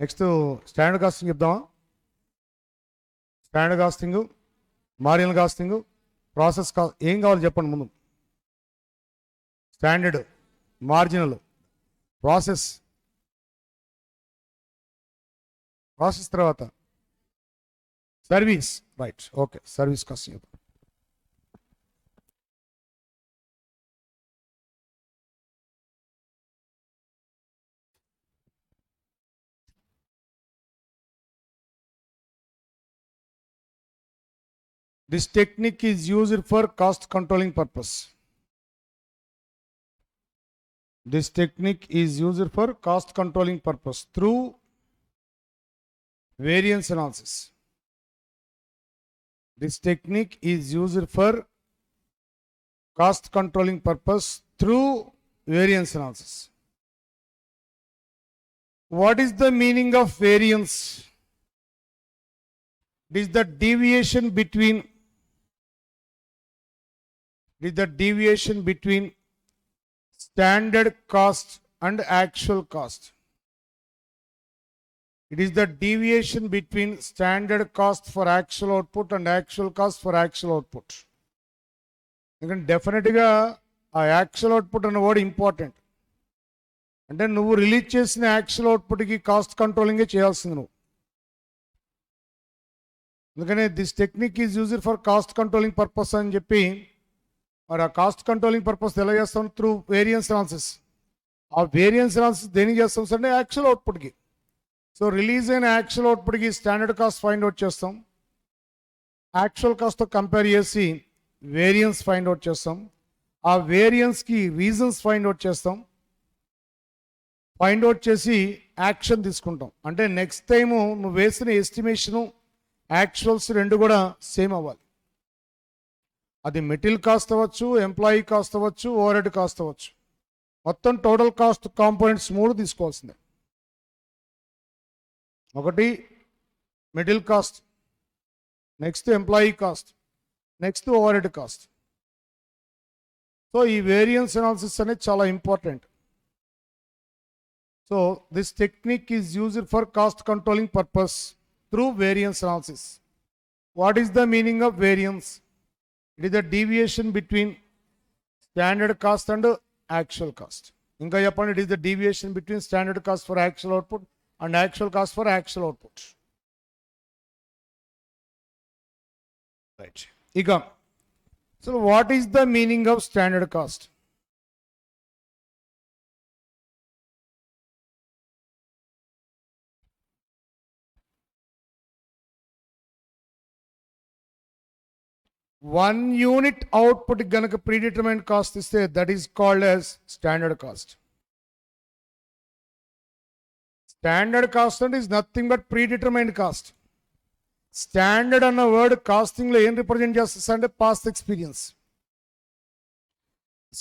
నెక్స్ట్ స్టాండర్డ్ కాస్టింగ్ చెప్దామా? Standard costing, marginal costing, process ఏం కావాలి చెప్పండి ముందు. స్టాండర్డ్, మార్జినల్, ప్రాసెస్ తర్వాత service. Right, okay. Service costing. This technique is used for cost controlling purpose. This technique is used for cost controlling purpose through variance analysis. This technique is used for cost controlling purpose through variance analysis. What is the meaning of variance? It is the deviation between standard cost and actual cost. It is the deviation between standard cost for actual output and actual cost for actual output. ఎందుకంటే డెఫినెట్గా ఆ actual output అన్న word important. అంటే నువ్వు release చేసిన actual అవుట్పుట్కి cost కంట్రోలింగే చేయాల్సింది నువ్వు. అందుకనే this technique is used for cost controlling purpose అని చెప్పి, మరి ఆ కాస్ట్ కంట్రోలింగ్ పర్పస్ ఎలా చేస్తాం? Through variance analysis. ఆ వేరియన్స్ అనాలిసిస్ దేనికి చేస్తాం సార్ అంటే యాక్చువల్ అవుట్పుట్కి. సో రిలీజ్ అయిన యాక్చువల్ అవుట్పుట్కి స్టాండర్డ్ కాస్ట్ ఫైండ్ అవుట్ చేస్తాం, యాక్చువల్ కాస్ట్తో కంపేర్ చేసి వేరియన్స్ ఫైండ్ అవుట్ చేస్తాం, ఆ వేరియన్స్కి రీజన్స్ ఫైండ్ అవుట్ చేస్తాం, ఫైండ్ అవుట్ చేసి యాక్షన్ తీసుకుంటాం. అంటే నెక్స్ట్ టైము నువ్వు వేసిన ఎస్టిమేషను యాక్చువల్స్ రెండు కూడా సేమ్ అవ్వాలి. అది మెటీరియల్ కాస్ట్ అవ్వచ్చు, ఎంప్లాయీ కాస్ట్ అవ్వచ్చు, ఓవర్ హెడ్ కాస్ట్ అవ్వచ్చు. మొత్తం టోటల్ కాస్ట్ కాంపోనెంట్స్ 3 తీసుకోవాల్సిందే. ఒకటి material cost, next employee cost, next over head cost. So ఈ వేరియన్స్ అనాలిసిస్ అనేది చాలా important. So this technique is used for cost controlling purpose through variance analysis. What is the meaning of variance? It is the deviation between standard cost and actual cost. ఇంకా చెప్పండి, it is the deviation between standard cost for actual output and actual cost for actual output. Right. ఇక so what is the meaning of standard cost? One unit output గనక predetermined cost ఇస్తే that is called as standard cost. Standard cost is nothing but predetermined cost. Standard అన్న word casting లో ఏం represent చేస్తుంది అంటే past experience.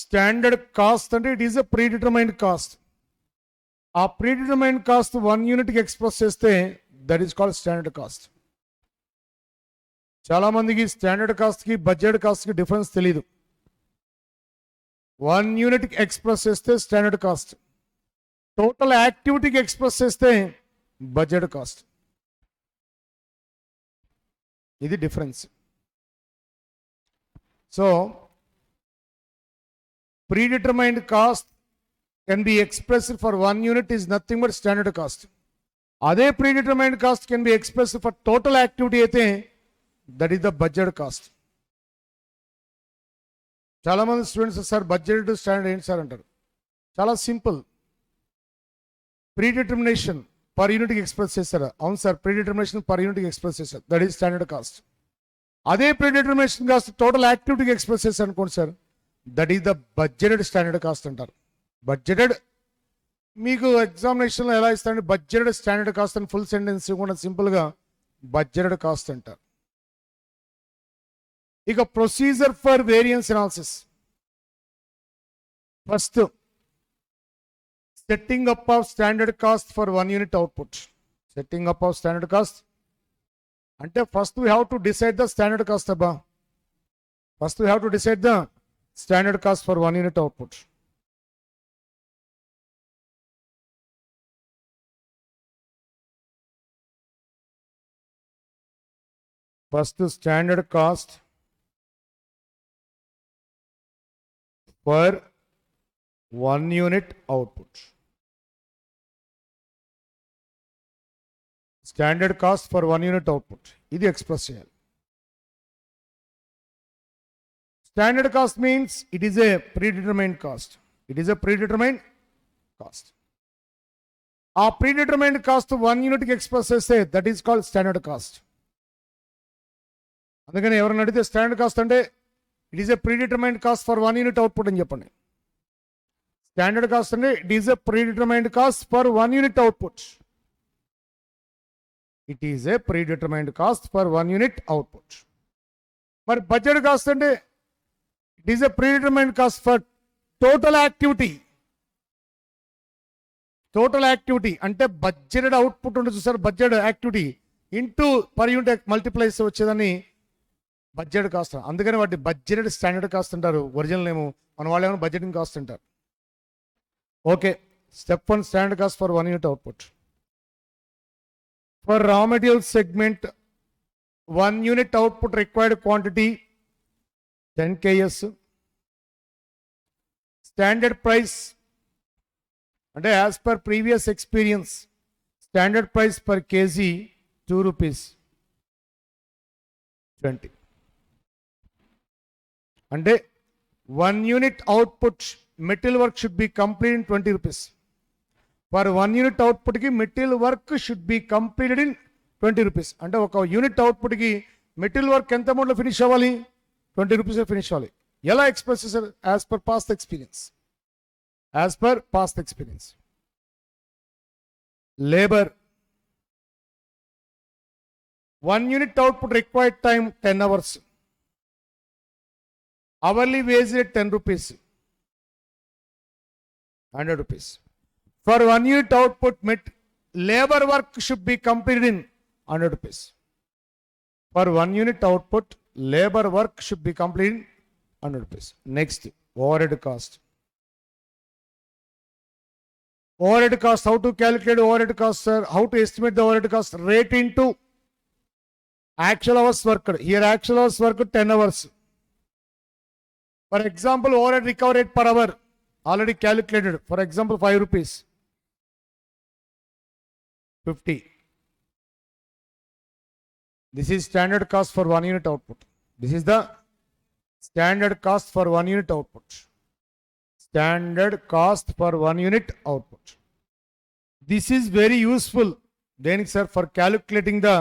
Standard cost అంటే it is a ప్రీడిటర్మైన్డ్ cost. ఆ predetermined cost 1 యూనిట్కి ఎక్స్ప్రెస్ చేస్తే that is called standard cost. చాలా మందికి స్టాండర్డ్ కాస్ట్కి బడ్జెట్ కాస్ట్కి డిఫరెన్స్ తెలియదు. 1 యూనిట్కి ఎక్స్ప్రెస్ చేస్తే స్టాండర్డ్ కాస్ట్, టోటల్ యాక్టివిటీకి ఎక్స్ప్రెస్ చేస్తే బడ్జెట్ కాస్ట్. ఇది difference. So predetermined cost can be expressed for 1 unit is nothing but standard cost. అదే predetermined cost can be expressed for total activity అయితే that is the budget cost. చాలామంది students sir budget standard ఏంటి sir అంటారు. చాలా simple. Predetermination per యూనిట్కి express చేస్తారా? అవును sir, predetermination per యూనిట్కి ఎక్స్ప్రెస్ చేస్తారు, దట్ ఈస్ స్టాండర్డ్ కాస్ట్. అదే ప్రీ డిటర్మినేషన్ కాస్ట్ టోటల్ యాక్టివిటీకి ఎక్స్ప్రెస్ చేస్తారు అనుకోండి sir, that is the budgeted standard cost అంటారు. బడ్జెటెడ్ మీకు ఎగ్జామినేషన్లో ఎలా ఇస్తారంటే బడ్జెటెడ్ స్టాండర్డ్ కాస్ట్ అని ఫుల్ సెంటెన్స్ కూడా సింపుల్గా బడ్జెటెడ్ కాస్ట్ అంటారు. ఇక procedure for variance analysis. First setting up of standard cost for 1 unit output. Setting up of standard cost అంటే first we have to decide the standard cost అబ్బా. First we have to decide the standard cost for 1 unit output. First standard cost for 1 unit output. Standard cost for 1 unit output ఇది express చేయాలి. Standard cost means it is a predetermined cost. It is a predetermined cost. ఆ predetermined cost 1 యూనిట్కి express చేస్తే that is called standard cost. అందుకని ఎవరైనా అడిగితే standard cost అంటే it is a predetermined cost for 1 unit output అని చెప్పండి. Standard cost అంటే it is a predetermined cost for 1 unit output. It is a predetermined cost for 1 unit output. మరి budget cost అంటే it is a predetermined cost for total activity. Total activity అంటే budgeted output ఉంటుంది చూసారు, budget activity into per unit multiplies వచ్చేదని budget cost. అందుకని వాటి budgeted standard cost అంటారు. Original ఏమో మన వాళ్ళు ఏమో బడ్జెటింగ్ కాస్ట్ అంటారు. Okay, step 1 standard cost for 1 unit output. For raw material segment 1 unit output required quantity 10 kgs. Standard price అంటే as per previous experience standard price per KG 2 rupees 20. అంటే 1 unit output material work should be complete in 20 rupees. For 1 unit అవుట్పుట్కి material work should be completed in 20 rupees. అంటే ఒక unit అవుట్పుట్కి material work ఎంత అమౌంట్లో finish అవ్వాలి? 20 rupees finish అవ్వాలి. ఎలా express చేశారు? As per past experience. As per past experience. Labour 1 unit output required time 10 hours. Hourly veg rate 10 rupees 100 rupees. For 1 unit output, labor work should be completed in 100 rupees. For 1 unit output, labor work should be completed in 100 rupees. Next, overhead cost. Overhead cost, how to calculate overhead cost, sir? How to estimate the overhead cost? Rate into actual hours worked. Here actual hours worked 10 hours. For example, overhead recovery rate per hour already calculated. For example, 5 rupees. 50. This is standard cost for 1 unit output. This is the standard cost for 1 unit output. Standard cost for 1 unit output. This is very useful. Then, sir, for calculating the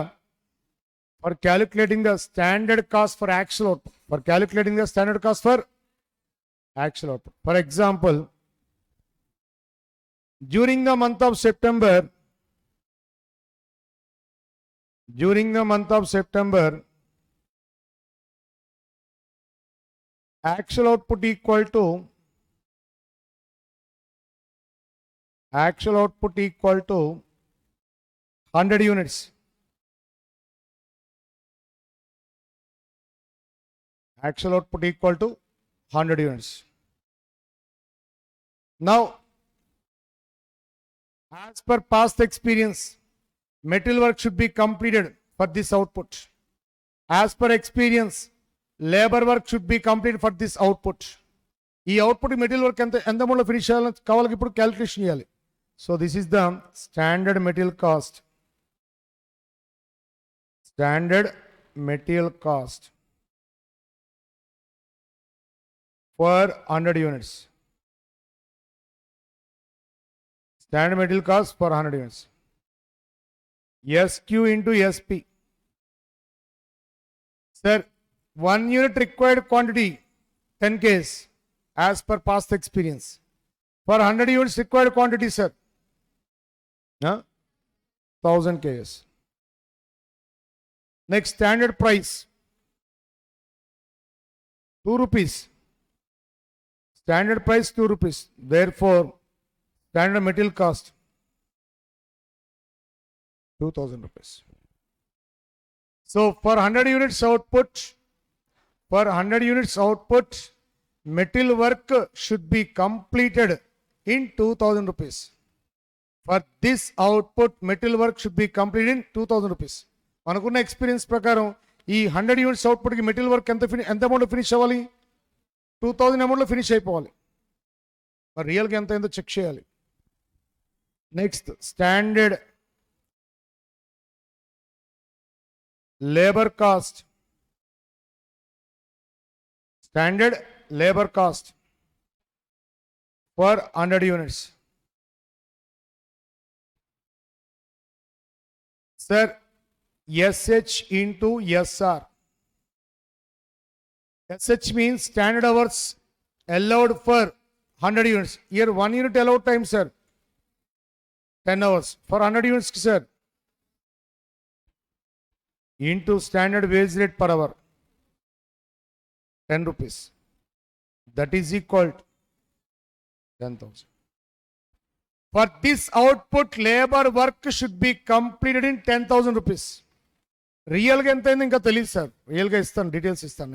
standard cost for actual output. For calculating the standard cost for actual output. For example, during the month of September, actual output equal to 100 units. Actual output equal to 100 units. Now, as per past experience, material work should be completed for this output. As per experience, labor work should be completed for this output. ఈ output material work ఎంత అమౌంట్లో finish కావాలి ఇప్పుడు calculation చేయాలి. So this is the standard material cost. Standard material cost for 100 units. Standard material cost for 100 units. SQ into SP. Sir, 1 unit required quantity 10 Ks as per past experience. For 100 units required quantity, sir, 1000 Ks. Next, standard price 2 rupees. Standard price 2 rupees. Therefore, standard material cost 2000 rupees. So for 100 units output, material work should be completed in 2000 rupees. For this output, material work should be completed in 2000 rupees. మనకున్న experience ప్రకారం ఈ 100 units అవుట్పుట్కి material work ఎంత amount finish అవ్వాలి? 2000 అమౌంట్లో finish అయిపోవాలి. మరి రియల్గా ఎంత అయిందో చెక్ చేయాలి. Next, standard labour cost. Standard labor cost for 100 units. Sir, SH into SR. SH means standard hours allowed for 100 units. Here 1 unit allowed time, sir, 10 hours. For 100 units, sir, into standard wage rate per hour, 10 rupees. That is equal to 10,000. For this output, labor work should be completed in 10,000 rupees. రియల్గా ఎంత అయింది ఇంకా తెలియదు sir. రియల్గా ఇస్తాను, details ఇస్తాను.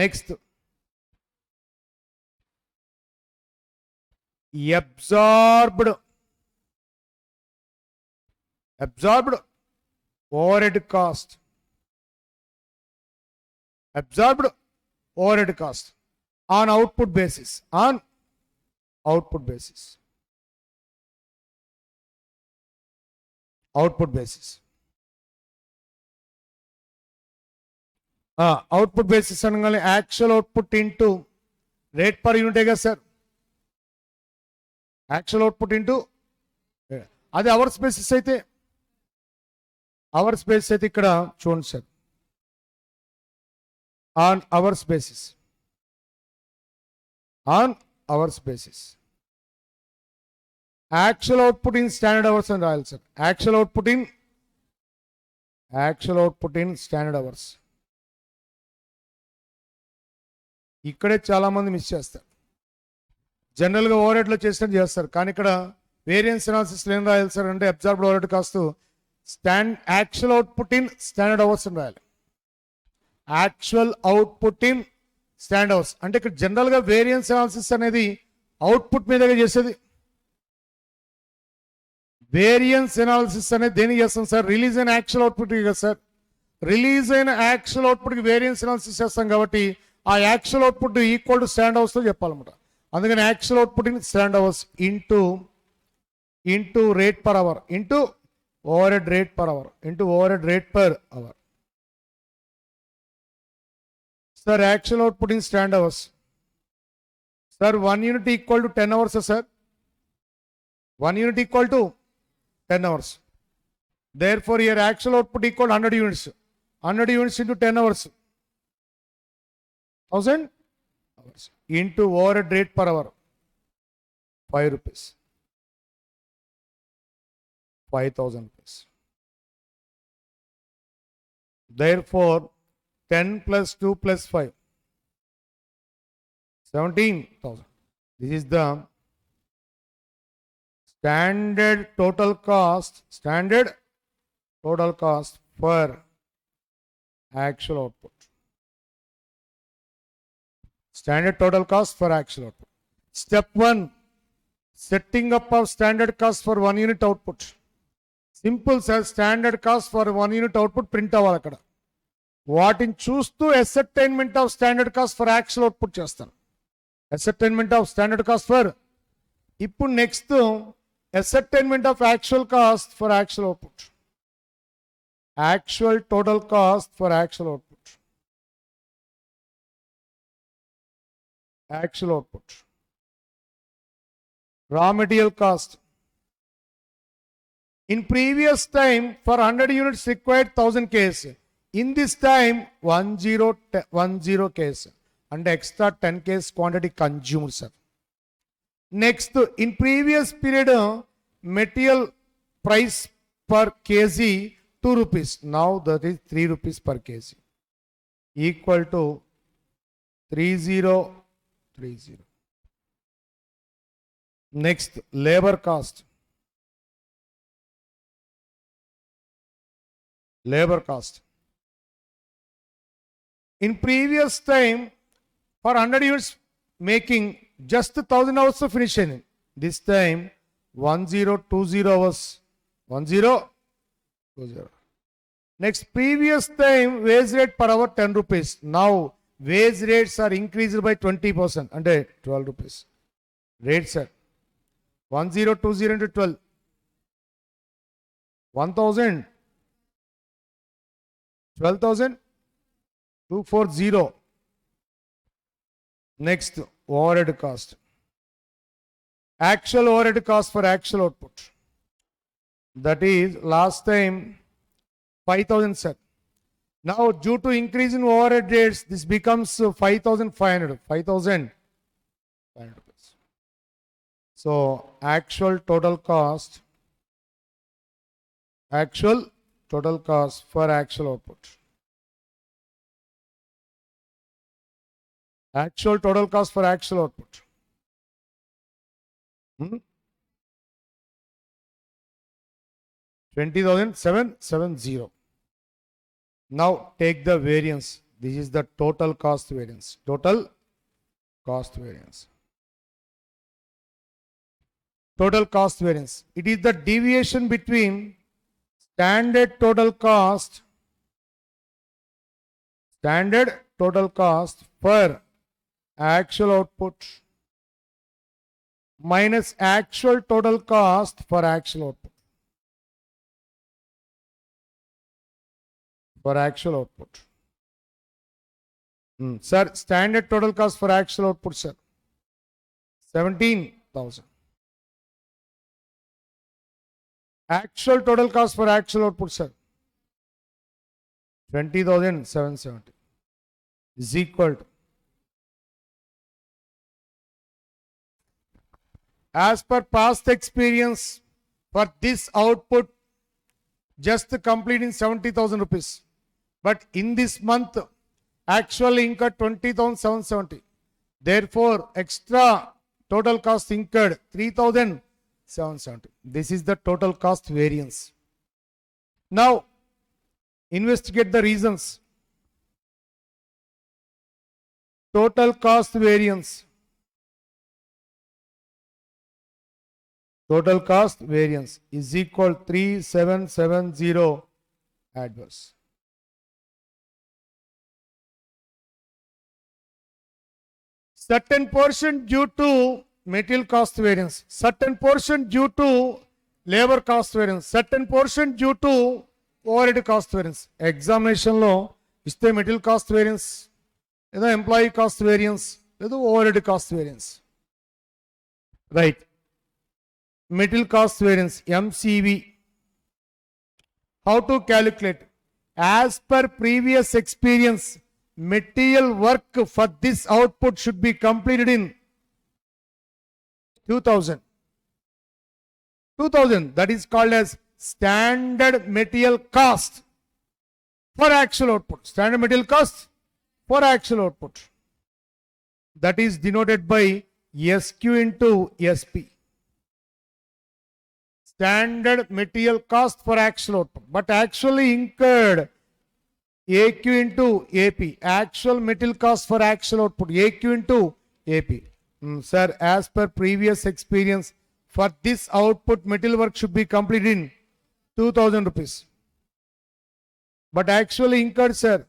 Next absorbed overhead cost. Absorbed overhead cost on output basis. Output basis అనగానే actual output into rate per unit కదా సార్. యాక్చువల్ అవుట్పుట్ ఇంటూ అది అవర్స్ బేసిస్ అయితే ఇక్కడ చూడండి sir, on hours basis. Actual output in standard hours and రాయాలి sir. Actual output in standard hours. ఇక్కడే చాలా మంది మిస్ చేస్తారు. జనరల్గా ఓవర్హెడ్లో చేసినట్టు చేస్తారు, కానీ ఇక్కడ వేరియన్స్ అనాలిసిస్ ఏం రాయాలి సార్ అంటే absorbed overhead cost actual output in standard hours అని రాయాలి. Actual output in standard hours అంటే ఇక్కడ జనరల్గా వేరియన్స్ అనాలిసిస్ అనేది అవుట్పుట్ మీదగా చేసేది. వేరియన్స్ అనాలిసిస్ అనేది దేనికి చేస్తాం సార్? రిలీజ్ అయిన యాక్చువల్ అవుట్పుట్కి కదా సార్. రిలీజ్ అయిన యాక్చువల్ అవుట్పుట్కి వేరియన్స్ అనాలిసిస్ చేస్తాం కాబట్టి ఆ actual output equal to standard అవర్స్తో చెప్పాలన్నమాట. అందుకని actual output in standard hours into rate per hour into overhead rate per hour into overhead rate per hour. Sir, actual output in standard hours. Sir, 1 unit equal to 10 hours, sir. 1 unit equal to 10 hours. Therefore, here actual output equal to 100 units. 100 units into 10 hours. 1000 hours. Into overhead rate per hour. 5 rupees. 5,000 rupees. Therefore, 10 plus 2 plus 5, 17,000. This is the standard total cost for actual output. Standard total cost for actual output. Step 1, setting up of standard cost for 1 unit output. Simple sir, standard cost for 1 unit output print అవ్వాలి అక్కడ. వాటిని చూస్తూ ascertainment of standard cost for actual output చేస్తాను. Ascertainment of standard cost for. ఇప్పుడు next ascertainment of actual cost for actual output. Actual total cost for actual output. actual output. Raw material cost. In previous time, for 100 units required 1000 Ks. In this time, 1010 Ks. And extra 10 Ks quantity consumed, sir. Next, in previous period, material price per kg 2 rupees. Now that is 3 rupees per kg. Equal to 3030. Next, labor cost. Labor cost. In previous time, for 100 units making, just 1000 hours of finishing. This time, 1020 hours. 1020. Next, previous time, wage rate per hour 10 rupees. Now, wage rates are increased by 20%. And 12 rupees. Rates are 1020 into 12. 1000. 12,000. 240. Next, overhead cost. Actual overhead cost for actual output. That is, last time 5,000 sir. Now, due to increase in overhead rates, this becomes 5,500. 5,500. So, actual total cost for actual output. Actual total cost for actual output. 20,770. Now take the variance. This is the total cost variance. Total cost variance. Total cost variance. It is the deviation between standard total cost per actual output minus actual total cost for actual output. For actual output. Sir, standard total cost for actual output, sir. 17,000. Actual total cost for actual output, sir. 20,770 is equal to, as per past experience, for this output just completing 70,000 rupees. But in this month, actually incurred 20,770. Therefore, extra total cost incurred 3,770. This is the total cost variance. Now, investigate the reasons. Total cost variance. Total cost variance is equal to 3770 adverse. Certain portion due to material cost variance, certain portion due to labor cost variance, certain portion due to overhead cost variance. Examination lo iste material cost variance, either employee cost variance, either overhead cost variance. Right. Material cost variance, MCV. How to calculate? As per previous experience, material work for this output should be completed in 2000. 2000, that is called as standard material cost for actual output. Standard material cost for actual output. That is denoted by SQ into SP. Standard material cost for actual output, but actually incurred AQ into AP. Actual material cost for actual output, AQ into AP. Sir, as per previous experience, for this output, material work should be completed in 2,000 rupees. But actually incurred, sir,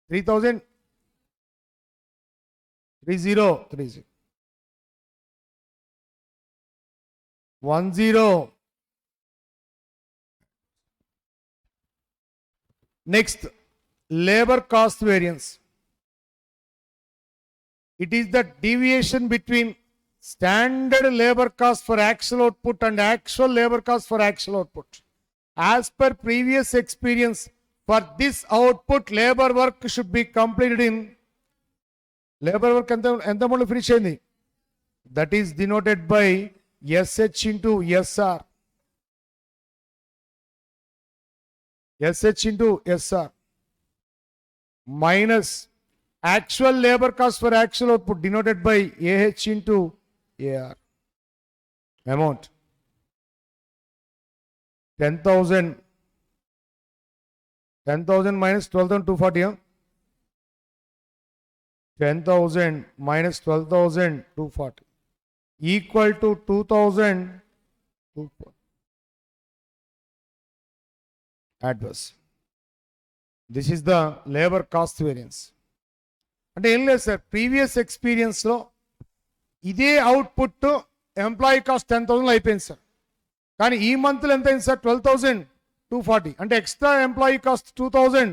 3,000. 3030. 10. Next, labor cost variance. It is the deviation between standard labor cost for actual output and actual labor cost for actual output. As per previous experience, for this output, labor work should be completed in labor work ఎంత మొదలు finish అయింది. That is denoted by SH into SR. SH into SR minus actual labor cost for actual output denoted by AH into AR. Amount 10,000 minus 12,240. 10,000 minus 12,240 equal to 2,240. Adverse. This is the labor cost variance. అంటే ఏం లేదు sir, previous ఎక్స్పీరియన్స్లో ఇదే output employee cost 10,000 అయిపోయింది sir. కానీ ఈ మంత్లో ఎంత అయింది సార్, 12,240. అంటే ఎక్స్ట్రా ఎంప్లాయీ కాస్ట్ 2,000.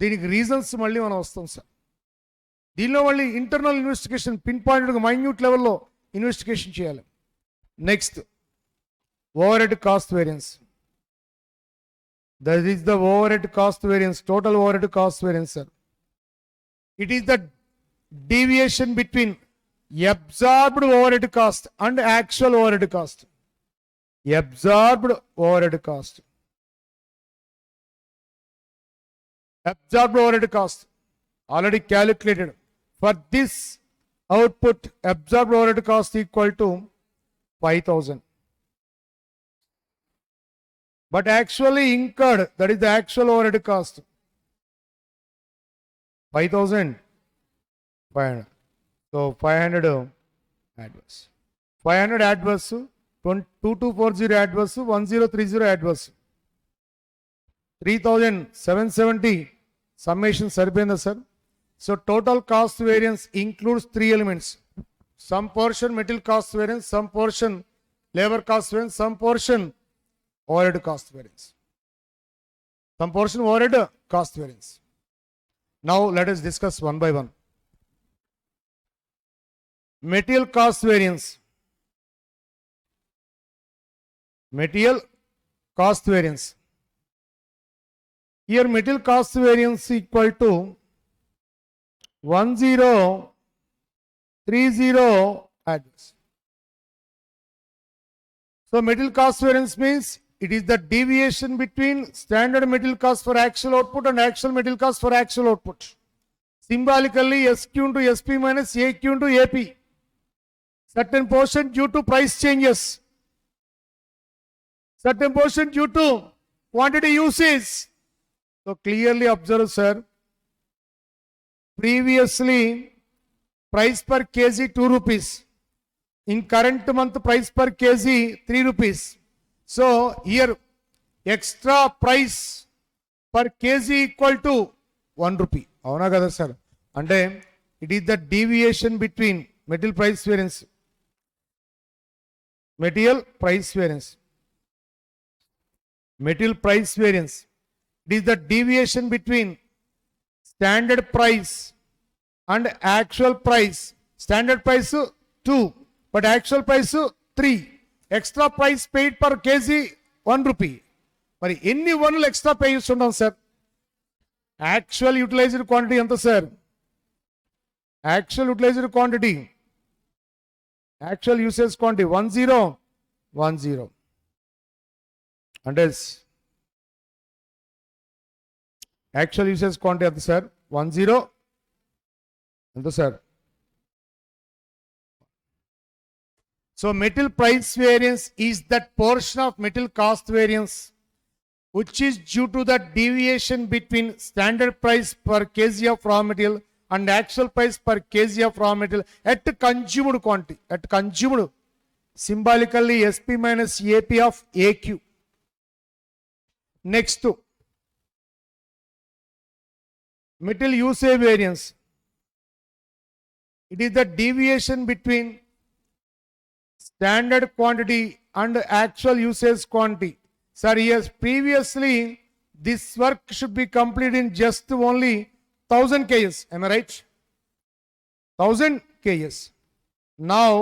దీనికి రీజన్స్ మళ్ళీ మనం వస్తాం సార్. దీనిలో మళ్ళీ internal investigation pin point minute లెవెల్లో ఇన్వెస్టిగేషన్ చేయాలి. Next over head cost variance. That is the overhead cost variance, total overhead cost variance, sir. It is the deviation between absorbed overhead cost and actual overhead cost. Absorbed overhead cost. Absorbed overhead cost already calculated. For this output, absorbed overhead cost equal to 5,000. But actually incurred, that is the actual overhead cost, 5,500. So 500 adverse. 500 adverse, 2240 adverse, 1030 adverse. 3,770 summation saripinda sir. So total cost variance includes 3 elements. Some portion material cost variance, some portion labor cost variance, some portion overhead cost variance. Some portion overhead cost variance. Now let us discuss one by one. Material cost variance. Material cost variance. Here material cost variance equal to 1030 adverse. So material cost variance means it is the deviation between standard material cost for actual output and actual material cost for actual output. Symbolically, SQ into SP minus AQ into AP. Certain portion due to price changes. Certain portion due to quantity usage. So clearly observe, sir. Previously, price per kg 2 rupees. In current month, price per kg 3 rupees. So here extra price per kg equal to 1 rupee. Avuna kada sir? Ante it is the deviation between material price variance. Material price variance. Material price variance. It is the deviation between standard price and actual price. Standard price 2, but actual price 3. Extra price paid per kg 1 rupee. మరి ఎన్ని వన్లు extra pay చేస్తుంటాం సార్? Actual utilised quantity ఎంత sir? Actual utilised quantity, actual usage quantity 1010. అంటే actual usage quantity ఎంత sir? 10 ఎంత sir? So material price variance is that portion of material cost variance which is due to the deviation between standard price per kg of raw material and actual price per kg of raw material at consumed quantity. At consumed, symbolically SP minus AP of AQ. Next, material usage variance. It is the deviation between standard quantity and actual usage quantity. Sir, yes, previously this work should be completed in just only 1000 kgs. Am I right? 1000 ks. Now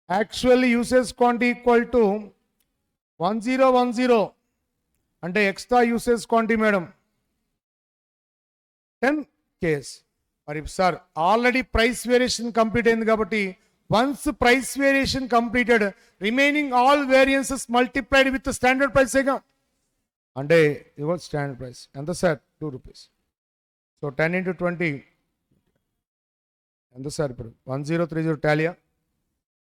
actual usage quantity equal to 1010 అంటే extra usage quantity madam 10 ks. మరి sir already price variation complete అయింది కాబట్టి once price variation completed remaining all variances multiplied with standard ప్రైసేగా అంటే ఇవ్వ standard price ఎంత sir 2 rupees. So 10 into 20 ఎంత sir ఇప్పుడు 1030 టాలియా.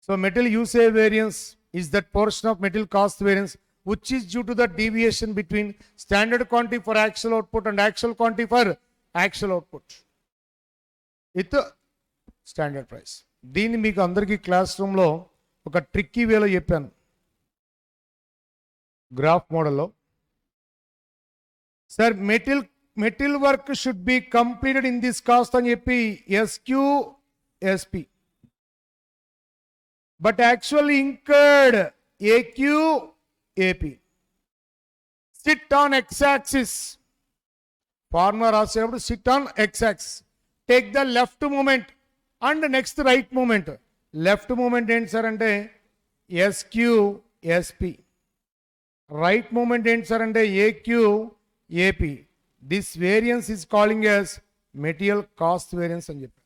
So material usage variance is that portion of material cost variance which is due to the deviation between standard quantity for actual output and actual quantity for actual output with standard price. దీన్ని మీకు అందరికీ class రూమ్లో ఒక tricky వేలో చెప్పాను graph మోడల్లో. Sir material work should be completed in this cost అని చెప్పి SQSP, but actually incurred AQAP. Sit on x-axis. Formula రాసేటప్పుడు sit on x-axis. Take the left movement and next right movement. Left movement ఏంటి sir అంటే SQSP. Right movement ఏంటి sir అంటే AQAP. This variance is calling as material cost variance అని చెప్పి.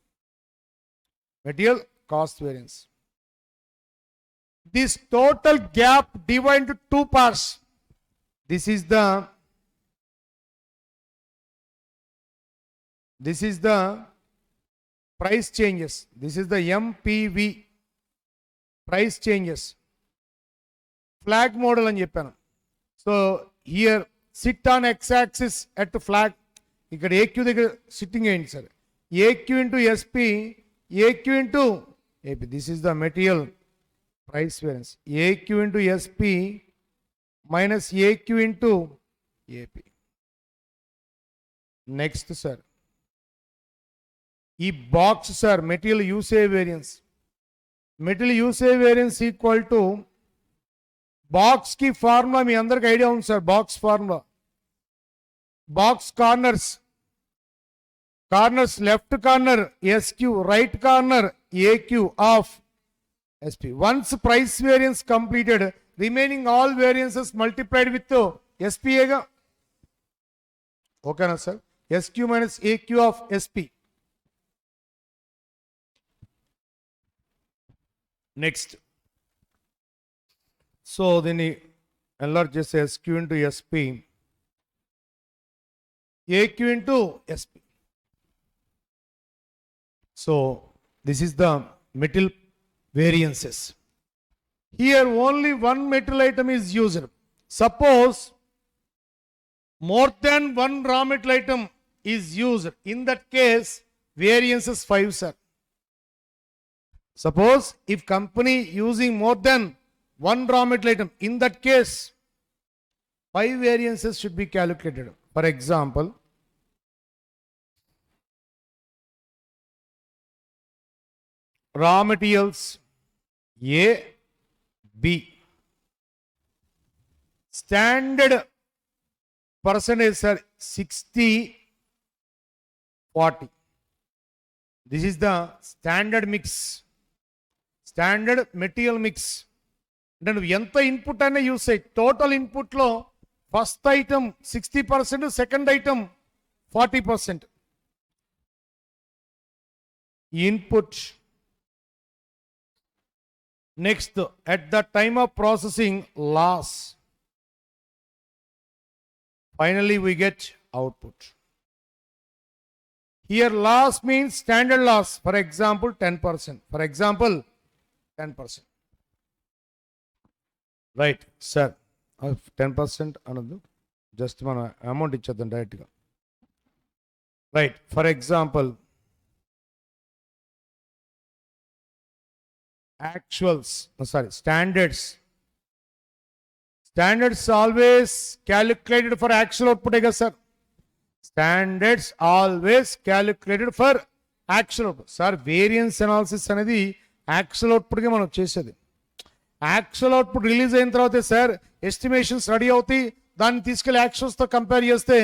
Material cost variance. This total gap divided into two parts. This is the price changes. This is the MPV price changes. Flag model అని చెప్పాను. So here sit on x-axis at flag. ఇక్కడ AQ దగ్గర sitting అయింది sir. AQ into SP, AQ into AP. This is the material price variance. AQ into SP minus AQ into AP. Next sir, ఈ box sir material usage variance. Material usage variance equal to box కి formula మీ అందరికి idea ఉంది sir. Box formula, box corners left corner SQ, right corner AQ of SP. Once price variance completed, remaining all variances multiplied with SPA ga. Okay na sir? SQ minus AQ of SP. Next. So then enlarge SQ into SP, AQ into SP. So this is the material variances. Here only one material item is used. Suppose more than one raw material item is used. In that case, variance is 5 sir. Suppose if company using more than one raw material item, in that case 5 variances should be calculated. For example, raw materials A, B. Standard percentage sir 60-40. This is the standard mix, standard material mix. అంటే నువ్వు ఎంత input అయినా use అయ్యి total ఇన్పుట్లో first item 60%, second item 40%. Input. Next, at the time of processing, loss. Finally, we get output. Here, loss means standard loss. For example, 10%. For example, 10%. Right, sir. 10% another. Just mana amount ichchadam direct ga. Right. For example, standards. Standards always calculated for actual output, sir. Standards always calculated for actual output. Sir, variance analysis అనేది actual output కి మనం చేసేది. Actual output release అయిన తర్వాత sir estimations ready అవుతాయి. దాన్ని తీసుకెళ్లి actuals తో కంపేర్ చేస్తే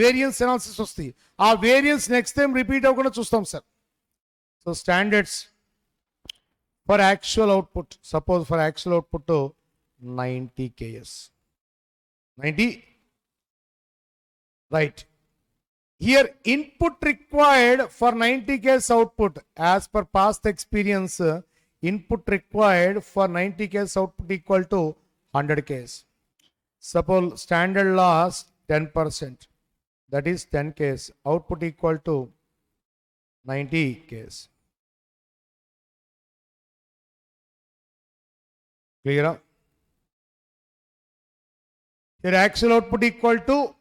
వేరియన్స్ అనాలిసిస్ వస్తాయి. ఆ వేరియన్స్ నెక్స్ట్ టైం రిపీట్ అవ్వకుండా చూస్తాం sir. So standards for actual output, suppose for actual output to 90 ks. 90, right. Here input required for 90 ks output, as per past experience, input required for 90 ks output equal to 100 ks. Suppose standard loss 10%, that is 10 ks, output equal to 90 ks. Clear? Here actual output equal to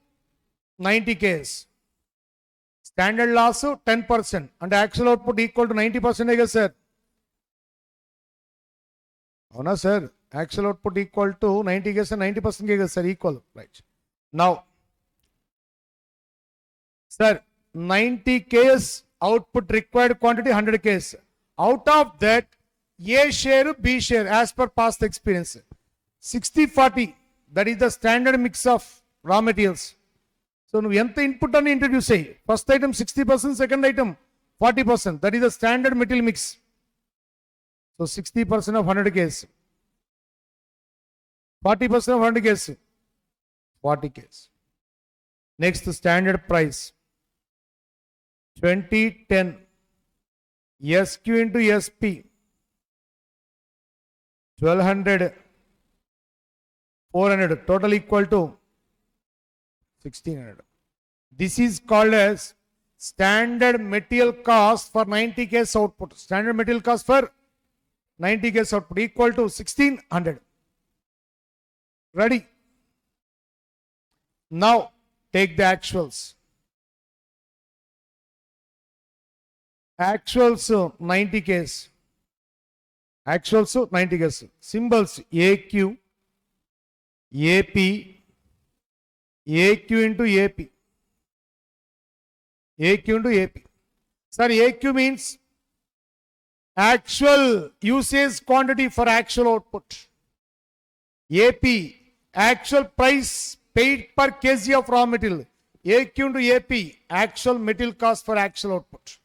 90 ks. Standard loss 10% and actual output equal to 90%, sir. Avuna sir, actual output equal to 90 ks and 90% sir, equal, right? Now, sir, 90 ks output required quantity 100 ks. Out of that, A share, B share, as per past experience, 60-40, that is the standard mix of raw materials. So, you input and introduce. First item 60%, second item 40%. That is the standard material mix. So, 60% of 100 ks. 40% of 100 ks. 40 ks. Next, standard price. 2010. SQ into SP. 1200. 400. Total equal to 1600. This is called as standard material cost for 90 ks output. Standard material cost for 90 ks output equal to 1600. Ready? Now take the actuals. Actuals 90 ks. Actuals 90 ks. Symbols AQ, AP, AQ into AP. AQ into AP. Sir, AQ means actual usage quantity for actual output. AP, actual price paid per kg of raw material. AQ into AP, actual material cost for actual output.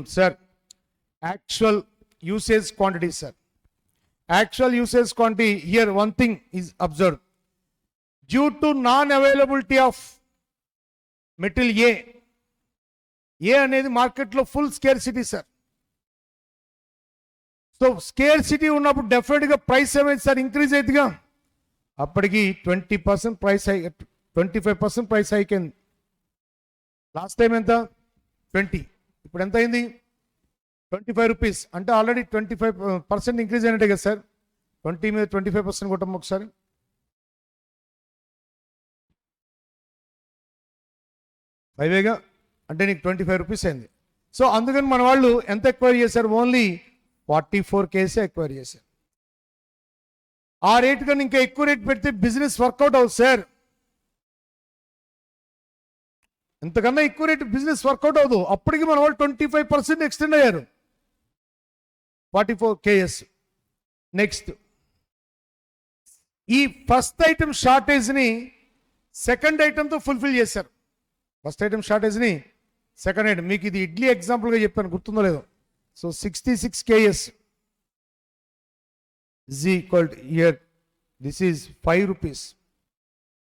Sir, actual usage quantity, sir. Actual usage quantity, here one thing is observed. Due to non-availability of material A అనేది మార్కెట్లో full scarcity sir. So scarcity ఉన్నప్పుడు డెఫినెట్గా price ఏమైంది sir, increase అవుతుందిగా. అప్పటికి 20% price high, 25% price hike అయింది. Last time ఎంత 20, ఇప్పుడు ఎంత అయింది 25 రూపీస్. అంటే ఆల్రెడీ 25% ఇంక్రీజ్ అయినట్టే కదా సార్. 20 మీద 25% కొట్టము ఒకసారి. పైవేగా అంటే నీకు 25 రూపీస్ అయింది. సో అందుకని మన వాళ్ళు ఎంత ఎక్వైర్ చేశారు, ఓన్లీ 44 కేసే ఎక్వైర్ చేశారు. ఆ రేట్ కన్నా ఇంకా ఎక్కువ రేట్ పెడితే బిజినెస్ వర్కౌట్ అవుతుంది సార్. ఎంతకన్నా ఎక్కువ రేట్ బిజినెస్ వర్కౌట్ అవుతుంది. అప్పటికి మన వాళ్ళు 25% ఎక్స్టెండ్ అయ్యారు. 44 కేఎస్. నెక్స్ట్, ఈ ఫస్ట్ ఐటమ్ షార్టేజ్ని సెకండ్ ఐటమ్తో ఫుల్ఫిల్ చేశారు. ఫస్ట్ ఐటమ్ షార్టేజ్ని సెకండ్ ఐటమ్, మీకు ఇది ఇడ్లీ ఎగ్జాంపుల్గా చెప్పాను, గుర్తుందో లేదో. So 66 KS is equal to here, this is 5 rupees.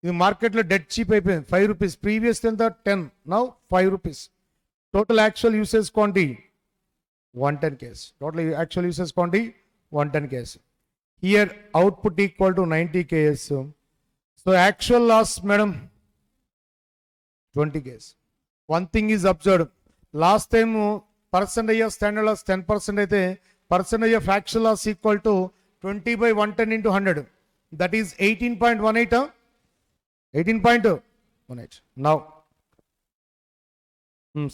ఇది మార్కెట్లో డెడ్ చీప్ అయిపోయింది. 5 రూపీస్, ప్రీవియస్ ఎంత 10, now 5 rupees. Total actual usage quantity 110 KS. Total actual usage quantity 110 KS. Here output equal to 90 KS. So actual loss madam 20 KS. One thing is observed, last time percentage of standard loss 10% అయితే percentage of actual loss equal to 20/110 into 100. That is 18.18. 18.18. Now,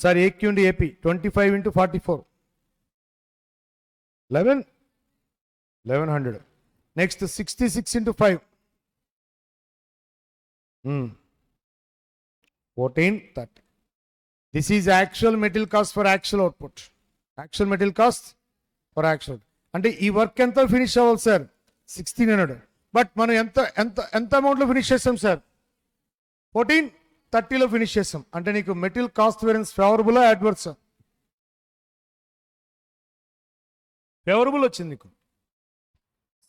sorry, AQ into AP 25 into 44. 1100. Next 66 into 5. 1430. This is actual material cost for actual output. Actual material cost for actual. అంటే ఈ work ఎంత finish అవ్వాలి sir, 1600. But మనం ఎంత అమౌంట్లో finish చేస్తాం sir, 1430లో finish చేస్తాం. అంటే నీకు material cost variance favourable adverse? Favourable వచ్చింది నీకు.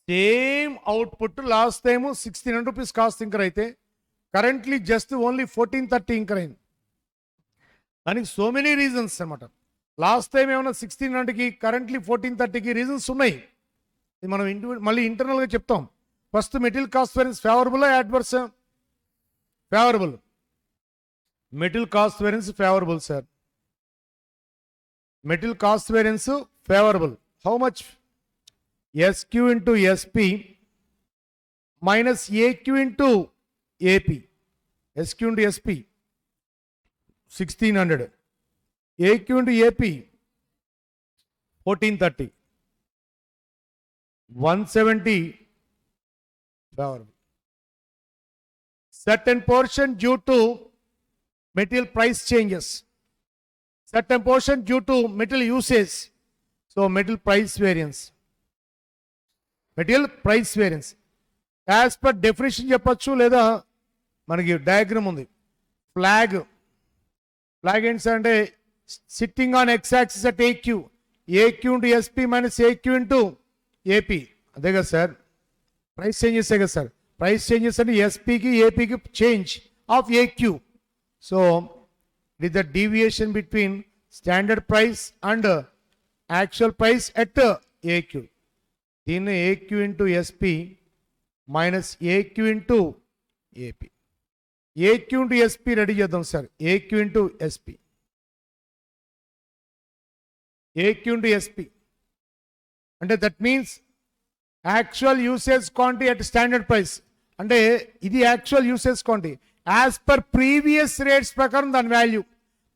Same output last time 1600 rupees cost incur అయితే కరెంట్లీ జస్ట్ ఓన్లీ 1430 ఇంకర్ అయింది. దానికి సో మెనీ రీజన్స్ అనమాట. లాస్ట్ టైం ఏమన్నా 1600కి కరెంట్లీ 1430కి రీజన్స్ ఉన్నాయి. ఇది మనం మళ్ళీ ఇంటర్నల్గా చెప్తాం. First material cost variance favourable adverse? Favourable. Material cost variance favourable sir. Material cost variance favourable. How much? SQ into SP minus AQ into AP. SQ into SP 1600. AQ into AP 1430. 170 favorable. Certain portion due to material price changes. Certain portion due to material usage. So material price variance. Material price variance as per definition చెప్పచ్చు, లేదా మనకి diagram ఉంది. Flag ఏంటి sir అంటే sitting on X axis at AQ into SP minus AQ into AP. అదే కదా sir, price changes కదా sir. Price changes అంటే ఎస్పీకి ఏపీకి change of AQ. So it is the deviation between standard price and actual price at AQ. దీన్ని AQ into SP minus AQ into AP. AQ into SP ready చేద్దాం sir. AQ into SP, AQ into SP అంటే that means actual usage quantity at standard price. అంటే ఇది actual usage quantity as per previous rates ప్రకారం దాని value.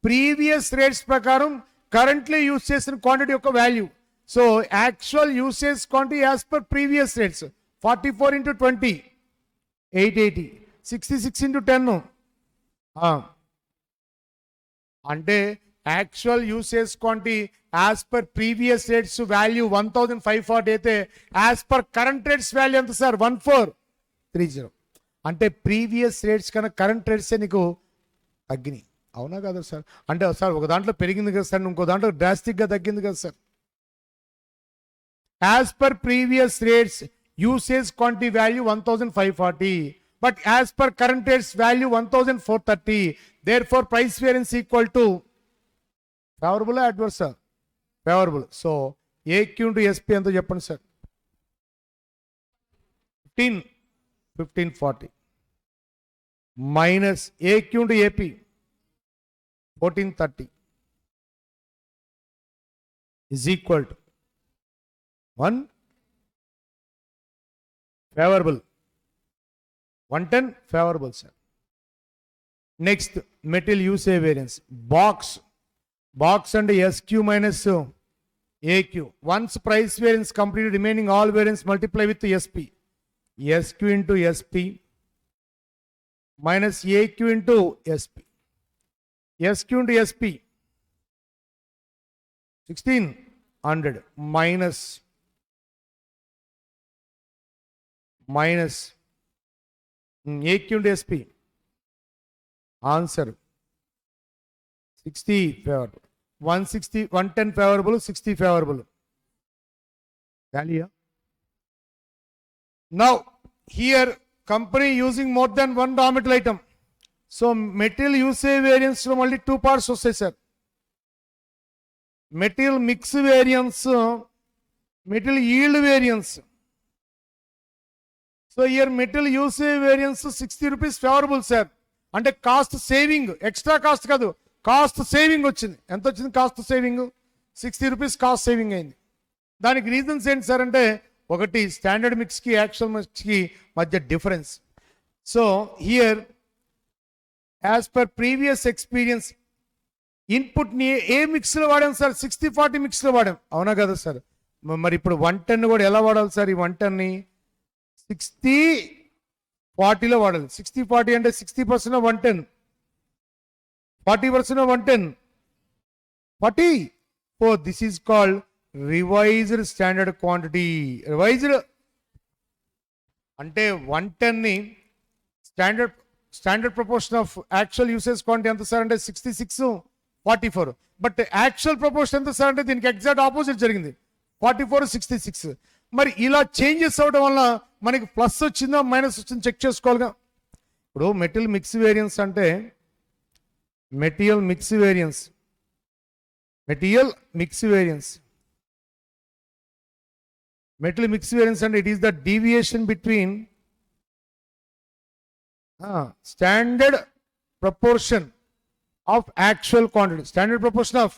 Previous rates ప్రకారం currently use చేసిన quantity యొక్క value. So actual usage quantity as per previous rates 44 into 20 880 66 into 10 అంటే actual usage quantity as per previous rates value 1540 అయితే as per current rates value ఎంత sir? 1430. అంటే previous rates కన్నా current రేట్సే నీకు తగ్గినాయి. అవునా కదా సార్? అంటే సార్ ఒక దాంట్లో పెరిగింది కదా సార్, ఇంకో దాంట్లో డ్రాస్టిక్గా తగ్గింది కదా sir. As per previous rates, usage quantity value 1540, but as per current rates value 1430. Therefore, price variance equal to favorable or adverse? Favorable. So, AQ into SP ento cheppandi sir. 1540 minus AQ into AP 1430 is equal to 1 favorable, 110 favorable sir. Next, material usage variance box and SQ minus AQ. Once price variance completed, remaining all variance multiply with SP. SQ into SP minus AQ into SP. SQ into SP 1600 minus AQ into SP. Answer 60 favorable. 160, 110 favorable, 60 favorable. Value. Now, here company using more than one raw material item. So, material usage variance from only two parts వస్తాయి sir. Material mix variance, material yield variance. So year material usage variance 60 rupees favourable sir. అంటే cost saving, extra cost కాదు, cost saving వచ్చింది. ఎంత వచ్చింది cost saving? 60 rupees cost saving అయింది. దానికి reasons ఏంటి sir అంటే, ఒకటి స్టాండర్డ్ మిక్స్కి యాక్చువల్ మిక్స్కి మధ్య difference. So here as per previous experience ఇన్పుట్ని ఏ మిక్స్లో వాడాం సార్? 60-40 మిక్స్లో వాడాం. అవునా కదా సార్? మరి ఇప్పుడు 110 కూడా ఎలా వాడాలి సార్? ఈ 110ని 60-40లో వాడాలి. 60-40 అంటే 60% of 110, 40% of 110, 40. So this is called revised standard quantity. Revised అంటే 110ని standard proportion of actual usage quantity ఎంత సార్ అంటే 66-44. బట్ యాక్చువల్ ప్రపోర్షన్ ఎంత సార్ అంటే దీనికి ఎగ్జాక్ట్ ఆపోజిట్ జరిగింది. 4466. మరి ఇలా చేంజెస్ అవ్వడం వల్ల మనకి ప్లస్ వచ్చిందా మైనస్ వచ్చిందా చెక్ చేసుకోవాలిగా. ఇప్పుడు మెటీరియల్ మిక్స్ వేరియన్స్ అంటే మెటీరియల్ మిక్స్ వేరియన్స్ అంటే it is the deviation between standard proportion of actual quantity, standard proportion of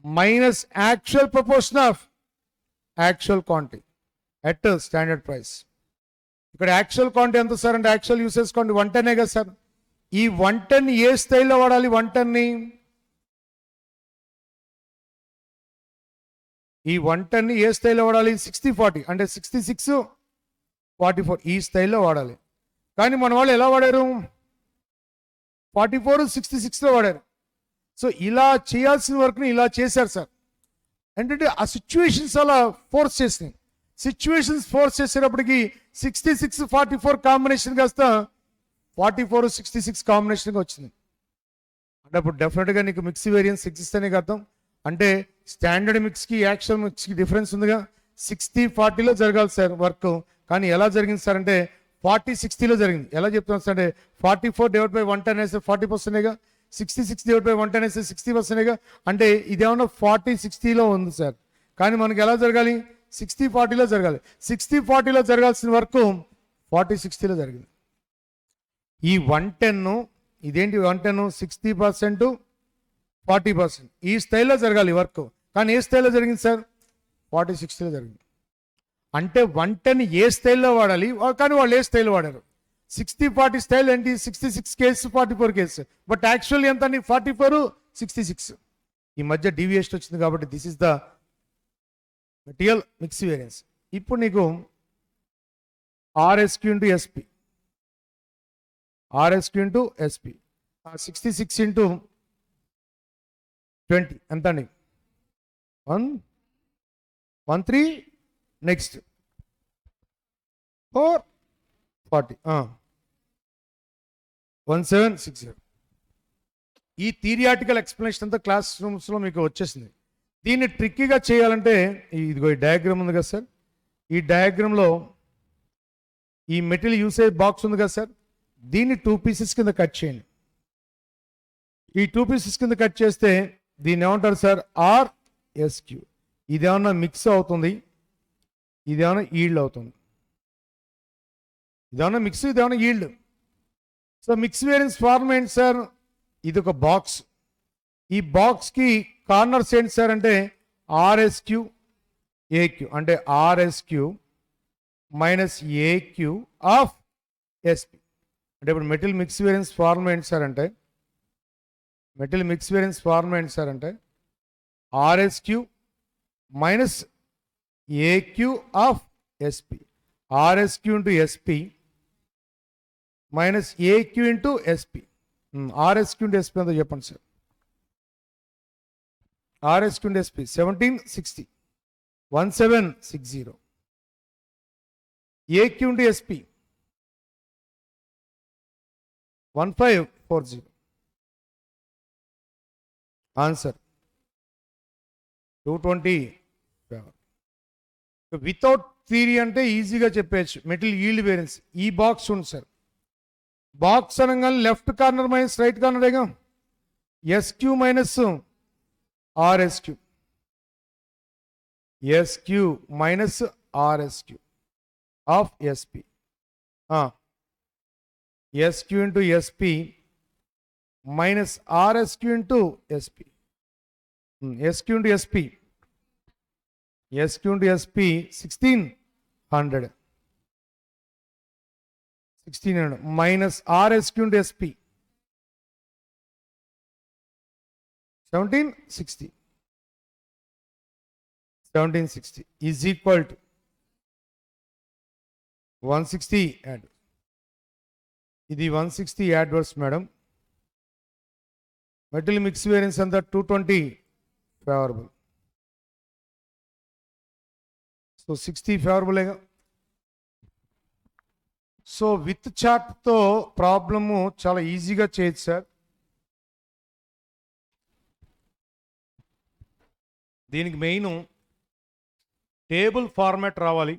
minus actual proportion of actual quantity at a standard price. ఇక్కడ actual quantity ఎంత sir అంటే actual usage quantity 110 కదా sir. ఈ 110 ఏ స్టైల్లో వాడాలి? 110ని ఏ స్టైల్లో వాడాలి? 60-40 అంటే 66-44 ఈ స్టైల్లో వాడాలి. కానీ మన వాళ్ళు ఎలా వాడారు? 44-66లో వాడారు. సో ఇలా చేయాల్సిన వర్క్ని ఇలా చేశారు సార్. ఏంటంటే ఆ సిచ్యువేషన్స్ అలా ఫోర్స్ చేసినాయి. సిచ్యువేషన్స్ ఫోర్స్ చేసేటప్పటికి 66-44 కాంబినేషన్ కాస్త 44-66 కాంబినేషన్గా వచ్చింది. అంటే అప్పుడు డెఫినెట్గా నీకు మిక్స్ వేరియన్స్ ఎగ్జిస్ట్ అనే అర్థం. అంటే స్టాండర్డ్ మిక్స్కి యాక్చువల్ మిక్స్కి డిఫరెన్స్ ఉందిగా. 60-40లో జరగాలి సార్ వర్క్. కానీ ఎలా జరిగింది సార్ అంటే 40-60లో జరిగింది. ఎలా చెప్తున్నాం సార్ అంటే 44/110 వేస్తే 40%గా, 66/110 వేస్తే 60%గా. అంటే ఇదేమన్నా 40-60లో ఉంది సార్. కానీ మనకి ఎలా జరగాలి? 60-40లో జరగాలి. 60-40లో జరగాల్సిన వర్క్ 40-60లో జరిగింది. ఈ 110 ఇదేంటి? 110 60% 40% ఈ స్టైల్లో జరగాలి వర్క్. కానీ ఏ స్టైల్లో జరిగింది సార్? 40-60లో జరిగింది. అంటే 110 ఏ స్టైల్లో వాడాలి, కానీ వాళ్ళు ఏ స్టైల్లో వాడారు? 60-40 స్టైల్ ఏంటి? 66 కేసు 44 కేసు. బట్ యాక్చువల్లీ ఎంత అండి? 44-66. ఈ మధ్య డీవియేషన్ వచ్చింది కాబట్టి this is the material mix variance. ఇప్పుడు నీకు ఆర్ఎస్క్యూ ఇంటూ ఎస్పి 66 ఇంటూ 20 ఎంత అండి? 113. నెక్స్ట్ 440 1760. ఈ థియరిటికల్ ఎక్స్ప్లెనేషన్ అంతా క్లాస్ రూమ్స్లో మీకు వచ్చేసింది. దీన్ని ట్రిక్కీగా చేయాలంటే ఇదిగో ఈ డయాగ్రామ్ ఉంది కదా సార్. ఈ డయాగ్రామ్లో ఈ మెటీరియల్ యూసేజ్ బాక్స్ ఉంది కదా సార్. దీన్ని 2 pieces కింద కట్ చేయండి. ఈ 2 pieces కింద కట్ చేస్తే దీన్ని ఏమంటారు సార్? ఆర్ఎస్క్యూ. ఇదేమన్నా మిక్స్ అవుతుంది, ఇదేమన్నా ఈల్డ్ అవుతుంది. ఇదేమన్నా మిక్స్, ఇదేమన్నా yield. So mix variance form ఏంటి సార్? ఇది ఒక బాక్స్. ఈ బాక్స్కి కార్నర్స్ ఏంటి సార్ అంటే ఆర్ఎస్క్యూ ఏక్యూ. అంటే RSQ minus AQ of SP. అంటే ఇప్పుడు మెటీరియల్ మిక్స్ వేరియన్స్ ఫార్మ్ ఏంటి సార్ అంటే RSQ minus AQ of SP. RSQ into SP minus AQ into SP. RSQ into SP అంతా చెప్పండి sir. RSQ into SP 1760 1760. AQ into SP 1540. Answer 220. Without theory అంటే ఈజీగా చెప్పేయచ్చు. Material yield variance ఈ box ఉంది sir. Box అనగానే left corner minus right కార్నరేగా. SQ minus RSQ, SQ minus RSQ of SP. SQ into SP minus RSQ into SP. SQ into SP, SQ into SP 1600 minus RSQ into SP 1760 is equal to 160 ad. ఇది 160 adverse madam. Material mix variance అంతా 220 favourable. So 60 ఫేవరబులేగా. So with చార్ట్తో problem చాలా ఈజీగా చేయొచ్చు sir. దీనికి main table format రావాలి.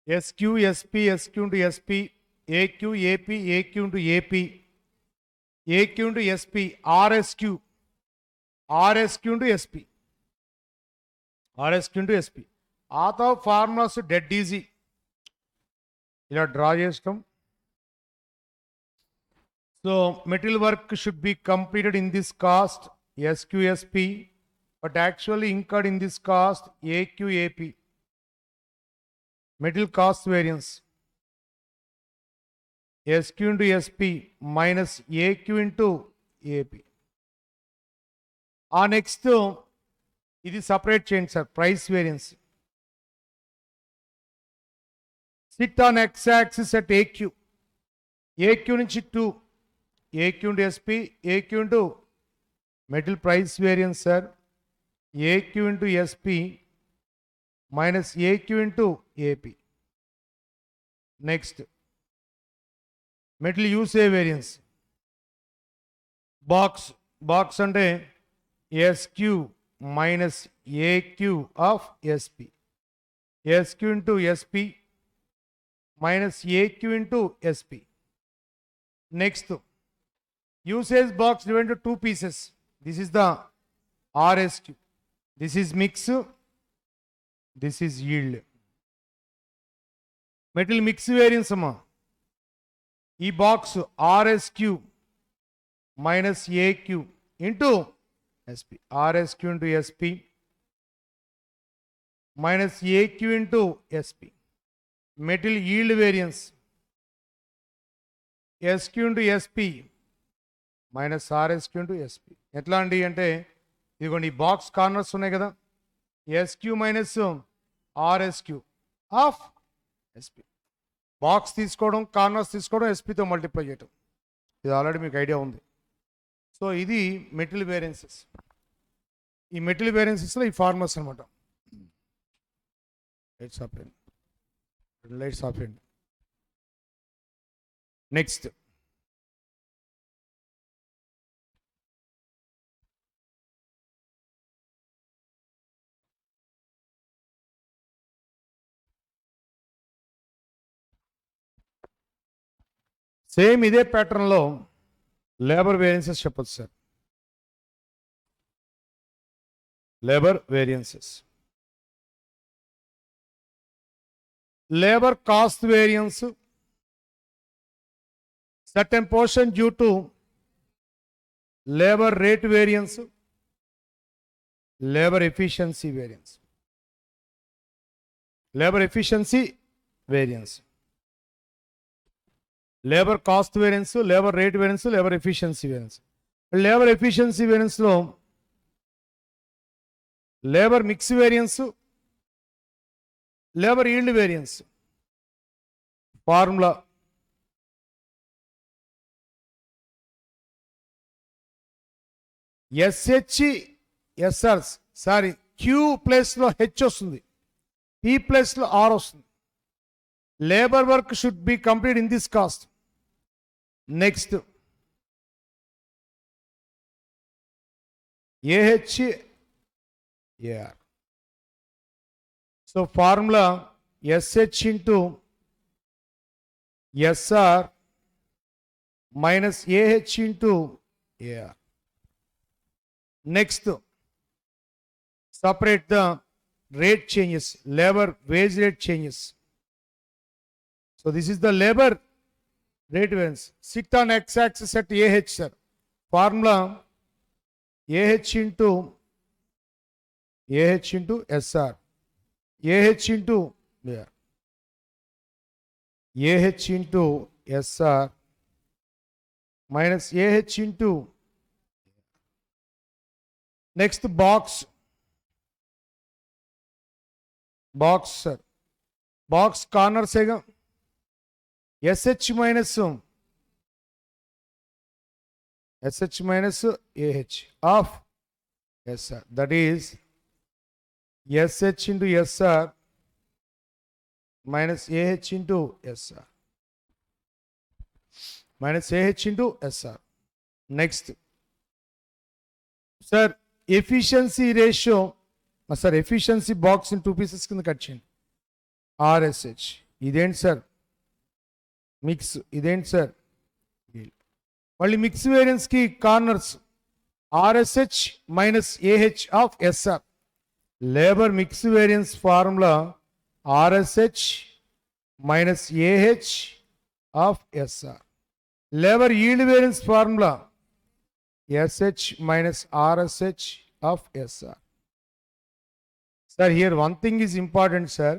SQ, SP, SQ into SP, AQ, AP, AQ into AP, AQ into SP, RSQ, RSQ into SP, RSQ into SP. ఆతో formulas dead easy, ఇలా draw చేస్తాం. So material work should be completed in this cost SQSP, but actually incurred in this cost AQAP. Material cost variance SQ into SP minus AQ into AP. Next ఇది separate చేయండి sir. Price variance SIT on X axis at AQ. AQ నుంచి 2 AQ into SP, AQ into material price variance sir, AQ into SP minus AQ into AP. Next, material usage variance box అంటే SQ minus AQ of SP, SQ into SP minus AQ into SP. Next, usage box divided into 2 pieces. This is the RSQ, this is mix, this is yield. Material mix variance అమ్మా, ఈ box RSQ minus AQ into SP, RSQ into SP minus AQ into SP. Material yield variance SQ into SP minus RSQ into SP. ఎట్లా అండి అంటే ఇదిగోండి, ఈ box corners ఉన్నాయి కదా, SQ minus RSQ of SP. Box తీసుకోవడం, corners తీసుకోవడం, SPతో multiply చేయడం, ఇది ఆల్రెడీ మీకు ఐడియా ఉంది. సో ఇది మెటీరియల్ వేరియన్సెస్. ఈ మెటీరియల్ వేరియన్సెస్లో ఈ ఫార్ములాస్ అనమాట. Lights off. నెక్స్ట్, సేమ్ ఇదే ప్యాటర్న్లో లేబర్ వేరియన్సెస్ చెప్పచ్చు sir. Labour variances, labour cost variance, certain portion due to labor rate variance, labor efficiency variance, labor efficiency variance, labor cost variance, labor rate variance, labor efficiency variance. Labor efficiency variance లో labor mix variance, labor yield variance. Formula SHSR, sorry Q ప్లస్లో H వస్తుంది, P ప్లస్లో R వస్తుంది. Labour work should be complete in this cost. Next, AHAR. So formula SH into SR minus AH into AR. Next, separate the rate changes, labor wage rate changes. So this is the labor rate variance. Sit on X axis at AH, sir. Formula AH into SR, AH into AR, AH into SR minus AH into. Next, box sir, box corner Sega SH minus AH of SR, that is SH into SR minus AH into SR minus AH into SR. Next, sir, efficiency ratio sir efficiency box in 2 pieces కింద cut చేయండి. RSH ఇదేంటి sir? Mix ఇదేంటి sir? మళ్ళీ mix వేరియన్స్కి corners RSH minus AH of SR. Labour mix variance formula RSH minus AH of SR. Labour yield variance formula SH minus RSH of SR. Sir, here one thing is important, sir.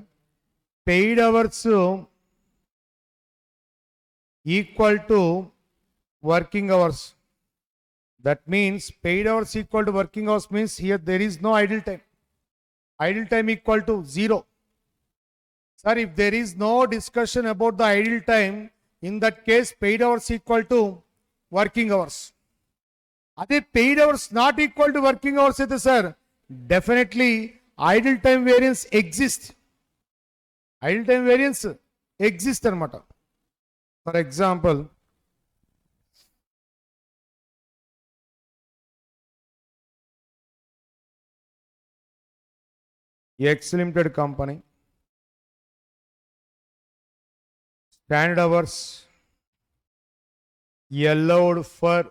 Paid hours equal to working hours. That means paid hours equal to working hours means here there is no idle time. Idle time equal to 0. Sir, if there is no discussion about the idle time, in that case paid hours equal to working hours. Are paid hours not equal to working hours, sir? Definitely idle time variance exists. Idle time variance exists anamata. For example, X Limited company, standard hours allowed for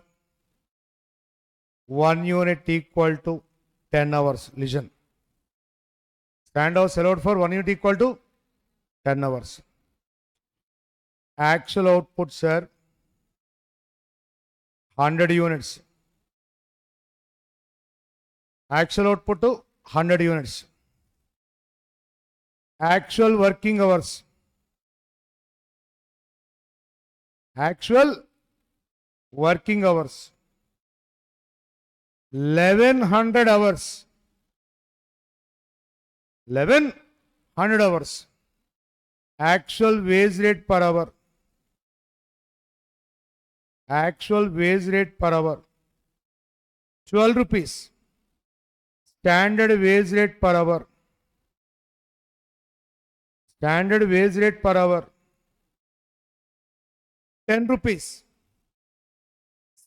1 unit equal to 10 hours. Listen. Stand hours allowed for 1 unit equal to 10 hours. Actual output, sir, 100 units. Actual output to 100 units. Actual working hours. Actual working hours. 1100 hours. 1100 hours. Actual wage rate per hour. Actual wage rate per hour 12 rupees. Standard wage rate per hour. Standard wage rate per hour 10 rupees.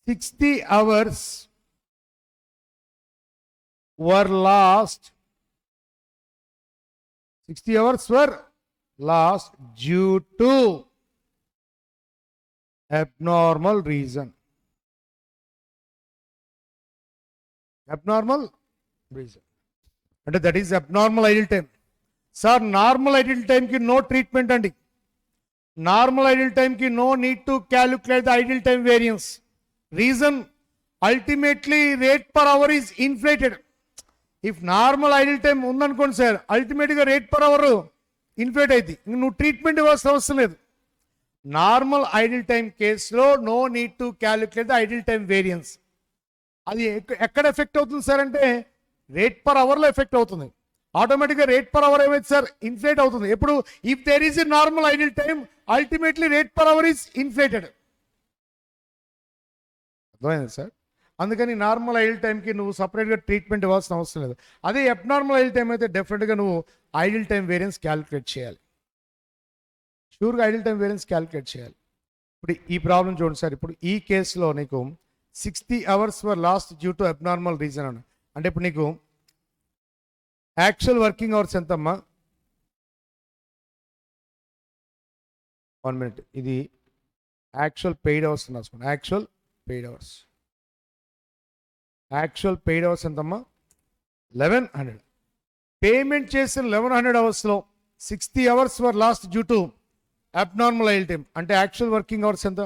60 hours were lost. 60 hours were lost due to abnormal reason. Abnormal reason. And that is abnormal idle time. Sir, normal idle time ki no treatment andi. Normal idle time ki no need to calculate the idle time variance. Reason, ultimately rate per hour is inflated. If normal idle time ఉందనుకోండి sir, అల్టిమేట్గా rate per hour inflate అయింది. నువ్వు treatment ఇవ్వాల్సిన అవసరం లేదు. Normal idle time కేసులో no need to calculate the idle time variance. అది ఎక్కడ ఎఫెక్ట్ అవుతుంది సార్ అంటే రేట్ పర్ అవర్లో ఎఫెక్ట్ అవుతుంది. ఆటోమేటిక్గా రేట్ పర్ అవర్ ఏమైతే సార్ ఇన్ఫ్లేట్ అవుతుంది. ఎప్పుడు if there is a normal idle time ultimately rate per hour is inflated. అర్థమైంది సార్? అందుకని నార్మల్ ఐడిల్ టైంకి నువ్వు సపరేట్గా ట్రీట్మెంట్ ఇవ్వాల్సిన అవసరం లేదు. అదే అబ్నార్మల్ ఐడిల్ టైం అయితే డెఫినెట్గా నువ్వు ఐడిల్ టైం వేరియన్స్ క్యాలిక్యులేట్ చేయాలి. షూర్గా ఐడిల్ టైం వేరియన్స్ క్యాలిక్యులేట్ చేయాలి. ఇప్పుడు ఈ ప్రాబ్లం చూడండి సార్. ఇప్పుడు ఈ కేసులో నీకు 60 hours were lost due to abnormal reason అని అంటే ఇప్పుడు నీకు యాక్చువల్ వర్కింగ్ అవర్స్ ఎంతమ్మా? 1 minute. ఇది యాక్చువల్ పెయిడ్ అవర్స్ రాసుకోండి. Actual paid hours. Actual paid hours ఎంతమ్మా? 1100. పేమెంట్ చేసిన 1100 అవర్స్లో 60 hours were lost due to abnormal idle time అంటే యాక్చువల్ వర్కింగ్ అవర్స్ ఎంత?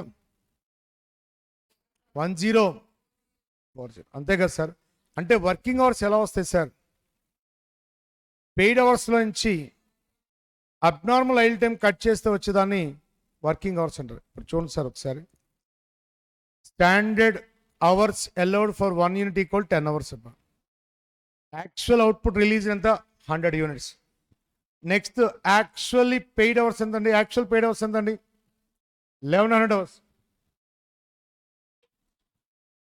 1040. అంతే కదా సార్? అంటే వర్కింగ్ అవర్స్ ఎలా వస్తాయి సార్? పెయిడ్ అవర్స్లో నుంచి అబ్నార్మల్ ఐడిల్ టైం కట్ చేస్తే వచ్చేదాన్ని వర్కింగ్ అవర్స్ అంటారు. ఇప్పుడు చూడండి సార్ ఒకసారి. Standard hours allowed for 1 unit equal 10 hours అబ్బా. యాక్చువల్ అవుట్పుట్ రిలీజ్ ఎంత? 100 units. Next actually paid hours ఎంతండి? యాక్చువల్ పెయిడ్ అవర్స్ ఎంతండి? 1100 hours.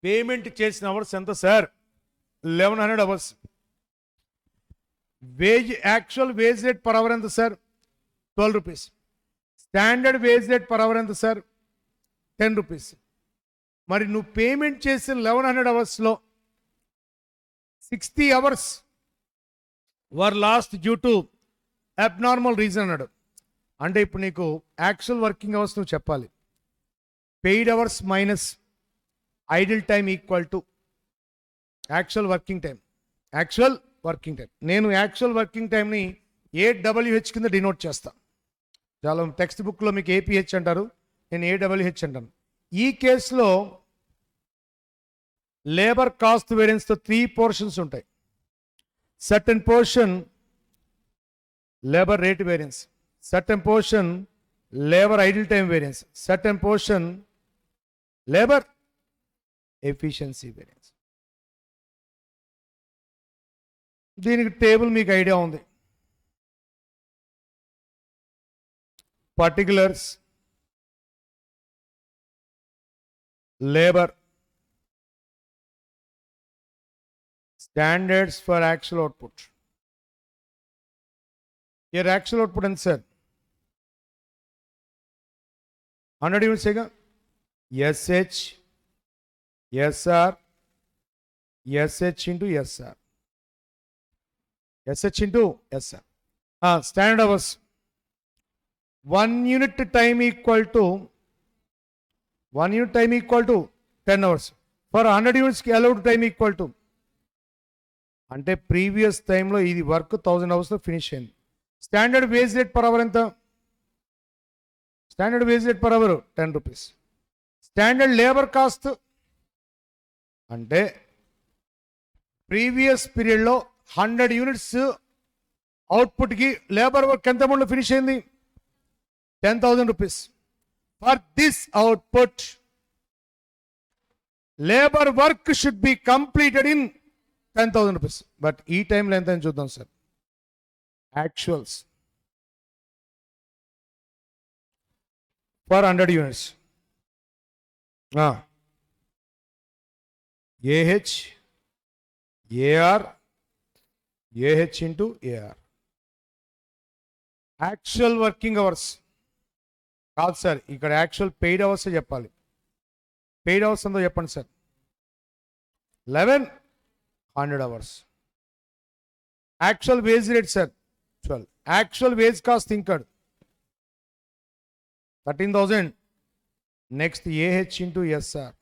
పేమెంట్ చేసిన అవర్స్ ఎంత sir? 1100 hours. Actual wage rate per hour ఎంత sir? 12 rupees. Standard wage rate per hour ఎంత sir? 10 rupees. మరి నువ్వు పేమెంట్ చేసిన 1100 hours 60 hours were lost due to abnormal reason అన్నాడు. అంటే ఇప్పుడు నీకు యాక్చువల్ వర్కింగ్ అవర్స్ నువ్వు చెప్పాలి. Paid hours minus idle time equal to actual working time. Actual working time, నేను యాక్చువల్ వర్కింగ్ టైంని AWH కింద డినోట్ చేస్తా. చాలా టెక్స్ట్ బుక్లో మీకు APH అంటారు, నేను AWH అంటాను. ఈ కేసులో లేబర్ కాస్ట్ వేరియన్స్తో 3 పోర్షన్స్ ఉంటాయి. Certain portion labour rate variance, certain portion labour idle time variance, certain portion labour efficiency variance. దీనికి టేబుల్ మీకు ఐడియా ఉంది. Particulars, labour, standards for actual output. your actual output ఎంత sir? 100 units ఏగా. SH SR SH into SR SH into SR. Standard hours 1 unit time equal to 10 hours. For 100 units allowed time equal to, అంటే previous టైంలో ఇది work 1000 అవర్స్లో finish అయింది. Standard wage rate per hour ఎంత? Standard wage rate per hour 10 rupees. Standard labour cost అంటే previous పీరియడ్లో 100 units అవుట్పుట్కి labour work ఎంత అమౌంట్లో finish అయింది? 10,000 rupees. For this output, labor work should be completed in 10,000 rupees. But ఈ టైంలో ఎంత అని చూద్దాం sir. Actuals for 100 units. AH, AR, AH into AR. Actual working hours కాదు సార్, ఇక్కడ యాక్చువల్ పెయిడ్ అవర్స్ చెప్పాలి. పెయిడ్ అవర్స్ ఎంతో చెప్పండి sir. 1100 hours. Actual wage rate sir 12. Actual wage cost incurred 13,000. Next AH into SR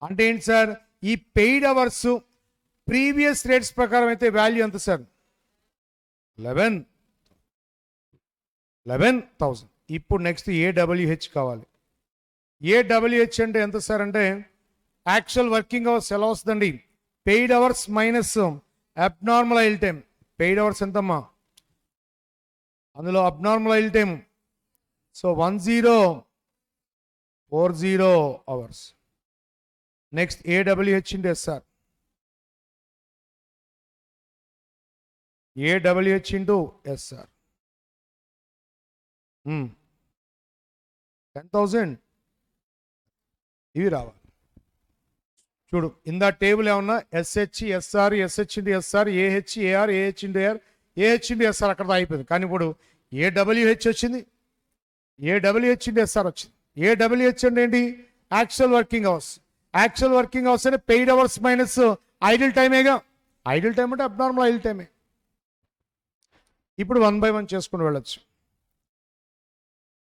అంటే ఏంటి sir? ఈ paid hours previous rates ప్రకారం అయితే వాల్యూ ఎంత సార్? 11,000. ఇప్పుడు నెక్స్ట్ AWH కావాలి. AWH అంటే ఎంత సార్? అంటే యాక్చువల్ వర్కింగ్ అవర్స్ ఎలా వస్తుందండి? Paid hours minus abnormal I'll time. Paid hours ఎంతమ్మా? అందులో abnormal I'll time so 1040 hours. Next AWH into SR. AWH into SR 10,000 ఇవి రావాలి. చూడు ఇందా టేబుల్ ఏమన్నా SH SR SH into SR AH AR AH into AR AH into SR అక్కడ అయిపోయింది. కానీ ఇప్పుడు AWH వచ్చింది, AWH ఇంటూ SR వచ్చింది. AWH అంటే ఏంటి? Actual working hours. Actual working hours అంటే పెయిడ్ అవర్స్ మైనస్ ఐడిల్ టైమేగా. ఐడిల్ టైం అంటే అబ్నార్మల్ ఐడిల్ టైమే. ఇప్పుడు 1 by 1 చేసుకుని వెళ్ళొచ్చు.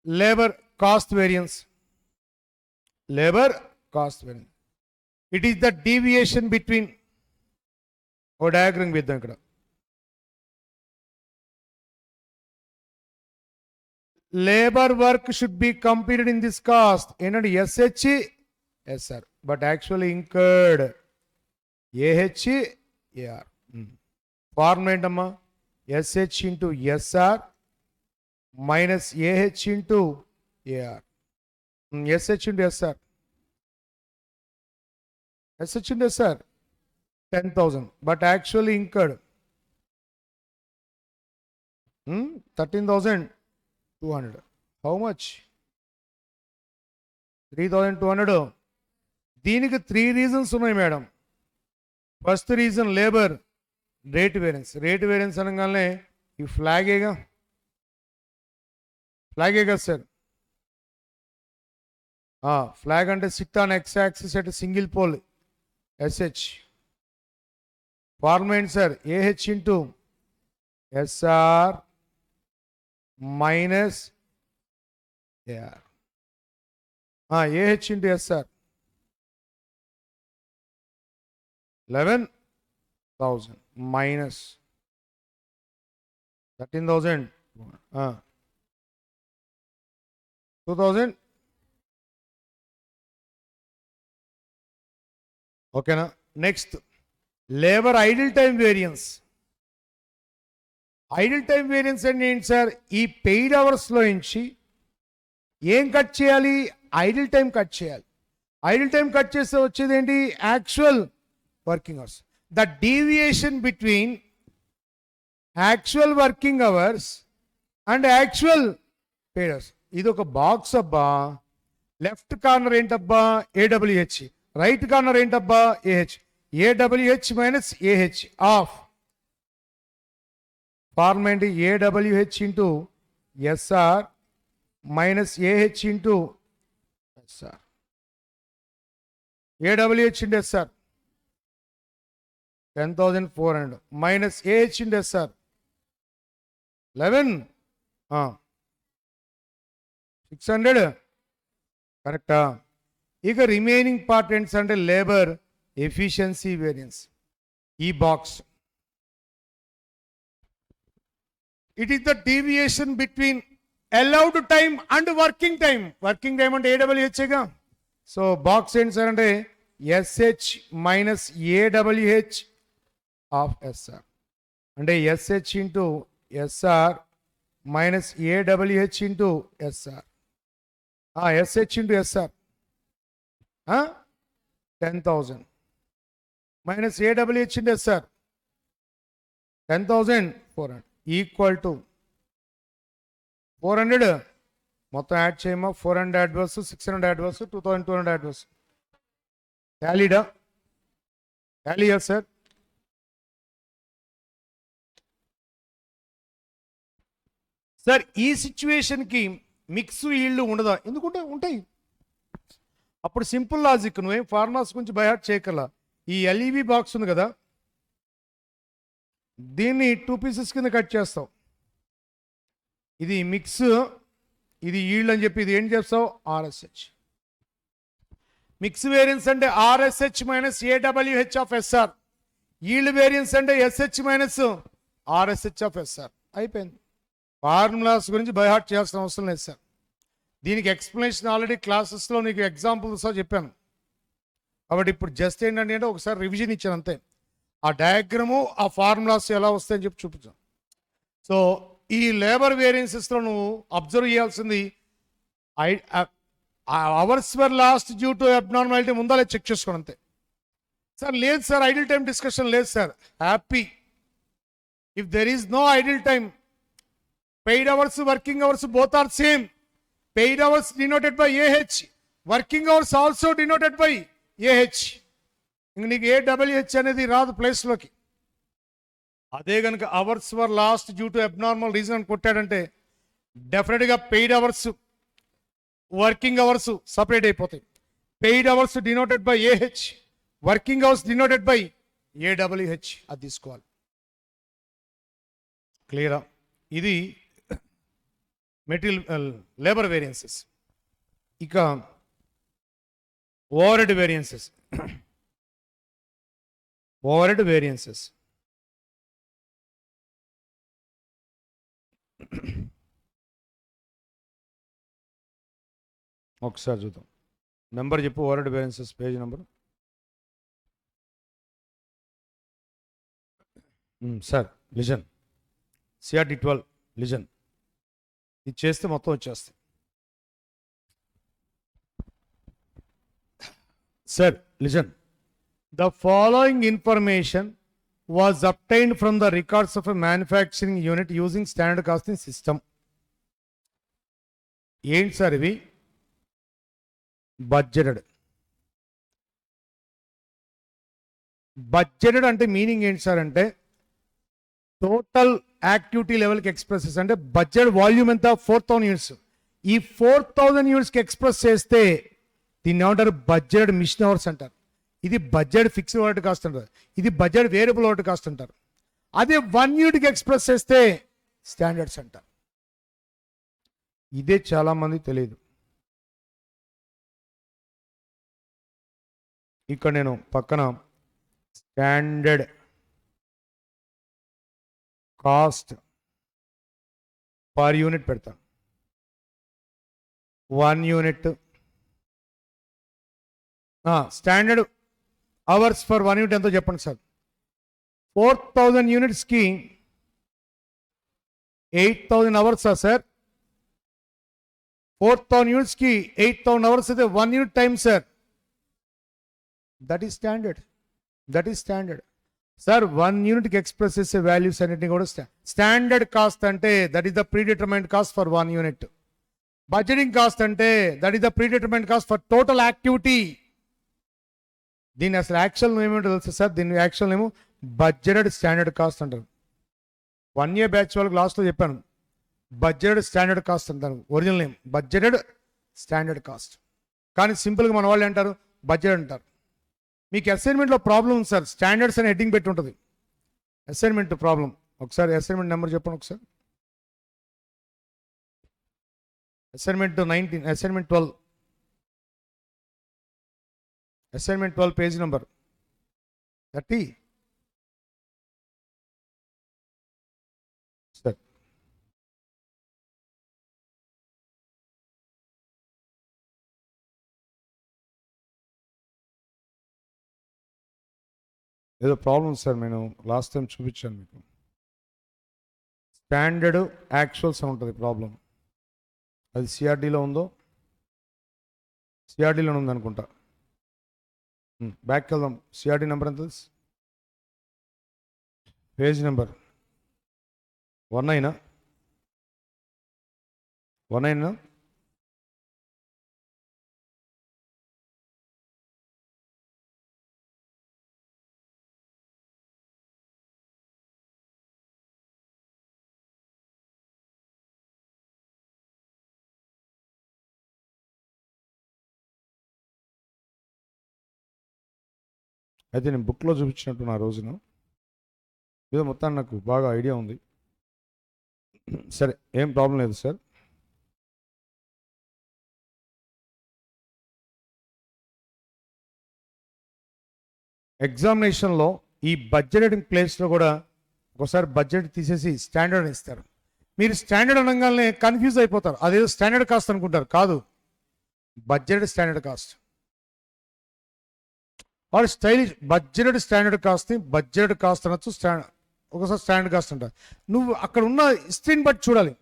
Labour cost variance. Labour cost variance it is the deviation between, ఓ డయాగ్రామ్ వేద్దాం ఇక్కడ. Labour work should be completed in this cost ఏంటంటే SH SR but actually incurred AH AR. Formula ఏంటమ్మా? SH into SR minus AH into AR. SH into SR SH into SR 10,000 but actually incurred 13,200. How much? 3,200. దీనికి 3 reasons ఉన్నాయి madam. First reason labour rate variance. Rate variance అనగానే ఈ ఫ్లాగేగా sir. Flag అంటే sit on X axis at single pole SH. Formula ఏంటి sir? AH into SR minus AR. AH into SR. 11,000 minus 13,000. 2,000. Okay na? Next, labor idle time variance. Idle time variance అంటే ఏంటి sir? ఈ paid అవర్స్లో నుంచి ఏం cut చేయాలి? Idle time cut చేయాలి. Idle time cut చేస్తే వచ్చేది ఏంటి? Actual working hours. The deviation between actual working hours and actual paid hours. ఇది ఒక బాక్స్ అబ్బా. లెఫ్ట్ కార్నర్ ఏంటబ్బా? ఏడబ్ల్యూహెచ్. రైట్ కార్నర్ ఏంటబ్బా? AH. AWH minus AH of form ఏంటి? AWH into SR minus AH into SR. AWH into SR 10,400 minus AH into SR 11 600. Correct. ఇక remaining part ఏంటి అంటే labour efficiency variance. ఈ box it is the deviation between allowed time and working time. Working time అంటే AWH. So box ఏంటి sir అంటే SH minus AWH of SR అంటే SH into SR minus AWH into SR. SH into SR 10,000 minus AWH into SR 10,400 equal to 400. మొత్తం add చేయమా? 400 adverse 600 adverse 2,200 adverse. టాలీడా? టాలీయా sir? Sir ఈ సిచ్యువేషన్కి mix yield ఉండదా? ఎందుకుంటే ఉంటాయి. అప్పుడు simple logic, నువ్వేం formulas గురించి బైహార్ట్ చేయగల. ఈ ఎల్ఈవి బాక్స్ ఉంది కదా, దీన్ని 2 పీసెస్ కింద కట్ చేస్తావు. ఇది మిక్స్, ఇది ఈల్డ్ అని చెప్పి ఇది ఏం చేస్తావు? ఆర్ఎస్హెచ్. మిక్స్ వేరియన్స్ అంటే RSH minus AWH of SR. Yield variance అంటే SH minus RSH of SR. అయిపోయింది. ఫార్ములాస్ గురించి బైహార్ట్ చేయాల్సిన అవసరం లేదు సార్. దీనికి ఎక్స్ప్లెనేషన్ ఆల్రెడీ క్లాసెస్లో నీకు ఎగ్జాంపుల్స్తో చెప్పాను. కాబట్టి ఇప్పుడు జస్ట్ ఏంటంటే ఒకసారి రివిజన్ ఇచ్చాను అంతే. ఆ డయాగ్రాము ఆ ఫార్ములాస్ ఎలా వస్తాయని చెప్పి చూపించాను. సో ఈ లేబర్ వేరియన్సెస్లో నువ్వు అబ్జర్వ్ చేయాల్సింది hours were lost due to abnormality ఉందా లేదు చెక్ చేసుకోండి అంతే. సార్ లేదు సార్ ఐడిల్ టైం డిస్కషన్ లేదు sir. Happy. If there is no idle time, paid hours working hours both are same. Paid hours denoted by AH, working hours also denoted by AH. ఇంక నీకు AWH అనేది రాదు ప్లేస్లోకి. అదే కనుక hours were lost due to abnormal reason అని కొట్టాడంటే డెఫినెట్గా paid hours working hours separate అయిపోతాయి. Paid hours denoted by AH, working hours denoted by AWH. అది తీసుకోవాలి. క్లియరా? ఇది మెటీరియల్ లేబర్ వేరియన్సెస్. ఇక ఓవర్హెడ్ వేరియన్సెస్. ఓవర్హెడ్ వేరియన్సెస్ ఒకసారి చూద్దాం. నెంబర్ చెప్పు. Overhead variances page number. Sir listen. CRT 12 listen. ఇది చేస్తే మొత్తం వచ్చేస్తాయి. Sir listen. The following information was obtained from the records of a manufacturing unit using standard costing system. ఏంటి sir ఇవి? Budgeted. Budgeted అంటే మీనింగ్ ఏంటి sir అంటే total activity లెవెల్కి ఎక్స్ప్రెసెస్. అంటే బడ్జెట్ వాల్యూమ్ ఎంత? 4,000 యూనిట్స్. ఈ 4,000 యూనిట్స్కి ఎక్స్ప్రెస్ చేస్తే దీన్ని ఏమంటారు? బడ్జెట్ మిషన్ అవర్స్ అంటారు. ఇది బడ్జెట్ ఫిక్స్డ్ ఓవర్హెడ్ కాస్ట్ అంటారు. ఇది బడ్జెట్ వేరియబుల్ ఓవర్హెడ్ కాస్ట్ అంటారు. అదే 1 యూనిట్కి ఎక్స్ప్రెస్ చేస్తే స్టాండర్డ్స్ అంటారు. ఇదే చాలా మంది తెలియదు. ఇక్కడ నేను పక్కన స్టాండర్డ్ కాస్ట్ పర్ యూనిట్ పెడతాను. 1 unit standard hours for 1 unit ఎంతో చెప్పండి సార్. 4000 యూనిట్స్కి 8000 అవర్సా సార్? 4000 యూనిట్స్కి 8000 అవర్స్ అయితే 1 unit time sir. That is standard. That is standard sir. 1 యూనిట్కి ఎక్స్ప్రెస్ చేసే వాల్యూస్ అన్నిటిని కూడా స్టాండర్డ్ కాస్ట్ అంటే that is the predetermined cost for 1 unit. Budgeting cost అంటే that is the predetermined cost for total activity. దీని అసలు actual ఏమేంటో తెలుసు sir? దీని యాక్చువల్ ఏమో బడ్జెటెడ్ స్టాండర్డ్ కాస్ట్ అంటారు. 1 ఇయర్ బ్యాచ్ వాళ్ళకి లాస్ట్లో చెప్పాను బడ్జెటెడ్ స్టాండర్డ్ కాస్ట్ అంటారు. Original name budgeted standard cost, కానీ సింపుల్గా మన వాళ్ళు అంటారు బడ్జెట్ అంటారు. మీకు అసైన్మెంట్లో ప్రాబ్లం ఉంది సార్, స్టాండర్డ్స్ అని హెడ్డింగ్ పెట్టి ఉంటుంది. అసైన్మెంట్ ప్రాబ్లం ఒకసారి అసైన్మెంట్ నెంబర్ చెప్పండి ఒకసారి. Assignment 19, assignment 12, assignment 12 page number 30 sir. ఏదో ప్రాబ్లం సార్, నేను లాస్ట్ టైం చూపించాను మీకు. స్టాండర్డ్ యాక్చువల్స్ అని ఉంటుంది ప్రాబ్లం. అది సిఆర్డీలో ఉందో, సిఆర్డీలో ఉంది అనుకుంటా. బ్యాక్కి వెళ్దాం. సిఆర్డీ నెంబర్ ఎంత? Page number 19. అయితే నేను బుక్లో చూపించినట్టు నా రోజున ఏదో మొత్తాన్ని నాకు బాగా ఐడియా ఉంది. సరే, ఏం ప్రాబ్లం లేదు సార్. ఎగ్జామినేషన్లో ఈ బడ్జెటింగ్ ప్లేస్లో కూడా ఒకసారి బడ్జెట్ తీసేసి స్టాండర్డ్ ఇస్తారు. మీరు స్టాండర్డ్ అనగానే కన్ఫ్యూజ్ అయిపోతారు. అదేదో స్టాండర్డ్ కాస్ట్ అనుకుంటారు. కాదు, బడ్జెటెడ్ స్టాండర్డ్ కాస్ట్. వాడు stylish budgeted standard cost, budgeted cost అనొచ్చు, ఒకసారి స్టాండర్డ్ కాస్ట్ అంటారు. నువ్వు అక్కడ ఉన్న హిస్టరీని బట్టి చూడాలి.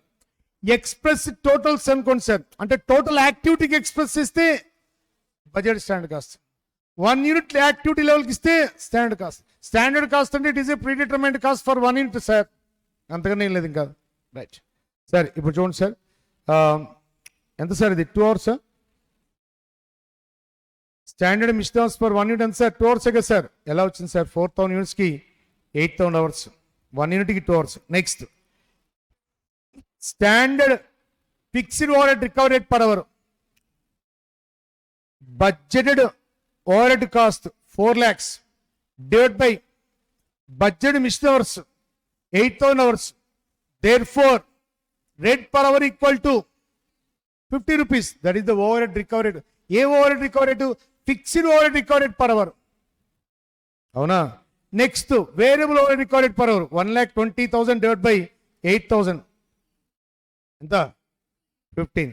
ఎక్స్ప్రెస్ టోటల్స్ అనుకోండి సార్, అంటే టోటల్ యాక్టివిటీకి ఎక్స్ప్రెస్ చేస్తే budget standard cost. 1 unit activity లెవెల్కి ఇస్తే స్టాండర్డ్ కాస్ట్. స్టాండర్డ్ కాస్ట్ అంటే it is a predetermined cost for 1 unit sir. అంతకన్నా ఏం లేదు ఇంకా. రైట్ సార్, ఇప్పుడు చూడండి సార్, ఎంత సార్ ఇది? 2 hours. Standard machine hours for 1 unit ఎంత సార్? 2 అవర్సే కదా సార్. ఎలా వచ్చింది సార్? 4000 యూనిట్స్కి 8000 అవర్స్, 1 యూనిట్కి 2 hours. Next standard fixed over recovery rate per hour. Budgeted overhead cost 4 lakhs divide by budget machine hours 8000 hours. Therefore, rate per hour equal to 50 rupees. That is the overhead recovery rate. ఏ overhead recovery rate? Fixed overhead recovery rate per hour. అవునా? Next variable overhead recovery rate per hour 1,20,000 divide by 8,000 ఎంత? 15.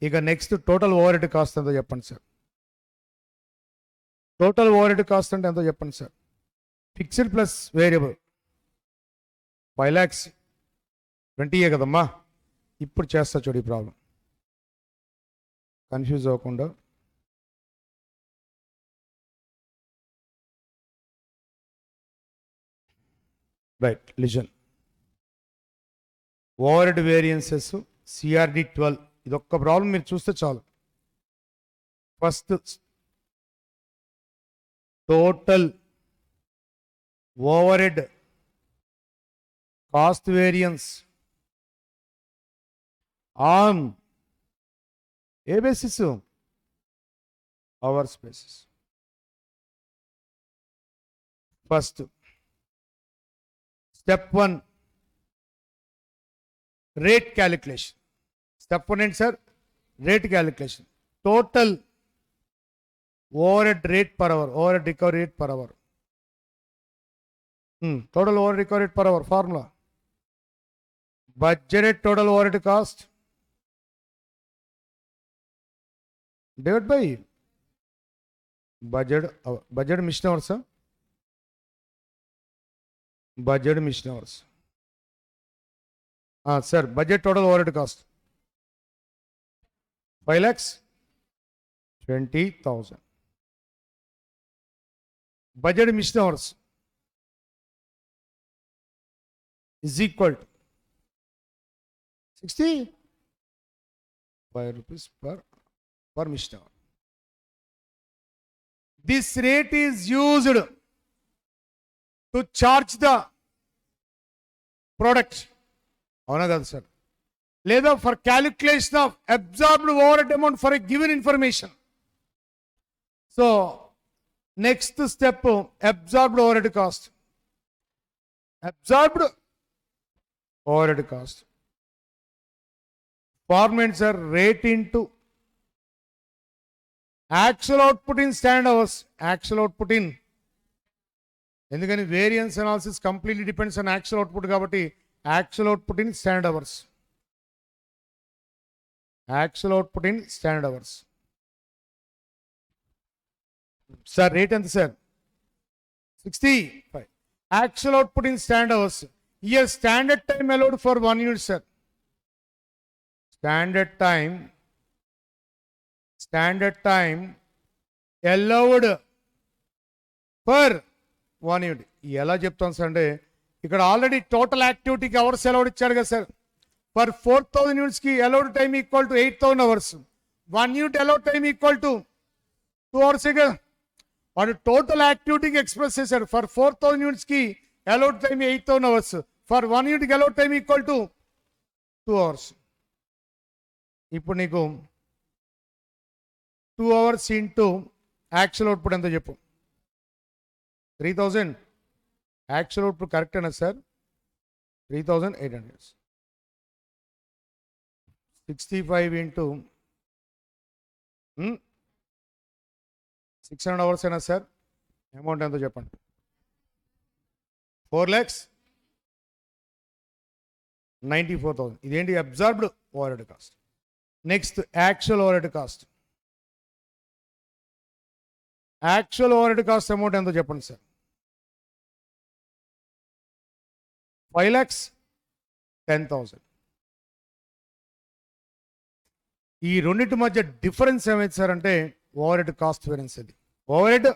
ఇక next total overhead cost ఎంతో చెప్పండి sir. Total overhead cost అంటే ఎంతో చెప్పండి sir. Fixed plus variable 5,20,000 కదమ్మా. ఇప్పుడు చేస్తా చూడు ఈ ప్రాబ్లం, కన్ఫ్యూజ్ అవ్వకుండా. Right, listen. Overhead variances CRD 12. ఇది ఒక్క ప్రాబ్లం మీరు చూస్తే చాలు. First total overhead cost variance on a basis? Hours basis. First Step 1, rate calculation. Step 1 and sir, rate calculation. Total overhead rate per hour, overhead recovery rate per hour. Total overhead recovery rate per hour formula. Budgeted total overhead cost divided by budget mission hours, sir. Budget mission hours. Sir, budget total overhead cost 5,20,000. Budget mission hours is equal to 65 rupees per mission hour. This rate is used to charge the product. అవునా కదా sir? లేదా for calculation of absorbed overhead amount for a given information. So next step absorbed overhead cost. Absorbed overhead cost formula sir rate into actual output in standard hours. Actual output in, ఎందుకని variance analysis completely depends on actual output కాబట్టి actual output in standard hours. Actual output in standard hours. Sir rate ఎంత sir? 65. Actual output in standard hours. Here standard time allowed for 1 unit sir. Standard time allowed for 1 unit. ఎలా చెప్తాను sir అంటే ఇక్కడ already total యాక్టివిటీకి hours allowed ఇచ్చాడు కదా sir. For 4,000 యూనిట్స్కి allowed time equal to 8,000 hours. 1 unit allowed time equal to 2 hours కదా. వాడు టోటల్ యాక్టివిటీకి ఎక్స్ప్రెస్ చేశాడు. ఫర్ 4,000 యూనిట్స్కి అలౌడ్ టైం 8,000 అవర్స్. ఫర్ 1 యూనిట్కి allowed time equal to 2 hours. ఇప్పుడు నీకు 2 అవర్స్ ఇంటూ యాక్చువల్ అవుట్పుట్ ఎంతో చెప్పు. 3,000. యాక్చువల్ అవుట్పుట్ కరెక్టేనా సార్? 3,800. 65 ఇంటూ 600 అవర్స్ అయినా సార్? అమౌంట్ ఎంతో చెప్పండి. 4,94,000. ఇదేంటి? Absorbed overhead cost. Next actual overhead cost. Actual overhead cost amount ఎంతో చెప్పండి సార్? 5,10,000. ఈ రెండింటి మధ్య డిఫరెన్స్ ఏమైంది సార్ అంటే ఓవర్హెడ్ కాస్ట్ వేరియన్స్. అది overhead.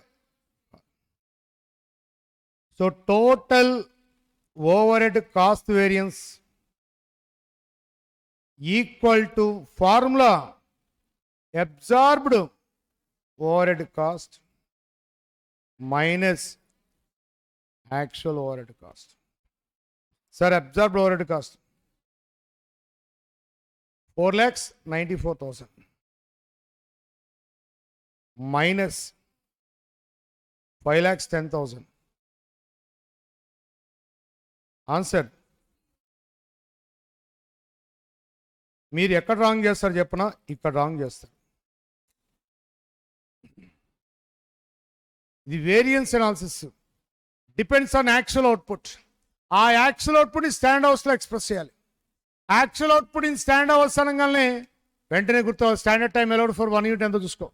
So total overhead cost variance equal to formula absorbed overhead cost minus actual overhead cost. Sir absorbed overhead cost 4,94,000 minus 5,10,000. Answer మీరు ఎక్కడ రాంగ్ చేస్తారు చెప్పనా? ఇక్కడ రాంగ్ చేస్తారు. ఇది variance analysis depends on actual output. ఆ actual output stand అవర్స్లో express చేయాలి. Actual output in stand hours అనగానే వెంటనే గుర్తు standard time allowed for 1 unit ఎంతో చూసుకో.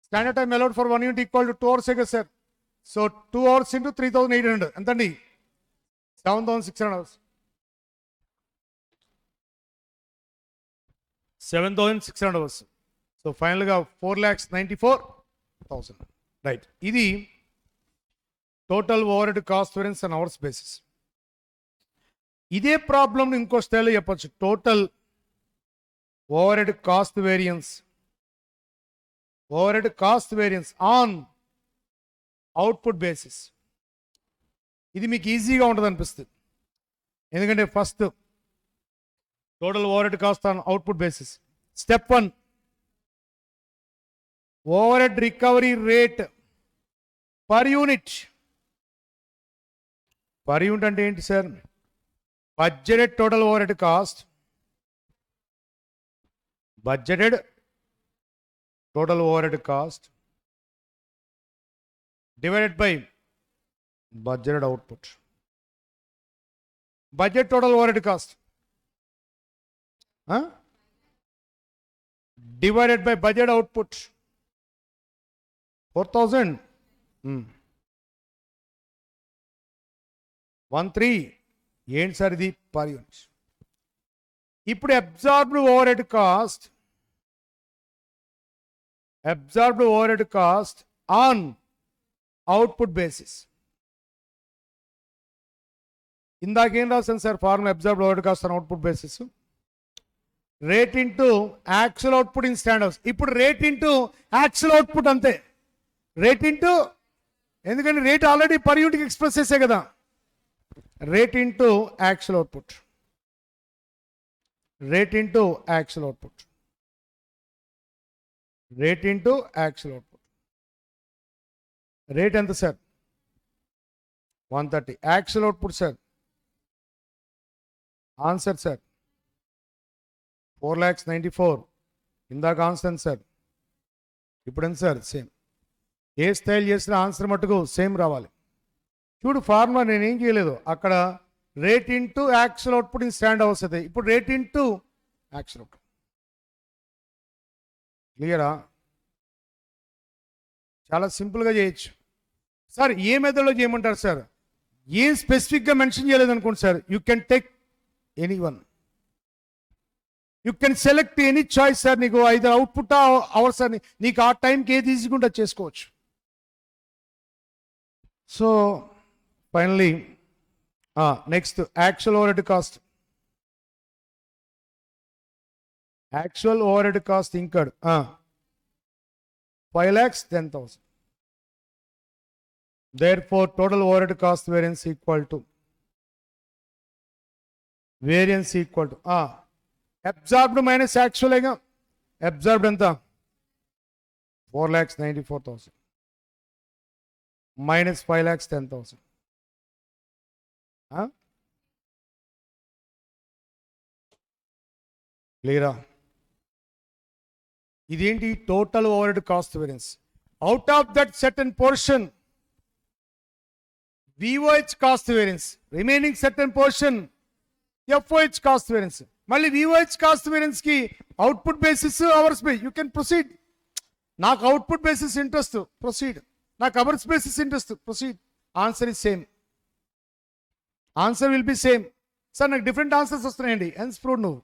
Standard time allowed for 1 unit equal to 2 hours కదా సార్. సో 2 అవర్స్ ఇంటూ 3,800 ఎంతండి? 7,600 అవర్స్. 7,600 అవర్స్. సో ఫైనల్గా 4,94,000. రైట్. ఇది total overhead cost variance and hours basis. ఇదే ప్రాబ్లం ఇంకో స్టైల్లో చెప్పచ్చు. Total overhead cost variance on output basis. ఇది మీకు ఈజీగా ఉంటుంది అనిపిస్తుంది. ఎందుకంటే first total overhead cost on output basis. Step 1 overhead recovery rate per unit. Per unit అంటే ఏంటి sir? Budgeted total overhead cost, budgeted total overhead cost divided by budgeted output. Budget total overhead cost divided by budget output 4000 13 ఏంటి sir ఇది? Per unit. ఇప్పుడు absorbed overhead cost on output basis. ఇందాకేం రాశాను sir formula? Absorbed overhead cost on output basis, rate into actual output in standards. ఇప్పుడు rate into actual output అంతే. Rate into, ఎందుకంటే rate already per యూనిట్కి express చేసే కదా. Rate into actual output, rate into actual output, rate into actual output. Rate ఎంత sir? 130. Actual output sir? Answer sir 4,94,000. ఇందాక answer ఎంత sir? ఇప్పుడు ఎంత సార్? సేమ్. ఏ స్టైల్ చేసిన ఆన్సర్ మటుకు సేమ్ రావాలి. చూడు ఫార్ములా నేనేం చేయలేదు, అక్కడ rate into actual output in stand వస్తుంది. ఇప్పుడు రేట్ ఇంటూ యాక్చువల్ అవుట్పుట్. క్లియరా? చాలా సింపుల్గా చేయొచ్చు సార్. ఏ మెథడ్లో చేయమంటారు సార్? ఏం స్పెసిఫిక్గా మెన్షన్ చేయలేదు అనుకోండి sir, you can take any one, you can select any choice sir. నీకు 5 అవుట్పుట్ అవర్స్ అని నీకు ఆ టైంకి ఏది ఈజీగా చేసుకోవచ్చు. So finally next actual over head cost. Actual over head cost incurred 5,10,000. Therefore total overhead cost variance equal to absorbed minus actual. Absorbed ఎంత? 4,94,000 minus 5,10,000. క్లియరా? ఇదేంటి? Total overhead cost variance. Out of that certain portion VOH cost variance, remaining certain portion FOH cost variance. మళ్ళీ VOH cost variance కి output basis, hours base. You can proceed. నాకు output basis interest, proceed. నాకు hours basis interest, proceed. Answer is same. Answer will be same. Sir నాకు different answers వస్తున్నాయండి, hence prove. నువ్వు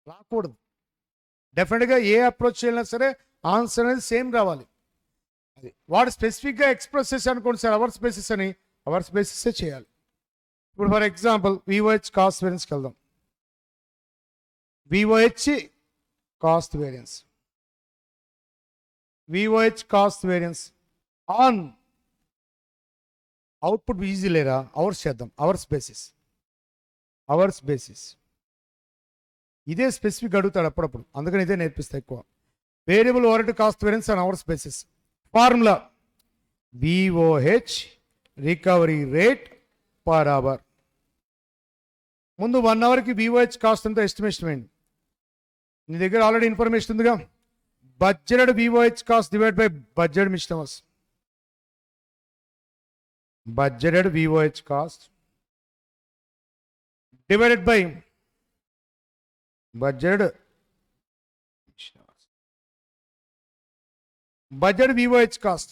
రాకూడదు. డెఫినెట్గా ఏ approach చేయాలన్నా సరే ఆన్సర్ అనేది సేమ్ రావాలి. అది వాడు స్పెసిఫిక్గా ఎక్స్ప్రెస్ చేసి అనుకోండి సార్ అవర్స్ బేసిస్ అని, అవర్స్ బేసిసే చేయాలి. ఇప్పుడు ఫర్ ఎగ్జాంపుల్ VOH కాస్ట్ వేరియన్స్కి వెళ్దాం. VOH cost variance, VOH cost variance on output easy లేరా? అవర్స్ చేద్దాం. Hours basis, hours basis. ఇదే స్పెసిఫిక్ అడుగుతాడు అప్పుడప్పుడు, అందుకని ఇదే నేర్పిస్తా ఎక్కువ. Variable overhead cost variance on hours basis. Formula VOH recovery rate per hour. ముందు 1 అవర్కి VOH కాస్ట్ అంతా ఎస్టిమేషన్ వేయండి. నీ దగ్గర ఆల్రెడీ ఇన్ఫర్మేషన్ ఉందిగా. Budgeted VOH cost divide by budget machine hours. Budgeted VOH cost divided by budget VOH cost,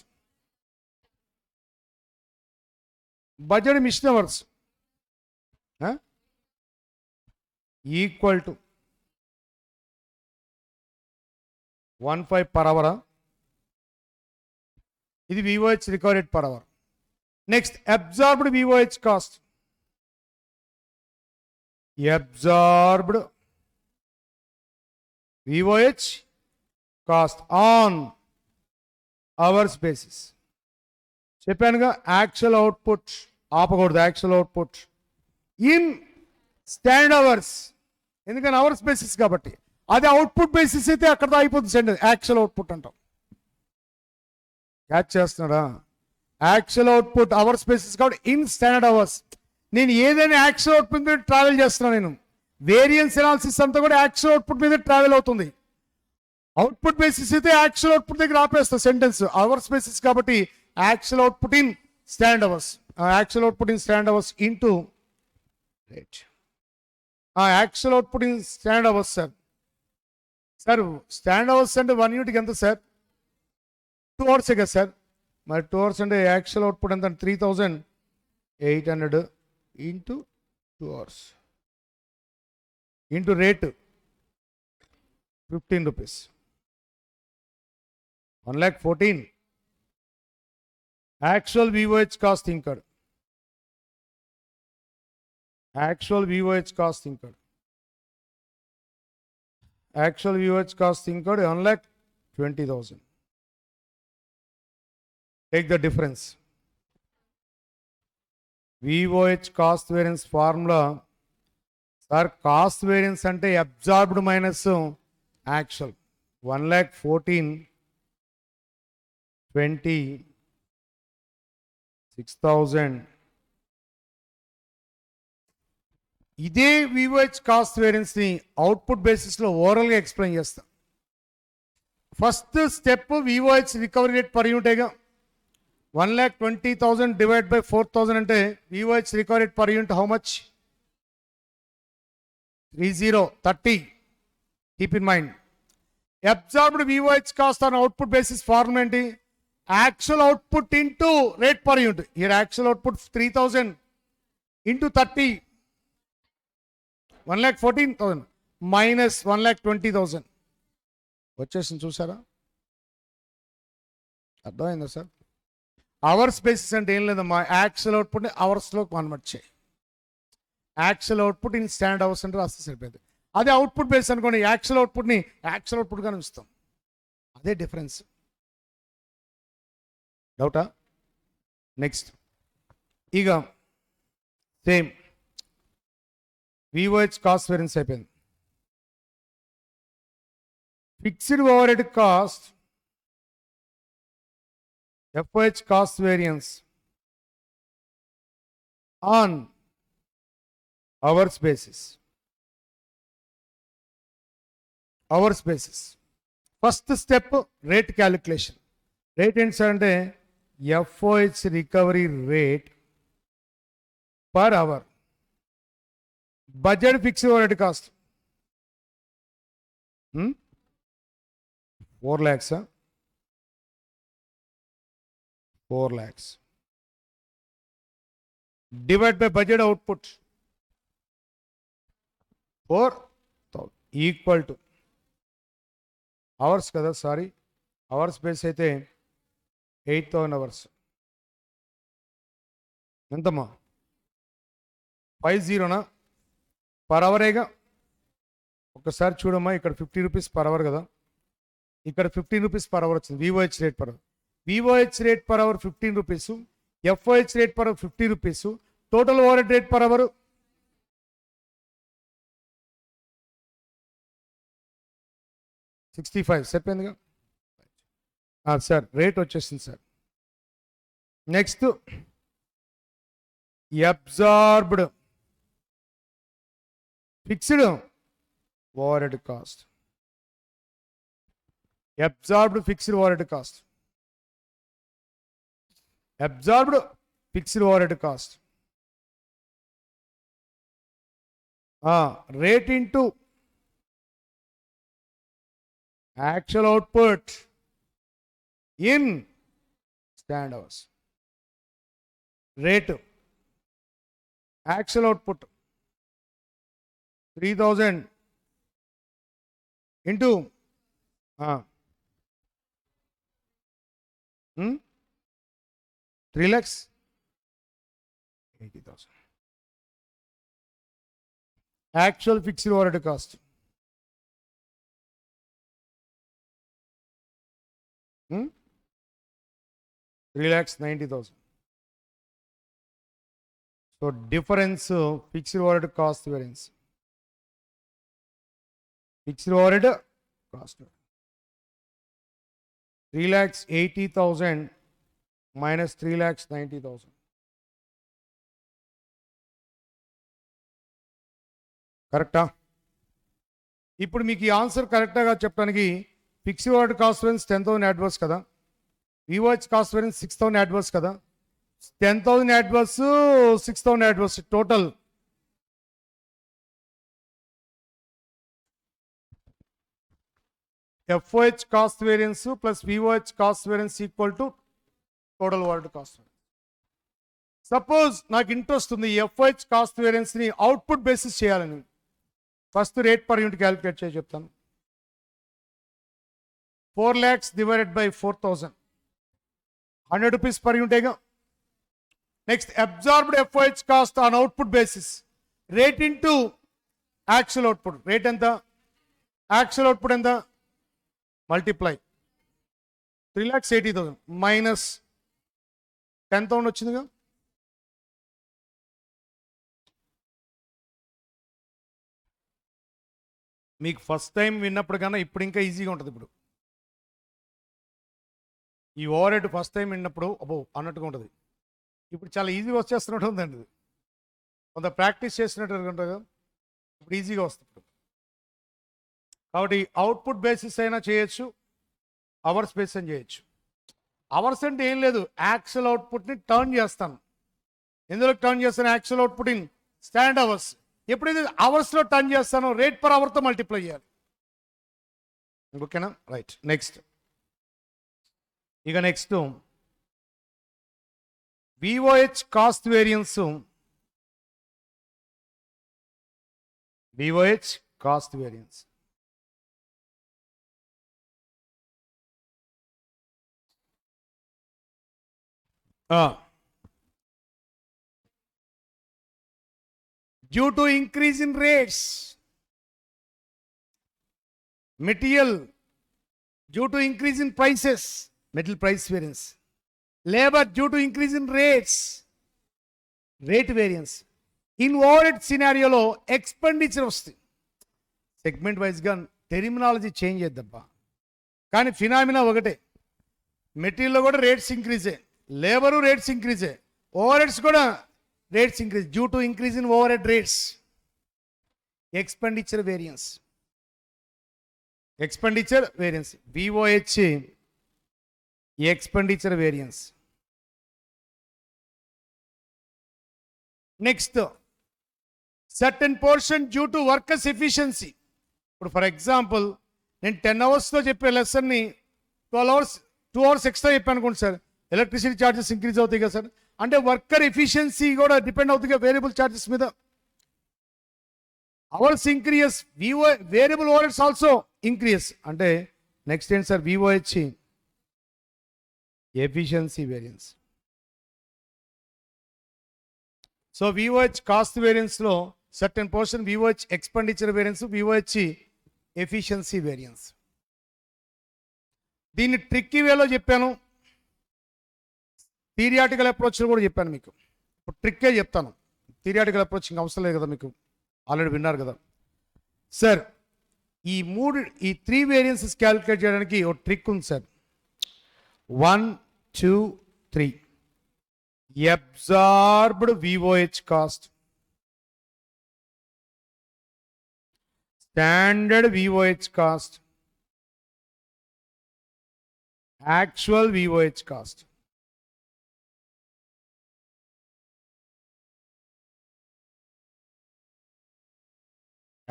budget mission hours equal to 1.5 per hour. ఇది VOH recorded per hour. Next, absorbed VOH cost. Absorbed VOH cost on hours basis. చెప్పానుగా actual output ఆపకూడదు. Actual output in stand hours, ఎందుకని hours basis కాబట్టి. అదే output basis అయితే అక్కడతో అయిపోతుంది. Actual output అంటాం. క్యాచ్ చేస్తున్నాడా? యాక్చువల్ అవుట్పుట్ అవర్స్ బేసిస్ కాబట్టి ఇన్ స్టాండర్డ్ అవర్స్. నేను ఏదైనా యాక్చువల్ అవుట్పుట్ మీద ట్రావెల్ చేస్తున్నాను. నేను వేరియన్స్ ఎనాలిసిస్ అంతా కూడా యాక్చువల్ అవుట్పుట్ మీద ట్రావెల్ అవుతుంది. అవుట్పుట్ బేసిస్ అయితే యాక్చువల్ అవుట్పుట్ దగ్గర ఆపేస్తా సెంటెన్స్. అవర్స్ బేసిస్ కాబట్టి actual output in standard hours. Actual output in standard hours into rate. Actual output in standard hours sir. Sir standard hours అంటే 1 యూనిట్కి ఎంత sir? 2 hours కదా sir. మరి 2 hours అంటే actual output ఎంత? 3800 into 2 hours into rate 15 rupees. 1,14,000 actual VOH cost incurred. Actual VOH cost incurred. Actual VOH cost incurred 1,20,000. Take the difference. VOH cost variance formula. Sir, cost variance ante absorbed minus actual. 1,14,20 6,000. ఇదే VOH cost వేరియన్స్ని output బేసిస్లో ఓవరాల్గా explain చేస్తా. First step VOH recovery rate per యూనిటేగా. 1,20,000 divide by 4,000 అంటే VOH recovery rate per unit how much? 30. Keep in mind. Absorbed VOH cost on output basis formula ఏంటి? Actual output into rate per unit. Here actual output 3,000 into 30. 1,14,000 minus 1,20,000 వచ్చేసింది. చూసారా? అర్థమైందా sir? Hours basis అంటే ఏం లేదమ్మా, actual అవుట్పుట్ని అవర్స్లో convert చేయి. Actual output in standard hours అంటే రాస్తే సరిపోయింది. అదే అవుట్పుట్ బేస్ అనుకోండి, యాక్చువల్ అవుట్పుట్ని యాక్చువల్ అవుట్పుట్గానే ఇస్తాం. అదే డిఫరెన్స్. డౌటా? నెక్స్ట్ ఇక సేమ్ VOH కాస్ట్ వేరియన్స్ అయిపోయింది. Fixed over head cost FOH cost variance on hours basis. Hours basis first step rate calculation. Rate ఏంటి సార్ అంటే FOH recovery rate per hour. Budget fixed over head cost 4 lakhs. 4 lakhs divide by budget output 4,000 equal two hours కదా, sorry hours base అయితే 8,000 hours. ఎంతమ్మా? 50 per అవరేగా. ఒకసారి చూడమ్మా, ఇక్కడ 50 rupees per hour కదా, ఇక్కడ 15 రూపీస్ పర్ అవర్ వచ్చింది. VOH rate per hour. VOH rate per hour 15 rupees. FOH rate per hour 50 rupees. Total overhead rate per hour 65. సరిపోయిందిగా sir. Rate వచ్చేసింది sir. Next absorbed fixed over head cost. Absorbed fixed over head cost. Absorbed fixed over head cost rate into actual output in standard hours. Rate actual output 3,000 into 3,80,000. Actual fixed over head cost 3,90,000. So difference fixed over head cost variance. Fixed over head cost 3,80,000 minus 3,90,000. కరెక్టా? ఇప్పుడు మీకు ఈ answer కరెక్ట్గా చెప్పడానికి fixed overhead cost variance 10,000 adverse కదా, విఓహెచ్ cost variance 6,000 adverse కదా, 10,000 adverse 6,000 adverse total FOH cost variance plus VOH cost variance equal to total overhead cost. Suppose నాకు interest ఉంది FOH కాస్ట్ వేరియన్స్ని అవుట్పుట్ బేసిస్ చేయాలని. First rate per unit calculate చేసి చెప్తాను. 4 lakhs divided by 4,000, 100 rupees per unit. Next, absorbed FOH cost on output basis, rate into actual output. Rate and the actual output and the multiply 3,80,000 minus 10,000 వచ్చిందిగా. మీకు first time విన్నప్పుడు కన్నా ఇప్పుడు ఇంకా ఈజీగా ఉంటుంది. ఇప్పుడు ఈ ఓవర్ హెడ్ ఫస్ట్ టైం విన్నప్పుడు అబ్బో అన్నట్టుగా ఉంటుంది. ఇప్పుడు చాలా ఈజీగా వచ్చేస్తున్నట్టు ఉందండి. ఇది కొంత ప్రాక్టీస్ చేసినట్టు ఉంటుంది కదా, ఇప్పుడు ఈజీగా వస్తుంది. కాబట్టి అవుట్పుట్ బేసిస్ అయినా చేయొచ్చు, అవర్స్ బేసిస్ అని చేయొచ్చు. అవర్స్ అంటే ఏం లేదు, యాక్చువల్ అవుట్పుట్ని టర్న్ చేస్తాను. ఎందులో టర్న్ చేస్తాను? Actual output in stand hours. ఎప్పుడైతే అవర్స్లో టర్న్ చేస్తానో రేట్ పర్ అవర్తో మల్టిప్లై చేయాలి. ఓకేనా? రైట్. నెక్స్ట్ ఇక next VOH cost variance. VOH cost variance due to increase in rates, material due to increase in prices, metal price variance, labor due to increase in rates, rate variance. In overhead scenario లో expenditure వస్తుంది. Segment వైజ్గా terminology change చేద్దబ్బా, కానీ phenomena ఒకటే. మెటీరియల్లో కూడా rates ఇంక్రీజే, labour rates ఇంక్రీజే, ఓవర్ హెడ్స్ కూడా rates increase due to increase in overhead rates. Expenditure variance. VOH expenditure variance. Next, certain portion due to workers efficiency. For example, నేను 10 hours చెప్పే లెసన్ని 12 hours 2 hours ఎక్స్ట్రా చెప్పాను అనుకోండి sir, electricity charges increase అవుతాయి కదా sir. అంటే worker efficiency కూడా depend అవుతుంది variable charges మీద. Hours increase, variable overheads also increase. అంటే నెక్స్ట్ ఏంటి sir? VOH efficiency variance. So VOH cost వేరియన్స్లో certain portion VOH expenditure variance, VOH efficiency variance. దీన్ని ట్రిక్కీ వేలో చెప్పాను, థియరిటికల్ అప్రోచ్లో కూడా చెప్పాను మీకు. ఇప్పుడు ట్రిక్కే చెప్తాను, థియరిటికల్ అప్రోచ్ ఇంకా అవసరం లేదు కదా, మీకు ఆల్రెడీ విన్నారు కదా సార్. ఈ 3 వేరియన్సెస్ క్యాలిక్యులేట్ చేయడానికి ఒక ట్రిక్ ఉంది sir. 1 2 3 absorbed VOH cost, standard VOH cost, actual VOH cost.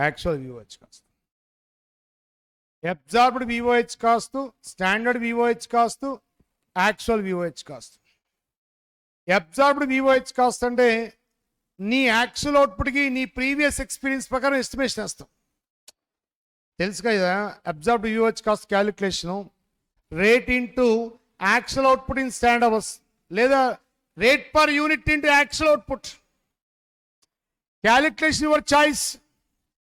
Actual VOH cost. Absorbed VOH cost, standard VOH cost, actual VOH cost. Absorbed VOH cost అంటే నీ యాక్చువల్ అవుట్పుట్కి నీ previous experience ప్రకారం estimation వేస్తాం. తెలుసు కదా absorbed VOH cost calculation. Rate into actual output in stand hours, లేదా rate per unit into actual output. Calculation your choice.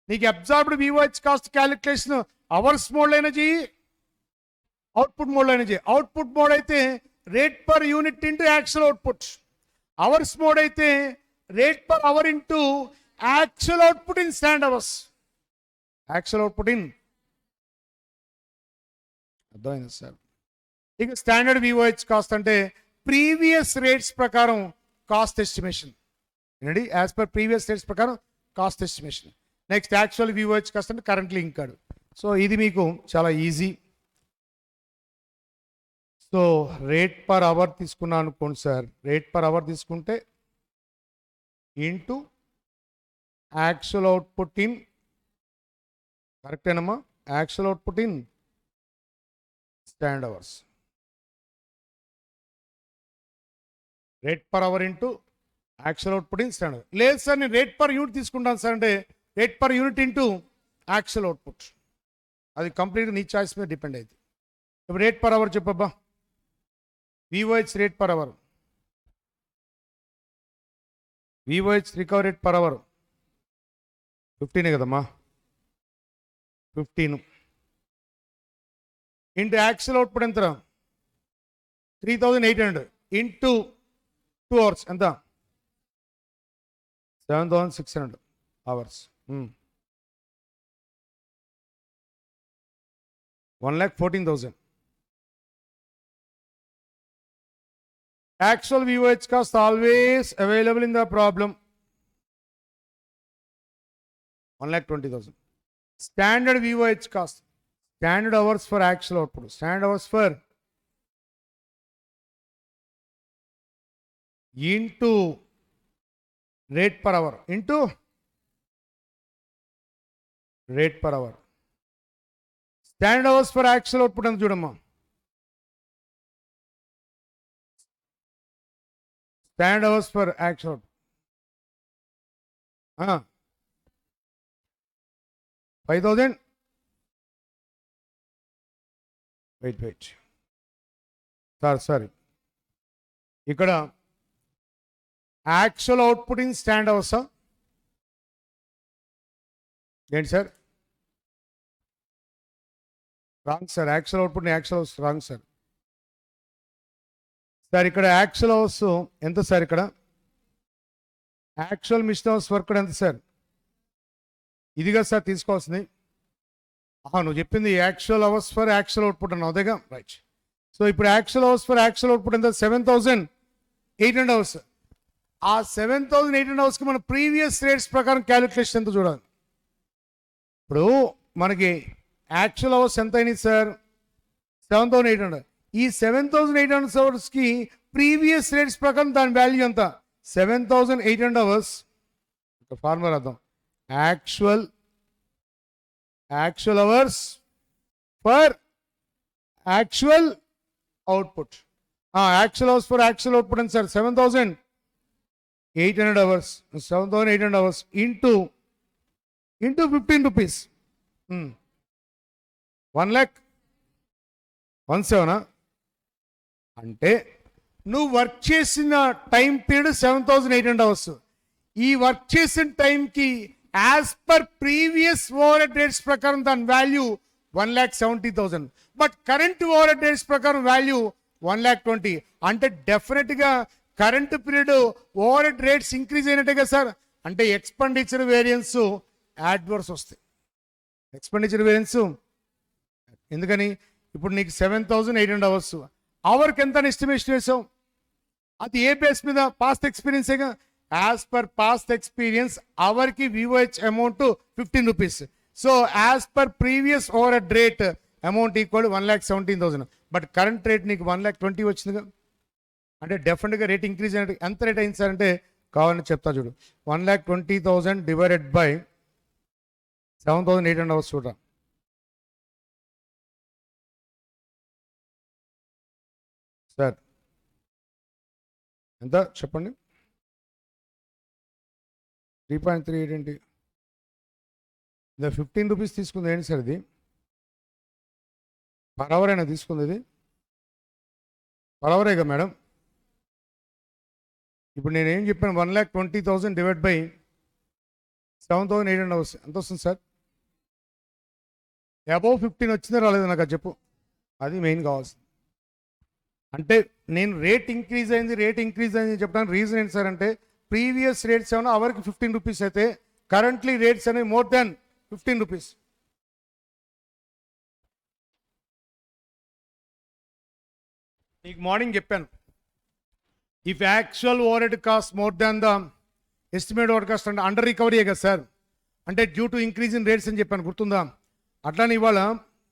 నీకు absorbed VOH cost calculation hours మోడ్లో అయినా చెయ్యి, అవుట్పుట్ మోడ్లో అయినా చెయ్యి. అవుట్పుట్ మోడ్ అయితే rate per unit into actual output. Hours mode అయితే rate per hour into actual output in stand hours. Actual output in, అర్థమైంది సార్. ఇక స్టాండర్డ్ VOH కాస్ట్ అంటే ప్రీవియస్ రేట్స్ ప్రకారం కాస్ట్ ఎస్టిమేషన్. ఏంటండి? యాజ్ పర్ ప్రీవియస్ రేట్స్ ప్రకారం cost estimation. Next actual VOH cost అంటే currently incurred. So ఇది మీకు చాలా easy. So rate per hour తీసుకున్నాను అనుకోండి సార్. రేట్ పర్ అవర్ తీసుకుంటే ఇంటూ యాక్చువల్ అవుట్పుట్ ఇన్, కరెక్టేనమ్మా, actual output in stand hours. Rate per hour into actual output in stand hour. లేదు sir నేను rate per unit తీసుకుంటాను sir అంటే rate per unit into actual output. అది కంప్లీట్గా నీ choice మీద డిపెండ్ అయింది. ఇప్పుడు రేట్ పర్ అవర్ చెప్పబ్బా. VOH rate per hour, VOH recovery rate per hour 15 కదమ్మా, 15 ఇంటూ యాక్చువల్ అవుట్పుట్ ఎంత? 3800 ఇంటూ 2 అవర్స్ ఎంత? 7600 hours. 1,14,000. Actual VOH cost always available in the problem. 1,20,000. Standard VOH cost. Standard hours for actual output. Standard hours for into rate per hour into rate per hour. Standard hours for actual output and చూడమ్మా. Standard hours for actual. 5,000. Wait. Sorry. ఇక్కడ actual output in stand hours ఏంటి sir? Wrong sir. Actual output actual hours wrong sir. Sir ఇక్కడ actual hours ఎంత sir? ఇక్కడ actual machine hours work ఎంత sir? ఇదిగా sir తీసుకోవాల్సింది. నువ్వు చెప్పింది actual hours for actual output అన్న అదేగా, రైట్. సో ఇప్పుడు actual hours for actual output ఎంత? 7,800 అవర్స్. ఆ 7,800 అవర్స్కి మన ప్రీవియస్ రేట్స్ ప్రకారం క్యాలిక్యులేషన్ ఎంత చూడాలి. ఇప్పుడు మనకి యాక్చువల్ అవర్స్ ఎంత అయినాయి సార్? 7,800. ఈ 7,800 అవర్స్కి ప్రీవియస్ రేట్స్ ప్రకారం దాని వాల్యూ ఎంత? 7,800 అవర్స్. ఒక ఫార్ములా అర్థం. Actual hours for actual output. Actual hours for actual output ఎంత sir? 7,800 hours. 7,800 hours into 15 rupees. 1,17,000 అంటే నువ్వు వర్క్ చేసిన టైం పీరియడ్ 7,800 అవర్స్. ఈ వర్క్ చేసిన టైంకి as per previous overhead rates ప్రకారం దాని value 1,70,000. But current overhead rates ప్రకారం వాల్యూ 1,20,000. అంటే డెఫినెట్గా current period overhead rates increase అయినట్టే కదా సార్. అంటే ఎక్స్పెండిచర్ వేరియన్స్ యాడ్వర్స్ వస్తాయి. ఎక్స్పెండిచర్ వేరియన్స్ ఎందుకని? ఇప్పుడు నీకు 7,800 అవర్స్, అవర్కి ఎంత ఎస్టిమేషన్ వేసావు? అది ఏ బేస్ మీద? పాస్ట్ ఎక్స్పీరియన్సేగా. యాజ్ పర్ పాస్ట్ ఎక్స్పీరియన్స్ అవర్కి VOH amount 15 rupees. So as per previous overhead rate amount equal 1,17,000. But current rate నీకు 1,20,000 వచ్చిందిగా. అంటే డెఫినెట్గా రేట్ ఇంక్రీజ్ అయినట్టు. ఎంత రేట్ అయింది సార్ అంటే కావాలని చెప్తా చూడు. 1,20,000 డివైడెడ్ బై 7,800 అవర్స్ చూడరా. సార్ ఎంత చెప్పండి? 3.38 ఏంటి? ఇది 15 రూపీస్ తీసుకుంది ఏంటి సార్? ఇది పర్ అవర్ అయినా తీసుకుంది? ఇది పర్ అవరేగా మేడం. ఇప్పుడు నేనేం చెప్పాను? 1,20,000 డివైడ్ బై 7,800 అవర్స్ ఎంత వస్తుంది సార్? అబౌవ్ 15 వచ్చిందో రాలేదో నాకు అది చెప్పు. అది మెయిన్ కావాల్సింది. అంటే నేను రేట్ ఇంక్రీజ్ అయింది చెప్పడానికి రీజన్ ఏంటి సార్ అంటే ప్రీవియస్ రేట్స్ ఏమైనా అవర్కి 15 రూపీస్ అయితే కరెంట్లీ రేట్స్ అనేవి మోర్ దాన్ 15 రూపీస్. నీకు మార్నింగ్ చెప్పాను if actual overhead cost more than the estimate overhead cost అంటే అండర్ రికవరీయే కదా సార్, అంటే due to increase in rates అని చెప్పాను, గుర్తుందా? అట్లానే ఇవాళ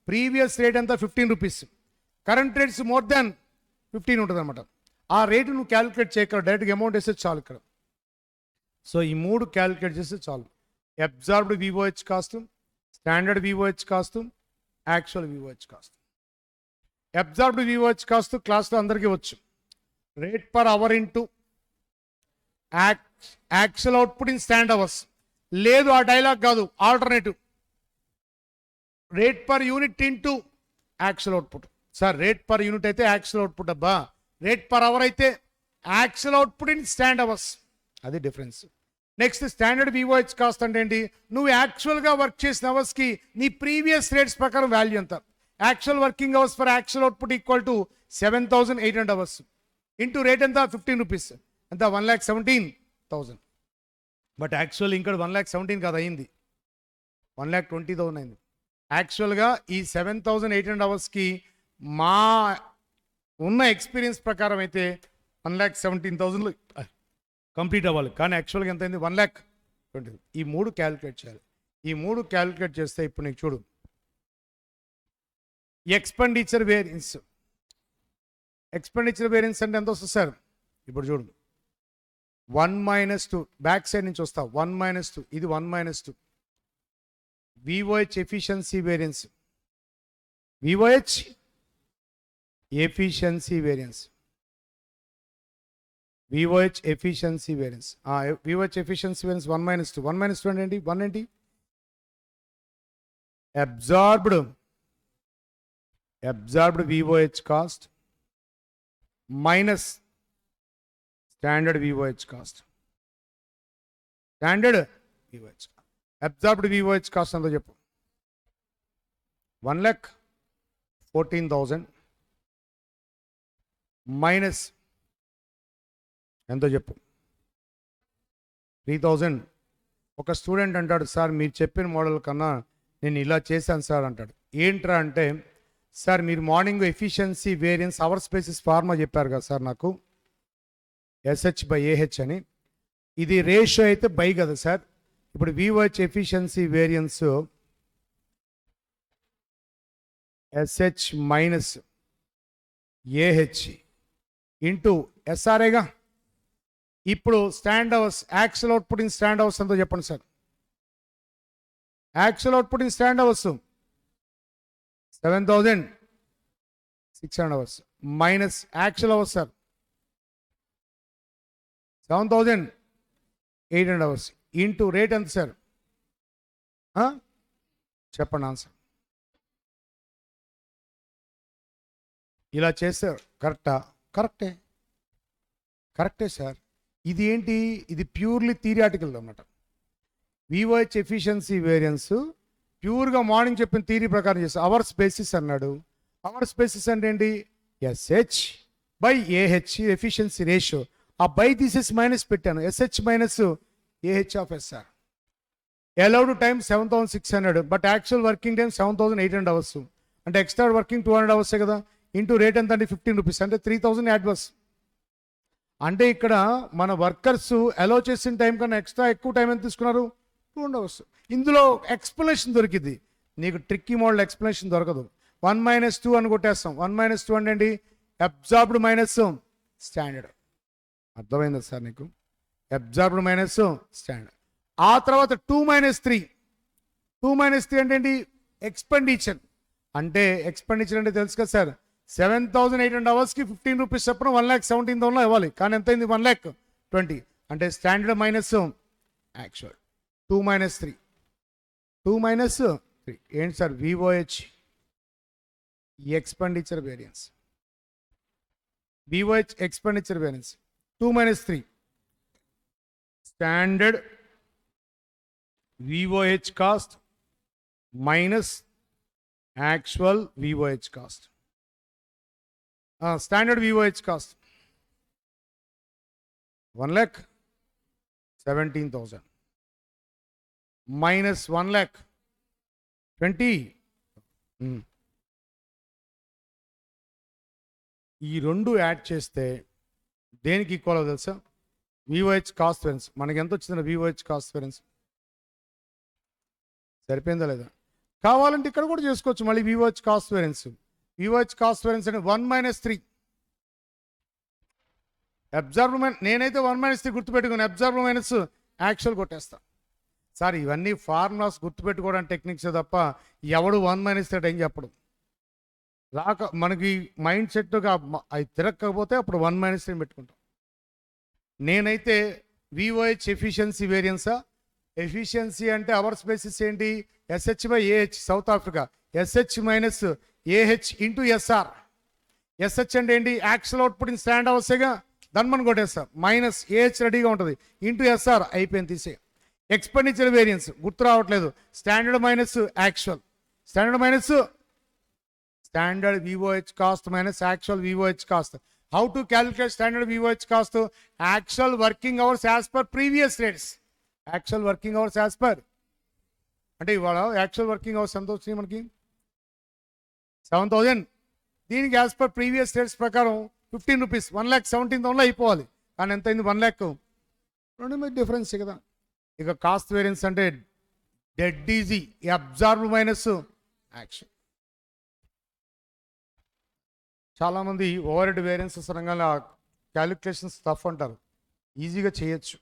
ప్రీవియస్ రేట్ అంతా 15 rupees, current rates more than 15 ఉంటుంది అనమాట. ఆ రేటు నువ్వు క్యాలిక్యులేట్ చేయగలవు, డైరెక్ట్గా అమౌంట్ వేస్తే చాలు ఇక్కడ. సో ఈ మూడు క్యాలిక్యులేట్ చేస్తే చాలు. Absorbed VOH cost, standard VOH cost, actual VOH cost. Absorbed VOH cost క్లాస్లో అందరికీ వచ్చు. Rate per hour into actual output in stand hours. లేదు ఆ డైలాగ్ కాదు, alternative rate per unit into actual output. Sir rate per unit అయితే actual output అబ్బా, rate per hour అయితే actual output in stand hours, అది difference. Next standard VOH cost అంటే ఏంటి? నువ్వు యాక్చువల్గా వర్క్ చేసిన అవర్స్కి నీ ప్రీవియస్ రేట్స్ ప్రకారం వాల్యూ ఎంత. Actual working hours for actual output equal to 7,800 hours into rate ఎంత 15 రూపీస్, ఎంత 1,17,000. బట్ యాక్చువల్ ఇంకా 1,17,000 కాదు, అయింది 1,20,000 అయింది. యాక్చువల్గా ఈ 7,800 అవర్స్కి మా ఉన్న ఎక్స్పీరియన్స్ ప్రకారం అయితే 1,17,000 కంప్లీట్ అవ్వాలి, కానీ యాక్చువల్గా ఎంత అయింది 1,20,000. ఈ మూడు క్యాలిక్యులేట్ చేయాలి. ఈ మూడు క్యాలిక్యులేట్ చేస్తే ఇప్పుడు నీకు చూడు, ఎక్స్పెండిచర్ వేరియన్స్. ఎక్స్పెండిచర్ వేరియన్స్ అంటే ఎంత వస్తుంది సార్? ఇప్పుడు చూడు, 1 - 2 బ్యాక్ సైడ్ నుంచి వస్తా, 1 - 2 ఇది 1 - 2. VOH efficiency variance, VOH efficiency variance, VOH efficiency variance. VOH efficiency variance 1 - 2. 1 - 2 అంటే ఏంటి? 1 ఏంటి? Absorbed VOH cost minus standard VOH cost. Standard VOH absorbed VOH cost ఎంతో చెప్పు. 1,14,000 మైనస్ ఎంతో చెప్పు, 3,000. ఒక స్టూడెంట్ అంటాడు, సార్ మీరు చెప్పిన మోడల్ కన్నా నేను ఇలా చేశాను సార్ అంటాడు. ఏంట్రా అంటే, సార్ మీరు morning efficiency variance hours basis pharma చెప్పారు కదా సార్ నాకు, SH/AH అని. ఇది రేషియో అయితే బై కదా సార్. ఇప్పుడు VOH efficiency variance SH minus AH into SRAగా. ఇప్పుడు stand hours, actual output in stand hours ఎంతో చెప్పండి sir. Actual output in stand hours 7,600 hours minus actual hours sir 7,800 hours into rate ఎంత sir? చెప్పండి answer. ఇలా చేస్తారు కరెక్టా? కరెక్టే సార్. ఇది ఏంటి? ఇది ప్యూర్లీ థియరిటికల్ అన్నమాట. వివోహెచ్ ఎఫిషియన్సీ వేరియన్స్ ప్యూర్గా మార్నింగ్ చెప్పిన థియరీ ప్రకారం చేస్తారు. అవర్స్ బేసిస్ అన్నాడు. అవర్స్ బేసిస్ అంటే ఏంటి? SH/AH efficiency ratio. ఆ బై తీసేసి మైనస్ పెట్టాను, SH minus AH of SR. Allowed time 7,600, but actual working time 7,800 hours, అంటే ఎక్స్ట్రా వర్కింగ్ 200 అవర్సే కదా. ఇంటూ రేట్ ఎంత అంటే 15 రూపీస్, అంటే 3,000 అడ్వాన్స్. అంటే ఇక్కడ మన వర్కర్స్ అలౌ చేసిన టైం కన్నా ఎక్స్ట్రా ఎక్కువ టైం ఎంత తీసుకున్నారు? 200 అవర్స్. ఇందులో ఎక్స్ప్లెనేషన్ దొరికింది, నీకు ట్రిక్కీ మోడల్ ఎక్స్ప్లెనేషన్ దొరకదు. 1 - 2 అని కొట్టేస్తాం. 1 - 2 అంటే ఏంటి? Absorbed minus standard. అర్థమైందా సార్ నీకు? Absorbed minus standard. ఆ తర్వాత 2 - 3. 2 - 3 అంటే ఏంటి? ఎక్స్పెండిచర్. అంటే ఎక్స్పెండిచర్ అంటే తెలుసు కదా సార్, 7,800 అవర్స్కి 15 రూపీస్ చెప్పడం 1,17,000 ఇవ్వాలి, కానీ ఎంత అయింది? 1,20,000. అంటే స్టాండర్డ్ మైనస్ యాక్చువల్. 2 - 3. 2 - 3 ఏంటి sir? VOH expenditure variance. VOH expenditure variance 2 - 3. Standard VOH cost minus actual VOH cost. Standard VOH cost 1,17,000 minus 1,20,000. ఈ రెండు యాడ్ చేస్తే దేనికి ఈక్వల్ తెలుసా? VOH cost variance. మనకి ఎంత వచ్చింది విఓహెచ్ కాస్ట్ వేరియన్స్? సరిపోయిందా లేదా? కావాలంటే ఇక్కడ కూడా చేసుకోవచ్చు మళ్ళీ విఓహెచ్ కాస్ట్ వేరియన్స్. విఓహెచ్ కాస్ట్ వేరియన్స్ అంటే 1 - 3 అబ్జర్వ్ మైనస్, నేనైతే 1 - 3 గుర్తుపెట్టుకుని అబ్జర్వ్ మైనస్ యాక్చువల్ కొట్టేస్తా. సార్ ఇవన్నీ ఫార్ములాస్ గుర్తుపెట్టుకోవడానికి టెక్నిక్సే తప్ప ఎవడు 1 - 3 ఏం చెప్పడు. మనకి మైండ్ సెట్గా అవి తిరగకపోతే అప్పుడు 1 - 3 పెట్టుకుంటాం. నేనైతే విఓహెచ్ ఎఫిషియన్సీ వేరియన్సా? ఎఫిషియన్సీ అంటే అవర్స్ బేసిస్ ఏంటి? SH/AH south Africa, SH minus AH into SR. SH అంటే ఏంటి? యాక్చువల్ అవుట్పుట్ ఇన్ స్టాండ్ అవర్సేగా, దాన్ని మనం కొట్టేస్తాం. మైనస్ AH రెడీగా ఉంటుంది ఇంటూ SR అయిపోయింది, తీసే. ఎక్స్పెండిచర్ వేరియన్స్ గుర్తు రావట్లేదు. Standard minus actual, standard VOH cost minus actual VOH cost. How to calculate standard VOH cost? Actual working hours as per previous rates. Actual working hours as per, అంటే ఇవాళ actual working hours ఎంత వచ్చినాయి మనకి? 7,000. దీనికి as per previous rates ప్రకారం 15 rupees, 1,17,000 అయిపోవాలి. కానీ ఎంత అయింది? 1 lakh. రెండు మీద డిఫరెన్స్ కదా. ఇక కాస్ట్ వేరియన్స్ అంటే dead easy, observe minus action. చాలామంది ఓవర్ హెడ్ వేరియన్సెస్ రంగంలో క్యాలిక్యులేషన్స్ టఫ్ అంటారు, ఈజీగా చేయొచ్చు.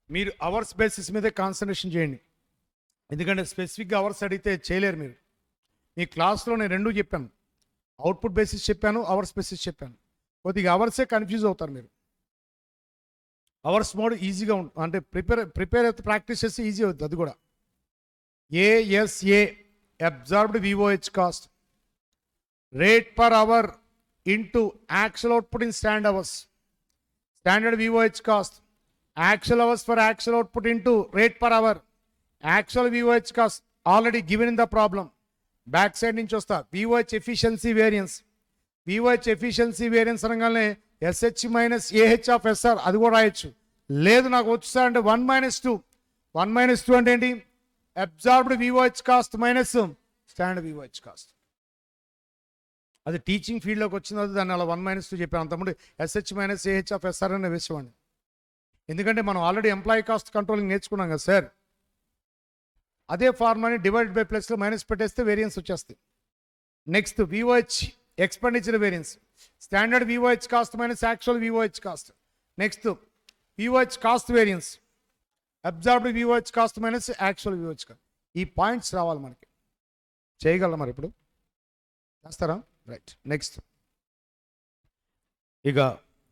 మీరు అవర్స్ బేసిస్ మీదే కాన్సన్ట్రేషన్ చేయండి, ఎందుకంటే స్పెసిఫిక్గా అవర్స్ అడిగితే చేయలేరు మీరు. మీ క్లాస్లో నేను రెండూ చెప్పాను, అవుట్పుట్ బేసిస్ చెప్పాను, అవర్స్ బేసిస్ చెప్పాను. కొద్దిగా అవర్సే కన్ఫ్యూజ్ అవుతారు మీరు. అవర్స్ మోడ్ ఈజీగా ఉంటుంది, అంటే ప్రిపేర్ అయితే ప్రాక్టీస్ చేస్తే ఈజీ అవుతుంది. అది కూడా ASA absorbed VOH cost, rate per hour into actual output in stand hours. Standard VOH cost, actual hours for actual output into rate per hour. Actual VOH cost already given in the problem. Back side నుంచి వస్తా. VOH efficiency variance. VOH efficiency variance అనగానే SH minus AH of SR అది కూడా రాయొచ్చు. లేదు నాకు వచ్చా అంటే 1 - 2. 1 - 2 అంటే ఏంటి? Absorbed VOH cost minus standard VOH cost. అది టీచింగ్ ఫీల్డ్లోకి వచ్చిన దాన్ని అలా 1 - 2 చెప్పాను. అంతకుముందు SH minus AH of SR అనే వేసేవాడిని. ఎందుకంటే మనం ఆల్రెడీ ఎంప్లాయీ కాస్ట్ కంట్రోలింగ్ నేర్చుకున్నాం కదా సార్. అదే ఫార్ములాని డివైడ్ బై ప్లస్లో మైనస్ పెట్టేస్తే వేరియన్స్ వచ్చేస్తుంది. Next VOH expenditure variance. Standard VOH cost minus actual VOH cost. Next VOH cost variance, absorbed VOH cost minus actual VOH cost. ఈ points రావాలి మనకి. చేయగలరా మరి? ఇప్పుడు చేస్తారా? రైట్. నెక్స్ట్ ఇక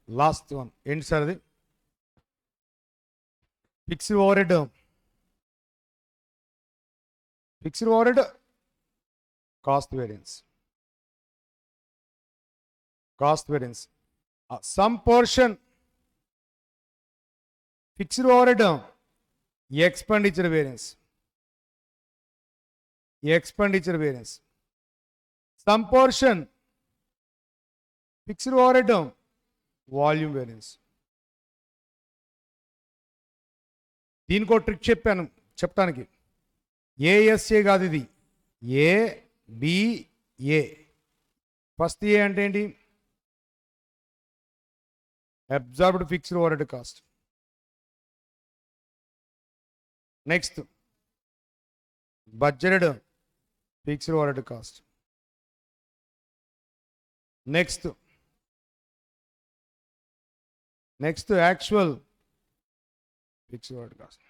లాస్ట్ వన్ ఏంటి సార్? అది fixed over head. Fixed over head cost variance. Some portion fixed over head expenditure variance. Some portion fixed over head volume variance. దీనికో ట్రిక్ చెప్పాను చెప్పడానికి. ASA కాదు, ఇది ABA. ఫస్ట్ ఏ అంటే ఏంటి? Observed fixed over head cost. Next budgeted fixed over head cost. Next actual fixed over head cost.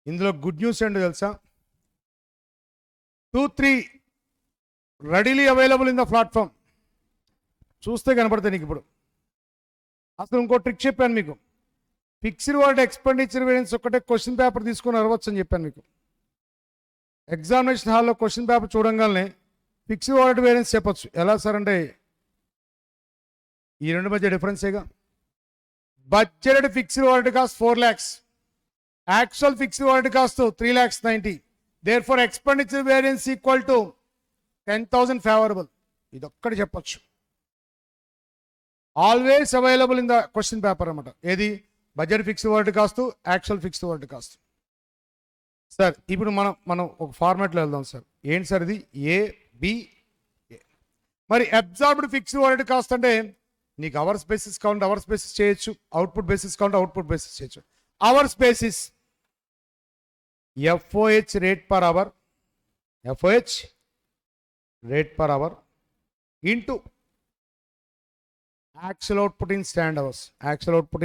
ఇందులో good news ఏంటో తెలుసా? 2, 3 readily available in the platform. చూస్తే కనపడతాయి నీకు. ఇప్పుడు అసలు ఇంకో ట్రిక్ చెప్పాను మీకు. Fixed over head expenditure variance ఒక్కటే క్వశ్చన్ పేపర్ తీసుకొని అరవచ్చు అని చెప్పాను మీకు. ఎగ్జామినేషన్ హాల్లో క్వశ్చన్ పేపర్ చూడంగానే ఫిక్స్డ్ ఓవర్ హెడ్ వేరియన్స్ చెప్పచ్చు. ఎలా సార్ అంటే ఈ రెండు మధ్య డిఫరెన్సేగా. Budgeted fixed over head cost 4 lakhs. Actual fixed overhead cost 3,90,000. Therefore, expenditure variance equal to 10,000 favorable. ఇది ఒక్కటి చెప్పచ్చు. Always available in the question paper అనమాట. ఏది? Budget fixed overhead cost, actual fixed overhead cost. Sir ఇప్పుడు మనం ఒక ఫార్మాట్లో వెళ్దాం సార్. ఏంటి సార్ ఇది? బి. మరి అబ్జార్బ్డ్ ఫిక్స్డ్ ఓవర్హెడ్ కాస్ట్ అంటే నీకు అవర్స్ బేసిస్ కావాలంటే అవర్స్ బేసిస్ చేయొచ్చు, అవుట్పుట్ బేసిస్ కావాలంటే అవుట్పుట్ బేసిస్ చేయొచ్చు. Hours basis FOH rate per hour, FOH rate per hour into actual output in stand hours, actual output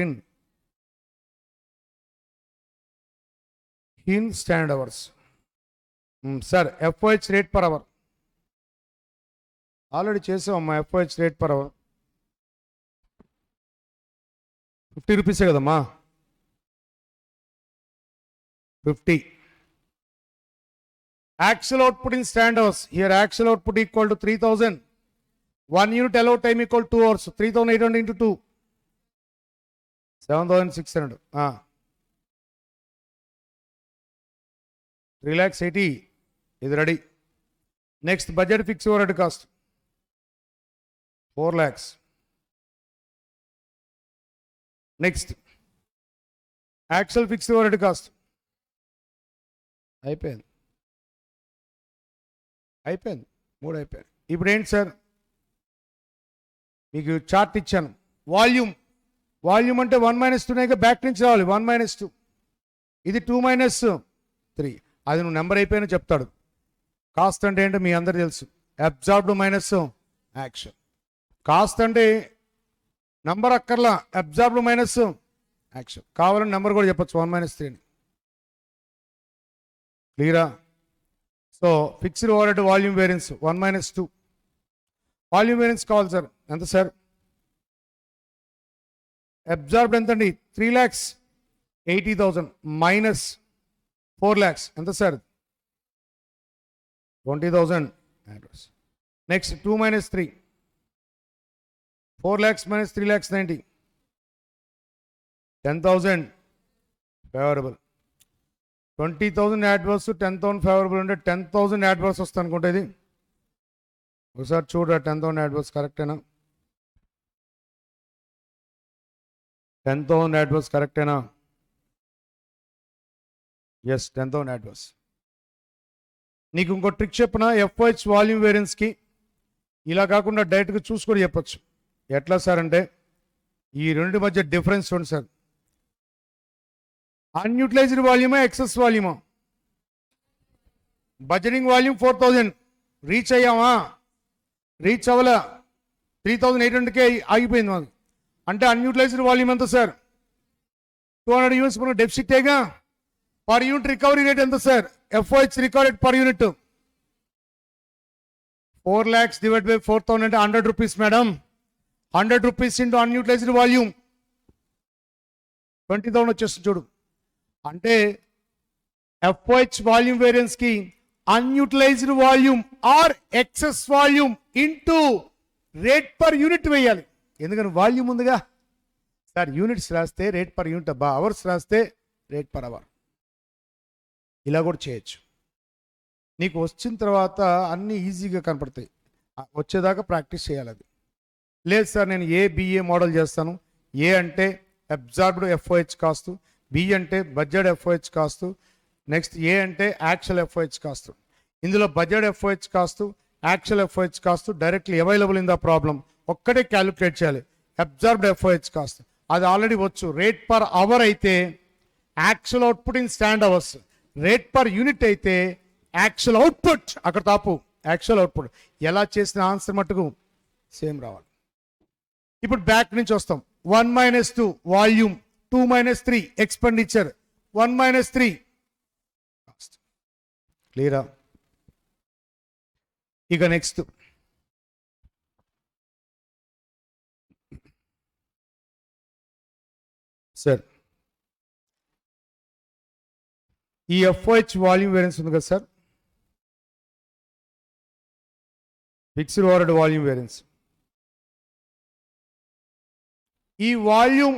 in stand hours. Sir FOH rate per hour already చేసామమ్మా. FOH rate per hour 50 రూపీసే కదమ్మా, 50. Actual output in stand hours. Here actual output equal to 3000. 1 unit allow time equal 2 hours. 3800 into 2. 7600. Relax 80 is ready. Next budget fixed overhead cost 4 lakhs. Next actual fixed overhead cost అయిపోయింది, అయిపోయింది, 3 అయిపోయింది. ఇప్పుడు ఏంటి sir, మీకు chart ఇచ్చాను. Volume, volume అంటే 1 - 2 back నుంచి రావాలి. 1 - 2 ఇది 2 - 3. అది నువ్వు నెంబర్ అయిపోయినా చెప్తాడు. కాస్ట్ అంటే ఏంటో మీ అందరు తెలుసు, అబ్జార్బ్డ్ మైనస్ యాక్షన్. కాస్ట్ అంటే నంబర్ అక్కర్లా, అబ్జార్బ్డ్ మైనస్ యాక్షన్. కావాలని నెంబర్ కూడా చెప్పచ్చు, 1 - 3 అని. క్లియరా? So fixed overhead volume variance 1 - 2. Volume variance కావాలి సార్, ఎంత సార్? అబ్జార్బ్డ్ ఎంతండి? 3,80,000 మైనస్ 4 lakhs ఎంత sir? 20,000. Next 2 - 3, 4 lakhs minus 3,90,000, 10,000 favourable. 20,000 adverse, 10,000 favourable అంటే 10,000 యాడ్వర్స్ వస్తుంది అనుకుంటే ఇది. ఒకసారి చూడరా 10,000 యాడ్వర్స్ కరెక్టేనా? 10,000 యాడ్వర్స్ కరెక్టేనా? Yes, 10,000 adverse. నీకు ఇంకో ట్రిక్ చెప్పిన, FOH వాల్యూమ్ వేరియన్స్కి ఇలా కాకుండా డైరెక్ట్గా చూసుకొని చెప్పచ్చు. ఎట్లా సార్ అంటే, ఈ రెండు మధ్య డిఫరెన్స్ చూడండి సార్. అన్యూటిలైజ్డ్ వాల్యూమా ఎక్సెస్ వాల్యూమా? బడ్జెటింగ్ వాల్యూమ్ 4,000 రీచ్ అయ్యామా? రీచ్ అవ్వలే, 3,800కే ఆగిపోయింది మాకు. అంటే అన్యూటిలైజ్డ్ వాల్యూమ్ ఎంత సార్? 200 యూనిట్స్. మనకు డెఫిసిటేగా. పర్ యూనిట్ రికవరీ రేట్ ఎంత sir? FOH recovery per unit 4 lakhs divide by 4,000 అంటే 100 rupees madam. 100 rupees into unutilised volume 20,000 వచ్చేస్తుంది చూడు. అంటే FOH వాల్యూమ్ వేరియన్స్ కి unutilised volume or excess volume into rate per unit వేయాలి. ఎందుకని వాల్యూమ్ ఉందిగా sir. Units రాస్తే రేట్ పర్ యూనిట్ అబ్బా, అవర్స్ రాస్తే రేట్ పర్ అవర్. ఇలా కూడా చేయొచ్చు. నీకు వచ్చిన తర్వాత అన్నీ ఈజీగా కనపడతాయి. వచ్చేదాకా ప్రాక్టీస్ చేయాలి. అది లేదు సార్ నేను BA మోడల్ చేస్తాను. ఏ అంటే అబ్జార్బ్డ్ FOH కాస్ట్, బి అంటే బడ్జెట్ FOH కాస్ట్, నెక్స్ట్ ఏ అంటే యాక్చువల్ FOH కాస్ట్. ఇందులో budget FOH cost, actual FOH cost directly available in the problem. ఒక్కటే క్యాలిక్యులేట్ చేయాలి. అబ్జార్బ్డ్ FOH కాస్ట్ అది ఆల్రెడీ వచ్చు. రేట్ పర్ అవర్ అయితే actual output in stand hours, rate per unit అయితే actual output. అక్కడ తాపు, actual output. ఎలా చేసిన answer మట్టుకు సేమ్ రావాలి. ఇప్పుడు బ్యాక్ నుంచి వస్తాం. 1 - 2 వాల్యూమ్, 2 - 3 ఎక్స్పెండిచర్, 1 - 3 కాస్ట్. క్లియరా? ఇక నెక్స్ట్ సార్, ఈ FOH వాల్యూమ్ వేరియన్స్ ఉంది కదా sir, fixed overhead volume variance. ఈ వాల్యూమ్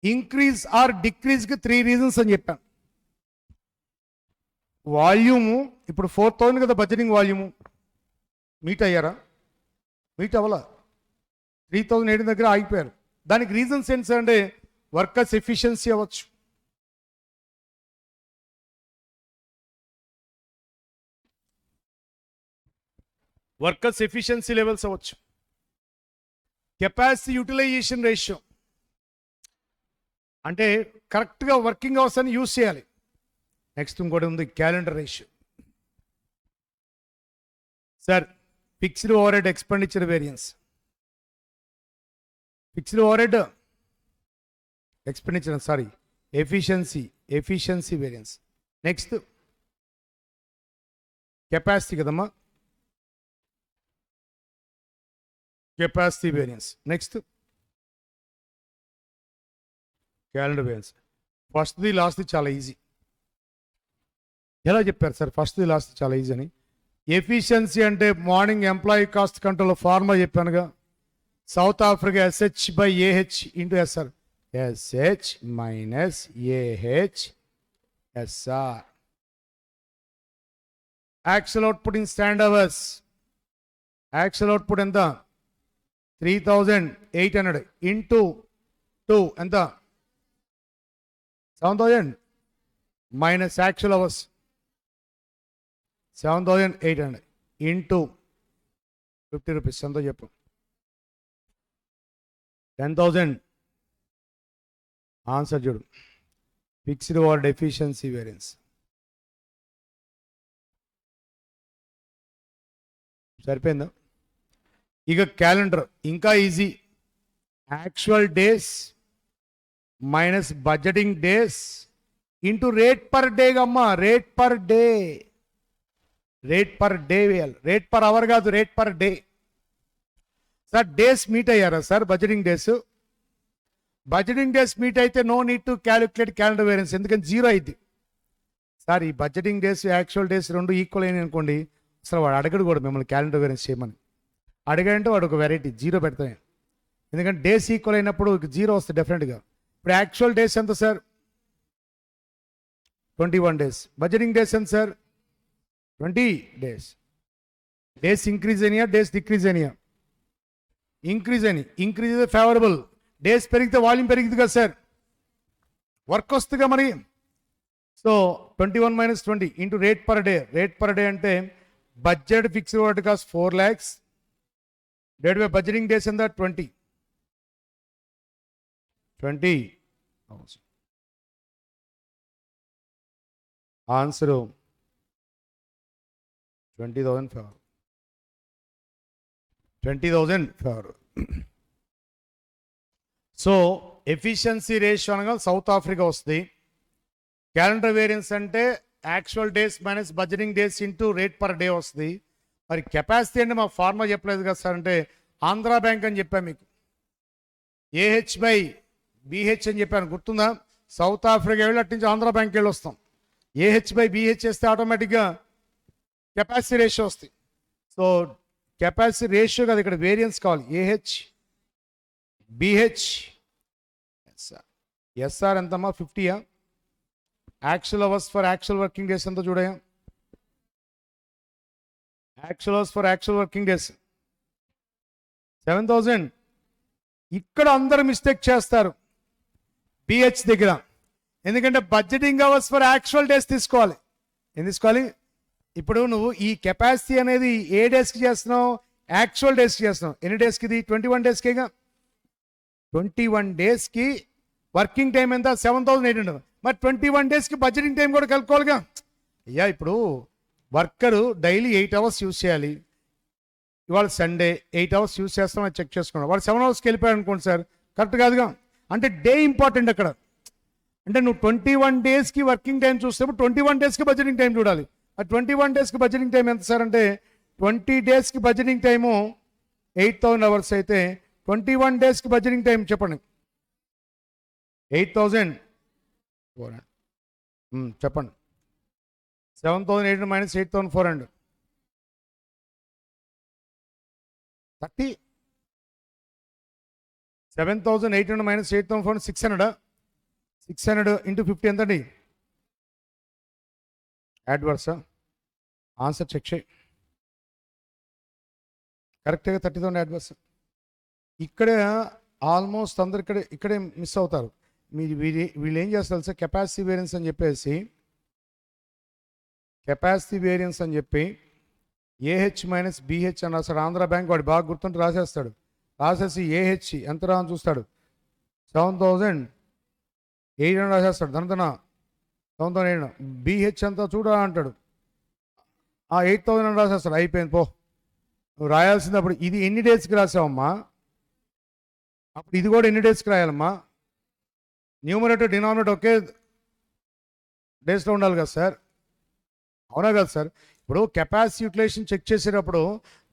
ఇంక్రీజ్ ఆర్ డిక్రీజ్ కి 3 రీజన్స్ అని చెప్పాను. వాల్యూము ఇప్పుడు 4,000 కదా బడ్జెటింగ్ వాల్యూము, మీట్ అయ్యారా? మీట్ అవ్వాలా, 3,800 దగ్గర ఆగిపోయారు. దానికి రీజన్స్ ఏంటి సార్ అంటే వర్కర్స్ ఎఫిషియన్సీ అవ్వచ్చు, వర్కర్స్ ఎఫిషియన్సీ లెవెల్స్ అవ్వచ్చు, కెపాసిటీ యూటిలైజేషన్ రేషియో అంటే కరెక్ట్గా వర్కింగ్ అవర్స్ అని యూజ్ చేయాలి. నెక్స్ట్ ఇంకోటి ఉంది calendar ratio. Sir fixed over head expenditure variance, fixed over head expenditure sorry efficiency variance. Next capacity కదమ్మా, capacity variance. Next calendar variance. ఫస్ట్ది లాస్ట్ది చాలా ఈజీ. ఎలా చెప్పారు సార్ ఫస్ట్ది లాస్ట్ది చాలా ఈజీ అని? ఎఫిషియన్సీ అంటే morning employee cost control formula చెప్పానుగా, south Africa SH/AH into SR, SH minus AH SR. Actual output in stand hours, actual output ఎంత? 3800 ఇంటూ 2 ఎంత? 7000 minus actual hours 7800 into 50 rupees ఎంతో చెప్పు, 10,000. ఆన్సర్ చూడు, ఫిక్స్డ్ ఓవర్ ఎఫిషియన్సీ వేరియన్స్. సరిపోయిందా? ఇక calendar ఇంకా easy. Actual days minus budgeting days into rate per day. అమ్మా rate per day, rate per day వేయాలి, రేట్ పర్ అవర్ కాదు, rate per day. Sir days meet అయ్యారా sir? Budgeting days, budgeting days meet అయితే no need to calculate calendar variance, ఎందుకంటే zero అయింది. Sir ఈ budgeting days actual days రెండు equal అయినాయి అనుకోండి, అసలు వాడు అడగడు కూడా మిమ్మల్ని క్యాలెండర్ వేరియన్స్ చేయమని. అడిగాడంటే వాడు ఒక వెరైటీ జీరో పెడతాయి, ఎందుకంటే డేస్ ఈక్వల్ అయినప్పుడు జీరో వస్తుంది డెఫినెట్గా. ఇప్పుడు యాక్చువల్ డేస్ ఎంత సార్? 21 డేస్. బడ్జెటింగ్ డేస్ ఎంత సార్? 20 డేస్. డేస్ ఇంక్రీజ్ అయినాయా, డేస్ డిక్రీజ్ అయినాయా? ఇంక్రీజ్ అయినాయి. ఇంక్రీజ్ అయితే ఫేవరబుల్. డేస్ పెరిగితే వాల్యూమ్ పెరిగింది కదా సార్, వర్క్ వస్తుందిగా మరి. So 21 minus 20 into rate per day. Rate per day అంటే budget fixed over cost 4 lakhs divide by budgeting days ఎంత? 20 hours. Answer 20,000 favour, 20,000 favour. So efficiency ratio అనగా south Africa వస్తుంది. Calendar variance అంటే actual days minus budgeting days into rate per day వస్తుంది. మరి capacity అంటే మాకు formula చెప్పలేదు కదా సార్ అంటే ఆంధ్రా బ్యాంక్ అని చెప్పాను మీకు, AH/BH అని చెప్పాను, గుర్తుందా? సౌత్ ఆఫ్రికా వెళ్ళి అటు నుంచి ఆంధ్రా బ్యాంక్ వెళ్ళి వస్తాం. AH/BH చేస్తే ఆటోమేటిక్గా కెపాసిటీ రేషియో వస్తుంది. సో కెపాసిటీ రేషియో కాదు, ఇక్కడ వేరియన్స్ కావాలి. AH/BH SR ఎంతమ్మా? 50యా? Actual hours for actual working days ఎంతో చూడయా? Actual hours for actual working days 7,000. ఇక్కడ అందరూ మిస్టేక్ చేస్తారు BH దగ్గర, ఎందుకంటే budgeting hours for actual days తీసుకోవాలి. ఏం తీసుకోవాలి? ఇప్పుడు నువ్వు ఈ కెపాసిటీ అనేది ఏ డేస్కి చేస్తున్నావు? యాక్చువల్ డేస్కి చేస్తున్నావు. ఎన్ని డేస్కి ఇది? 21 డేస్కేగా. 21 డేస్కి వర్కింగ్ టైం ఎంత? 7,800. మరి 21 డేస్కి బడ్జెటింగ్ టైం కూడా కలుపుకోవాలిగా. అయ్యా ఇప్పుడు వర్కరు డైలీ 8 hours యూజ్ చేయాలి, ఇవాళ సండే 8 hours యూజ్ చేస్తామని చెక్ చేసుకున్నాం, వాడు 7 hours వెళ్ళిపోయాడు అనుకోండి సార్, కరెక్ట్ కాదుగా. అంటే డే ఇంపార్టెంట్ అక్కడ. అంటే నువ్వు 21 డేస్కి వర్కింగ్ టైం చూస్తే 21 డేస్కి బడ్జెటింగ్ టైం చూడాలి. ఆ 21 డేస్కి బడ్జెటింగ్ టైం ఎంత సార్ అంటే 20 డేస్కి బడ్జెటింగ్ టైము 8,000 hours అయితే 21 డేస్కి బడ్జెటింగ్ టైం చెప్పండి. 8,000 చెప్పండి. 7,800 మైనస్ 8,400 30. 7,800 మైనస్ 8,400 600. 600 ఇంటూ 50 ఎంతండి? యాడ్వర్సా? ఆన్సర్ చెక్ చేయి. కరెక్ట్గా 30,000 యాడ్వర్స్. ఇక్కడ ఆల్మోస్ట్ అందరు ఇక్కడే మిస్ అవుతారు. వీళ్ళు ఏం చేస్తారు సార్? కెపాసిటీ వేరియన్స్ అని చెప్పేసి ఏహెచ్ మైనస్ బిహెచ్ అని రాస్తాడు. ఆంధ్ర బ్యాంక్ వాడు బాగా గుర్తుంటే రాసేస్తాడు. రాసేసి ఏహెచ్ ఎంత రా అని చూస్తాడు. 7,800 రాసేస్తాడు. ధనధన 7,800. బిహెచ్ అంతా చూడా అంటాడు. 8,000 రాసేస్తాడు. అయిపోయింది పో. నువ్వు రాయాల్సింది అప్పుడు ఇది ఎన్ని డేస్కి రాసావమ్మా, అప్పుడు ఇది కూడా ఎన్ని డేస్కి రాయాలమ్మా. న్యూమరేటర్ డినామినేటర్ ఒకే డేస్లో ఉండాలి కదా సార్. అవునా కదా సార్. ఇప్పుడు కెపాసిటీ యూటిలైజేషన్ చెక్ చేసేటప్పుడు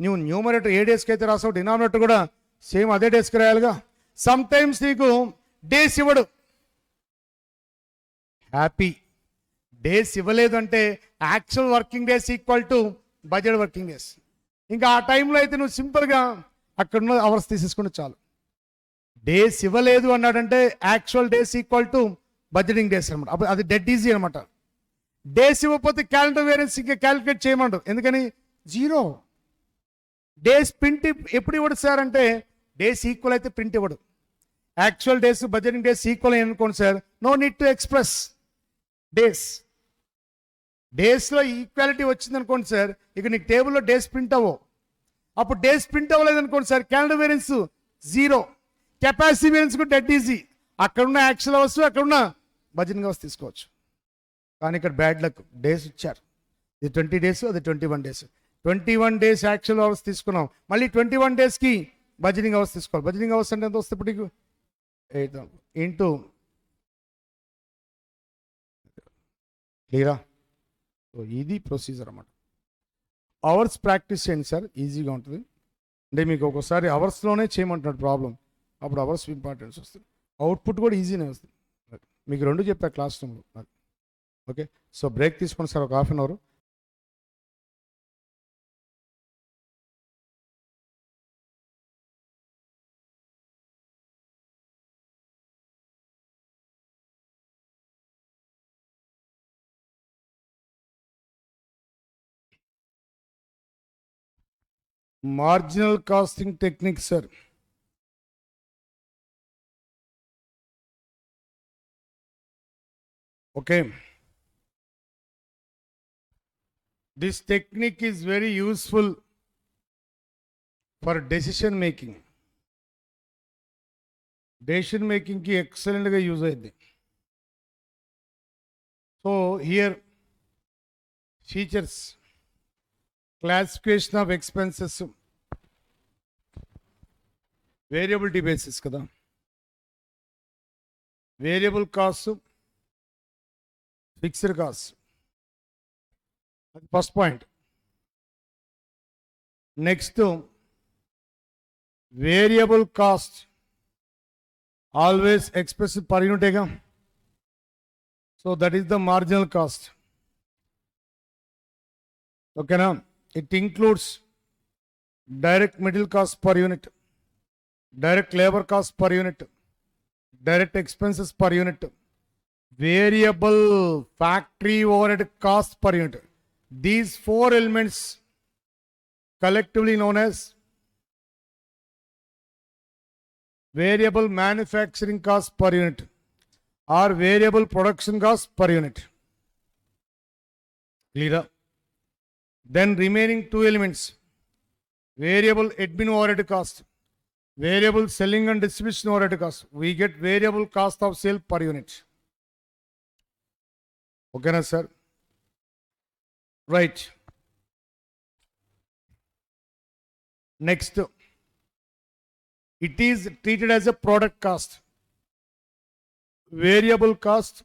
నువ్వు న్యూమరేటర్ ఏ డేస్కి అయితే రాసావు డినామినేటర్ కూడా సేమ్ అదే డేస్కి రాయాలిగా. సమ్ టైమ్స్ నీకు డేస్ ఇవ్వడు, హ్యాపీ. డేస్ ఇవ్వలేదు అంటే actual working days equal to budget working days. ఇంకా ఆ టైంలో అయితే నువ్వు సింపుల్గా అక్కడున్న అవర్స్ తీసేసుకుంటే చాలు. డేస్ ఇవ్వలేదు అన్నాడంటే actual days equal to budgeting days అనమాట. అప్పుడు అది డెడ్ ఈజీ అనమాట. డేస్ ఇవ్వకపోతే క్యాలెండర్ వేరియన్స్ ఇంకా క్యాలిక్యులేట్ చేయమంటారు. ఎందుకని 0. డేస్ ప్రింట్ ఎప్పుడు ఇవ్వడు సార్ అంటే డేస్ ఈక్వల్ అయితే ప్రింట్ ఇవ్వడు. Actual days budgeting days equal అని అనుకోండి sir, no need to express days. డేస్లో ఈక్వాలిటీ వచ్చింది అనుకోండి సార్, ఇక నీకు టేబుల్లో డేస్ ప్రింట్ అవ్వవు. అప్పుడు డేస్ ప్రింట్ అవ్వలేదు అనుకోండి sir, calendar variance 0. Capacity variance కూడా డెడ్ ఈజీ. అక్కడున్న యాక్చువల్ అవర్స్ అక్కడున్న బడ్జెటింగ్ అవర్స్ తీసుకోవచ్చు. కానీ ఇక్కడ బ్యాడ్ లక్, డేస్ ఇచ్చారు. ఇది 20 డేస్, అది 21 డేస్. 21 డేస్ యాక్చువల్ అవర్స్ తీసుకున్నాం, మళ్ళీ 21 డేస్కి బడ్జెటింగ్ అవర్స్ తీసుకోవాలి. బడ్జెటింగ్ అవర్స్ అంటే ఎంత వస్తే ఇప్పుడు 8 ఇంటూ క్లియరా. సో ఇది ప్రొసీజర్ అన్నమాట. అవర్స్ ప్రాక్టీస్ చేయండి సార్, ఈజీగా ఉంటుంది. అంటే మీకు ఒక్కోసారి అవర్స్లోనే చేయమంటున్నాడు ప్రాబ్లం, అప్పుడు అవర్స్ ఇంపార్టెన్స్ వస్తుంది. అవుట్పుట్ కూడా ఈజీనే వస్తుంది. మీకు 2 చెప్పా క్లాస్ రూమ్లో. ఓకే, సో బ్రేక్ తీసుకోండి సార్, ఒక ½ an hour. Marginal costing technique sir. Okay, this technique is very useful for decision making. Decision making ki excellent ga use ayyindi. So here features classification of expenses, variability basis kada, variable cost, fixed cost. First point. Next, variable cost always expressed per unit. So that is the marginal cost. Okay, now it includes direct material cost per unit, direct labor cost per unit, direct expenses per unit, variable factory overhead cost per unit. These 4 elements collectively known as variable manufacturing cost per unit or variable production cost per unit. Clear? Then remaining 2 elements, variable admin overhead cost, variable selling and distribution overhead cost. We get variable cost of sale per unit. Okay na sir? Right. Next, it is treated as a product cost. Variable cost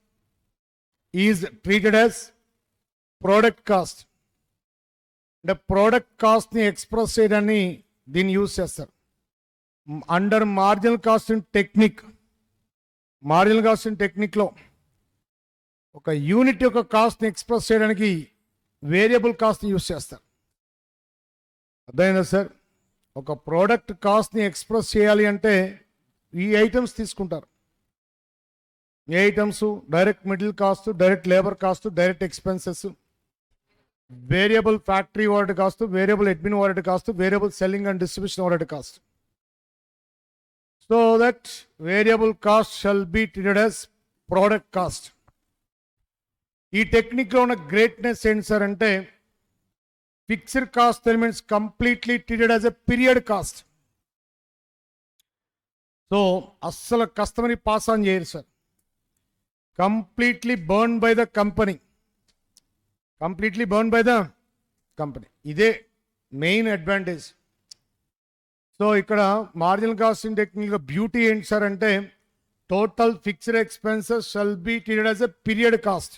is treated as product cost. The product cost ni express cheyadani din use chestar. Under marginal costing technique, marginal costing technique lo oka unit yoka cost ni express cheyadaniki variable cost use చేస్తారు. అర్థమైందా sir? ఒక product కాస్ట్ని express చేయాలి అంటే ఈ items తీసుకుంటారు. ఏ items? Direct middle cost, direct labour cost, direct expenses, variable factory overhead cost, variable admin overhead cost, variable selling and distribution overhead cost. So that variable cost shall be treated as product cost. ఈ టెక్నిక్లో ఉన్న greatness ఏంటి sir అంటే fixed cost elements completely treated as a period cost. So, asala customer pass on here, sir. Completely burned by the company. Completely burned by the company. Ide main advantage. So, ikkada marginal costing technique beauty enti sir ante total fixed expenses shall be treated as a period cost.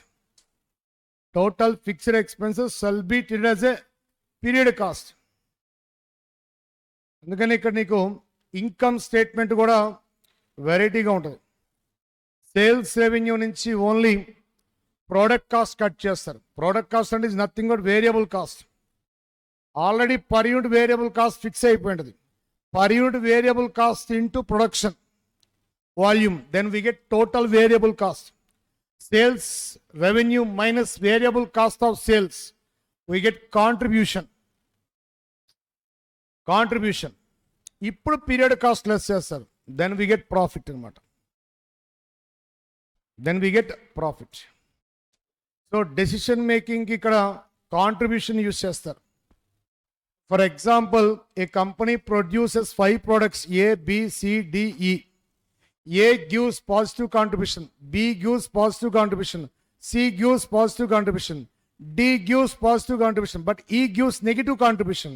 Total fixed expenses shall be treated as a period cost. అందుకని ఇక్కడ నీకు income statement కూడా వెరైటీగా ఉంటుంది. Sales revenue నుంచి only product cost cut చేస్తారు. Product cost అంటే is nothing but variable cost. Already per unit variable cost fix అయిపోయింది. Per unit variable cost into production volume, then we get total variable cost. Sales revenue minus variable cost of sales, we get contribution. ఇప్పుడు period cost less చేస్తారు, then we get profit అనమాట. So decision మేకింగ్కి ఇక్కడ contribution use చేస్తారు. For example, A company produces 5 products A, B, C, D, E. A gives positive contribution, B gives positive contribution, C gives positive contribution, D gives positive contribution, but E gives negative contribution.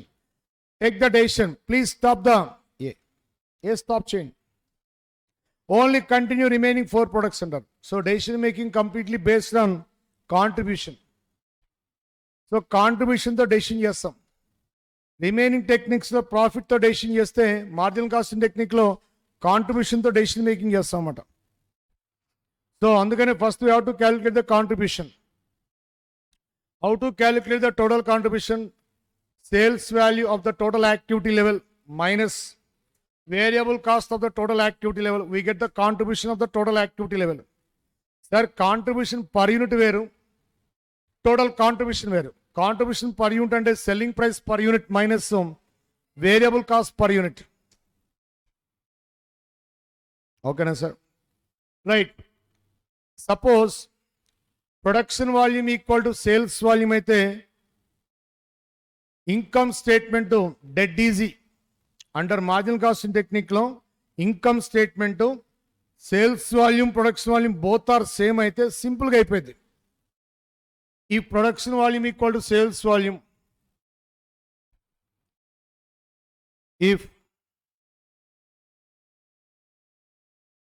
Take the decision. Please stop the A stop chain. Only continue remaining 4 products under. So decision making completely based on contribution. So contribution తో decision చేస్తాం. Remaining టెక్నిక్స్లో ప్రాఫిట్తో decision చేస్తే, marginal costing టెక్నిక్లో కాంట్రిబ్యూషన్తో decision making చేస్తాం అన్నమాట. So అందుకని first you have to calculate the contribution. How to calculate the total contribution? Sales value of the total activity level minus variable cost of the total activity level, we get the contribution of the total activity level. Sir contribution per unit వేరు, total contribution వేరు. Contribution per unit అంటే selling price per unit minus variable cost per unit. ఓకేనా sir? Right. Suppose production volume equal to sales volume అయితే income statement dead easy. Under marginal costing టెక్నిక్లో income statement sales volume, production volume both are same అయితే సింపుల్గా అయిపోయింది. ఈ production volume equal to sales volume, if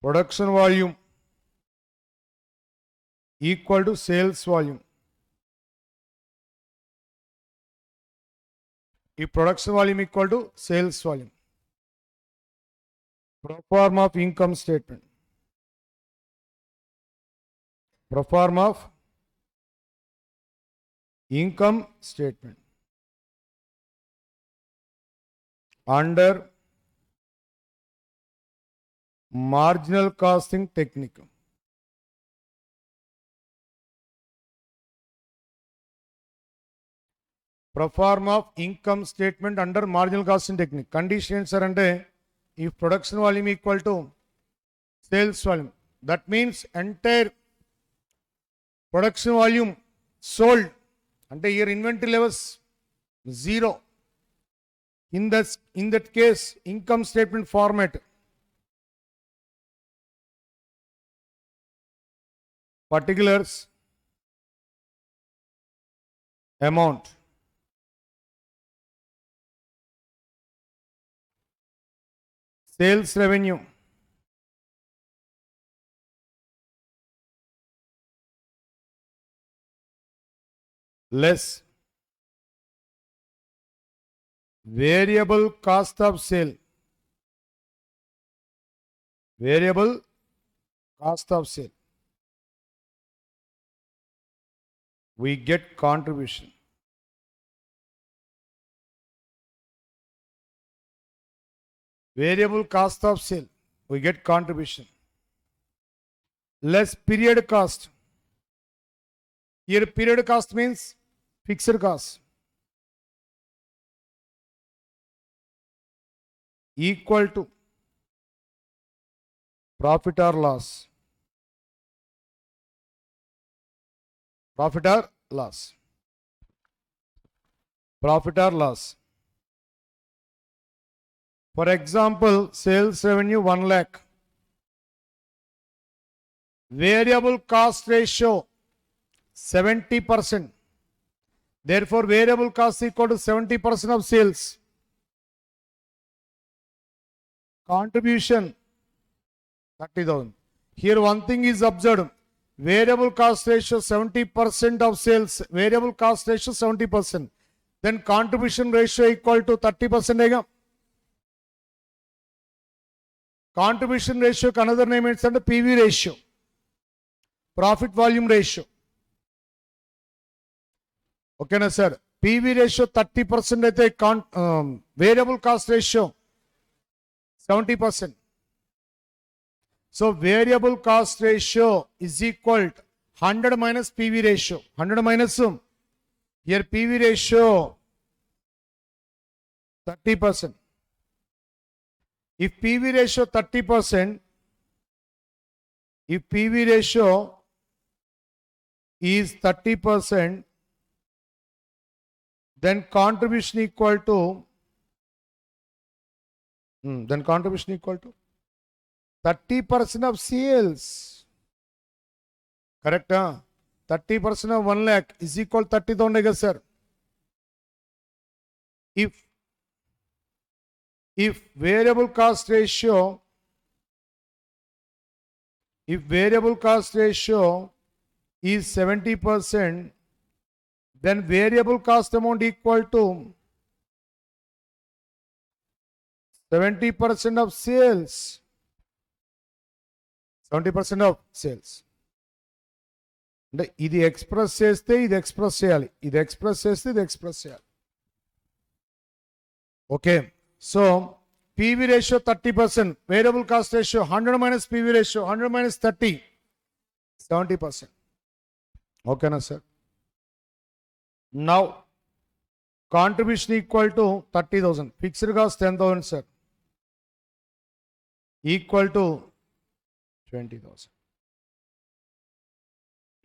production volume equal to sales volume, ఈ production volume equal to sales volume, proforma of income statement, proforma of income statement under marginal costing technique. Perform of income statement under marginal costing technique. Conditions are under if production volume equal to sales volume, that means entire production volume sold. అంటే your inventory levels 0. In that case, income statement format, particulars, amount, sales revenue, less variable cost of sale, variable cost of sale, we get contribution. Variable cost of sale, we get contribution. Less period cost. Here period cost means fixed cost, equal to profit or loss. Profit or loss. Profit or loss. For example, sales revenue 1 lakh. Variable cost ratio 70%. Therefore, variable cost is equal to 70% of sales. Contribution 30,000. Here one thing is observed. Variable cost ratio 70% of sales. Variable cost ratio 70%. Then contribution ratio equal to 30%. Contribution ratio another name is PV ratio. Profit volume ratio. Okay, na sir. PV ratio 30%. Variable cost ratio 70%. So variable cost ratio is equal to 100 minus PV ratio. 100 minus here PV ratio 30%. If PV ratio 30%, if PV ratio is 30%, then contribution equal to 30% of sales. Correct? 30% of 1 lakh is equal to 30,000, sir. If variable cost ratio is 70%, then variable cost amount equal to 70% of sales. 70% of sales. ఇది express చేస్తే ఇది express చేయాలి, ఇది express చేస్తే ఇది express చేయాలి. Okay, so PV ratio 30%, variable cost ratio 100 minus PV ratio 100 minus 30, 70%. Okay na sir. Now contribution equal to 30,000, fixed cost 10,000 sir, equal to 20,000.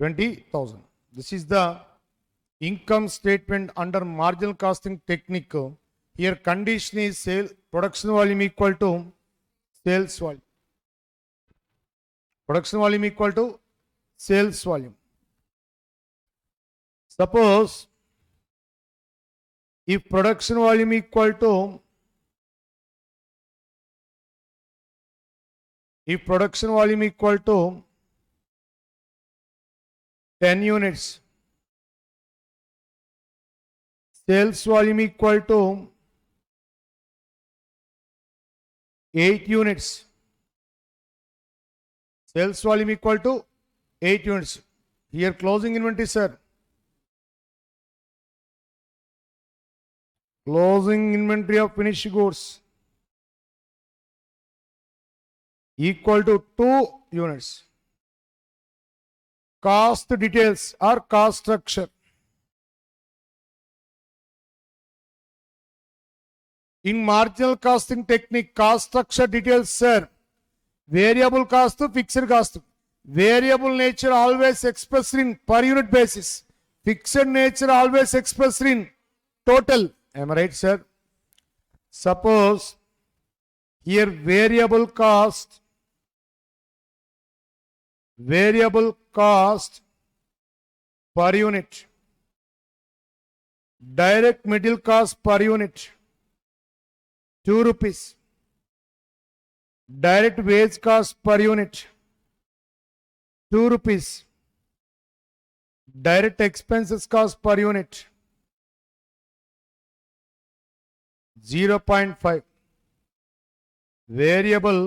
20,000. This is the income statement under marginal costing technique. Here condition is sale production volume equal to sales volume. Production volume equal to sales volume. Suppose if production volume equal to 10 units, sales volume equal to 8 units. Sales volume equal to 8 units. Here closing inventory, sir. Closing inventory of finished goods equal to 2 units. Cost details or cost structure. In marginal costing technique, cost structure details, sir. Variable cost, fixed cost. Variable nature always expressed in per unit basis. Fixed nature always expressed in total. Am I right, sir? Suppose here variable cost per unit, direct material cost per unit 2 rupees, direct wage cost per unit 2 rupees, direct expenses cost per unit 0.5, variable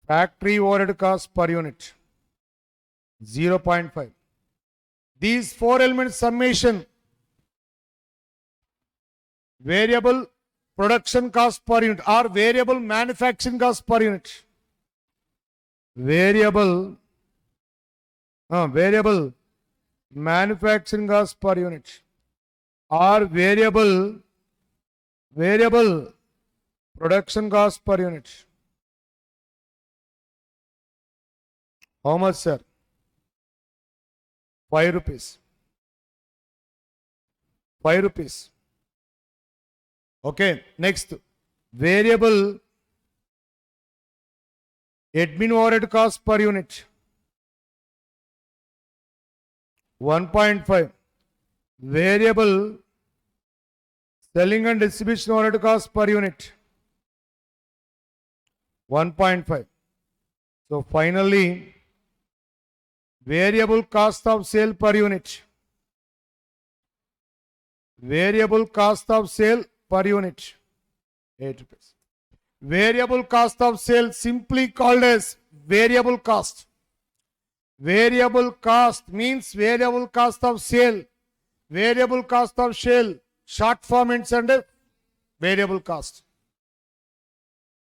factory overhead cost per unit 0.5. These 4 elements summation, variable production cost per unit or variable manufacturing cost per unit. Variable manufacturing cost per unit or variable production cost per unit. How much, sir? 5 rupees. 5 rupees. Okay, next, variable admin overhead cost per unit 1.5. Variable selling and distribution overhead cost per unit 1.5. So finally, variable cost of sale per unit. Variable cost of sale per unit 8 rupees. Variable cost of sale simply called as variable cost. Variable cost means variable cost of sale. Variable cost of sale, short form ends under variable cost.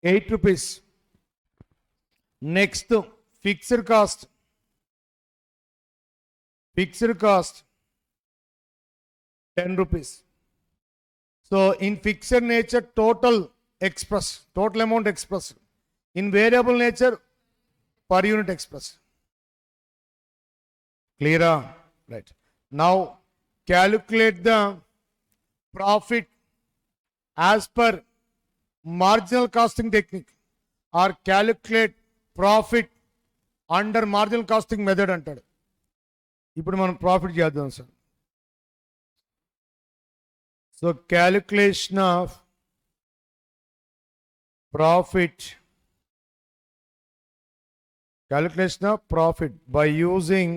8 rupees. Next, fixed cost. Fixed cost 10 rupees. So in fixed nature, total amount expressed. In variable nature, per unit expressed. Clear? Right. Now calculate the profit as per marginal costing technique, or calculate profit under marginal costing method అంటాడు. ఇప్పుడు మనం profit చేద్దాం sir. So calculation of profit by using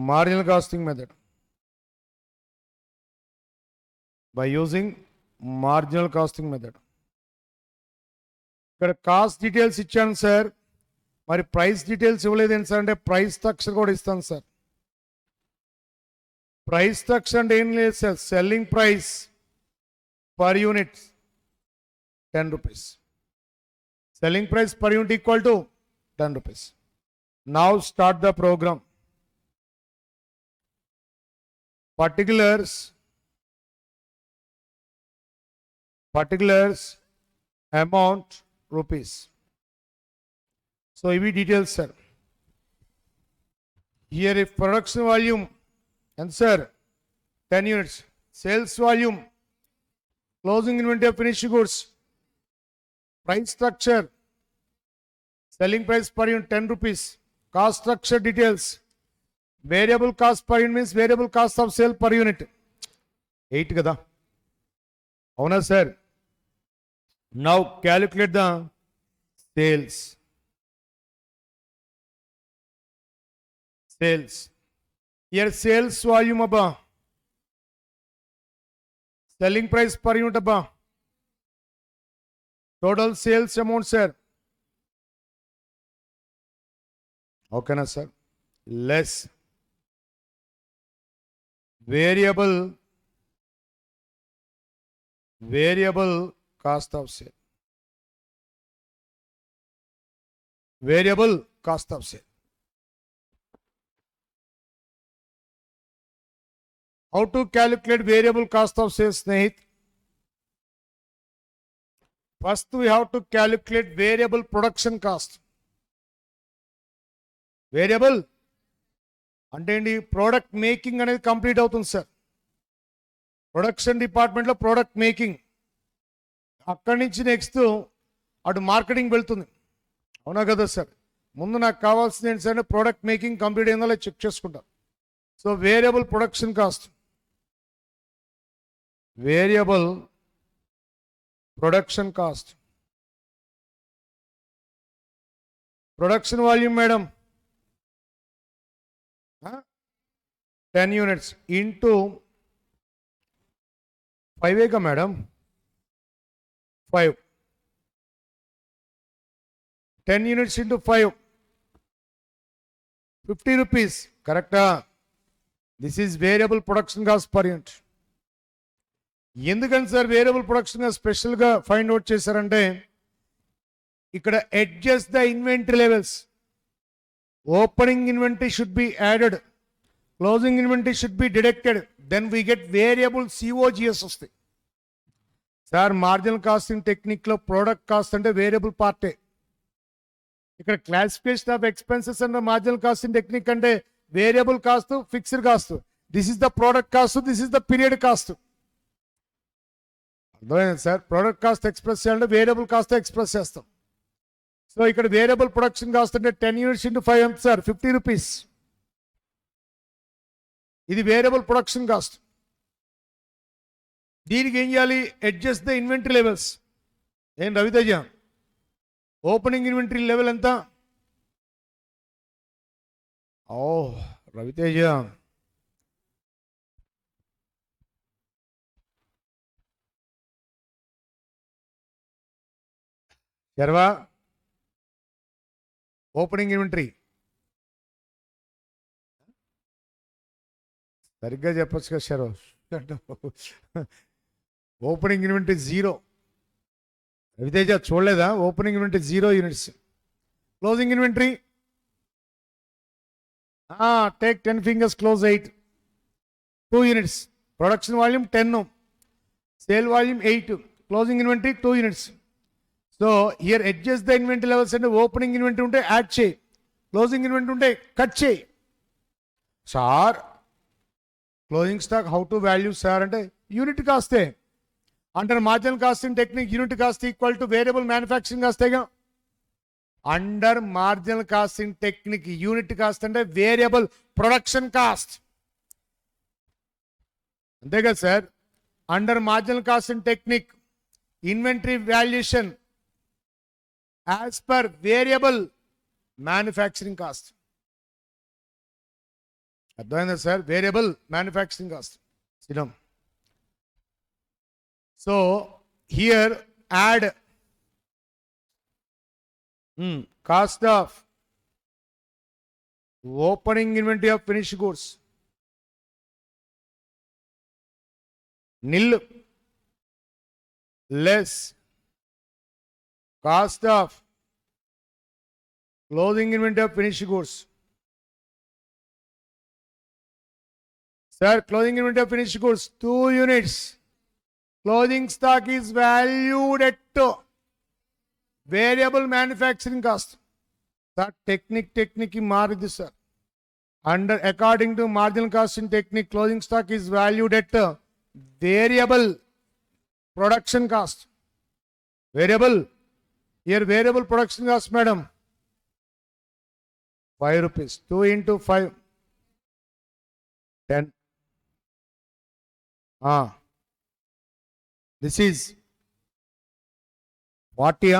marginal costing method. By using marginal costing method. ఇక్కడ cost details ఇచ్చాను sir, మరి price details ఇవ్వలేదేంటి sir అంటే price structure కూడా ఇస్తాను సార్. ప్రైస్ స్ట్రక్చర్ అంటే ఏం లేదు sir, selling price per unit 10 rupees. Selling price per unit equal to 10 rupees. Now start the program. Particulars amount rupees. So EV details sir. Here if production volume and sir 10 units, sales volume, closing inventory of finished goods, price structure, selling price per unit 10 rupees, cost structure details, variable cost per unit means variable cost of sale per unit 8 kada. Avuna sir. Now calculate the sales. Here sales volume abba, selling price per unit abba, total sales amount sir. Okay na sir, less variable cost of sale. Variable cost of sale. How to calculate variable cost of sales, Snehit? First we have to calculate variable production cost. Variable అంటే ఏంటి, product making అనేది complete అవుతుంది sir. Production డిపార్ట్మెంట్లో product making, అక్కడి నుంచి next అటు marketing వెళ్తుంది. అవునా కదా సార్? ముందు నాకు కావాల్సింది ఏంటి సార్ అంటే ప్రోడక్ట్ మేకింగ్ కంప్లీట్ అయిందో లేదో చెక్ చేసుకుంటా. So variable production cost, variable production cost, production volume madam 10 units into 5 का madam 5, 10 units into 5, 50 rupees. Correct? This is variable production cost per unit. ఎందుకని సార్ వేరియబుల్ ప్రొడక్షన్ స్పెషల్గా find out చేశారంటే ఇక్కడ adjust the inventory levels. Opening inventory should be added, closing inventory should be deducted, then we get variable COGS వస్తాయి. Sir marginal costing టెక్నిక్లో product cost అంటే variable పార్టే. ఇక్కడ classification of expenses and marginal costing technique అంటే variable cost, fixed cost. This is the product cost, this is the period cost. అర్థమైంది sir? Product cost express చేయాలంటే variable cost express చేస్తాం. So ఇక్కడ variable production cost అంటే 10 units into 5 ఎంత sir? 50 rupees. ఇది variable production cost. దీనికి ఏం చేయాలి? Adjust the inventory levels. ఏం రవితేజ, ఓపెనింగ్ ఇన్వెంటరీ లెవెల్ ఎంత? ఓ రవితేజ, శర్వా, ఓపెనింగ్ ఇన్వెంటరీ సరిగ్గా చెప్పచ్చు కదా శర్వా. Opening inventory 0. రవితేజ చూడలేదా? Opening inventory 0 units. Closing inventory take 10 fingers, close 8. 2 units. Production volume 10. Sale volume 8. Closing inventory 2 units. So here adjust the inventory levels and opening inventory unte add chey, closing inventory unte cut chey. Sir, closing stock how to value sir ante unit cost e. Under marginal costing technique unit cost equal to variable manufacturing cost ega. Under marginal costing technique unit cost ante variable production cost. అంతే కదా sir? Under marginal costing technique inventory valuation as per variable manufacturing cost. అర్థమైందా sir? Variable manufacturing cost. సినం. So here add cost of opening inventory of finished goods nil less cost of closing inventory of finished goods. Sir, closing inventory of finished goods 2 units. Closing stock is valued at variable manufacturing cost. Sir, technique మారింది sir. Under according to marginal costing technique, closing stock is valued at variable production cost. Variable, here variable production cost madam 5 rupees. 2 into 5 10. This is 40.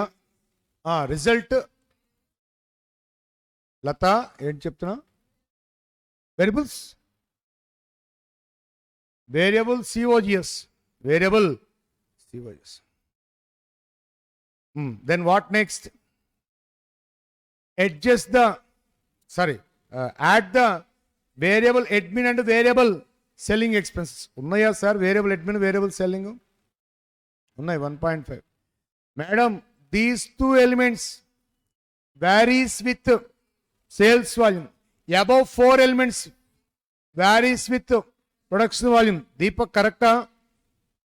Result Lata ఏం చెప్తున్నా? Variables, variable COGS, variable COGS. Then what next? Adjust the, add the variable admin and variable selling expenses. Unnaya sir, variable admin, variable selling? Unnai 1.5. Madam, these 2 elements varies with sales volume. Above 4 elements varies with production volume. Deepak correcta?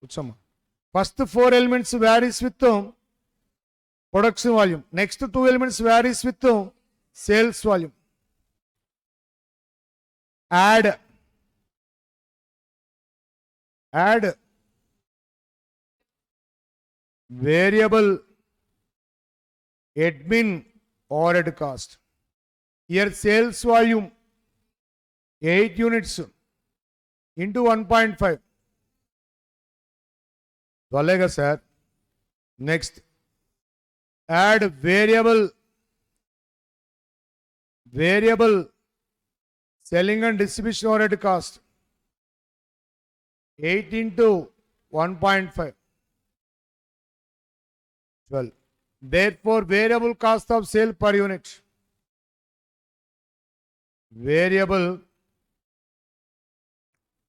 Kuchama. First 4 elements varies with production volume. Next 2 elements varies with sales volume. Add variable admin overhead cost. Here sales volume 8 units into 1.5. Valega sir. Next, add variable selling and distribution overhead cost 8 into 1.5. 12. Therefore, variable cost of sale per unit. Variable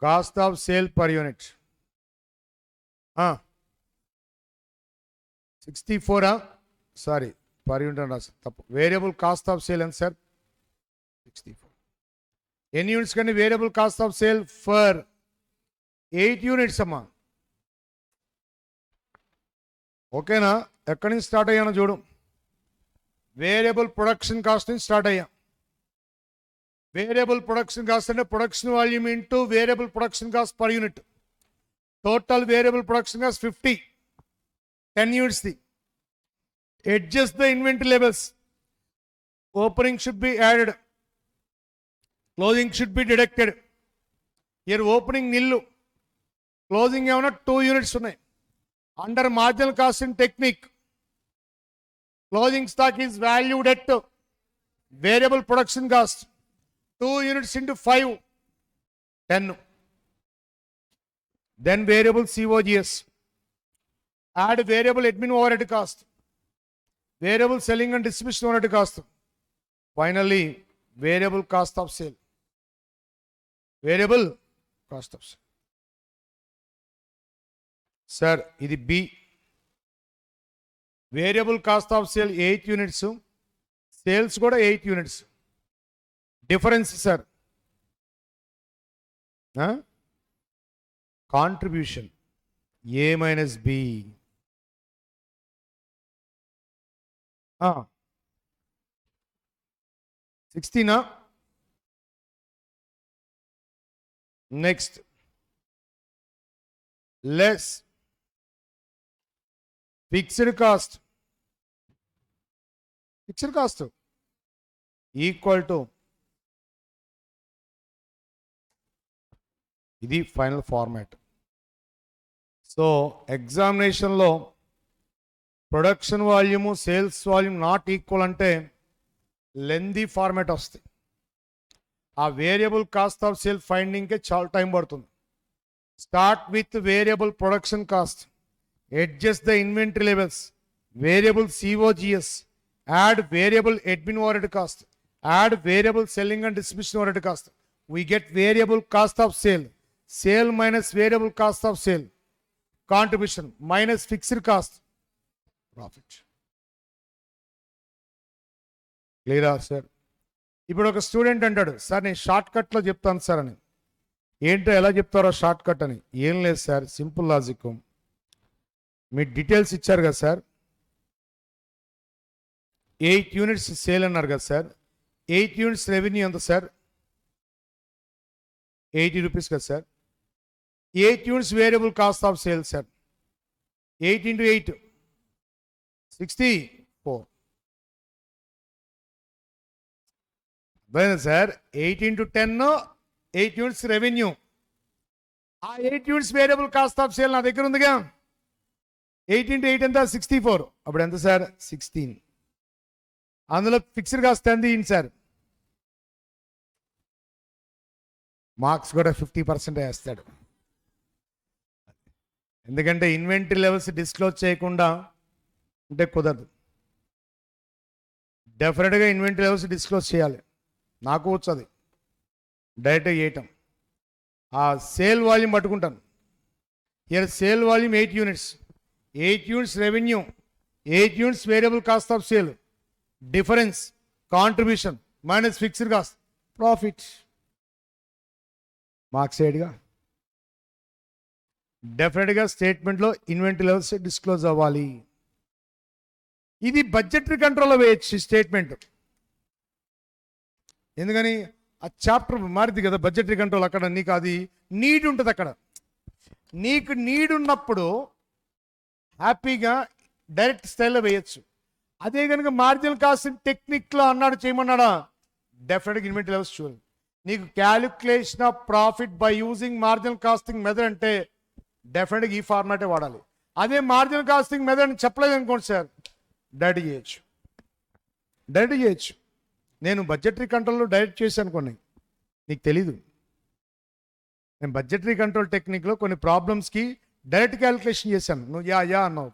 cost of sale per unit. 64. Sorry, per unit and variable cost of sale and sir 64. Any units can be variable cost of sale for 8 units amma. Okay na? ఎక్కడి నుంచి start అయ్యానో చూడు. Variable production cost నుంచి start అయ్యా. Variable production cost అంటే production volume into variable production cost per unit. Total variable production cost 50, 10 units. Adjust the inventory levels. Opening should be added, closing should be deducted. Here opening nil, closing ఏమన్నా 2 units ఉన్నాయి. Under marginal costing technique, closing stock is valued at variable production cost. 2 units into 5, 10. Then variable COGS. Add variable admin overhead cost, variable selling and distribution overhead cost. Finally, variable cost of sale. Variable cost of sale. Sir, ఇది B. Variable cost of sale 8 units. Sales కూడా 8 units. Difference, sir. Contribution. A minus B. 16. Next. Less fixed cost. Fixed cost equal to ఇది final format. So ఎగ్జామినేషన్లో production volume sales volume not equal అంటే lengthy format వస్తుంది. ఆ variable cost of sale ఫైండింగ్కే చాలా time పడుతుంది. Start with variable production cost, adjust the inventory levels, variable COGS, add variable admin overhead cost, add variable selling and distribution overhead cost. We get variable cost of sale. Sale minus variable cost of sale. Contribution minus fixed cost. Profit. Clear, sir? ఇప్పుడు ఒక student అంటాడు, sir నేను short కట్లో చెప్తాను sir అని. ఏంటో ఎలా చెప్తారో షార్ట్ కట్ అని. ఏం లేదు సార్, సింపుల్ లాజిక్. మీ డీటెయిల్స్ ఇచ్చారు కదా సార్, 8 units సేల్ అన్నారు కదా సార్, 8 units రెవెన్యూ ఎంత సార్? 80 rupees కదా sir. 8 units variable cost of sale sir. 8 into 8, 64. Sir 8 into 10, 8 units revenue. ఆ 8 units variable cost of sale నా దగ్గర ఉందిగా. 8 into 8 ఎంత? 64. అప్పుడు ఎంత సార్? 16. అందులో ఫిక్స్డ్ కాస్ట్ ఎంత ఏంటి సార్? మార్క్స్ కూడా 50% వేస్తాడు. ఎందుకంటే ఇన్వెంటరీ లెవెల్స్ డిస్క్లోజ్ చేయకుండా అంటే కుదరదు. డెఫినెట్గా ఇన్వెంటరీ లెవెల్స్ డిస్క్లోజ్ చేయాలి. నాకు వచ్చది డైరెక్ట్గా చేయటం. ఆ సేల్ వాల్యూమ్ పట్టుకుంటాను. Year sale volume 8 units, 8 units revenue, 8 units variable cost of sale, difference contribution minus fixed cost, profit. Marks ఏడ్గా డెఫినెట్గా స్టేట్మెంట్లో ఇన్వెంటరీ లెవెల్స్ డిస్క్లోజ్ అవ్వాలి. ఇది బడ్జెటరీ కంట్రోల్లో వేయచ్చు స్టేట్మెంట్. ఎందుకని ఆ చాప్టర్ మారింది కదా బడ్జెటరీ కంట్రోల్. అక్కడ నీకు అది నీడ్ ఉంటుంది. అక్కడ నీకు నీడ్ ఉన్నప్పుడు హ్యాపీగా డైరెక్ట్ స్టైల్లో వేయచ్చు. అదే కనుక మార్జినల్ కాస్టింగ్ టెక్నిక్లో అన్నాడు చేయమన్నాడా, డెఫినెట్గా ఇన్వెంటరీ లెవెల్స్ చూడాలి. నీకు calculation of profit by using marginal costing method అంటే డెఫినెట్గా ఈ ఫార్మాటే వాడాలి. అదే మార్జినల్ కాస్టింగ్ మెథడ్ అని చెప్పలేదు అనుకోండి సార్, డైరెక్ట్ చేయొచ్చు. నేను బడ్జెటరీ కంట్రోల్లో డైరెక్ట్ చేశాను కొన్ని, నీకు తెలీదు. నేను బడ్జెటరీ కంట్రోల్ టెక్నిక్లో కొన్ని ప్రాబ్లమ్స్కి డైరెక్ట్ క్యాలిక్యులేషన్ చేశాను. నువ్వు యా అన్నావు.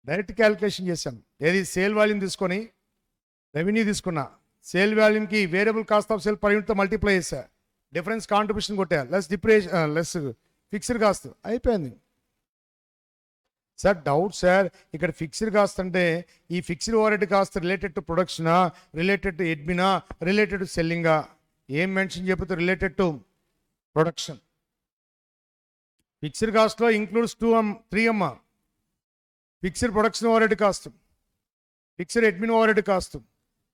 డైరెక్ట్ క్యాలిక్యులేషన్ చేశాను. ఏది సేల్ వాల్యూమ్ తీసుకొని రెవెన్యూ తీసుకున్నా, సేల్ వాల్యూమ్కి variable cost of sale per యూనిట్తో మల్టిప్లై చేశా, డిఫరెన్స్ కాంట్రిబ్యూషన్ కొట్టా, లెస్ ఫిక్స్డ్ కాస్ట్ అయిపోయింది. సార్ డౌట్ సార్, ఇక్కడ ఫిక్స్డ్ కాస్ట్ అంటే ఈ fixed overhead cost related to ప్రొడక్షనా, రిలేటెడ్ టు అడ్మినా, రిలేటెడ్ టు సెల్లింగా? ఏం మెన్షన్ చెబుతూ రిలేటెడ్ టు ప్రొడక్షన్. ఫిక్స్డ్ కాస్ట్లో includes 3 fixed production overhead cost, fixed admin overhead cost,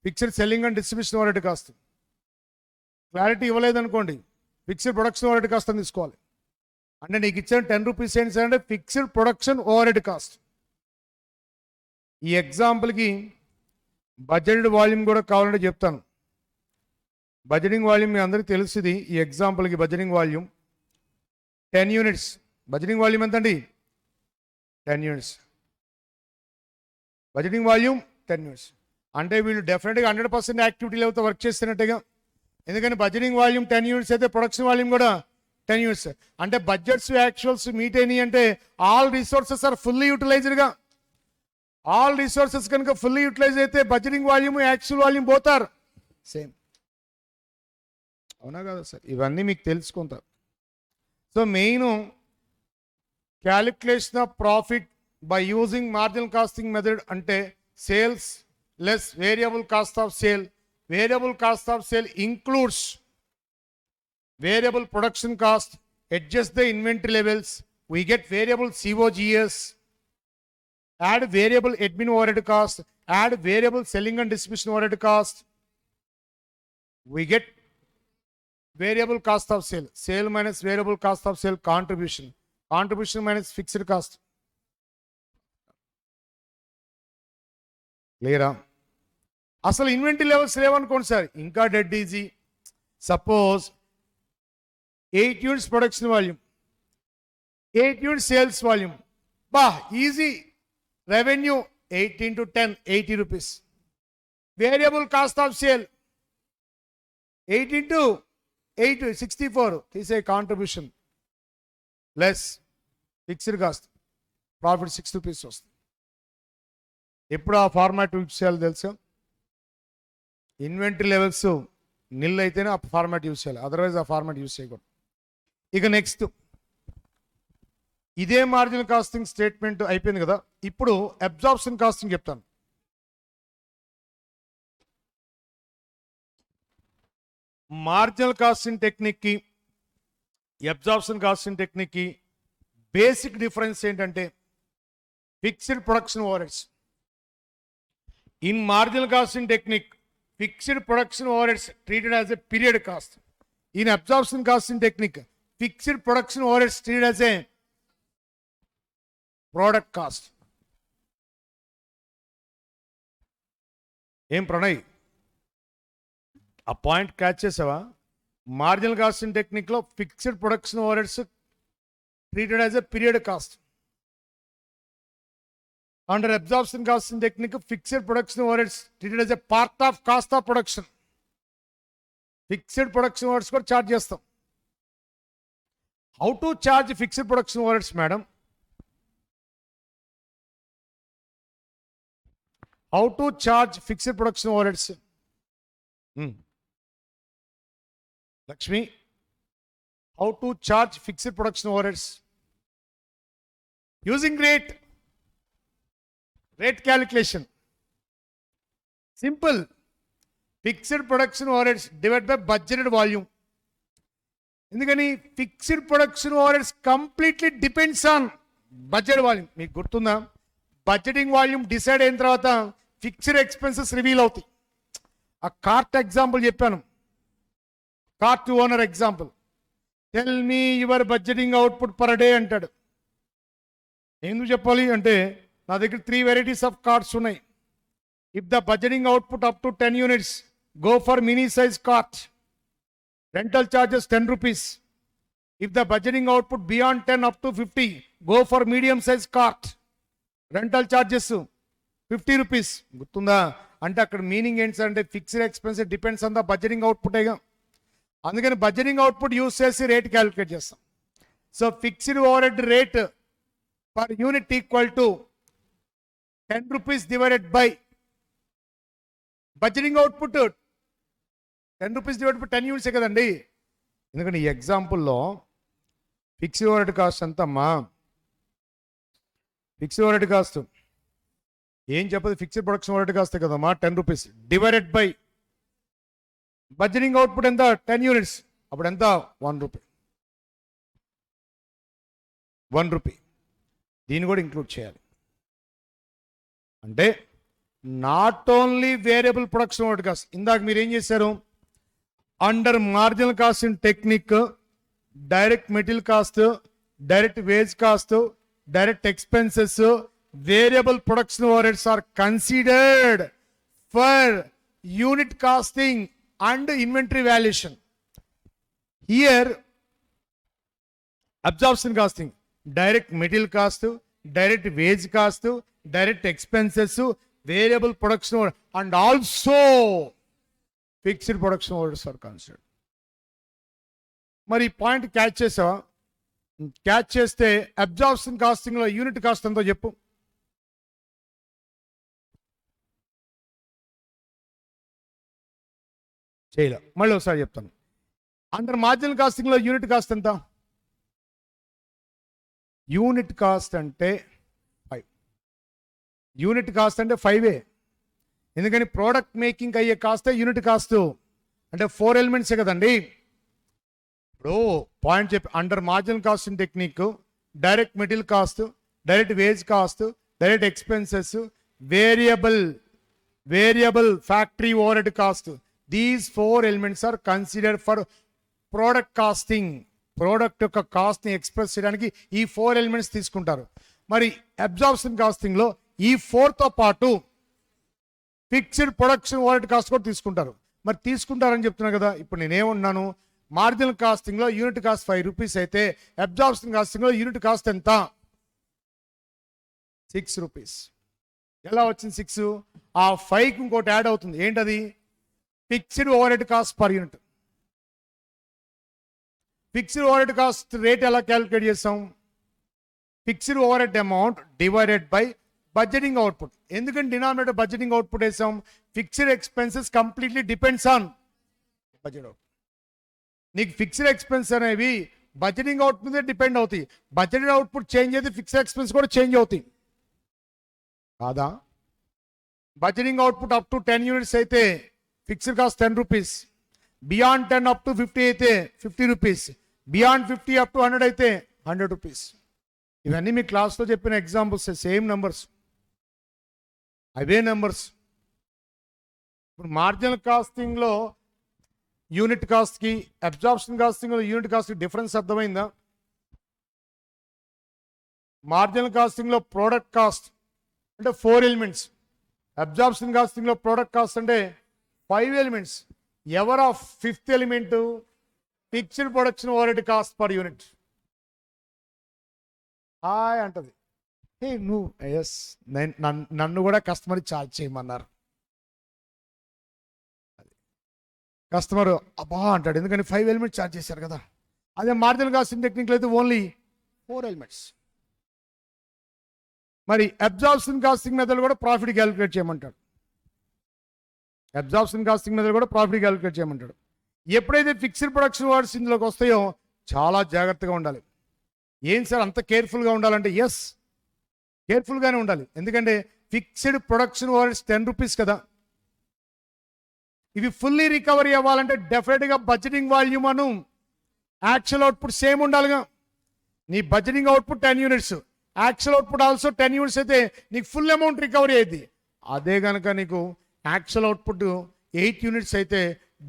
fixed selling and distribution overhead cost. Clarity ఇవ్వలేదనుకోండి, fixed production overhead cost అని తీసుకోవాలి. అంటే నీకు ఇచ్చిన 10 రూపీస్ ఏంటి అంటే fixed production overhead cost. ఈ ఎగ్జాంపుల్కి బడ్జెటెడ్ వాల్యూమ్ కూడా కావాలంటే చెప్తాను. బడ్జెటింగ్ వాల్యూమ్ మీ అందరికీ తెలుస్తుంది. ఈ ఎగ్జాంపుల్కి budgeting volume 10 units. Budgeting volume ఎంత అండి? 10 యూనిట్స్. Budgeting volume 10 units. అంటే వీళ్ళు డెఫినెట్గా 100% యాక్టివిటీ లెవెల్తో వర్క్ చేస్తున్నట్టుగా. ఎందుకంటే బడ్జెటింగ్ వాల్యూమ్ 10 యూనిట్స్ అయితే ప్రొడక్షన్ వాల్యూమ్ కూడా 10 యూనిట్స్. అంటే బడ్జెట్స్ యాక్చువల్స్ మీట్ అయినాయి అంటే ఆల్ రిసోర్సెస్ ఆర్ ఫుల్లీ యూటిలైజ్డ్గా. ఆల్ రిసోర్సెస్ కనుక ఫుల్లీ యూటిలైజ్ అయితే బడ్జెటింగ్ వాల్యూమ్ యాక్చువల్ వాల్యూమ్ పోతారు సేమ్. అవునా కదా సార్? ఇవన్నీ మీకు తెలుసుకుంటారు. So main calculation of profit by using marginal costing method అంటే sales less variable cost of sale. Variable cost of sale includes variable production cost, adjust the inventory levels, we get variable COGS, add variable admin overhead cost, add variable selling and distribution overhead cost, we get variable cost of sale. Sale minus variable cost of sale contribution. Contribution minus fixed cost. క్లియరా? అసలు inventory levels లేవనుకోండి sir, ఇంకా dead easy. Suppose 8 units production volume, 8 units sales volume. Easy. Revenue 8 into 10 80 rupees. Variable cost of sale 8 into 8 64. తీసే contribution less fixed cost, profit 6 rupees వస్తుంది. ఎప్పుడు ఆ format use చేయాలో తెలుసా? Inventory levels నిల్ అయితేనే ఆ format use చేయాలి, అదర్వైజ్ ఆ ఫార్మాట్ యూజ్ చేయకూడదు. ఇక నెక్స్ట్, ఇదే మార్జినల్ కాస్టింగ్ స్టేట్మెంట్ అయిపోయింది కదా. ఇప్పుడు అబ్జార్ప్షన్ కాస్టింగ్ చెప్తాను. మార్జినల్ కాస్టింగ్ టెక్నిక్కి అబ్జార్ప్షన్ కాస్టింగ్ టెక్నిక్కి బేసిక్ డిఫరెన్స్ ఏంటంటే fixed production overheads. In marginal costing technique fixed production overheads treated as a period cost. In absorption costing technique, fixed production overheads treated as a product cost. ఏం ప్రణయ్, ఆ point catch చేసావా? Marginal costing టెక్నిక్లో fixed production overheads treated as a period cost. Under absorption costing technique, fixed production overheads treated as a part of cost of production. Fixed production overheads కూడా charge చేస్తాం. How to charge fixed production overheads, madam? How to charge fixed production overheads? Lakshmi, how to charge fixed production overheads? Using rate calculation. Simple. Fixed production overheads divided by budgeted volume. ఎందుకని fixed production overheads completely depends on budget volume. మీకు గుర్తుందా? Budgeting volume decide అయిన తర్వాత fixed expenses reveal అవుతాయి. ఆ cart example చెప్పాను, cart owner example. Tell me your budgeting output per day అంటాడు. ఎందుకు చెప్పాలి అంటే నా దగ్గర 3 varieties ఆఫ్ కార్ట్స్ ఉన్నాయి. If the budgeting output up to 10 units, go for mini size cart. Rental charges 10 rupees. If the budgeting output beyond 10 up to 50, go for medium size cart. Rental charges 50 rupees. గుర్తుందా? అంటే అక్కడ meaning ఏంటి అంటే fixed expense depends on the budgeting అవుట్పుటేగా. అందుకని budgeting output use చేసి rate calculate చేస్తాం. So fixed overhead rate per unit equal to 10 rupees divided by budgeting output. 10 rupees divided by 10 units కదండి. ఎందుకంటే ఈ ఎగ్జాంపుల్లో ఫిక్స్డ్ ఓవర్హెడ్ కాస్ట్ అంతమ్మా. Fixed overhead cost ఏం చెప్పదు, ఫిక్స్డ్ ప్రొడక్షన్ ఓవర్హెడ్ కాస్ట్ కదమ్మా. 10 rupees divided by budgeting output ఎంత? 10 units. అప్పుడు ఎంత? 1 రూపీ. 1 రూపీ. దీన్ని కూడా ఇంక్లూడ్ చేయాలి. అంటే not only variable production overhead cost. ఇందాక మీరు ఏం చేశారు? Under marginal costing technique, direct material cost, direct wage cost, direct expenses, variable production overheads are considered for unit costing and inventory valuation. Here absorption costing, direct material cost, direct wage cost, direct expenses, variable production and also fixed production overheads are considered. మరి ఈ point catch చేసావా? Catch చేస్తే absorption costing లో unit cost ఎంతో చెప్పు. చేయలే, మళ్ళీ ఒకసారి చెప్తాను. అండర్ మార్జినల్ కాస్టింగ్ లో యూనిట్ కాస్ట్ ఎంత? యూనిట్ కాస్ట్ అంటే 5. యూనిట్ కాస్ట్ అంటే 5. ఎందుకని ప్రోడక్ట్ మేకింగ్ అయ్యే కాస్టే యూనిట్ కాస్ట్. అంటే 4 ఎలిమెంట్సే కదండి. ఇప్పుడు పాయింట్ చెప్పి, under marginal costing technique, direct material cost, direct wage cost, direct expenses, variable factory overhead cost. These 4 elements are considered for product costing. Product యొక్క కాస్ట్ని express చేయడానికి ఈ 4 ఎలిమెంట్స్ తీసుకుంటారు. మరి అబ్జార్ప్షన్ కాస్టింగ్ లో ఈ 4తో పాటు ఫిక్స్డ్ ప్రొడక్షన్ ఓవర్హెడ్ కాస్ట్ కూడా తీసుకుంటారు. మరి తీసుకుంటారని చెప్తున్నా కదా. ఇప్పుడు నేనేమన్నాను? మార్జినల్ కాస్టింగ్ లో యూనిట్ కాస్ట్ 5 రూపీస్ అయితే అబ్జార్ప్షన్ కాస్టింగ్ లో యూనిట్ కాస్ట్ ఎంత? 6 రూపీస్. ఎలా వచ్చింది 6? ఆ 5కి ఇంకోటి యాడ్ అవుతుంది. ఏంటది? Fixed overhead cost per unit. Fixed overhead cost rate ఎలా క్యాలిక్యులేట్ చేస్తాం? Fixed overhead amount divided by budgeting output. ఎందుకంటే డినామినేటర్ బడ్జెటింగ్ అవుట్పుట్ వేసాం. Fixed expenses completely depends on budget out. నీకు ఫిక్స్డ్ ఎక్స్పెన్స్ అనేవి బడ్జెటింగ్ అవుట్ మీదే depend అవుతాయి. Budgeted output change అయితే fixed expense కూడా చేంజ్ అవుతాయి కాదా? Budgeting output up to 10 units అయితే fixed cost 10 rupees. Beyond 10 up to 50 అయితే 50 రూపీస్. బియాండ్ 50 అప్ టు 100 అయితే 100 రూపీస్. ఇవన్నీ మీ క్లాస్లో చెప్పిన ఎగ్జాంపుల్స్, సేమ్ నెంబర్స్, అవే నెంబర్స్. ఇప్పుడు మార్జినల్ కాస్టింగ్లో యూనిట్ కాస్ట్కి, అబ్జార్ప్షన్ కాస్టింగ్లో యూనిట్ కాస్ట్కి డిఫరెన్స్ అర్థమైందా? మార్జినల్ కాస్టింగ్లో ప్రోడక్ట్ కాస్ట్ అంటే 4 ఎలిమెంట్స్, అబ్జార్ప్షన్ కాస్టింగ్లో ప్రోడక్ట్ కాస్ట్ అంటే 5 elements. Ever of 5th element? Fixed production overhead cost per unit. హాయ్ అంటది. ఏ నువ్వు ఎస్, నన్ను కూడా కస్టమర్ ఛార్జ్ చేయమన్నారు. కస్టమర్ అబ్బా అంటాడు, ఎందుకని 5 ఎలిమెంట్స్ ఛార్జ్ చేశారు కదా. అదే మార్జినల్ కాస్టింగ్ టెక్నిక్ అయితే ఓన్లీ 4 ఎలిమెంట్స్. మరి అబ్జార్ప్షన్ కాస్టింగ్ మెథడ్ కూడా ప్రాఫిట్ క్యాలిక్యులేట్ చేయమంటాడు. అబ్జార్ప్షన్ కాస్టింగ్ మెథడ్ కూడా ప్రాఫిట్ క్యాలిక్యులేట్ చేయమంటాడు. ఎప్పుడైతే ఫిక్స్డ్ ప్రొడక్షన్ వర్డ్స్ ఇందులోకి వస్తాయో చాలా జాగ్రత్తగా ఉండాలి. ఏం సార్ అంత కేర్ఫుల్గా ఉండాలంటే ఎస్, కేర్ఫుల్గానే ఉండాలి. ఎందుకంటే ఫిక్స్డ్ ప్రొడక్షన్ వర్డ్స్ 10 రూపీస్ కదా. ఇవి ఫుల్లీ రికవరీ అవ్వాలంటే డెఫినెట్గా బడ్జెటింగ్ వాల్యూమ్ అను యాక్చువల్ అవుట్పుట్ సేమ్ ఉండాలిగా. నీ budgeting output 10 units, actual output also 10 units అయితే నీకు ఫుల్ అమౌంట్ రికవరీ అయింది. అదే కనుక నీకు యాక్చువల్ అవుట్పుట్ 8 యూనిట్స్ అయితే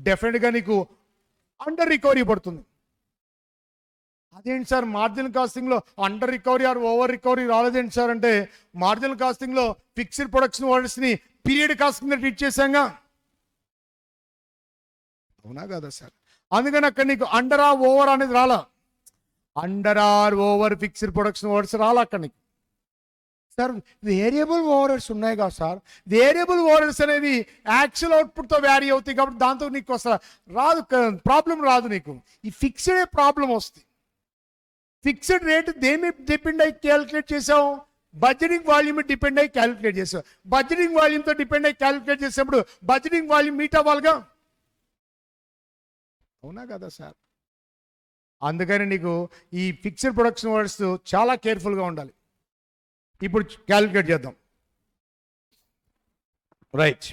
డెఫినెట్గా నీకు అండర్ రికవరీ పడుతుంది. అదేంటి సార్ మార్జినల్ కాస్టింగ్లో under recovery or over recovery రాలేదేంటి సార్ అంటే, మార్జినల్ కాస్టింగ్లో ఫిక్స్డ్ ప్రొడక్షన్ ఓవర్హెడ్స్ని పీరియడ్ కాస్టింగ్ ట్రీట్ చేశాంగా. అవునా కదా సార్? అందుకని అక్కడ నీకు అండర్ ఆర్ ఓవర్ అనేది రాలా. Under or over fixed production overheads రాలా అక్కడ నీకు. సార్ వేరియబుల్ ఓవర్హెడ్స్ ఉన్నాయి కదా సార్. వేరియబుల్ ఓవర్హెడ్స్ అనేవి యాక్చువల్ అవుట్పుట్తో వ్యారీ అవుతాయి కాబట్టి దాంతో నీకు అసలు రాదు, ప్రాబ్లం రాదు నీకు. ఈ ఫిక్స్డ్ ప్రాబ్లం వస్తుంది. ఫిక్స్డ్ రేట్ దేని డిపెండ్ అయ్యి క్యాలిక్యులేట్ చేసావు? బడ్జెటింగ్ వాల్యూమ్ డిపెండ్ అయ్యి క్యాలిక్యులేట్ చేసావు. బడ్జెటింగ్ వాల్యూమ్తో డిపెండ్ అయ్యి క్యాలిక్యులేట్ చేసేప్పుడు బడ్జెటింగ్ వాల్యూమ్ మీట్ అవ్వాలిగా. అవునా కదా సార్? అందుకని నీకు ఈ ఫిక్స్డ్ ప్రొడక్షన్ ఓవర్హెడ్స్ చాలా కేర్ఫుల్గా ఉండాలి. ఇప్పుడు క్యాలిక్యులేట్ చేద్దాం. రైట్,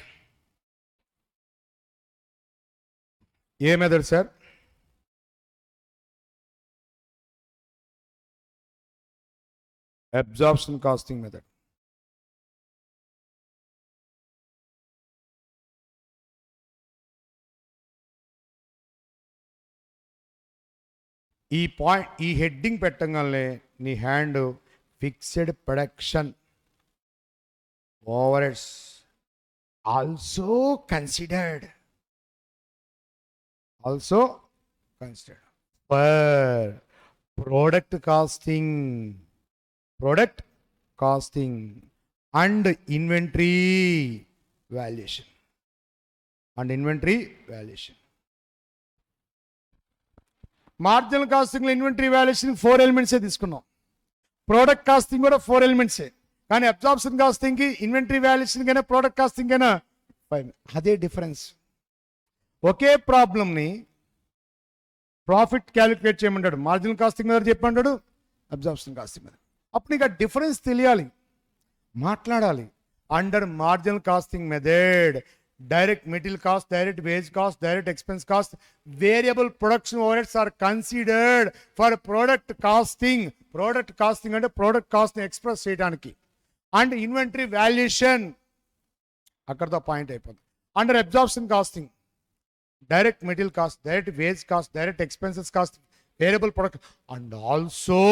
ఏ method sir? Absorption costing method. ఈ పాయింట్, ఈ హెడ్డింగ్ పెట్టగానే నీ hand fixed production overheads also considered for product costing and inventory valuation marginal కాస్టింగ్లో ఇన్వెంటరీ వాల్యుయేషన్ 4 ఎలిమెంట్సే తీసుకున్నాం. ప్రోడక్ట్ కాస్టింగ్ కూడా 4 ఎలిమెంట్సే. కానీ అబ్జార్ప్షన్ కాస్టింగ్కి ఇన్వెంటరీ వాల్యుయేషన్ కైనా ప్రోడక్ట్ కాస్టింగ్ కైనా 5. అదే డిఫరెన్స్. ఒకే ప్రాబ్లమ్ని ప్రాఫిట్ క్యాలిక్యులేట్ చేయమంటాడు, మార్జినల్ కాస్టింగ్ మీద చెప్పమంటాడు, అబ్జార్ప్షన్ కాస్టింగ్ మీద. అప్పుడు నీకు ఆ డిఫరెన్స్ తెలియాలి, మాట్లాడాలి. Under marginal costing method direct material cost, direct wage cost, direct expense cost, variable production overheads are considered for product costing. Product costing అంటే product cost ని ఎక్స్ప్రెస్ చేయడానికి. అండ్ ఇన్వెంటరీ వాల్యుయేషన్ అక్కడతో పాయింట్ అయిపోతుంది. Under absorption costing direct material cost, direct wage cost, direct expenses cost, variable product and also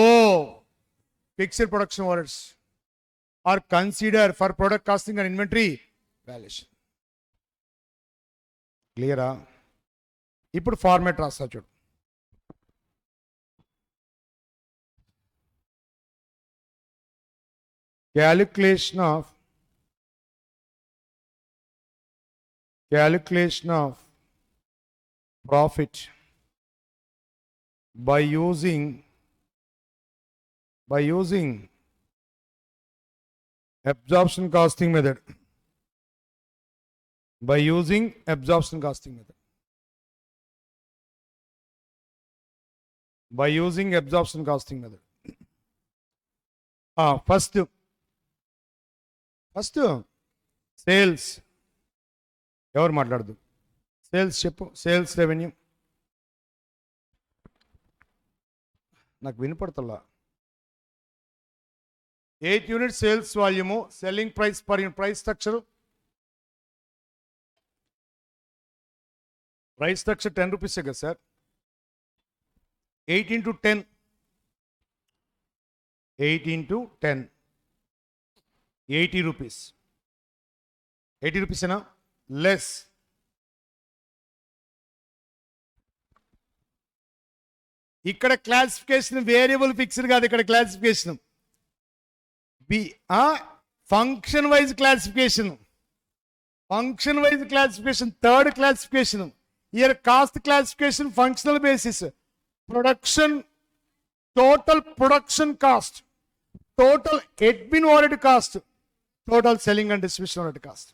fixed production overheads are consider for product costing and inventory valuation. క్లియరా? ఇప్పుడు format రాస్తా చూడు. Calculation of profit by using absorption costing method. By using absorption costing method. First sales. ఎవరు మాట్లాడదు? Sales చెప్పు. Sales revenue నాకు వినపడతల్లా. 8 unit sales volume, selling price per unit, price structure 10 రూపీసే కదా సార్. 8 into 10 80 rupees. 80 రూపీసేనా? లెస్. ఇక్కడ classification variable fixed కాదు. ఇక్కడ classification function wise classification. Third classification. Here cost classification functional basis. Production, total production cost, total admin overhead cost, total selling and distribution overhead cost.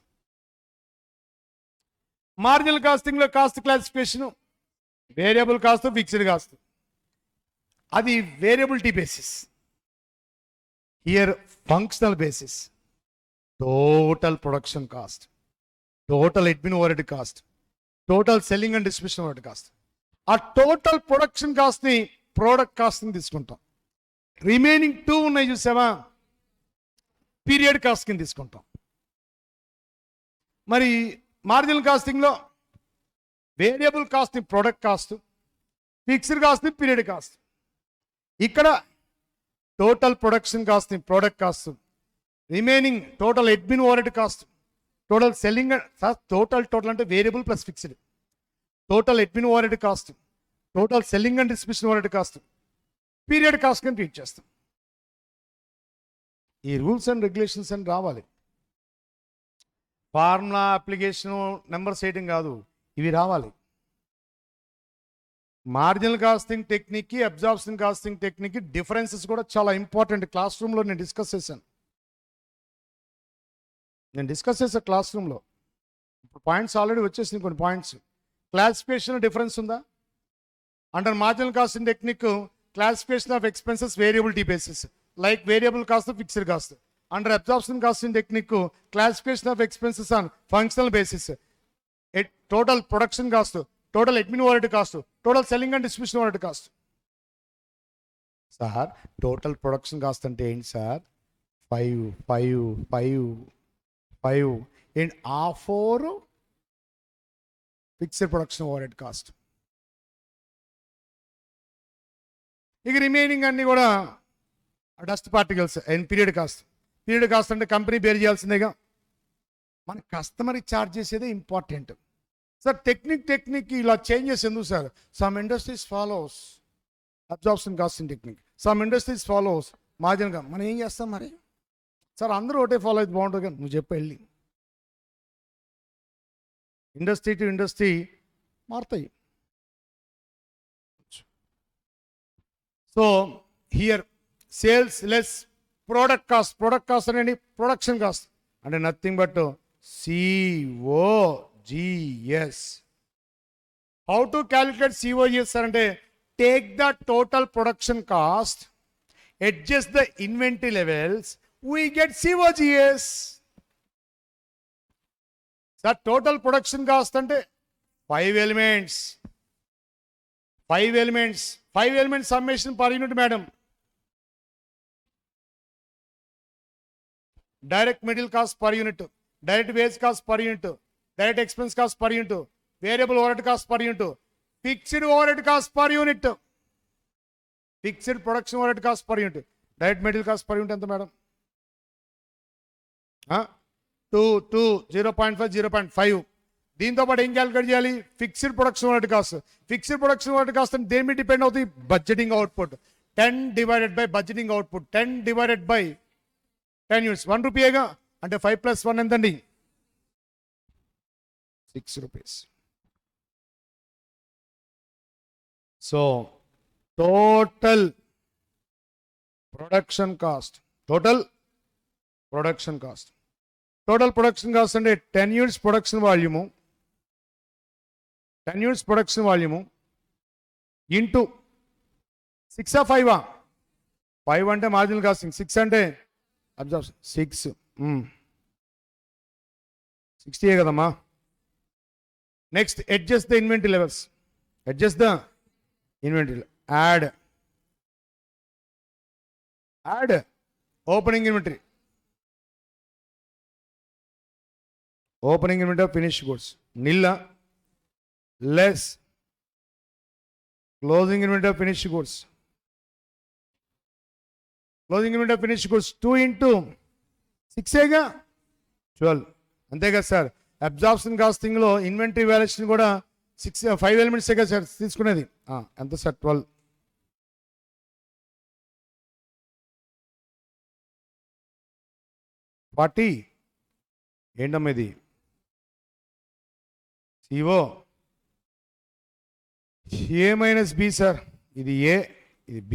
Marginal costing lo cost classification variable cost, fixed cost. Adi variability basis. Here functional basis. Total production cost, total admin overhead cost, total selling and distribution overhead cost. ఆ total production కాస్ట్ని product కాస్ట్ని తీసుకుంటాం. Remaining 2 ఉన్నాయి చూసావా, period cost కింద తీసుకుంటాం. మరి marginal కాస్టింగ్లో variable కాస్ట్ని ప్రోడక్ట్ కాస్ట్, ఫిక్స్డ్ కాస్ట్ని పీరియడ్ కాస్ట్. ఇక్కడ టోటల్ ప్రొడక్షన్ కాస్ట్ని product cost, remaining total admin overhead cost, total selling total అంటే variable plus fixed, total admin overhead cost, total selling and distribution overhead cost, period cost కింద treat చేస్తాం. ఈ rules and regulations అని రావాలి. Formula application numbers వేయడం కాదు, ఇవి రావాలి. మార్జినల్ కాస్టింగ్ టెక్నిక్కి అబ్జార్ప్షన్ కాస్టింగ్ టెక్నిక్కి డిఫరెన్సెస్ కూడా చాలా ఇంపార్టెంట్. క్లాస్ రూమ్లో నేను డిస్కస్ చేశాను. క్లాస్ రూమ్లో. ఇప్పుడు పాయింట్స్ ఆల్రెడీ వచ్చేసింది. కొన్ని పాయింట్స్ క్లాసిఫికేషన్ డిఫరెన్స్ ఉందా? Under marginal costing technique classification of expenses variability basis like variable cost, fixed cost. Under absorption costing technique classification of expenses on functional basis, total production cost, total admin overhead cost, total selling and distribution overhead cost. Sir total production cost అంటే ఏంటి sir? 5 and R4 fixed production overhead cost. ఇక remaining అన్నీ కూడా dust particles and period cost. Period cost అంటే company bear చేయాల్సిందేగా, మన కస్టమర్కి charge చేసేదే ఇంపార్టెంట్. సార్ టెక్నిక్ ఇలా చేంజెస్ ఎందుకు sir? Some industries follows absorption costing technique, some industries follows మార్జిన్గా. మనం ఏం చేస్తాం మరి? సార్ అందరూ ఒకటే ఫాలో అయితే బాగుంటుంది కానీ నువ్వు చెప్పు వెళ్ళి. ఇండస్ట్రీ టు ఇండస్ట్రీ మారుతాయి. So here sales less product cost. Product cost అనేది ప్రొడక్షన్ కాస్ట్ అంటే nothing but COGS. How to calculate COGS sir అంటే take the total production cost, adjust the inventory levels, we get COGS. Sir total production cost అంటే 5 elements summation per unit madam. Direct material cost per unit, direct wage cost per unit, direct expense cost per unit, variable overhead cost per unit, fixed overhead cost per unit, fixed production overhead cost per unit, direct material cost per unit ఎంత madam? 0.5 0.5. దీంతో పాటు ఏం calculate చేయాలి? Fixed production overhead cost. Fixed production overhead cost అంటే దేని మీద depend అవుతుంది? Budgeting output. 10 divided by budgeting output, 10 divided by 10 units. 1 రూపీయేగా అంటే 5 + 1 ఎంతండి? 6 rupees. So total production cost అంటే 10 units production volume, 10 units production volume into 6 ఆ 5 ఆ? 5 అంటే మార్జినల్ కాస్టింగ్, 6 అంటే అబ్జార్ప్షన్. 60 కదమ్మా. Next adjust the inventory levels, add opening inventory of finished goods nil less closing inventory of finished goods. 2 into 6 12. అంతే కదా sir? Absorption కాస్టింగ్లో inventory valuation కూడా 5 ఎలిమెంట్సే కదా sir తీసుకునేది. ఎంత సార్? 12. ఏంటమ్మా ఇది? CO A - B sir. ఇది A, ఇది B.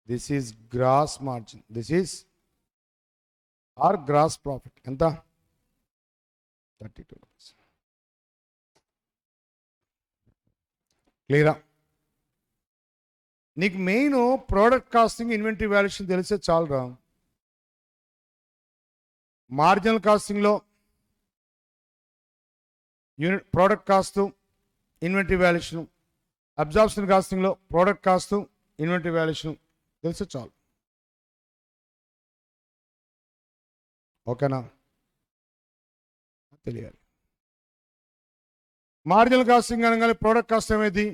This is gross margin, this is or gross profit. ఎంత? 32 రూపీస్. క్లియరా? నీకు main product costing, inventory valuation తెలిసే చాలురా. మార్జినల్ కాస్టింగ్లో unit product cost, inventory valuation. Absorption కాస్టింగ్లో ప్రోడక్ట్ కాస్ట్, ఇన్వెంటరీ వాల్యుయేషన్ తెలిసే చాలు. ఓకేనా? తెలియాలి. మార్జినల్ కాస్టింగ్ అనగానే ప్రోడక్ట్ కాస్ట్ ఏమైంది?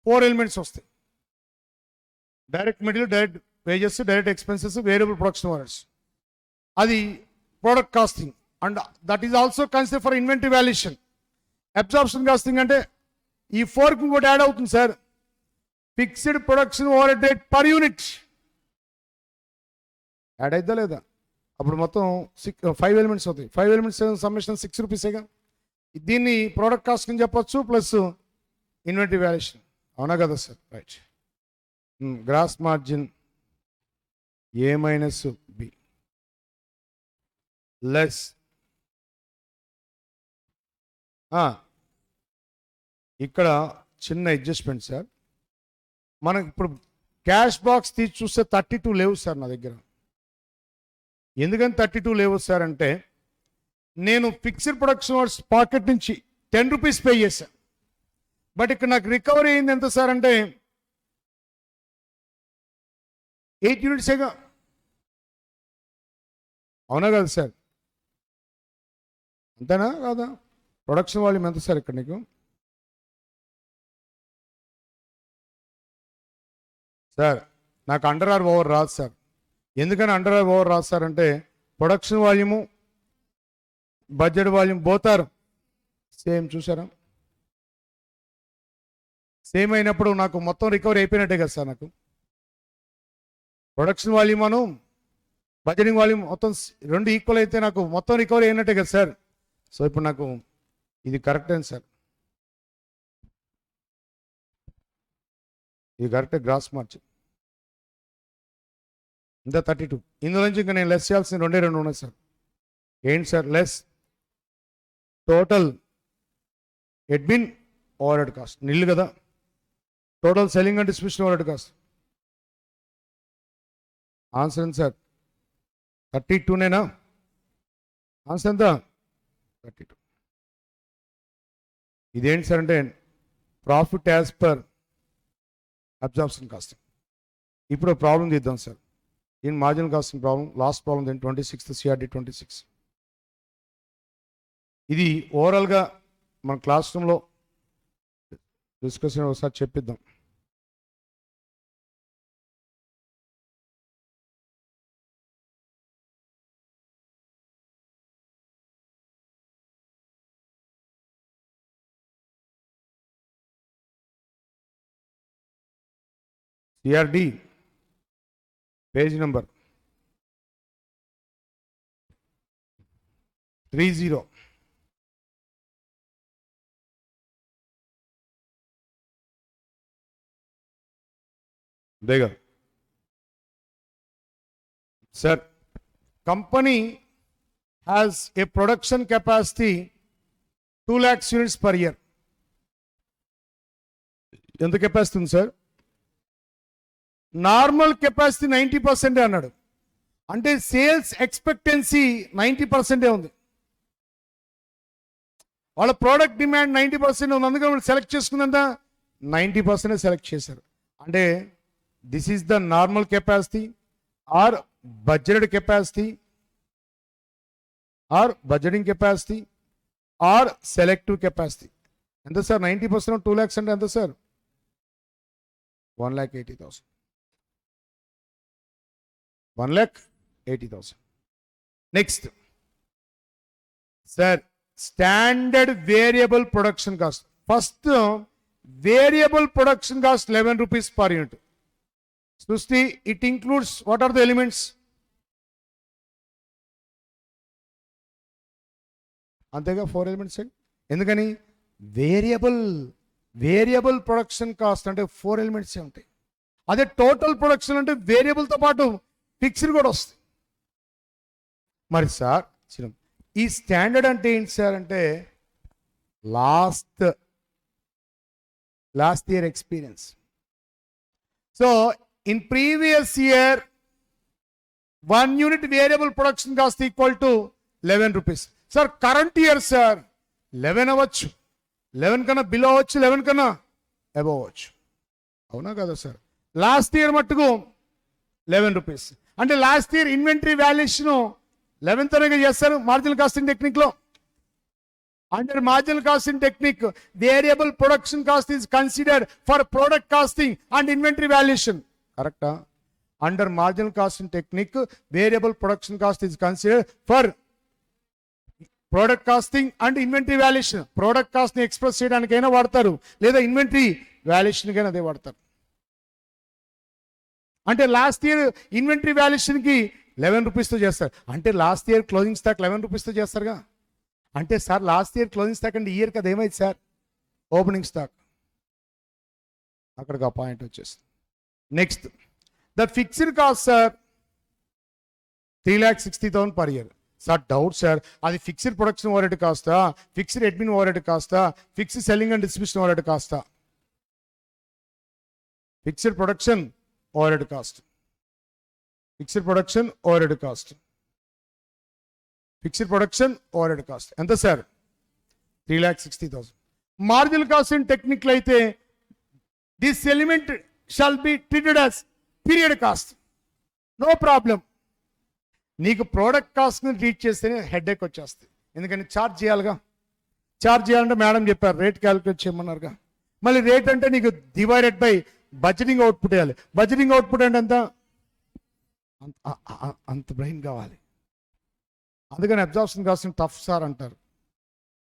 4 ఎలిమెంట్స్ వస్తాయి. Direct material, direct wages, direct expenses, variable production overheads. అది product costing and that is also consider for inventory valuation. Absorption costing అంటే ఈ 4కి ఇంకోటి యాడ్ అవుతుంది sir, fixed production overhead rate per unit. Add అయిద్దా లేదా? అప్పుడు మొత్తం 5 ఎలిమెంట్స్ అవుతాయి. 5 ఎలిమెంట్స్ సమ్మేషన్ 6 రూపీసేగా. దీన్ని ప్రోడక్ట్ కాస్ట్ అని చెప్పొచ్చు ప్లస్ ఇన్వెంటరీ వాల్యుయేషన్. అవునా కదా sir? Right. Gross margin A - B less. ఇక్కడ చిన్న అడ్జస్ట్మెంట్ సార్. మనకి ఇప్పుడు క్యాష్ బాక్స్ తీసి చూస్తే 32 లేవు సార్ నా దగ్గర. ఎందుకని 32 లేవు సార్ అంటే నేను ఫిక్స్డ్ ప్రొడక్షన్ వర్డ్స్ పాకెట్ నుంచి 10 రూపీస్ పే చేశాను. బట్ ఇక్కడ నాకు రికవరీ అయింది ఎంత సార్ అంటే 8 యూనిట్సేగా. అవునా కదా సార్? అంతేనా కాదా? ప్రొడక్షన్ వాల్యూమ్ ఎంత సార్ ఇక్కడ నీకు? సార్ నాకు అండర్ ఆర్ ఓవర్ రాదు సార్. ఎందుకని అండర్ ఆర్ ఓవర్ రాదు సార్ అంటే production volume budget volume both are same. చూసారా? సేమ్ అయినప్పుడు నాకు మొత్తం రికవరీ అయిపోయినట్టే కదా సార్. నాకు ప్రొడక్షన్ వాల్యూమ్ అను బడ్జెటింగ్ వాల్యూమ్ మొత్తం రెండు ఈక్వల్ అయితే నాకు మొత్తం రికవరీ అయినట్టే కదా సార్. సో ఇప్పుడు నాకు ఇది కరెక్ట్ అండి సార్. ఇది కరెక్టే. గ్రాస్ మార్జిన్ ఇంత 32. ఇందులో నుంచి ఇంకా నేను లెస్ చేయాల్సిన రెండు ఉన్నాయి సార్. ఏంటి sir? Less total admin overhead cost nil కదా. Total selling and distribution overhead cost. Answer ఎంత సార్? 32నేనా? ఆన్సర్ ఎంత? 32. ఇదేంటి సార్ అంటే profit as per absorption costing. ఇప్పుడు ప్రాబ్లం తీద్దాం sir. In marginal costing problem, last problem దేని 26th CRD 26. ఇది ఓవరాల్గా మన క్లాస్ రూమ్లో డిస్కషన్ ఒకసారి చెప్పిద్దాం. CRD page number 30. దేగా sir, company has a production capacity 2 lakhs units per year. ఎంత కెపాసిటీ ఉంది సార్? నార్మల్ కెపాసిటీ 90% అన్నాడు. అంటే సేల్స్ ఎక్స్పెక్టెన్సీ 90% ఉంది. వాళ్ళ ప్రోడక్ట్ డిమాండ్ 90% ఉంది. అందుకని వాళ్ళు సెలెక్ట్ చేసుకుందంతా 90% సెలెక్ట్ చేశారు. అంటే this is the normal capacity or budgeted capacity or budgeting capacity or selective capacity. ఎంత సార్? 90% 2 lakhs అంటే ఎంత sir? 1,80,000. 1,80,000. Next sir, standard variable production cost. First variable production cost 11 rupees per unit. Srushti, it includes what are the elements? అంతేగా 4 elements. ఎందుకని variable production cost అంటే 4 elements ఉంటాయి. అదే total production అంటే వేరియబుల్తో పాటు ఫిక్స్డ్ కూడా వస్తుంది. మరి సార్ ఈ స్టాండర్డ్ అంటే ఏంటి సార్ అంటే last year experience. So in previous year 1 unit variable production cost equal to 11 rupees. Sir current year sir 11 అవ్వచ్చు, 11 కన్నా బిలో అవ్వచ్చు, 11 కన్నా అబవ్ అవ్వచ్చు. అవునా కదా సార్? లాస్ట్ ఇయర్ మట్టుకు 11 rupees. అంటే last year inventory valuation 11th తరగా చేస్తారు మార్జినల్ కాస్టింగ్ టెక్నిక్లో. Under marginal costing technique variable production cost is considered for product costing and inventory valuation. కరెక్టా? Under marginal costing technique variable production cost is considered for product costing and inventory valuation. Product కాస్ట్ని express చేయడానికైనా వాడతారు, లేదా inventory వాల్యుయేషన్కైనా అదే వాడతారు. అంటే last year inventory వాల్యుయేషన్కి 11 rupeesతో చేస్తారు. అంటే లాస్ట్ ఇయర్ క్లోజింగ్ స్టాక్ 11 rupeesతో చేస్తారుగా. అంటే sir last year closing stock అంటే ఇయర్ కదా ఏమైంది సార్? Opening stock. అక్కడికి ఆ పాయింట్ వచ్చేస్తుంది. Next the fixed cost sir 3,60,000 per year. Sir doubt sir, అది ఫిక్స్డ్ ప్రొడక్షన్ ఓవర్హెడ్ కాస్తా, ఫిక్స్డ్ అడ్మిన్ ఓవర్హెడ్ కాస్తా, fixed selling and distribution overhead కాస్తా? Fixed production overhead cost. Fixed production overhead cost. Fixed production overhead cost ఎంత sir? 3,60,000. Marginal costing టెక్నిక్లో అయితే this element shall be treated as period cost. No problem. నీకు product కాస్ట్ని treat చేస్తేనే head ఏక్ వచ్చేస్తుంది. ఎందుకని ఛార్జ్ చేయాలిగా. ఛార్జ్ చేయాలంటే మేడం చెప్పారు రేట్ క్యాలిక్యులేట్ చేయమన్నారుగా. మళ్ళీ రేట్ అంటే నీకు డివైడెడ్ బై బడ్జెటింగ్ అవుట్పుట్ వేయాలి. బడ్జెటింగ్ అవుట్పుట్ అంటే ఎంత, అంత బ్రెయిన్ కావాలి. అందుకని అబ్జార్ప్షన్ కాస్టింగ్ టఫ్ సార్ అంటారు.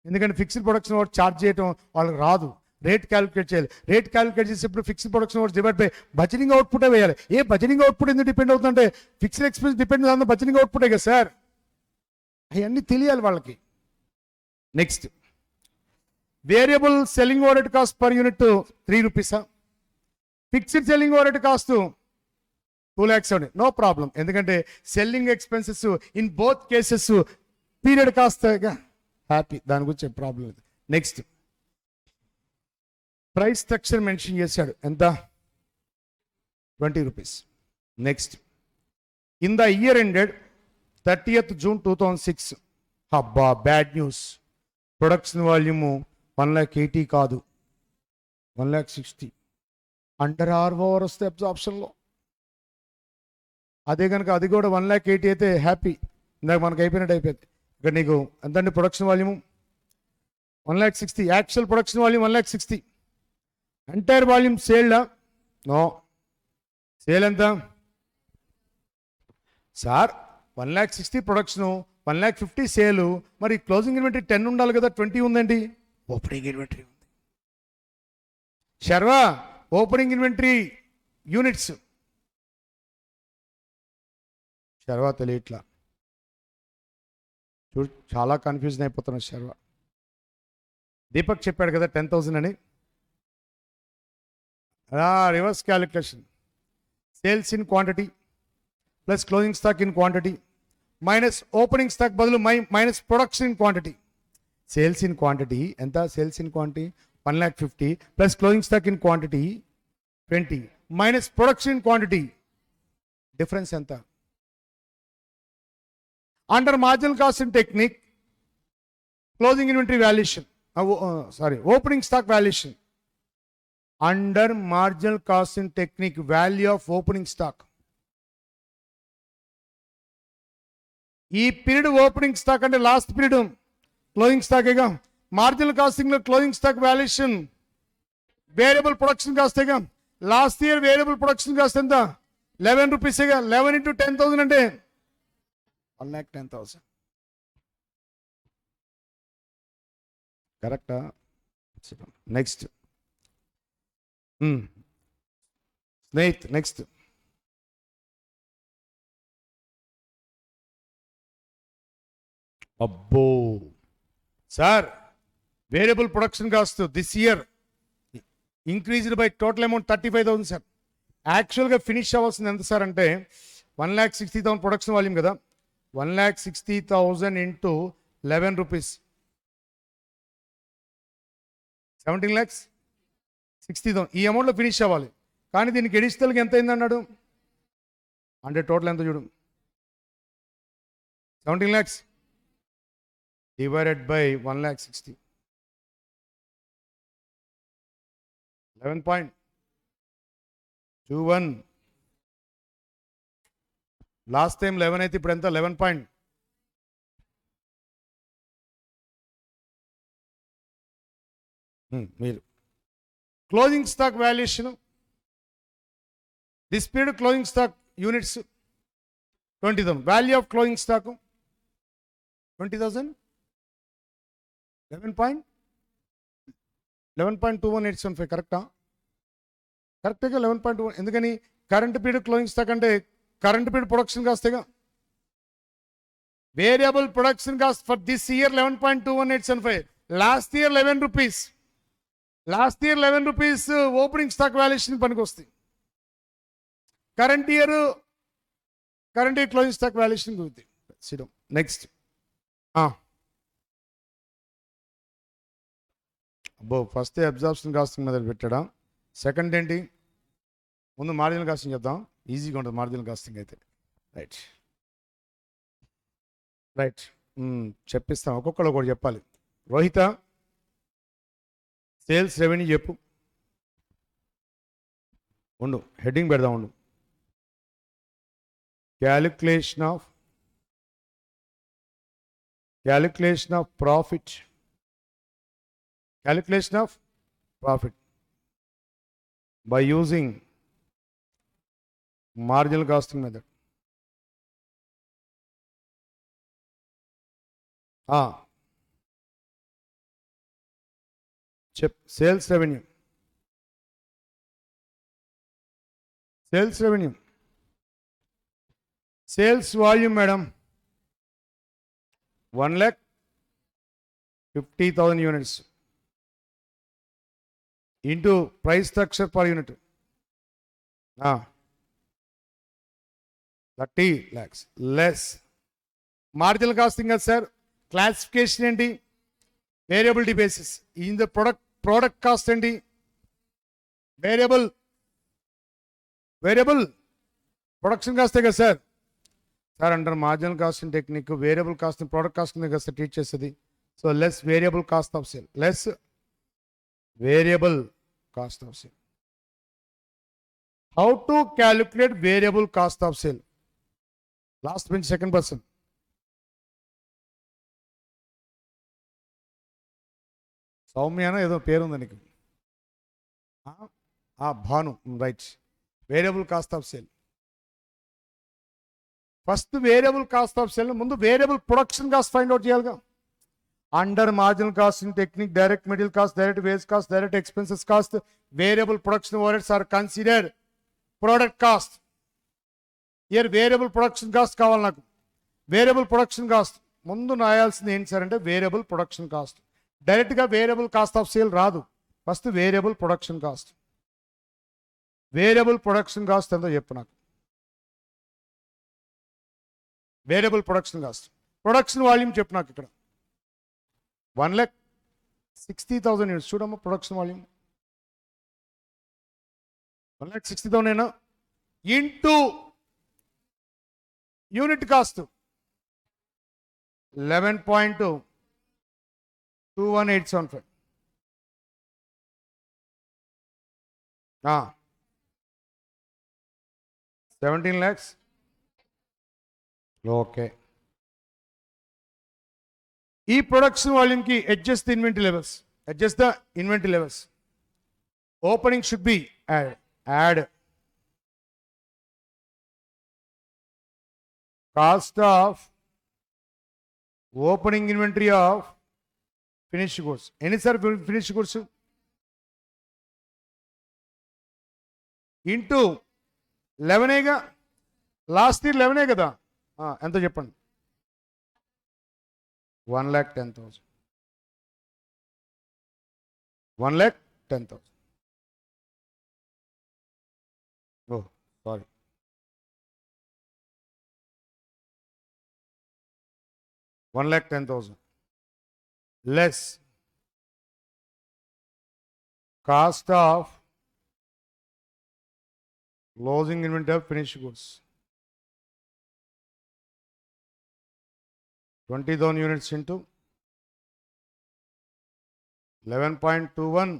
ఎందుకంటే ఫిక్స్డ్ ప్రొడక్షన్ వర్క్ ఛార్జ్ చేయడం వాళ్ళకి రాదు. రేట్ క్యాలిక్యులేట్ చేయాలి. రేట్ క్యాలిక్యులేట్ చేసేప్పుడు fixed production work divide by budgeting అవుట్పుటే వేయాలి. బడ్జెటింగ్ అవుట్పుట్ ఎందుకు డిపెండ్ అవుతుందంటే fixed expense depend on budgeting అవుట్పుటే కదా సార్. అవన్నీ తెలియాలి వాళ్ళకి. Next, variable selling over cost per unit 3 రూపీసా, fixed selling over cost 2 lakhs అండి. నో ప్రాబ్లం, ఎందుకంటే selling expenses in both cases period cost happy, దాని గురించి ప్రాబ్లం లేదు. నెక్స్ట్, ప్రైస్ స్ట్రక్చర్ మెన్షన్ చేశాడు, ఎంత, 20 rupees. Next, in the year ended 30th June 2006, అబ్బా bad news, production volume 180,000 కాదు, 160,000. Under over వస్తే అబ్జార్ప్షన్లో. అదే కనుక అది కూడా 180,000 అయితే హ్యాపీ, ఇందాక మనకు అయిపోయినట్టు అయిపోయింది. ఇక్కడ నీకు ఎంతండి production volume 160,000, actual production volume 160,000. Entire volume సేల్డా, నో. సేల్ ఎంత సార్, 160,000 ప్రొడక్షను, 150,000 సేలు. మరి క్లోజింగ్ ఇన్వెంటరీ 10 ఉండాలి కదా, 20 ఉందండి. ఓపెనింగ్ ఇన్వెంటరీ ఉంది. Sharva, opening inventory units Sharva తెలియట్లా చూడు, చాలా కన్ఫ్యూజన్ అయిపోతున్నాడు శర్వా. దీపక్ చెప్పాడు కదా 10,000 అని. Reverse calculation, sales in quantity plus closing stock in quantity minus opening stock బదులు minus production in quantity. Sales in quantity ఎంత, sales in quantity 150,000 plus closing stock in quantity 20 minus production in quantity, difference ఎంత? Under marginal costing technique closing inventory valuation, opening stock valuation. Under marginal costing technique value of opening stock, ఈ period opening stock అంటే last period closing స్టాకేగా. Marginal casting లో closing stock valuation variable production కాస్టేగా. Last year variable production cost ఎంత, 11 రూపీసేగా. 11 into 10,000 అంటే 110,000. కరెక్టా? Next Snehith, next అబ్బో sir, variable production cost this year increased by total amount 35,000 sir. యాక్చువల్గా ఫినిష్ అవ్వాల్సింది ఎంత సార్ అంటే 160,000 ప్రొడక్షన్ వాల్యూమ్ కదా, 160,000 ఇంటూ 11 రూపీస్ 17,60,000 ఈ అమౌంట్లో ఫినిష్ అవ్వాలి. కానీ దీనికి ఎడిషనల్గా ఎంత అయింది అన్నాడు అంటే టోటల్ ఎంత చూడు, 17 lakhs divided by 160,000, 11.21. Last time 11 అయితే ఇప్పుడు ఎంత, 11. మీరు closing stock valuation this period closing stock units 20,000, value of closing stock 20,000, 11.21,875 కరెక్టా? కరెక్ట్గా 11.21. ఎందుకని కరెంట్ పీరియడ్ క్లోజింగ్ స్టాక్ అంటే కరెంట్ పీరియడ్ ప్రొడక్షన్ కాస్తేగా. Variable production cost for this year 11.21,875. Last year 11 rupees. Last year 11 rupees opening stock valuation పనికి వస్తాయి. Current year closing stock valuation గురించి. Next, అబ్బో first absorption casting మొదలు పెట్టాడా. Second ఏంటి, ముందు మార్జినల్ కాస్టింగ్ చేద్దాం, ఈజీగా ఉంటుంది మార్జినల్ కాస్టింగ్ అయితే. రైట్ రైట్ చెప్పిస్తాం, ఒక్కొక్కరు ఒకటి చెప్పాలి. రోహిత, సేల్స్ రెవెన్యూ చెప్పు. ఉండు, హెడ్డింగ్ పెడదాం ఉండు. Calculation of profit Calculation of profit by using marginal costing method. Sales revenue. Sales revenue. Sales volume, madam. 1,50,000 units into price structure per unit. 30 lakhs less. Marginal costing, sir. Classification and variability basis. In the product cost and variable production cost, sir. Sir, under marginal costing technique, variable costing, product costing teaches. So less variable cost of sale. Less variable cost of sale. How to calculate variable cost of sale? Last bench, second person. Saumyana edo peru undi nikku. Bhanu, right. Variable cost of sale. First variable cost of sale, mundu variable production cost find out cheyalga. Under marginal costing technique, direct material cost, direct wage cost, direct expenses cost, variable production overheads are considered product cost. Here variable production cost కావాలి నాకు. Variable production cost ముందు రాయాల్సింది ఏంటి sir అంటే variable production cost. డైరెక్ట్గా variable cost of sale రాదు. First variable production cost. Variable production cost ఎంతో చెప్పు నాకు. Variable production cost. Production volume చెప్పు నాకు ఇక్కడ. 1,60,000 యూనిట్స్ చూడమ్మా ప్రొడక్షన్ వాల్యూమ్. 1,60,000 అయినా into unit cost 11.21875. 17 lakhs. Okay. ఈ ప్రొడక్షన్ వాల్యూమ్కి adjust the inventory levels. Adjust the inventory levels. Opening should be add cost of opening inventory of finished goods. ఎన్ని sir finished goods? Into 11 last year 11 కదా. ఎంత చెప్పండి? 1,10,000. 1,10,000. Oh, sorry. 1,10,000 less cost of closing inventory of finished goods. 20,000 units into 11.21.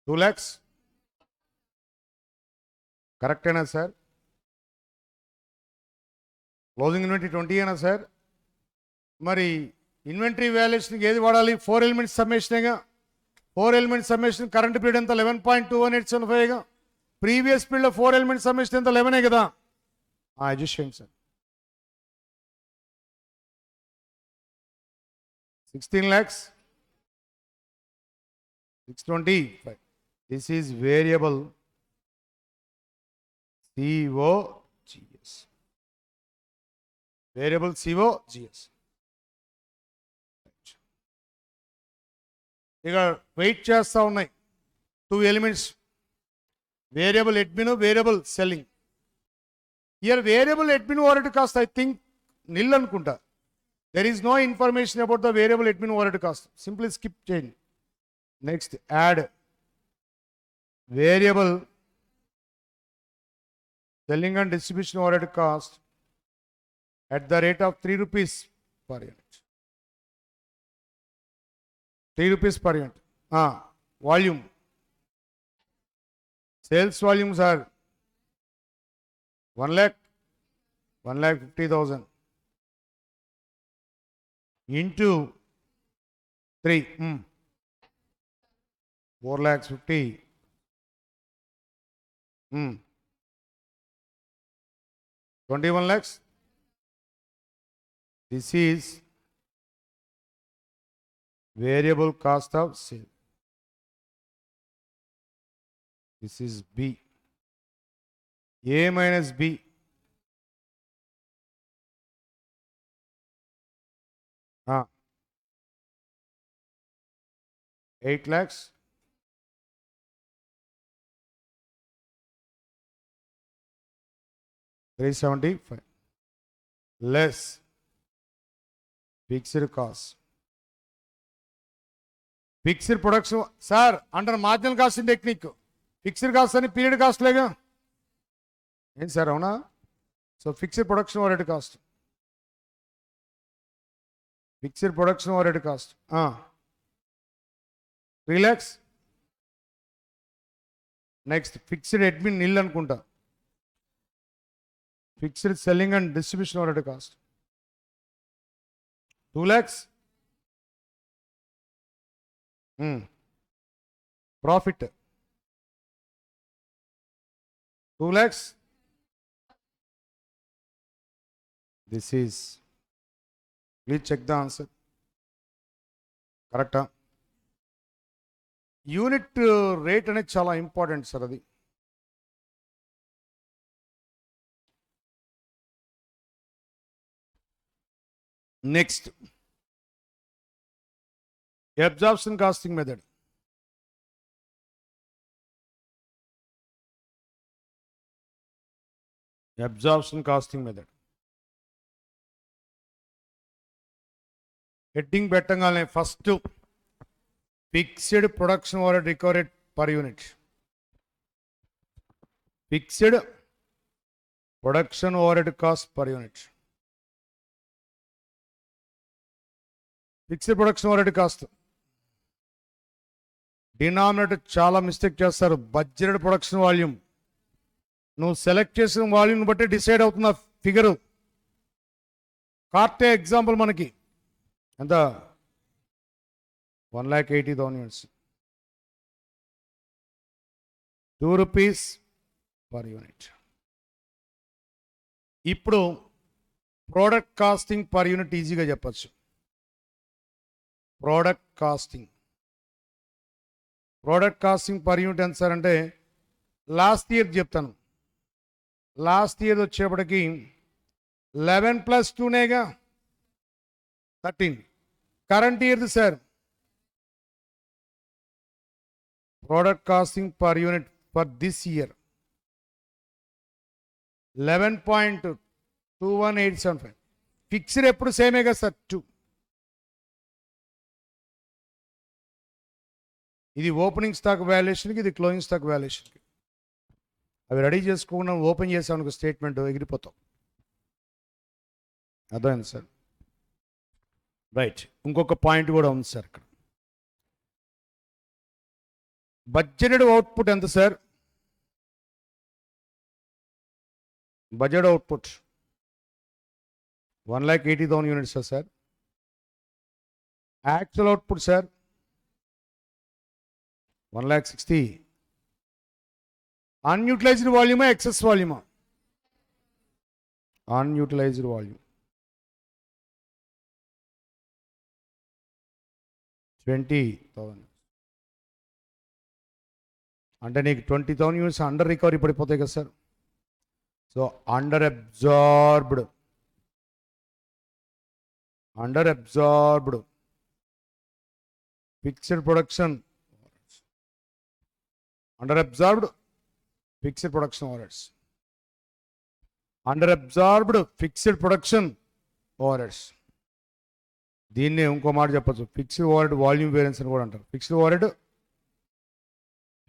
2 lakhs. Correct ena sir? Closing inventory 20 ena sir? Mari inventory valuation ఏది వాడాలి? 4 elements summation గా. 4 elements summation current period ఎంత? 11.2185 గా. Previous period లో 4 elements summation ఎంత? 11 కదా. Adjust చేయండి sir. 16 lakhs 625. This is variable COGS. Variable COGS. ఇక వెయిట్ చేస్తూ ఉన్నాయి 2 elements. Variable admin, variable selling. Here variable admin overhead cost I think nil anukunta. There is no information about the variable admin overhead cost. Simply skip change. Next, add variable selling and distribution overhead cost at the rate of 3 rupees per unit. 3 rupees per unit. Volume. Sales volumes are 1,50,000. into 3. 4 lakhs 50. 21 lakhs. This is variable cost of sale. This is B. A minus B. Ah. 8 lakhs. $375 less fixed cost. Fixed production, sir, under marginal costing technique, fixed cost and period cost lega. Yes, sir, avuna? So fixed production overhead cost. Fixed production overhead cost. 3 lakhs. Next, fixed admin nil anukunta. Fixed selling and distribution overhead cost. 2 lakhs. Profit. 2 lakhs. This is, please check the answer. Correct? Unit rate అనేది చాలా important sir అది. Next, absorption costing method. Absorption costing method. Heading పెట్టగానే first fixed production over recovery per unit. Fixed production over cost per unit. Fixed production over cost denominator చాలా mistake చేస్తారు. Budgeted production volume, నువ్వు select చేసిన volume బట్టి decide అవుతున్న figure. Carte example మనకి ఎంత, 1,80,000 units, ₹2 per unit. ఇప్పుడు product costing per unit ఈజీగా చెప్పచ్చు. ప్రోడక్ట్ కాస్టింగ్ పర్ యూనిట్ ఎంత సార్ అంటే, లాస్ట్ ఇయర్ చెప్తాను. లాస్ట్ ఇయర్ వచ్చేప్పటికి 11 + 2 13. కరెంట్ ఇయర్ది sir product costing per unit for this year 11.21875. Fixed ఎప్పుడు సేమే కదా సార్, 2. ఇది ఓపెనింగ్ స్టాక్ వాల్యుయేషన్కి, ఇది క్లోజింగ్ స్టాక్ వాల్యుయేషన్కి. అవి రెడీ చేసుకోకుండా ఓపెన్ చేసామనుకో స్టేట్మెంట్ ఎగిరిపోతాం. అర్థమైంది సార్? రైట్. ఇంకొక పాయింట్ కూడా ఉంది సార్ ఇక్కడ. బడ్జెటెడ్ అవుట్పుట్ ఎంత sir? Budget output 1,80,000 units sir. Actual output sir 1,60,000. Unutilized వాల్యూమా ఎక్సెస్ వాల్యూమా? Unutilized volume 20,000. అంటే నీకు 20,000 యూనిట్స్ అండర్ రికవరీ పడిపోతాయి కదా sir. So under absorbed fixed production, under absorbed fixed production overheads, under absorbed fixed production overheads. దీన్ని ఇంకో మాట చెప్పచ్చు, ఫిక్స్డ్ ఓవర్హెడ్ వాల్యూమ్ వేరియన్స్ అని కూడా అంటారు.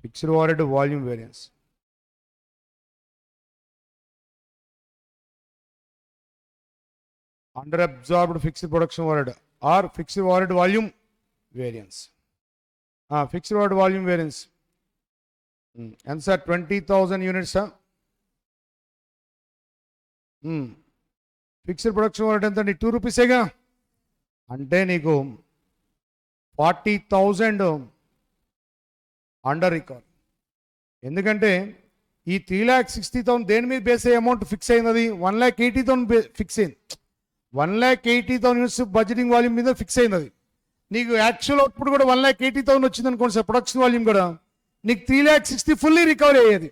Fixed overhead volume variance. Under absorbed fixed production overhead or fixed overhead volume variance. Fixed overhead volume variance ఎంత sir? 20,000 యూనిట్సా? Fixed production overhead ఎంత అండి? ₹2. అంటే నీకు 40,000 అండర్ రికవరీ. ఎందుకంటే ఈ 3,60,000 దేని మీద బేస్ అయ్యే అమౌంట్ ఫిక్స్ అయినది? 1,80,000 ఫిక్స్ అయింది. 1,80,000 యూనిట్స్ బడ్జెటింగ్ వాల్యూమ్ మీద ఫిక్స్ అయినది. నీకు యాక్చువల్ అవుట్పుట్ కూడా 1,80,000 వచ్చింది అనుకోండి సార్, ప్రొడక్షన్ వాల్యూమ్ కూడా నీకు 3,60,000 ఫుల్లీ రికవరీ అయ్యేది.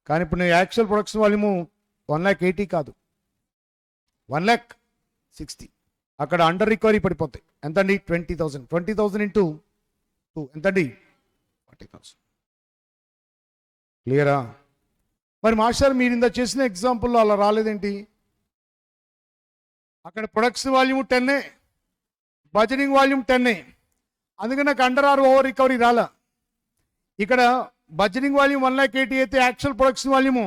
కానీ ఇప్పుడు నీ యాక్చువల్ ప్రొడక్షన్ వాల్యూము 1,80,000 కాదు, 1,60,000. అక్కడ అండర్ రికవరీ పడిపోతాయి. ఎంతండి? 20,000. 20,000 ఇంటూ 2 ఎంతండి? 40,000. క్లియరా? మరి మాస్టర్ మీరు ఇంత చేసిన ఎగ్జాంపుల్లో అలా రాలేదేంటి? అక్కడ ప్రొడక్షన్ వాల్యూమ్ 10, బడ్జెటింగ్ వాల్యూమ్ 10. అందుకని నాకు అండర్ ఆర్ ఓవర్ రికవరీ రాలా. ఇక్కడ బడ్జెటింగ్ వాల్యూమ్ 1,80,000 అయితే యాక్చువల్ ప్రొడక్షన్ వాల్యూమ్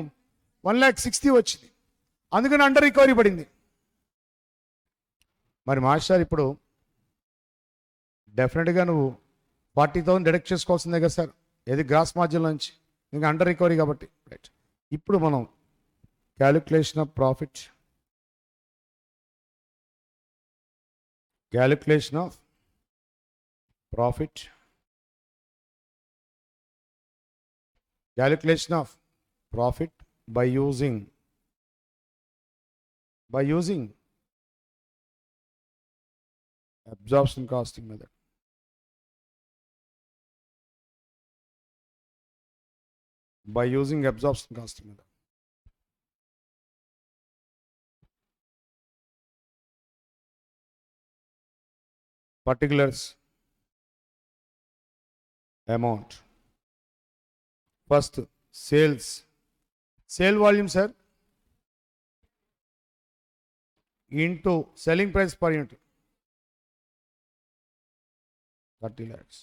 1,60,000 వచ్చింది. అందుకని అండర్ రికవరీ పడింది. మరి మాస్టర్ ఇప్పుడు డెఫినెట్గా నువ్వు 40,000 డిడక్ట్ చేసుకోవాల్సిందే కదా సార్, ఏది గ్రాస్ మార్జిన్ నుంచి, ఇంకా అండర్ రికవరీ కాబట్టి. రైట్. ఇప్పుడు మనం calculation of profit, calculation of profit, calculation of profit by using absorption costing method. By using absorption costing method. Particulars, amount. First, sale volume, sir, into selling price per unit, 30 lakhs.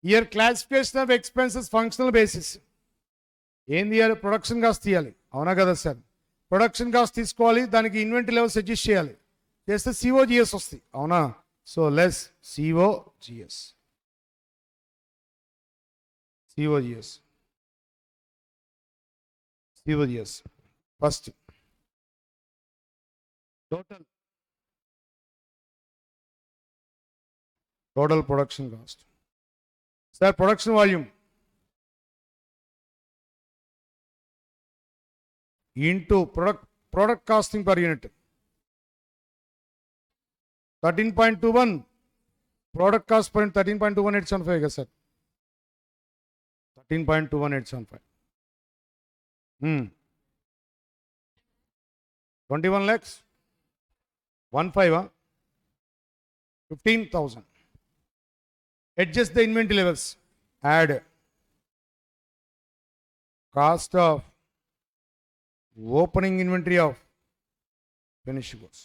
Here classification of expenses functional basis. ఏంది? Year production cost తీయాలి, అవునా కదా sir? Production cost తీసుకోవాలి, దానికి inventory levels adjust చేయాలి, చేస్తే COGS వస్తాయి, అవునా? So less COGS. First, total production cost. Sir, production volume into product costing per unit. 13.21 product cost per unit, 13.21875 కదా sir, 13.21875. 21 lakhs 15, 15,000. Adjust the inventory levels. Add cost of opening inventory of finished goods.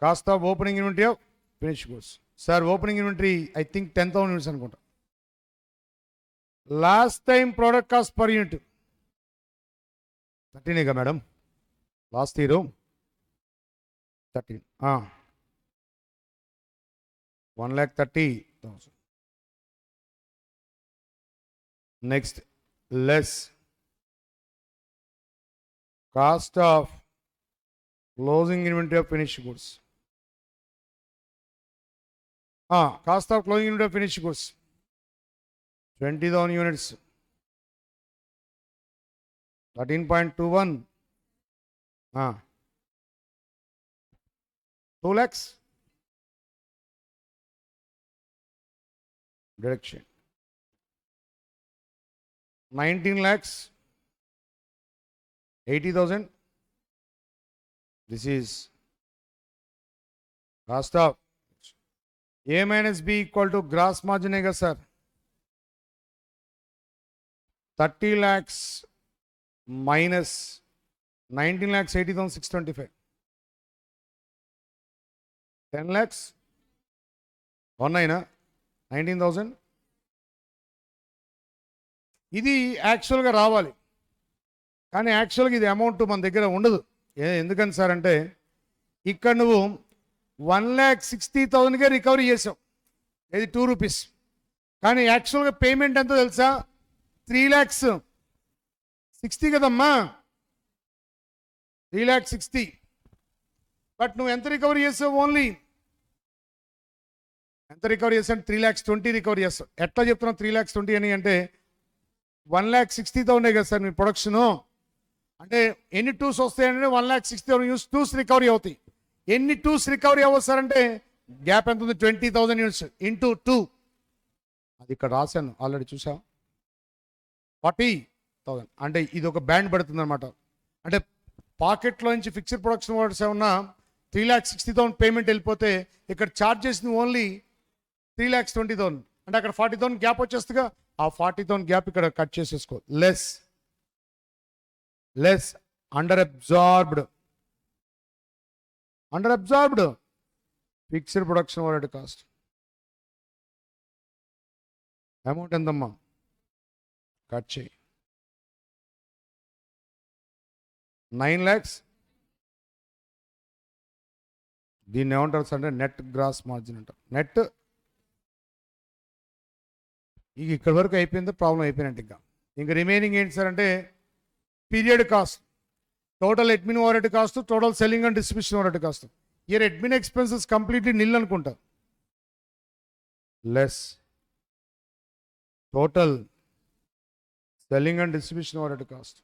Cost of opening inventory of finished goods. Sir, opening inventory I think 10,000 units అనుకుంటా. Last time product cost per unit 13 madam, last year 13, 1,30,000. Next, less cost of closing inventory of finished goods. Cost of closing inventory of finished goods 20,000 units, 13.21, 2 lakhs deduction, 19 lakhs 80,000. This is cost of A minus B equal to gross margin है sir, 30 lakhs minus 19 lakhs 80,625, 10 lakhs 19,000. ఇది యాక్చువల్గా రావాలి, కానీ యాక్చువల్గా ఇది amount మన దగ్గర ఉండదు. ఎందుకని సార్ అంటే ఇక్కడ నువ్వు 1,60,000గా రికవరీ చేసావు, ఇది 2 రూపీస్. కానీ యాక్చువల్గా పేమెంట్ ఎంతో తెలుసా? 3,60,000 కదమ్మా, 3,60,000. బట్ నువ్వు ఎంత రికవరీ చేసావు? ఓన్లీ ఎంత రికవరీ చేసావు? 3,20,000 రికవరీ చేస్తావు. ఎట్లా చెప్తున్నావు 3,20,000 అని అంటే 1,60,000 కదా సార్ మీ ప్రొడక్షను. అంటే ఎన్ని టూస్ వస్తాయంటే 1,60,000 యూనిట్స్ టూస్ రికవరీ అవుతాయి. ఎన్ని టూస్ రికవరీ అవ్వచ్చు సార్ అంటే గ్యాప్ ఎంత ఉంది? 20,000 యూనిట్స్ ఇంటూ 2. అది ఇక్కడ రాశాను ఆల్రెడీ, చూసా. 40,000 అంటే ఇది ఒక బ్యాండ్ పడుతుంది అనమాట. అంటే పాకెట్లో నుంచి ఫిక్స్డ్ ప్రొడక్షన్ ఆర్డర్స్ ఏమన్నా 3,60,000 పేమెంట్ వెళ్ళిపోతే ఇక్కడ ఛార్జ్ చేసింది ఓన్లీ 3,20,000. అంటే అక్కడ 40,000 గ్యాప్ వచ్చేస్తుందిగా. ఆ 40,000 గ్యాప్ ఇక్కడ కట్ చేసేసుకో. Less under absorbed fixed production overhead cost amount ఎంతమ్మా? కట్ చేయి. 9 lakhs. దీన్ని ఏమంటారు అంటే నెట్ గ్రాస్ మార్జిన్ అంటారు. నెట్ ఇక ఇక్కడ వరకు అయిపోయింది, ప్రాబ్లం అయిపోయినట్టు. ఇంకా రిమైనింగ్ ఏంటి సార్ అంటే period cost, total admin overhead cost, total selling and distribution overhead cost. Year admin expenses completely nil అనుకుంటా. Less total selling and distribution overhead cost.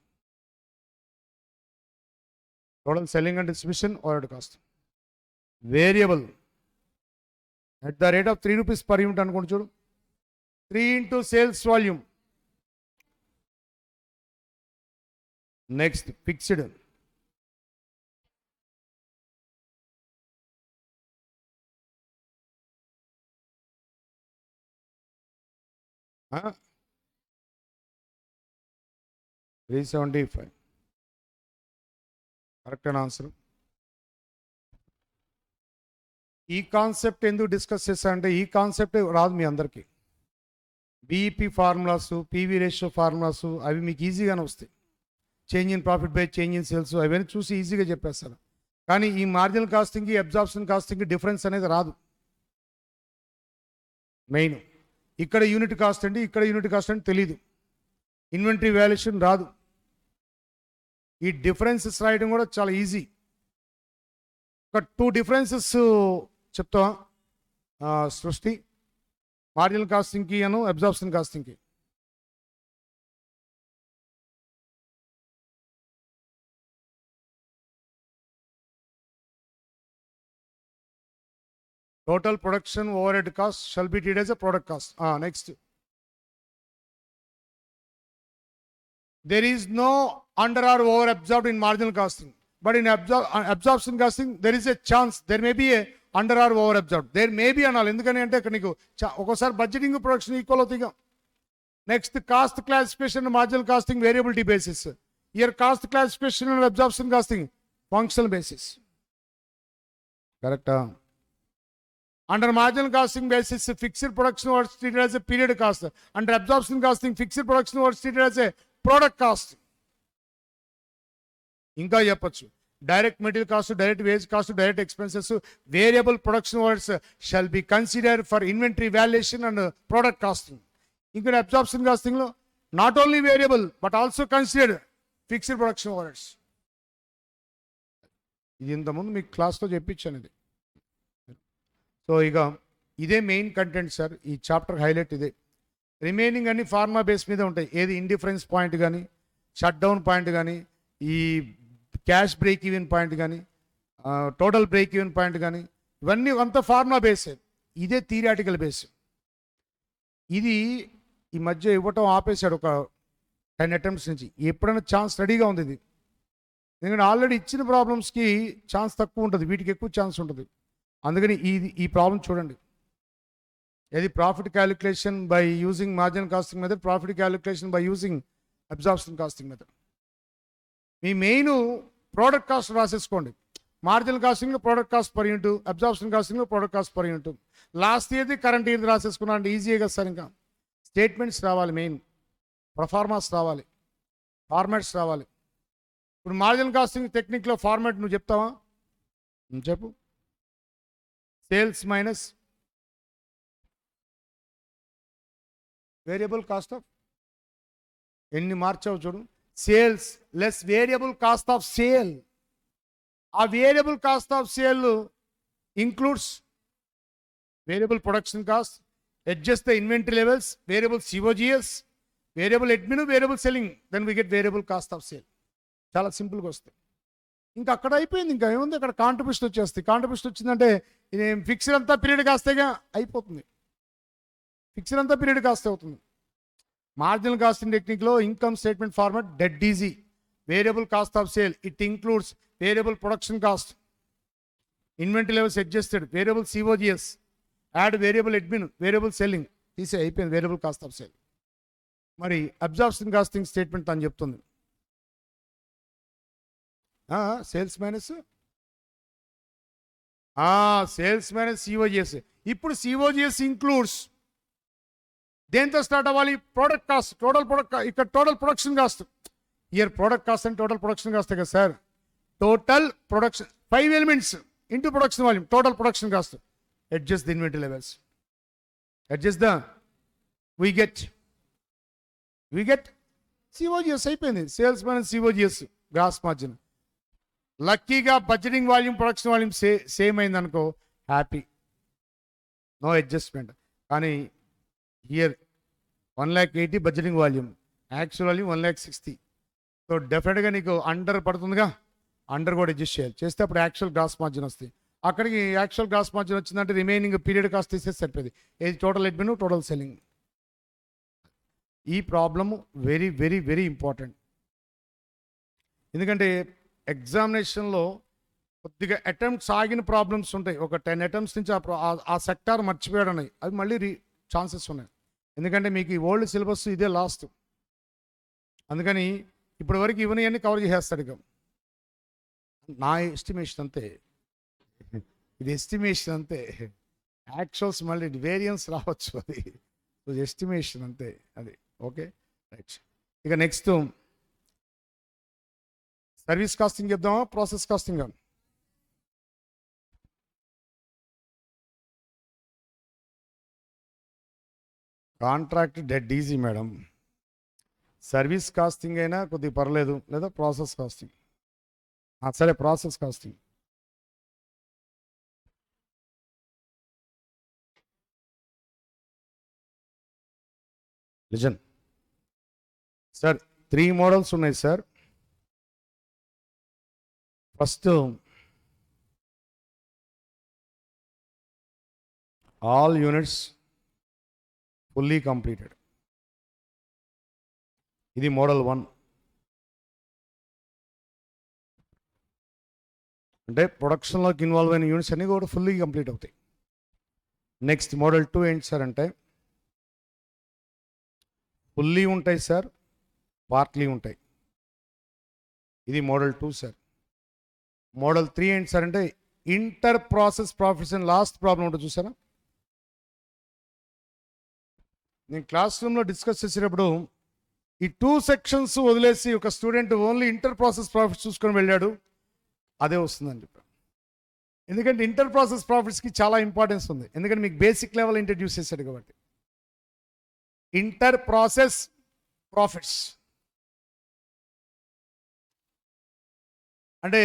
Total selling and distribution overhead cost variable at the rate of 3 rupees per unit అనుకోండి. చూడు, 3 into sales volume. Next fixed. $375 correct అని answer. ఈ concept ఎందుకు discuss చేశా అంటే ఈ concept రాదు మీ అందరికీ. BEP formulas, PV ratio formulas అవి మీకు ఈజీగానే వస్తాయి. Change in profit by change in sales అవన్నీ చూసి ఈజీగా చెప్పేస్తారు. కానీ ఈ మార్జినల్ కాస్టింగ్కి అబ్జార్ప్షన్ కాస్టింగ్కి డిఫరెన్స్ అనేది రాదు. మెయిన్ ఇక్కడ యూనిట్ కాస్ట్ అండి, ఇక్కడ యూనిట్ కాస్ట్ అంటే తెలీదు. ఇన్వెంటరీ వాల్యుయేషన్ రాదు. ఈ డిఫరెన్సెస్ రాయడం కూడా చాలా ఈజీ. ఒక 2 డిఫరెన్సెస్ చెప్తా సృష్టి, marginal కాస్టింగ్కి Anu absorption కాస్టింగ్కి. Total production overhead cost shall be treated as a product cost. Next. There is no under or over absorbed in marginal costing. But in absorption costing, there is a chance. There may be a under or over absorbed. There may be an all. ఎందుకని అంటే ఇక్కడ నీకు ఒకసారి budgeting production equal అవుతాయిగా. Next cost classification marginal costing variability basis. Year cost classification and absorption costing functional basis. కరెక్టా? Under marginal costing basis, fixed production was treated as a period cost. Under absorption costing, fixed production was treated as a product cost. ఇంకా చెప్పచ్చు, direct material cost, direct wage cost, direct expenses, variable production overs shall be consider for inventory valuation and product costing. ఇంకా absorption కాస్టింగ్లో not only variable but also consider fixed production overs. ఇది ఇంతకుముందు మీకు క్లాస్లో చెప్పించాను ఇది. సో ఇక ఇదే మెయిన్ కంటెంట్ సార్. ఈ చాప్టర్ హైలైట్ ఇదే. రిమైనింగ్ అన్ని ఫార్మా బేస్ మీద ఉంటాయి. ఏది ఇండిఫరెన్స్ పాయింట్ కానీ, షట్ డౌన్ పాయింట్ కానీ, ఈ క్యాష్ బ్రేక్ ఈవెన్ పాయింట్ కానీ, టోటల్ బ్రేక్ ఈవెన్ పాయింట్ కానీ, ఇవన్నీ అంతా ఫార్మా బేసే. ఇదే థియరిటికల్ బేస్. ఇది ఈ మధ్య ఇవ్వటం ఆపేశాడు ఒక 10 అటెంప్ట్స్ నుంచి. ఎప్పుడైనా ఛాన్స్ రెడీగా ఉంది ఇది. ఎందుకంటే ఆల్రెడీ ఇచ్చిన ప్రాబ్లమ్స్కి ఛాన్స్ తక్కువ ఉంటుంది, వీటికి ఎక్కువ ఛాన్స్ ఉంటుంది. అందుకని ఈ ప్రాబ్లం చూడండి. ఏది profit calculation by using marginal costing method, profit calculation by using absorption costing method. మీ మెయిన్ ప్రోడక్ట్ కాస్ట్ రాసేసుకోండి. మార్జినల్ కాస్టింగ్లో product cost per unit, absorption కాస్టింగ్లో product cost per unit. Last ఇయర్ది కరెంట్ ఇయర్ది రాసేసుకున్నా అంటే ఈజీగా కదా సార్. ఇంకా స్టేట్మెంట్స్ రావాలి, మెయిన్ ప్రొఫార్మాస్ రావాలి, ఫార్మాట్స్ రావాలి. ఇప్పుడు మార్జినల్ కాస్టింగ్ టెక్నిక్లో ఫార్మాట్ నువ్వు చెప్తావా? చెప్పు. Sales minus variable cost of, ఎన్ని మార్చావు చూడు, sales less variable cost of sale. ఆ variable cost of sale includes variable production cost, adjust the inventory levels, variable COGS, variable admin, variable selling, then we get variable cost of sale. చాలా సింపుల్గా వస్తాయి. ఇంకా అక్కడ అయిపోయింది. ఇంకా ఏముంది, అక్కడ కాంట్రిబ్యూషన్ వచ్చేస్తుంది. కాంట్రిబ్యూషన్ వచ్చిందంటే ఇది ఫిక్స్డ్ అంతా పీరియడ్ కాస్తేగా అయిపోతుంది. ఫిక్స్డ్ అంతా పీరియడ్ కాస్తే అవుతుంది. మార్జినల్ కాస్టింగ్ టెక్నిక్లో income statement format dead easy. Variable cost of sale, it includes variable production cost, inventory levels adjusted, variable COGS, add variable admin, variable selling, తీసే అయిపోయింది వేరియబుల్ కాస్ట్ ఆఫ్ సేల్. మరి absorption costing statement అని చెప్తుంది. Sales minus COGS. ఇప్పుడు COGS includes దేంతో start అవ్వాలి? Product cost, total product. ఇక్కడ total production cost. Year product cost and total production cost కదా sir. Total production 5 elements into production volume, total production cost. Adjust the inventory levels. Adjust the, we get COGS అయిపోయింది. Sales minus COGS, gross margin. లక్కీగా budgeting volume, production volume same అయింది అనుకో, happy, no adjustment. కానీ here 1,80,000 budgeting volume, actual volume 1,60,000. So డెఫినెట్గా నీకు under పడుతుందిగా, under కూడా adjust చేయాలి. చేస్తే అప్పుడు యాక్చువల్ గ్రాస్ మార్జిన్ వస్తుంది. అక్కడికి యాక్చువల్ గ్రాస్ మార్జిన్ వచ్చిందంటే రిమైనింగ్ పీరియడ్ కాస్ట్ తీసేసి సరిపోయింది. ఏది టోటల్ అడ్మిన్, టోటల్ సెల్లింగ్. ఈ problem very very very important. ఎందుకంటే ఎగ్జామినేషన్లో కొద్దిగా అటెంప్ట్స్ ఆగిన ప్రాబ్లమ్స్ ఉంటాయి. ఒక 10 అటెంప్ట్స్ నుంచి ఆ సెక్టార్ మర్చిపోయాడు ఉన్నాయి, అవి మళ్ళీ ఛాన్సెస్ ఉన్నాయి. ఎందుకంటే మీకు ఈ ఓల్డ్ సిలబస్ ఇదే లాస్ట్. అందుకని ఇప్పటి వరకు ఇవన్నీ కవర్ చేసేస్తాడు. ఇక నా ఎస్టిమేషన్ అంతే, ఇది ఎస్టిమేషన్ అంతే. యాక్చువల్స్ మళ్ళీ వేరియన్స్ రావచ్చు, అది ఎస్టిమేషన్ అంతే అది. Okay right. ఇక నెక్స్ట్ సర్వీస్ కాస్టింగ్ చెప్దామా, process costing? Contract dead easy madam. Service costing అయినా కొద్దిగా పర్లేదు, లేదా ప్రాసెస్ కాస్టింగ్. సరే, process costing. Listen sir, 3 models ఉన్నాయి sir. First all units fully completed, ఇది మోడల్ 1. అంటే ప్రొడక్షన్లోకి ఇన్వాల్వ్ అయిన యూనిట్స్ అన్నీ కూడా ఫుల్లీ కంప్లీట్ అవుతాయి. నెక్స్ట్ మోడల్ 2 ఏంటి సార్ అంటే ఫుల్లీ ఉంటాయి సార్, పార్ట్లీ ఉంటాయి, ఇది మోడల్ 2 సార్. మోడల్ 3 ఏంటి సార్ అంటే inter process profits and last problem ఉంటుంది చూసారా. నేను క్లాస్ రూమ్లో డిస్కస్ చేసేటప్పుడు ఈ 2 సెక్షన్స్ వదిలేసి ఒక student only inter process profits చూసుకొని వెళ్ళాడు, అదే వస్తుందని చెప్పాను. ఎందుకంటే ఇంటర్ ప్రాసెస్ ప్రాఫిట్స్కి చాలా ఇంపార్టెన్స్ ఉంది. ఎందుకంటే మీకు బేసిక్ లెవెల్ ఇంట్రడ్యూస్ చేశాడు కాబట్టి. ఇంటర్ ప్రాసెస్ ప్రాఫిట్స్ అంటే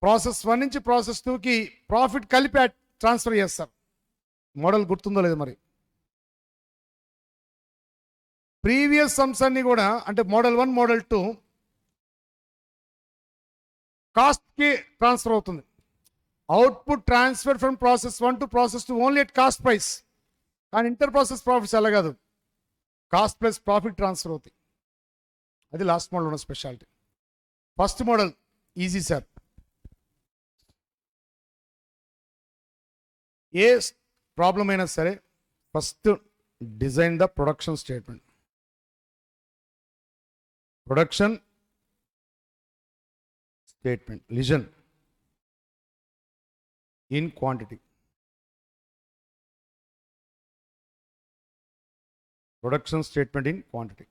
ప్రాసెస్ 1 నుంచి ప్రాసెస్ 2కి ప్రాఫిట్ కలిపి ట్రాన్స్ఫర్ చేస్తారు. మోడల్ గుర్తుందో లేదు మరి. ప్రీవియస్ సమ్స్ అన్ని కూడా అంటే మోడల్ 1, మోడల్ 2 కాస్ట్కి ట్రాన్స్ఫర్ అవుతుంది. Output transfer from process 1 to process 2 only at cost price. కానీ ఇంటర్ ప్రాసెస్ ప్రాఫిట్స్ అలా కాదు, కాస్ట్ ప్లస్ ప్రాఫిట్ ట్రాన్స్ఫర్ అవుతాయి. అది లాస్ట్ మోడల్ ఉన్న speciality. First model easy sir. ఏ ప్రాబ్లం అయినా సరే first design the production statement. Production statement, listen, in quantity. Production statement in quantity.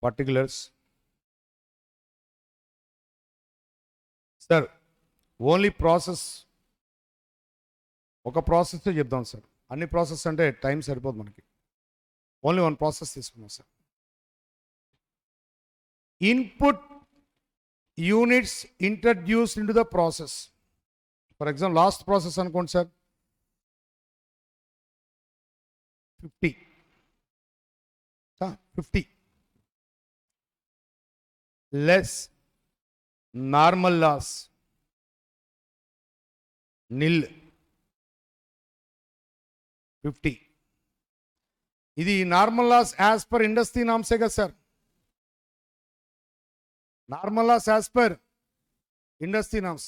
Particulars. Sir, only process. ఒక process చెప్దాం sir. అన్ని process అంటే టైం సరిపోదు మనకి. ఓన్లీ 1 ప్రాసెస్ తీసుకున్నాం sir. input units introduced into the process. For example, last process అనుకోండి సార్ 50 less normal loss nil 50. ఇది normal loss as per industry నామ్సే కదా sir. Normal loss as per industry norms.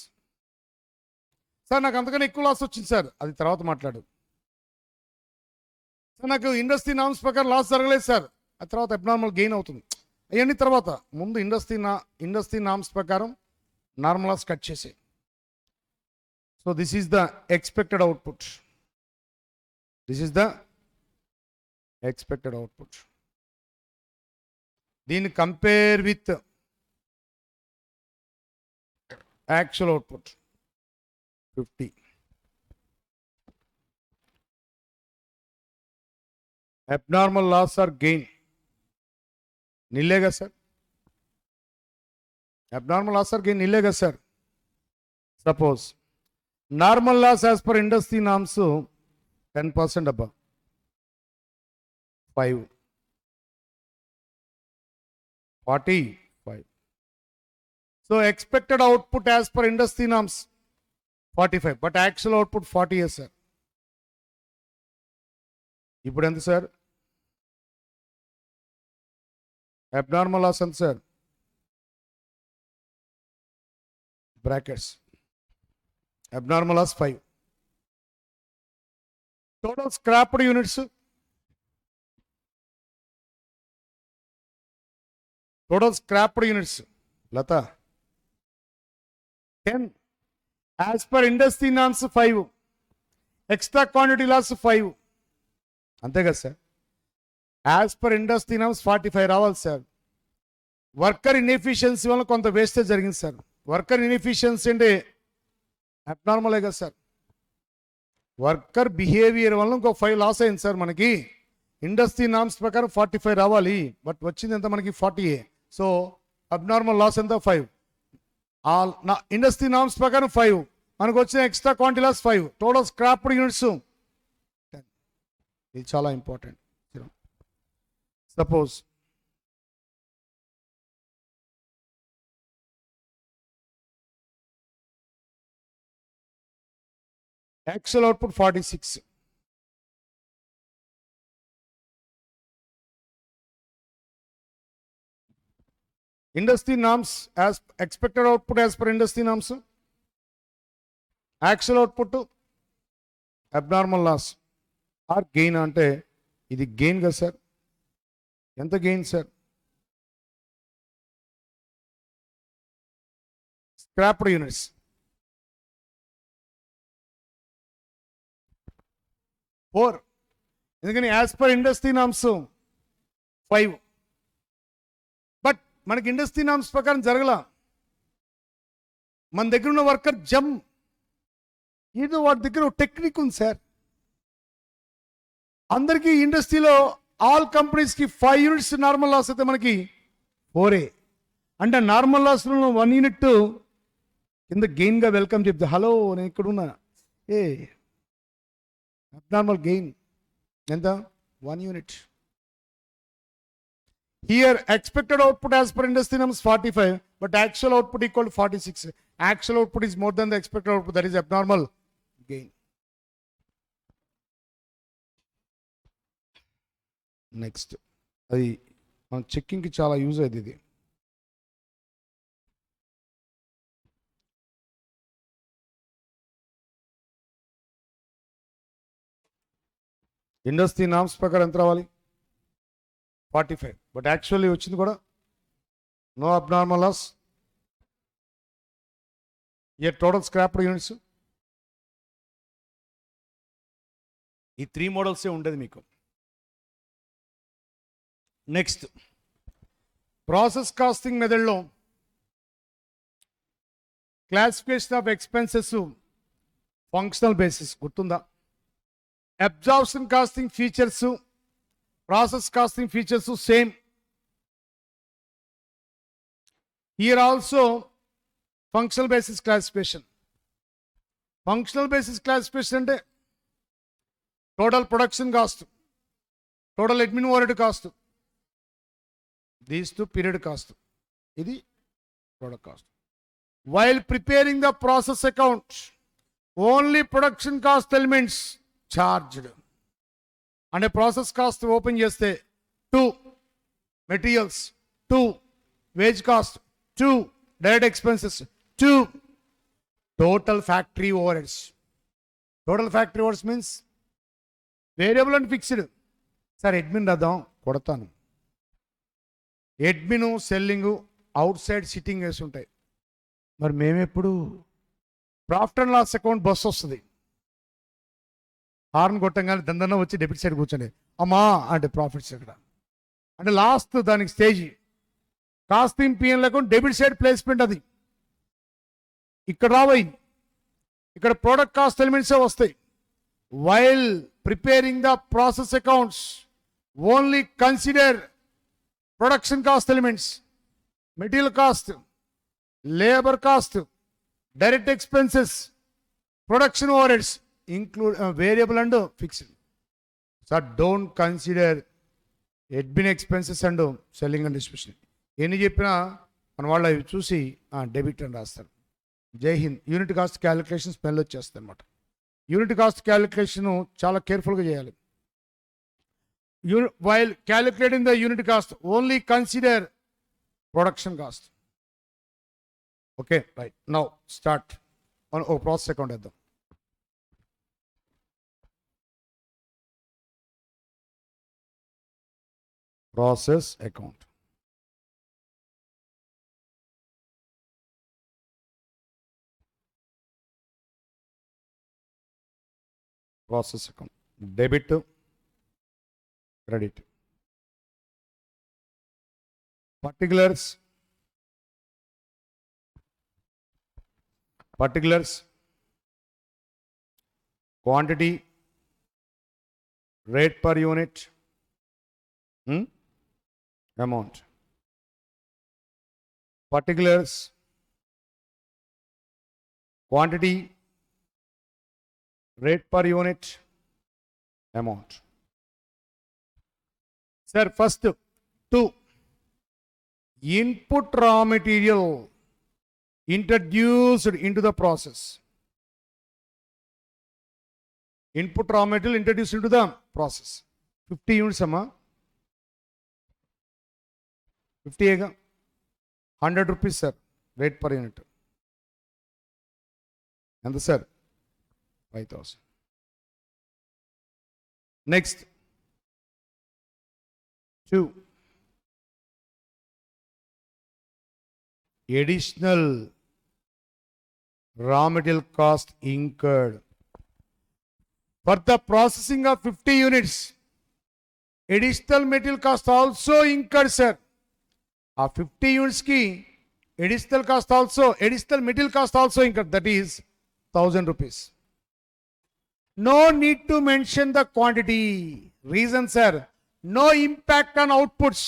Sir నాకు అంతకన్నా ఎక్కువ లాస్ వచ్చింది సార్, అది తర్వాత మాట్లాడు. సార్ నాకు ఇండస్ట్రీ నామ్స్ ప్రకారం లాస్ జరగలేదు సార్, అది తర్వాత అబ్నార్మల్ గెయిన్ అవుతుంది. అవన్నీ తర్వాత. ముందు ఇండస్ట్రీ నామ్స్ ప్రకారం నార్మల్ లాస్ కట్ చేసే. So this is the expected output. This is the expected output. దీన్ని compare with actual output 50. Abnormal loss or gain నిల్లేగా sir. Abnormal loss or gain నిల్లేగా sir. Suppose normal loss as per industry norms 10% అబ్బా 5 45. So expected output as per industry norms 45, but actual output 40 years sir. ఇప్పుడు ఎంత sir abnormal loss ఎంత sir? Brackets abnormal loss 5. Total scrapped units, total scrapped units Lata 10 as per industry norms 5, extra quantity loss 5 ante kada sir. As per industry norms 45 రావాలి sir. Worker inefficiency వల్ల కొంత wastage జరిగింది sir. Worker inefficiency అంటే అబ్నార్మలే కదా sir. Worker behaviour వల్ల ఇంకో 5 loss అయింది sir మనకి. ఇండస్ట్రీ నామ్స్ ప్రకారం 45 రావాలి, బట్ వచ్చింది ఎంత మనకి 40. సో అబ్నార్మల్ లాస్ ఎంత 5. ఇండస్ట్రీ నామ్స్ ప్రకారం 5, మనకు వచ్చిన extra quantity loss 5. Total scrapped units 10. ఇది చాలా important. Suppose actual output 46. Industry norms as expected output as per industry norms, actual output abnormal loss or gain ante ఇది gain కదా sir. ఎంత gain sir? Scrapped units 4, ఎందుకని as per industry norms 5, but మనకి industry norms ప్రకారం జరగల. మన దగ్గర ఉన్న వర్కర్ జమ్ ఏదో వాటి దగ్గర టెక్నిక్ ఉంది సార్. అందరికీ ఇండస్ట్రీలో ఆల్ కంపెనీస్కి 5 యూనిట్స్ నార్మల్ లాస్ అయితే మనకి 4 అంటే నార్మల్ లాస్లో 1 యూనిట్ కింద గెయిన్గా వెల్కమ్ చెప్తే హలో నేను ఇక్కడ ఉన్నా అబ్నార్మల్ గెయిన్ ఎంత 1 unit. Here expected output as per industry norms 45, but actual output equal to 46. Actual output is more than the expected output, that is abnormal gain. Next, అది మన చెక్కింగ్కి చాలా use అయ్యేది ఇది. ఇండస్ట్రీ నామ్స్ ప్రకారం ఎంత రావాలి 45, but actually వచ్చింది కూడా no abnormal loss. Year total scrapped units ఈ 3 మోడల్సే ఉండేది మీకు. నెక్స్ట్ ప్రాసెస్ కాస్టింగ్ మెథడ్లో classification of expenses functional basis గుర్తుందా? Absorption costing features, process costing features same. Here also functional basis classification. Functional basis classification ante total production cost, total admin overhead cost, these two period cost, idi product cost. While preparing the process account, only production cost elements charged. And a process cost open cheste 2 materials, 2 wage cost, 2 direct expenses, 2 total factory overheads. Total factory overheads means variable and fixed. Sir, admin radam kodtanu. Admin selling outside sitting వేసి ఉంటాయి. మరి మేము ఎప్పుడు profit and loss account bus వస్తుంది, horn కొట్టంగానే దందన్న వచ్చి debit side కూర్చొని అమ్మా అంటే ప్రాఫిట్స్ ఇక్కడ అంటే లాస్ట్ దానికి stage costing PN account debit side placement. అది ఇక్కడ రావాయి, ఇక్కడ ప్రోడక్ట్ కాస్ట్ ఎలిమెంట్సే వస్తాయి. While preparing the process accounts only consider production cost elements, material cost, labor cost, direct expenses, production overheads, include variable and fixed. So don't consider admin expenses and selling and distribution. Any చెప్పినా మన వాళ్ళు అవి చూసి debit అని రాస్తారు. జై Hind. Unit cost calculation smell వచ్చేస్తుంది అనమాట. యూనిట్ కాస్ట్ క్యాలిక్యులేషన్ చాలా కేర్ఫుల్గా చేయాలి. While calculating the unit cost, only consider production cost. Okay, right. Now start on process account at them. Process account. Process account. Debit, credit. Particulars. Quantity, rate per unit, amount. Particulars, quantity, rate per unit, amount. Sir, first 2, input raw material introduced into the process. Input raw material introduced into the process. 50 units amma. 50 ega. 100 rupees sir. Rate per unit. And the sir 5,000. Next 2. Additional raw material cost incurred for the processing of 50 units. Additional material cost also incurred, sir. Of 50 units ki additional cost also, additional material cost also incurred. That is 1,000 rupees. No need to mention the quantity. Reason, sir, no impact on outputs.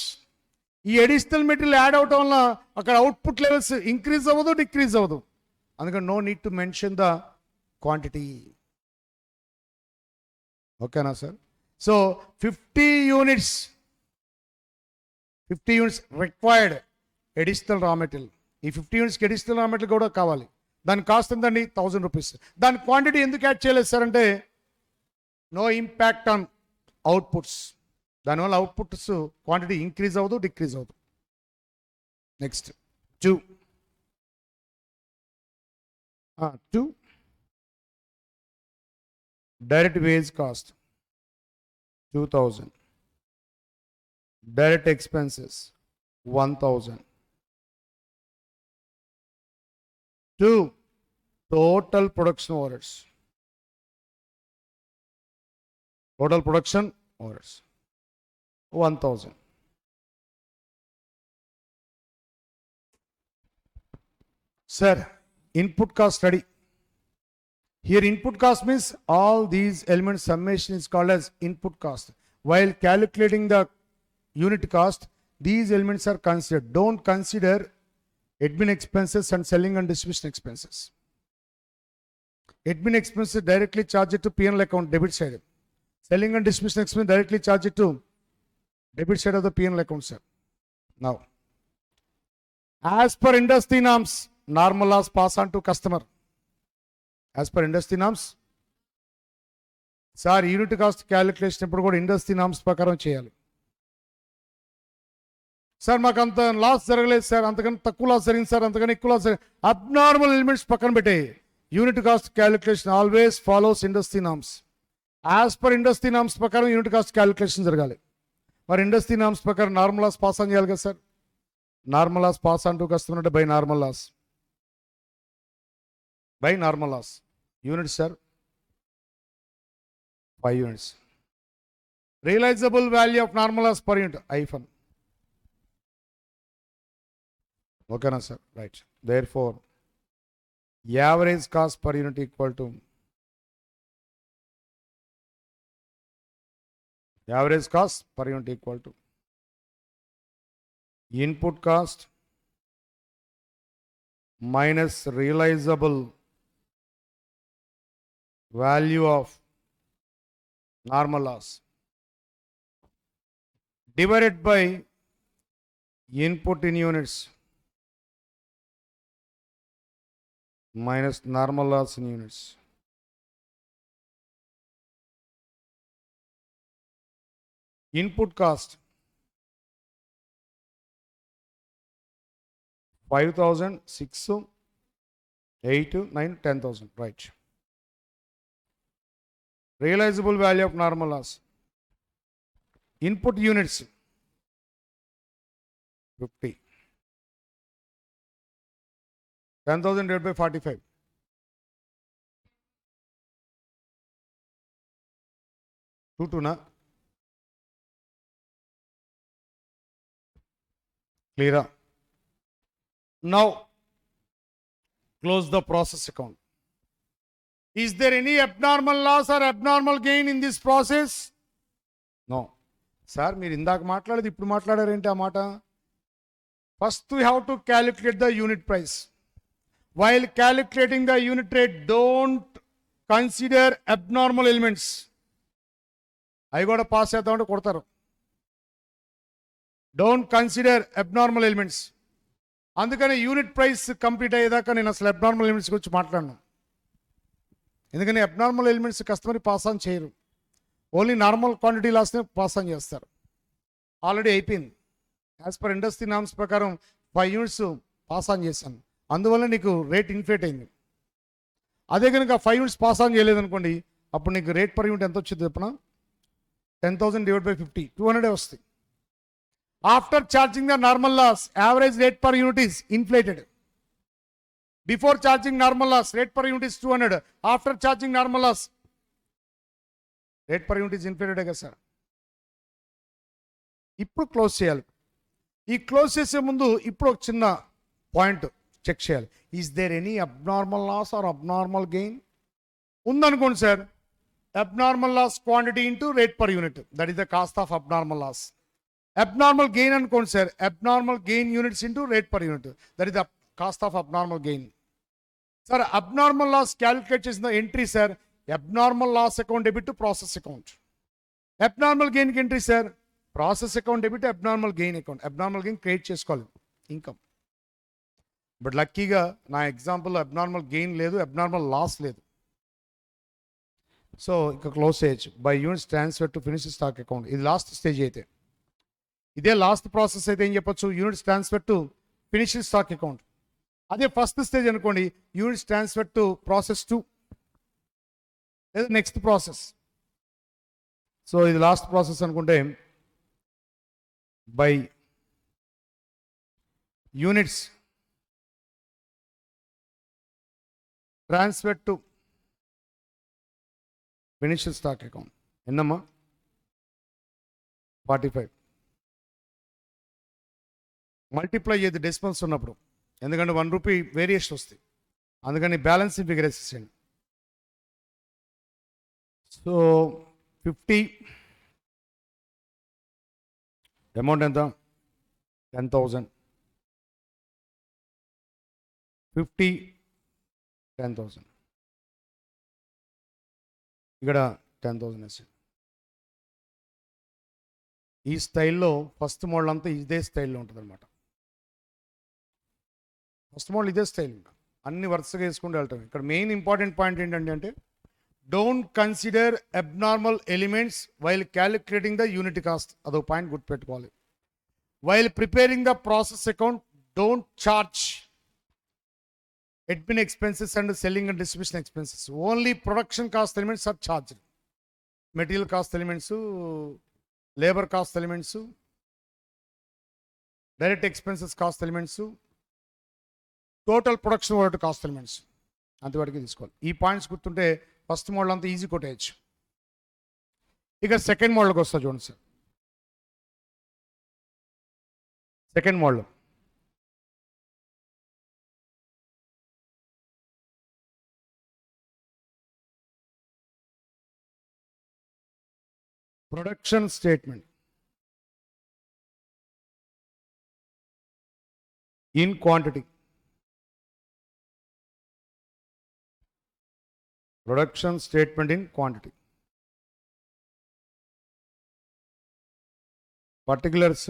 ఈ additional material add అవటం వల్ల అక్కడ output levels increase అవ్వదు, decrease అవ్వదు. అందుకని no need to mention the quantity. ఓకేనా sir? So 50 units required additional raw material. ఈ 50 యూనిట్స్కి additional raw material కూడా కావాలి. దాని కాస్ట్ ఎంతండి? 1,000 రూపీస్. దాని క్వాంటిటీ ఎందుకు యాడ్ చేయలేదు సార్ అంటే నో ఇంపాక్ట్ ఆన్ అవుట్పుట్స్. దానివల్ల అవుట్పుట్స్ క్వాంటిటీ ఇంక్రీజ్ అవ్వదు, డిక్రీజ్ అవ్వదు. Next 2 direct wage cost 2,000, direct expenses 1,000. 2 total production overheads. 1,000. Sir, input cost study. Here input cost means all these elements summation is called as input cost. While calculating the unit cost, these elements are considered. Don't consider admin expenses and selling and distribution expenses. Admin expenses directly charged to P&L account debit side. Selling and distribution expense directly charged to debit side of the P&L account, sir. Now, as per industry norms, normal loss pass on to customer. As per industry norms, sir unit cost calculation ఇప్పుడు కూడా industry norms ప్రకారం చేయాలి. Sir మాకు అంత loss జరగలేదు sir, అంతకన్నా తక్కువ loss జరిగింది సార్, అంతకన్నా ఎక్కువ లాస్ జరిగింది. అబ్నార్మల్ ఎలిమెంట్స్ పక్కన పెట్టే unit cost calculation always follows industry norms. As per industry norms ప్రకారం యూనిట్ కాస్ట్ క్యాలిక్యులేషన్ జరగాలి. మరి ఇండస్ట్రీ నామ్స్ ప్రకారం నార్మల్ లాస్ పాస్ ఆన్ చేయాలి కదా sir. Normal loss pass on to customer అంటే by normal loss. By normal loss unit sir 5 units. Realizable value of normal loss per unit hyphen. Okay na sir, right. Therefore, average cost per unit equal to average cost per unit equal to input cost minus realizable value of normal loss divided by input in units minus normal loss in units. Input cost 5,000, 6, 8, 9, 10,000, right. Realizable value of normal loss. Input units 50. 10,000 divided by 45. 2 na? Clear? Now, close the process account. Is there any abnormal loss or abnormal gain in this process? No. Sir మీరు ఇందాక మాట్లాడేది ఇప్పుడు మాట్లాడారేంటి ఆ మాట? First we have to calculate the unit price. While calculating the unit rate, don't consider abnormal elements. అవి కూడా pass చేద్దామంటే కొడతారు. Don't consider abnormal elements. అందుకని యూనిట్ ప్రైస్ కంప్లీట్ అయ్యేదాకా నేను అసలు అబ్నార్మల్ ఎలిమెంట్స్ గురించి మాట్లాడను. ఎందుకని అబ్నార్మల్ ఎలిమెంట్స్ కస్టమర్కి పాస్ ఆన్ చేయరు. ఓన్లీ నార్మల్ క్వాంటిటీ లాస్ని పాస్ ఆన్ చేస్తారు. ఆల్రెడీ అయిపోయింది. యాజ్ పర్ ఇండస్ట్రీ నామ్స్ ప్రకారం 5 యూనిట్స్ పాస్ ఆన్ చేశాను, అందువల్ల నీకు రేట్ ఇన్ఫ్లేట్ అయింది. అదే కనుక 5 యూనిట్స్ పాస్ ఆన్ చేయలేదనుకోండి, అప్పుడు నీకు రేట్ పర్ యూనిట్ ఎంత వచ్చింది చెప్పిన? 10,000 డివైడ్ బై 50, 200 వస్తాయి. After charging the normal loss, average rate per unit is inflated. Before charging normal loss, rate per unit is 200. After charging normal loss, rate per unit is inflated కదా sir. ఇప్పుడు close చేయాలి. ఈ close చేసే ముందు ఇప్పుడు ఒక చిన్న point check చేయాలి. Is there any abnormal loss or abnormal gain? ఉందనుకోండి sir, abnormal loss quantity into rate per unit, that is the cost of abnormal loss. Abnormal gain అనుకోండి sir, abnormal gain units into rate per unit, that is the cost of abnormal gain. Sir abnormal loss calculate చేసిన entry sir, abnormal loss account debit to process account. Abnormal గెయిన్కి entry sir, process account debit abnormal gain account. Abnormal gain create చేసుకోవాలి income. But లక్కీగా నా ఎగ్జాంపుల్లో abnormal gain లేదు, abnormal loss లేదు. So ఇక close చేయొచ్చు. By units transfer to finish stock account. ఇది లాస్ట్ స్టేజ్ అయితే, ఇదే లాస్ట్ ప్రాసెస్ అయితే ఏం చెప్పొచ్చు? Units transfer to finish stock account. అదే ఫస్ట్ స్టేజ్ అనుకోండి, యూనిట్స్ ట్రాన్స్ఫర్ టు ప్రాసెస్ 2 లేదా నెక్స్ట్ ప్రాసెస్. సో ఇది లాస్ట్ ప్రాసెస్ అనుకుంటే by units transfer to finish stock account. ఎన్నమ్మా? 45. మల్టిప్లై చేయదు డెసిమల్స్ ఉన్నప్పుడు, ఎందుకంటే 1 రూపీ వేరియేషన్ వస్తాయి, అందుకని బ్యాలెన్సింగ్ ఫిగర్ వేసేసేయండి. సో 50 అమౌంట్ ఎంత? 10,000. 50 10,000 ఇక్కడ 10,000 వేసాను. ఈ స్టైల్లో ఫస్ట్ మోడల్ అంతా ఇదే స్టైల్లో ఉంటుంది అనమాట. ఫస్ట్ మోడల్ ఇదే స్టైల్, ఇంకా అన్ని వరుసగా వేసుకుంటూ వెళ్తాం. ఇక్కడ మెయిన్ ఇంపార్టెంట్ పాయింట్ ఏంటంటే అంటే don't consider abnormal elements while calculating the unit cost. అదొక పాయింట్ గుర్తుపెట్టుకోవాలి. While preparing the process account don't charge admin expenses and selling and distribution expenses. Only production cost elements are charged. Material cost elements, labor cost elements, direct expenses cost elements, total production overhead cost elements. అంతవరకు తీసుకోవాలి. ఈ points గుర్తుంటే first model అంతా easy కొట్టేయచ్చు. ఇక second మోడల్కి వస్తా చూడండి sir. Second model production statement in quantity. Production statement in quantity. Particulars,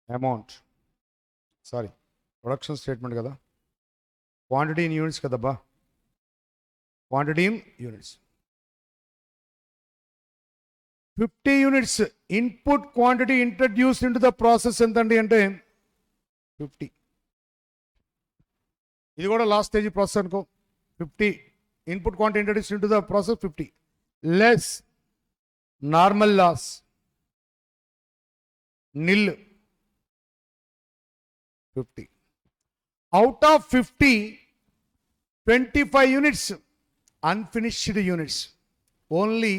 amount. Sorry, production statement kada. Quantity in units kada ba. Quantity in units. 50 units input quantity introduced into the process ఎంతండి అంటే 50. ఇది కూడా last stage process అనుకో. 50 input quantity introduced into the process 50 less normal loss nil 50. Out of 50 25 units unfinished units, only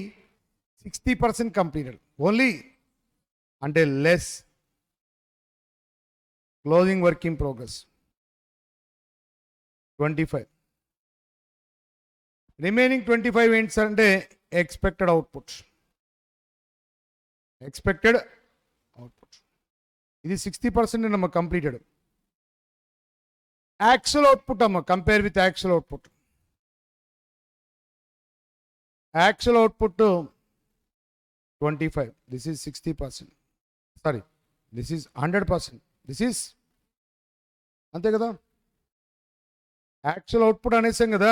60% completed, only until less closing work in progress 25. Remaining 25 ends అంటే expected output. Expected output. ఇది 60% నమ్మ completed. Actual output అమ్మ compare with actual output. Actual output 25. This is 60%. Sorry, this is 100%. This is అంతే కదా. Actual output అనేసాం కదా,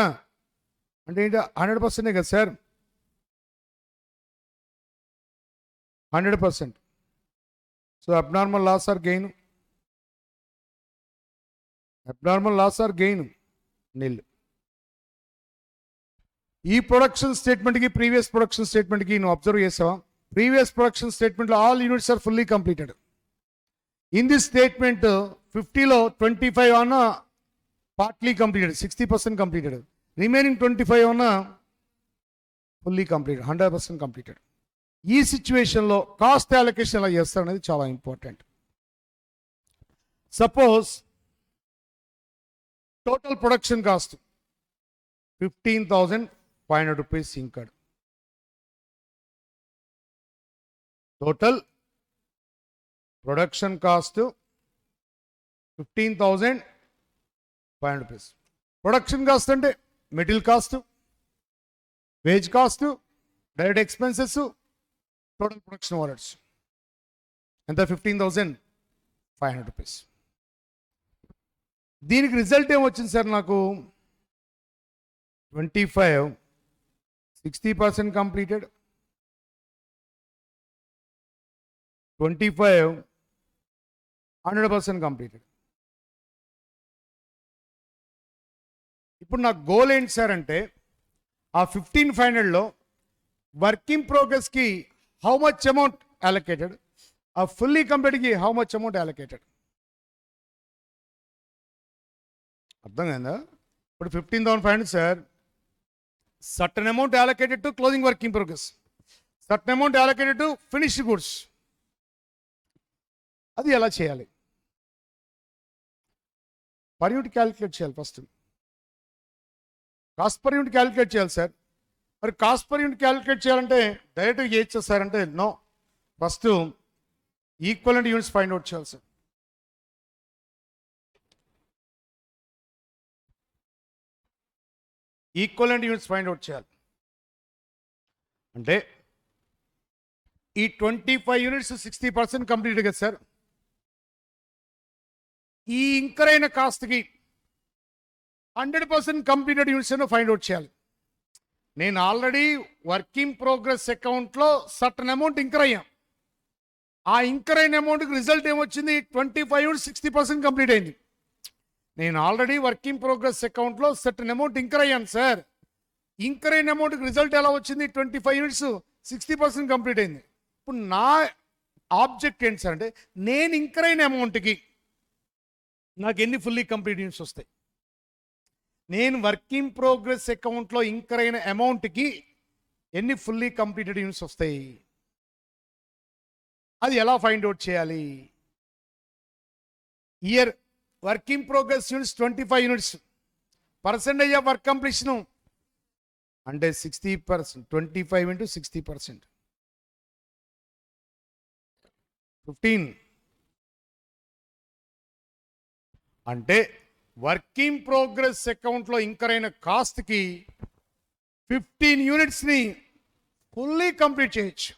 అంటే ఏంటి 100% కదా sir. 100%. So abnormal loss or gain, abnormal loss or gain nil. ఈ ప్రొడక్షన్ స్టేట్మెంట్కి ప్రీవియస్ ప్రొడక్షన్ స్టేట్మెంట్కి నువ్వు అబ్జర్వ్ చేసావా? ప్రీవియస్ ప్రొడక్షన్ స్టేట్మెంట్లో all units are fully completed. In this statement 50లో 25 అన్న పార్ట్లీ కంప్లీటెడ్, 60% కంప్లీటెడ్. రిమైనింగ్ 25 అన్న ఫుల్లీ కంప్లీటెడ్, 100% కంప్లీటెడ్. ఈ సిచ్యువేషన్లో కాస్ట్ అలొకేషన్ ఎలా చేస్తారు అనేది చాలా important. Suppose total production cost 15,500 rupees incurred. Total production cost 15,500 rupees. Production cost అంటే material cost, wage cost, direct expenses, total production overheads ఎంత? 15,500 rupees. దీనికి రిజల్ట్ ఏమొచ్చింది సార్ నాకు? 25 60% completed, 25 100% completed. ఇప్పుడు నా గోల్ ఏంటి సార్ అంటే ఆ 15,500లో వర్కింగ్ ప్రోగ్రెస్కి హౌ మచ్ అమౌంట్ అలొకేటెడ్, ఆ ఫుల్లీ కంప్లీట్కి హౌ మచ్ అమౌంట్ అలొకేటెడ్. అర్థం కాదా? ఇప్పుడు 15,500 sir, certain amount allocated to closing work in progress, certain amount allocated to finished goods. అది ఎలా చేయాలి? పర్ యూనిట్ క్యాలిక్యులేట్ చేయాలి. First cost per unit calculate చేయాలి సార్. మరి కాస్ట్ పర్ యూనిట్ క్యాలిక్యులేట్ చేయాలంటే డైరెక్ట్గా ఏం చేస్తారంటే no, first equivalent units find out చేయాలి sir. Equivalent units find out చేయాలి. అంటే ఈ 25 యూనిట్స్ 60% కంప్లీట్ కదా సార్. ఈ ఇంకర్ అయిన కాస్ట్కి 100% కంప్లీటెడ్ యూనిట్స్ అని ఫైండ్ అవుట్ చేయాలి. నేను ఆల్రెడీ వర్కింగ్ ప్రోగ్రెస్ అకౌంట్లో సర్టన్ అమౌంట్ ఇంకర్ అయ్యాం. ఆ ఇంకర్ అయిన అమౌంట్కి రిజల్ట్ ఏమొచ్చింది? 25 యూనిట్స్ 60% కంప్లీట్ అయింది. నేను ఆల్రెడీ వర్కింగ్ ప్రోగ్రెస్ అకౌంట్లో సర్టన్ అమౌంట్ ఇంకర్ అయ్యాను సార్. ఇంకర్ అయిన అమౌంట్కి రిజల్ట్ ఎలా వచ్చింది? 25 యూనిట్స్ 60% కంప్లీట్ అయింది. ఇప్పుడు నా ఆబ్జెక్ట్ ఏంటి సార్ అంటే, నేను ఇంకర్ అయిన అమౌంట్కి నాకు ఎన్ని ఫుల్లీ కంప్లీట్ యూనిట్స్ వస్తాయి? నేను వర్కింగ్ ప్రోగ్రెస్ అకౌంట్లో ఇంకర్ అయిన అమౌంట్కి ఎన్ని ఫుల్లీ కంప్లీటెడ్ యూనిట్స్ వస్తాయి? అది ఎలా ఫైండ్ అవుట్ చేయాలి? Year working progress units 25 units, percentage of work completion అంటే 60%. 25 into 60%, 15. అంటే వర్కింగ్ ప్రోగ్రెస్ అకౌంట్లో ఇంకర్ అయిన కాస్ట్కి 15 యూనిట్స్ని ఫుల్లీ కంప్లీట్ చేయొచ్చు.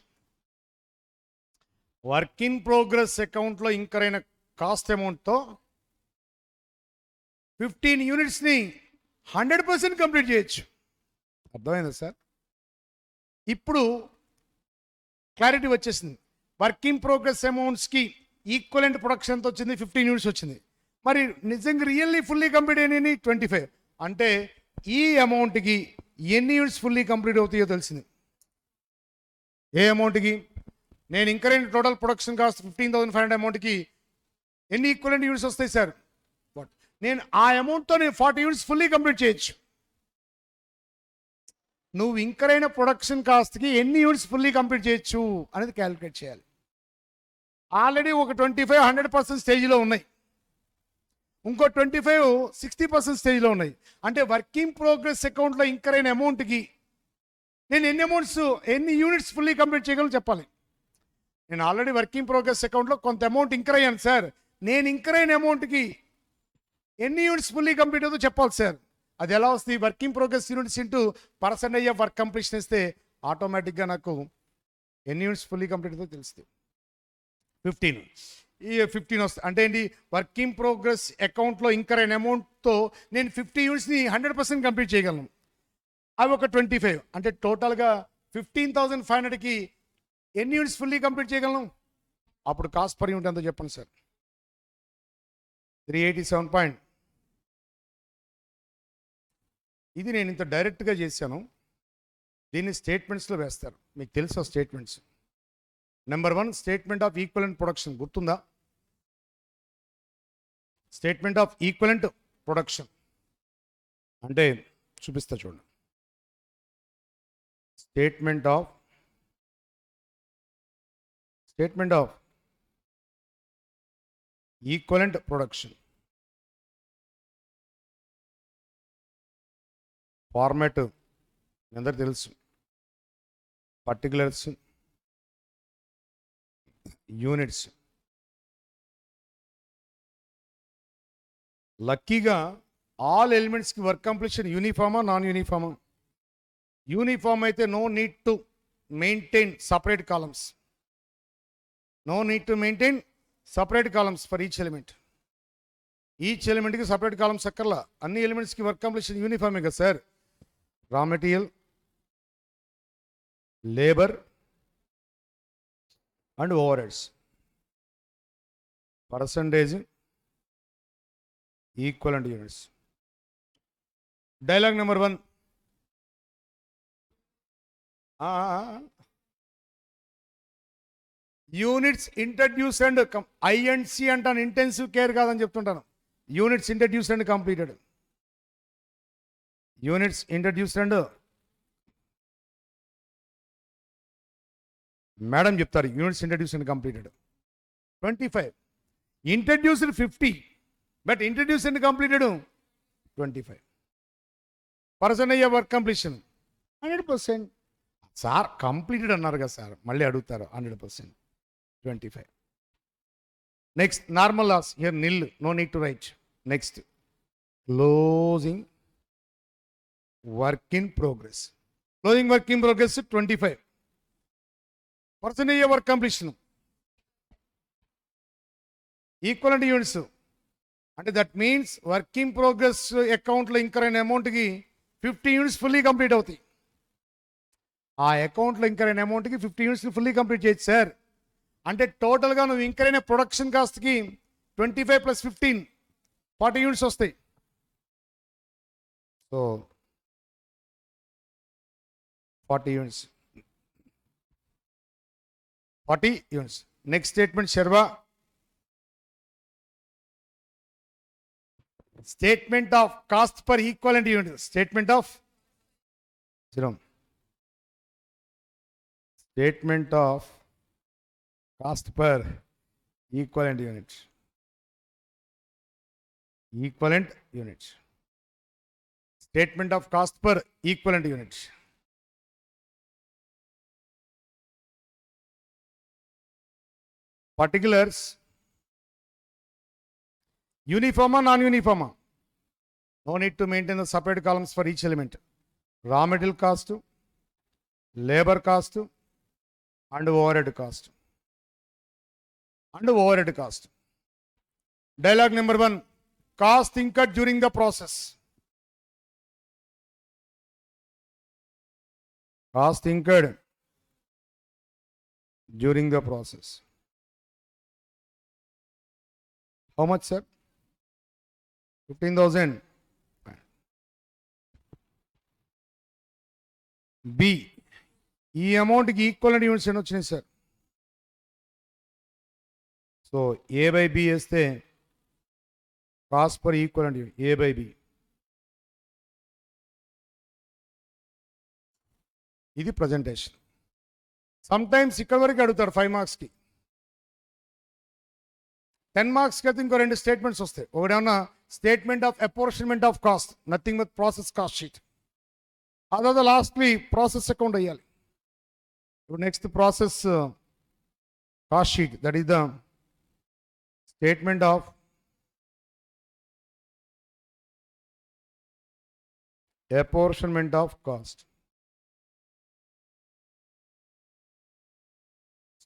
వర్కింగ్ ప్రోగ్రెస్ అకౌంట్లో ఇంకర్ అయిన కాస్ట్ అమౌంట్తో 15 యూనిట్స్ని 100% కంప్లీట్ చేయొచ్చు. అర్థమైందా సార్? ఇప్పుడు క్లారిటీ వచ్చేసింది. వర్కింగ్ ప్రోగ్రెస్ అమౌంట్స్కి ఈక్వలెంట్ ప్రొడక్షన్ ఎంత వచ్చింది? 15 యూనిట్స్ వచ్చింది. మరి నిజంగా రియల్లీ ఫుల్లీ కంప్లీట్ అయినాయి 25. అంటే ఈ అమౌంట్కి ఎన్ని యూనిట్స్ ఫుల్లీ కంప్లీట్ అవుతాయో తెలిసింది. ఏ అమౌంట్కి? నేను ఇంకర్ అయిన టోటల్ ప్రొడక్షన్ కాస్ట్ 15,500 అమౌంట్కి ఎన్ని ఈక్వలెంట్ యూనిట్స్ వస్తాయి సార్? నేను ఆ అమౌంట్తో నేను 40 యూనిట్స్ ఫుల్లీ కంప్లీట్ చేయొచ్చు. నువ్వు ఇంకర్ అయిన ప్రొడక్షన్ కాస్ట్కి ఎన్ని యూనిట్స్ ఫుల్లీ కంప్లీట్ చేయొచ్చు అనేది క్యాలిక్యులేట్ చేయాలి. ఆల్రెడీ ఒక 25 100% స్టేజ్లో ఉన్నాయి, ఇంకో 25 60% స్టేజ్లో ఉన్నాయి. అంటే వర్కింగ్ ప్రోగ్రెస్ అకౌంట్లో ఇంకర్ అయిన అమౌంట్కి నేను ఎన్ని యూనిట్స్ ఫుల్లీ కంప్లీట్ చేయగలను చెప్పాలి. నేను ఆల్రెడీ వర్కింగ్ ప్రోగ్రెస్ అకౌంట్లో కొంత అమౌంట్ ఇంకర్ అయ్యాను సార్. నేను ఇంకర్ అయిన అమౌంట్కి ఎన్ని యూనిట్స్ ఫుల్లీ కంప్లీట్ అవుతుందో చెప్పాలి సార్. అది ఎలా వస్తుంది? Working progress units into percentage of work completion ఇస్తే ఆటోమేటిక్గా నాకు ఎన్ని యూనిట్స్ ఫుల్లీ కంప్లీట్ అవుతుందో తెలుస్తుంది. 15. ఈ 15 వస్తుంది. అంటే ఏంటి? వర్కింగ్ ప్రోగ్రెస్ అకౌంట్లో ఇంకర్ అయిన అమౌంట్తో నేను 50 యూనిట్స్ని 100% కంప్లీట్ చేయగలను. అవి ఒక 25. అంటే టోటల్గా 15,500కి ఎన్ని యూనిట్స్ ఫుల్లీ కంప్లీట్ చేయగలను? అప్పుడు కాస్ట్ పర్ యూనిట్ ఎంతో చెప్పండి సార్. 387. ఇది నేను ఇంత డైరెక్ట్గా చేశాను. దీన్ని స్టేట్మెంట్స్లో వేస్తారు. మీకు తెలుసు statements. Number 1 statement of equivalent production గుర్తుందా? స్టేట్మెంట్ ఆఫ్ ఈక్వలెంట్ ప్రొడక్షన్ అంటే చూపిస్తా చూడండి. Statement of equivalent production format అందరికి తెలుసు. Particulars, units. లక్కీగా ఆల్ ఎలిమెంట్స్కి వర్క్ కంప్లీషన్ యూనిఫామా నాన్ యూనిఫామా? యూనిఫామ్ అయితే no need to maintain separate columns. For each element. Each ఎలిమెంట్కి సపరేట్ కాలమ్స్ అక్కర్లా. అన్ని ఎలిమెంట్స్కి వర్క్ కంప్లీషన్ యూనిఫామే కదా sir. Raw material, labour and overheads. Percentage, equivalent units. Dialogue number 1. Units introduce and INC అంటాను, intensive care కాదని చెప్తుంటాను. Units introduce and completed. Units introduce and madam చెప్తారు. Units introduce and completed 25. Introduced 50, but introduce and completed 25. Percentage of work completion 100%. Sir completed అన్నారు కదా sir, మళ్ళీ అడుగుతారు. 100%, 25. Next normal loss. Here nil, no need to write. Next closing work in progress. Closing work in progress 25. Percentage of work completion. Equivalent units. And that means work in progress account lo incur అయిన amount ki 50 units fully complete అవుతాయి. ఆ account లో incur అయిన amount ki 50 units fully complete చేయొచ్చు sir. అంటే total గా నువ్వు incur అయిన ప్రొడక్షన్ కాస్ట్ కి 25 plus 15 40 units వస్తాయి. So 40 units. 40 units. Next statement, Sharva. Statement of cost per equivalent unit. Statement of Statement of cost per equivalent unit. Equivalent unit. Statement of cost per equivalent unit. Particulars. Uniform or non-uniform? No need to maintain the separate columns for each element. Raw material cost, labor cost, and overhead cost. Dialogue number 1. Cost incurred during the process. Cost incurred during the process. How much, sir? 15,000. B. ఈ అమౌంట్కి equivalent units ఎన్ని వచ్చినాయి sir? So A by B వేస్తే cost per equivalent unit A by B. ఇది presentation. Some times ఇక్కడ వరకు అడుగుతారు 5 మార్క్స్కి. 10 మార్క్స్కి అయితే ఇంకో 2 స్టేట్మెంట్స్ వస్తాయి. ఒకటేమన్నా statement of apportionment of cost, nothing with process cost sheet. అதாவது లాస్ట్లీ ప్రాసెస్ అకౌంట్ వేయాలి. ఇప్పుడు next process cost sheet, that is the statement of apportionment of cost.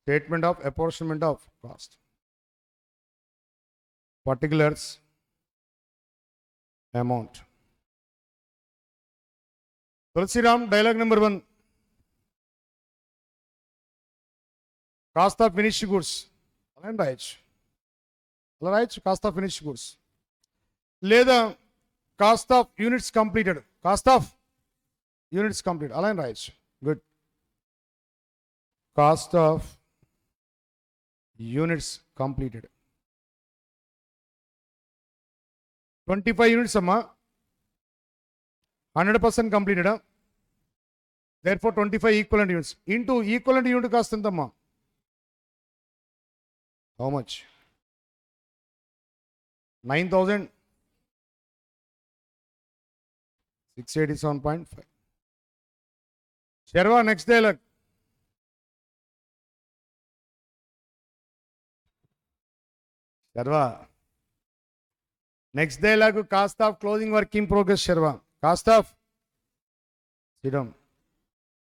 Statement of apportionment of cost. Particulars, amount. Tulsiram, dialogue number 1. Cost of finished goods. Align right. Cost of finished goods. Leda cost of units completed. Cost of units completed. Align right. Good. Cost of units completed. 25 units amma 100% completed. Therefore 25 equivalent units into equivalent unit cost entamma? How much? 9,687.5. Sharva, next dialogue. Sharva, next dialogue, cost of closing work in progress. Sharva, cost of, sit down,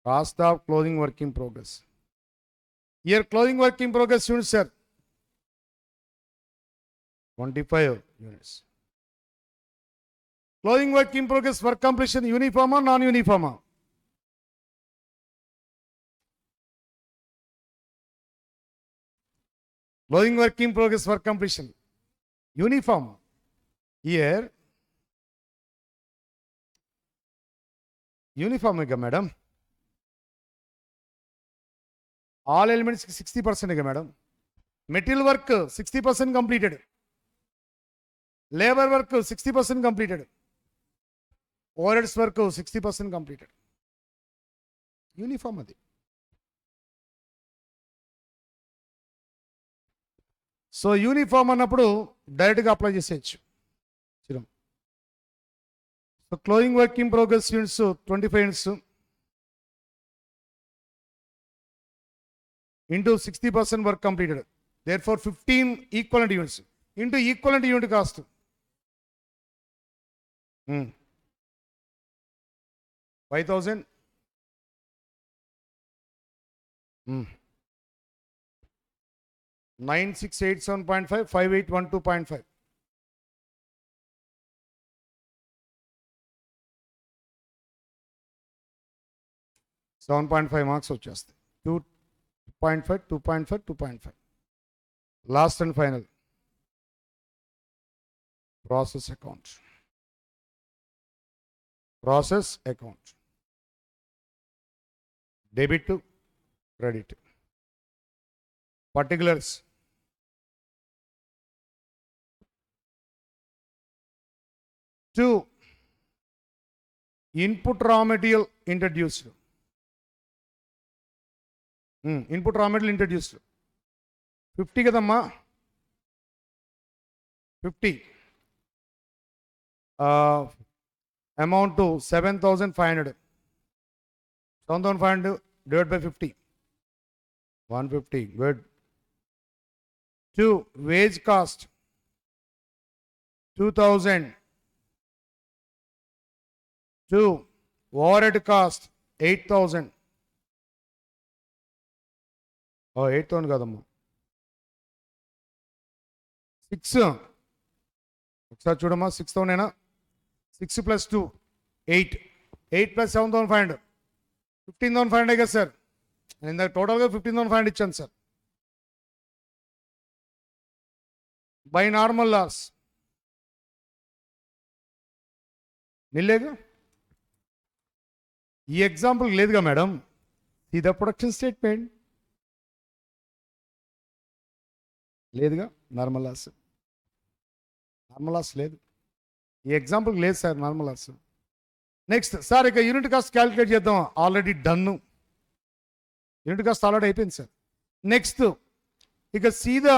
cost of closing work in progress. Here closing work in progress units, sir, 25 units. Closing work in progress work completion, uniform or non-uniform? Closing work in progress work completion, uniform. Here uniform madam. All elements 60% madam. Material work 60% completed. Labor work 60% completed. Overheads work 60% completed. Uniform adi. So uniform అన్నప్పుడు డైరెక్ట్గా apply చేసేయచ్చు. So closing work in progress units 25 units into 60% work completed, therefore 15 equivalent units into equivalent unit cost 5,000. 9687.5, 5812.5. 7.5 marks వచ్చేస్తాయి. 2.5, 2.5, 2.5. Last and final process account. Process account. Debit, credit. Particulars. Two, input raw material introduced. Input raw material introduced. 50 kadamma. 50. Amount to 7,500. 7,500 divided by 50. 150. Good. 2, wage cost. 2,000. 2, overhead cost 8,000. 8,000 kadamma. 6, ఒకసారి చూడమ్మా. 6,000 6 plus 2 8. 8 plus 7,500 15,500 కదా sir. నేను టోటల్గా 15,500 ఇచ్చాను sir. By normal loss నిల్లేగా. ఈ example లేదుగా madam. ఇది ప్రొడక్షన్ స్టేట్మెంట్ లేదుగా. నార్మల్ లాస్ లేదు. ఈ ఎగ్జాంపుల్ లేదు sir normal loss. Next sir ఇక యూనిట్ కాస్ట్ క్యాలిక్యులేట్ చేద్దాం. Already done. Unit cost already అయిపోయింది సార్. నెక్స్ట్ ఇక సీదా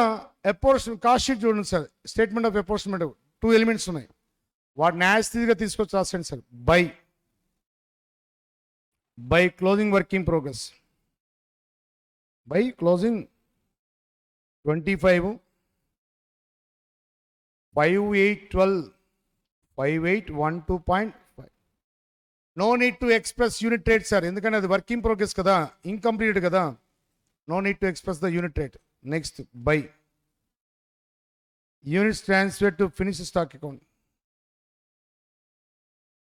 అపోర్షన్ కాస్ట్ షీట్ చూడండి sir. Statement of apportionment 2 elements ఉన్నాయి. వాటిని యాజిటీస్గా తీసుకొచ్చి రాసండి sir. By closing work in progress. By closing 25 5812 5812.5. No need to express unit rate sir, ఎందుకంటే అది వర్క్ ఇన్ ప్రోగ్రెస్ కదా, ఇన్కంప్లీటెడ్ కదా. No need to express the unit rate. Next by units transfer to finish stock account.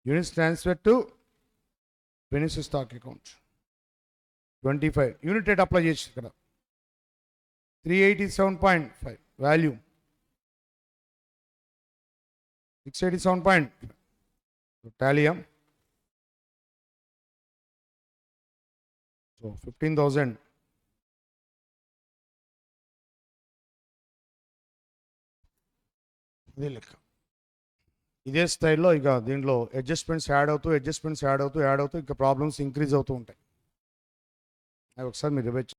Units transfer to finish stock account 25. Unit rate apply చేసి ఇక్కడ 387.5 value 687. Thallium. So 15,000. అదే లెక్క. ఇదే స్టైల్లో ఇక దీంట్లో అడ్జస్ట్మెంట్స్ యాడ్ అవుతూ ఇంకా ప్రాబ్లమ్స్ ఇంక్రీజ్ అవుతూ ఉంటాయి. అవి ఒకసారి మీరు రివైజ్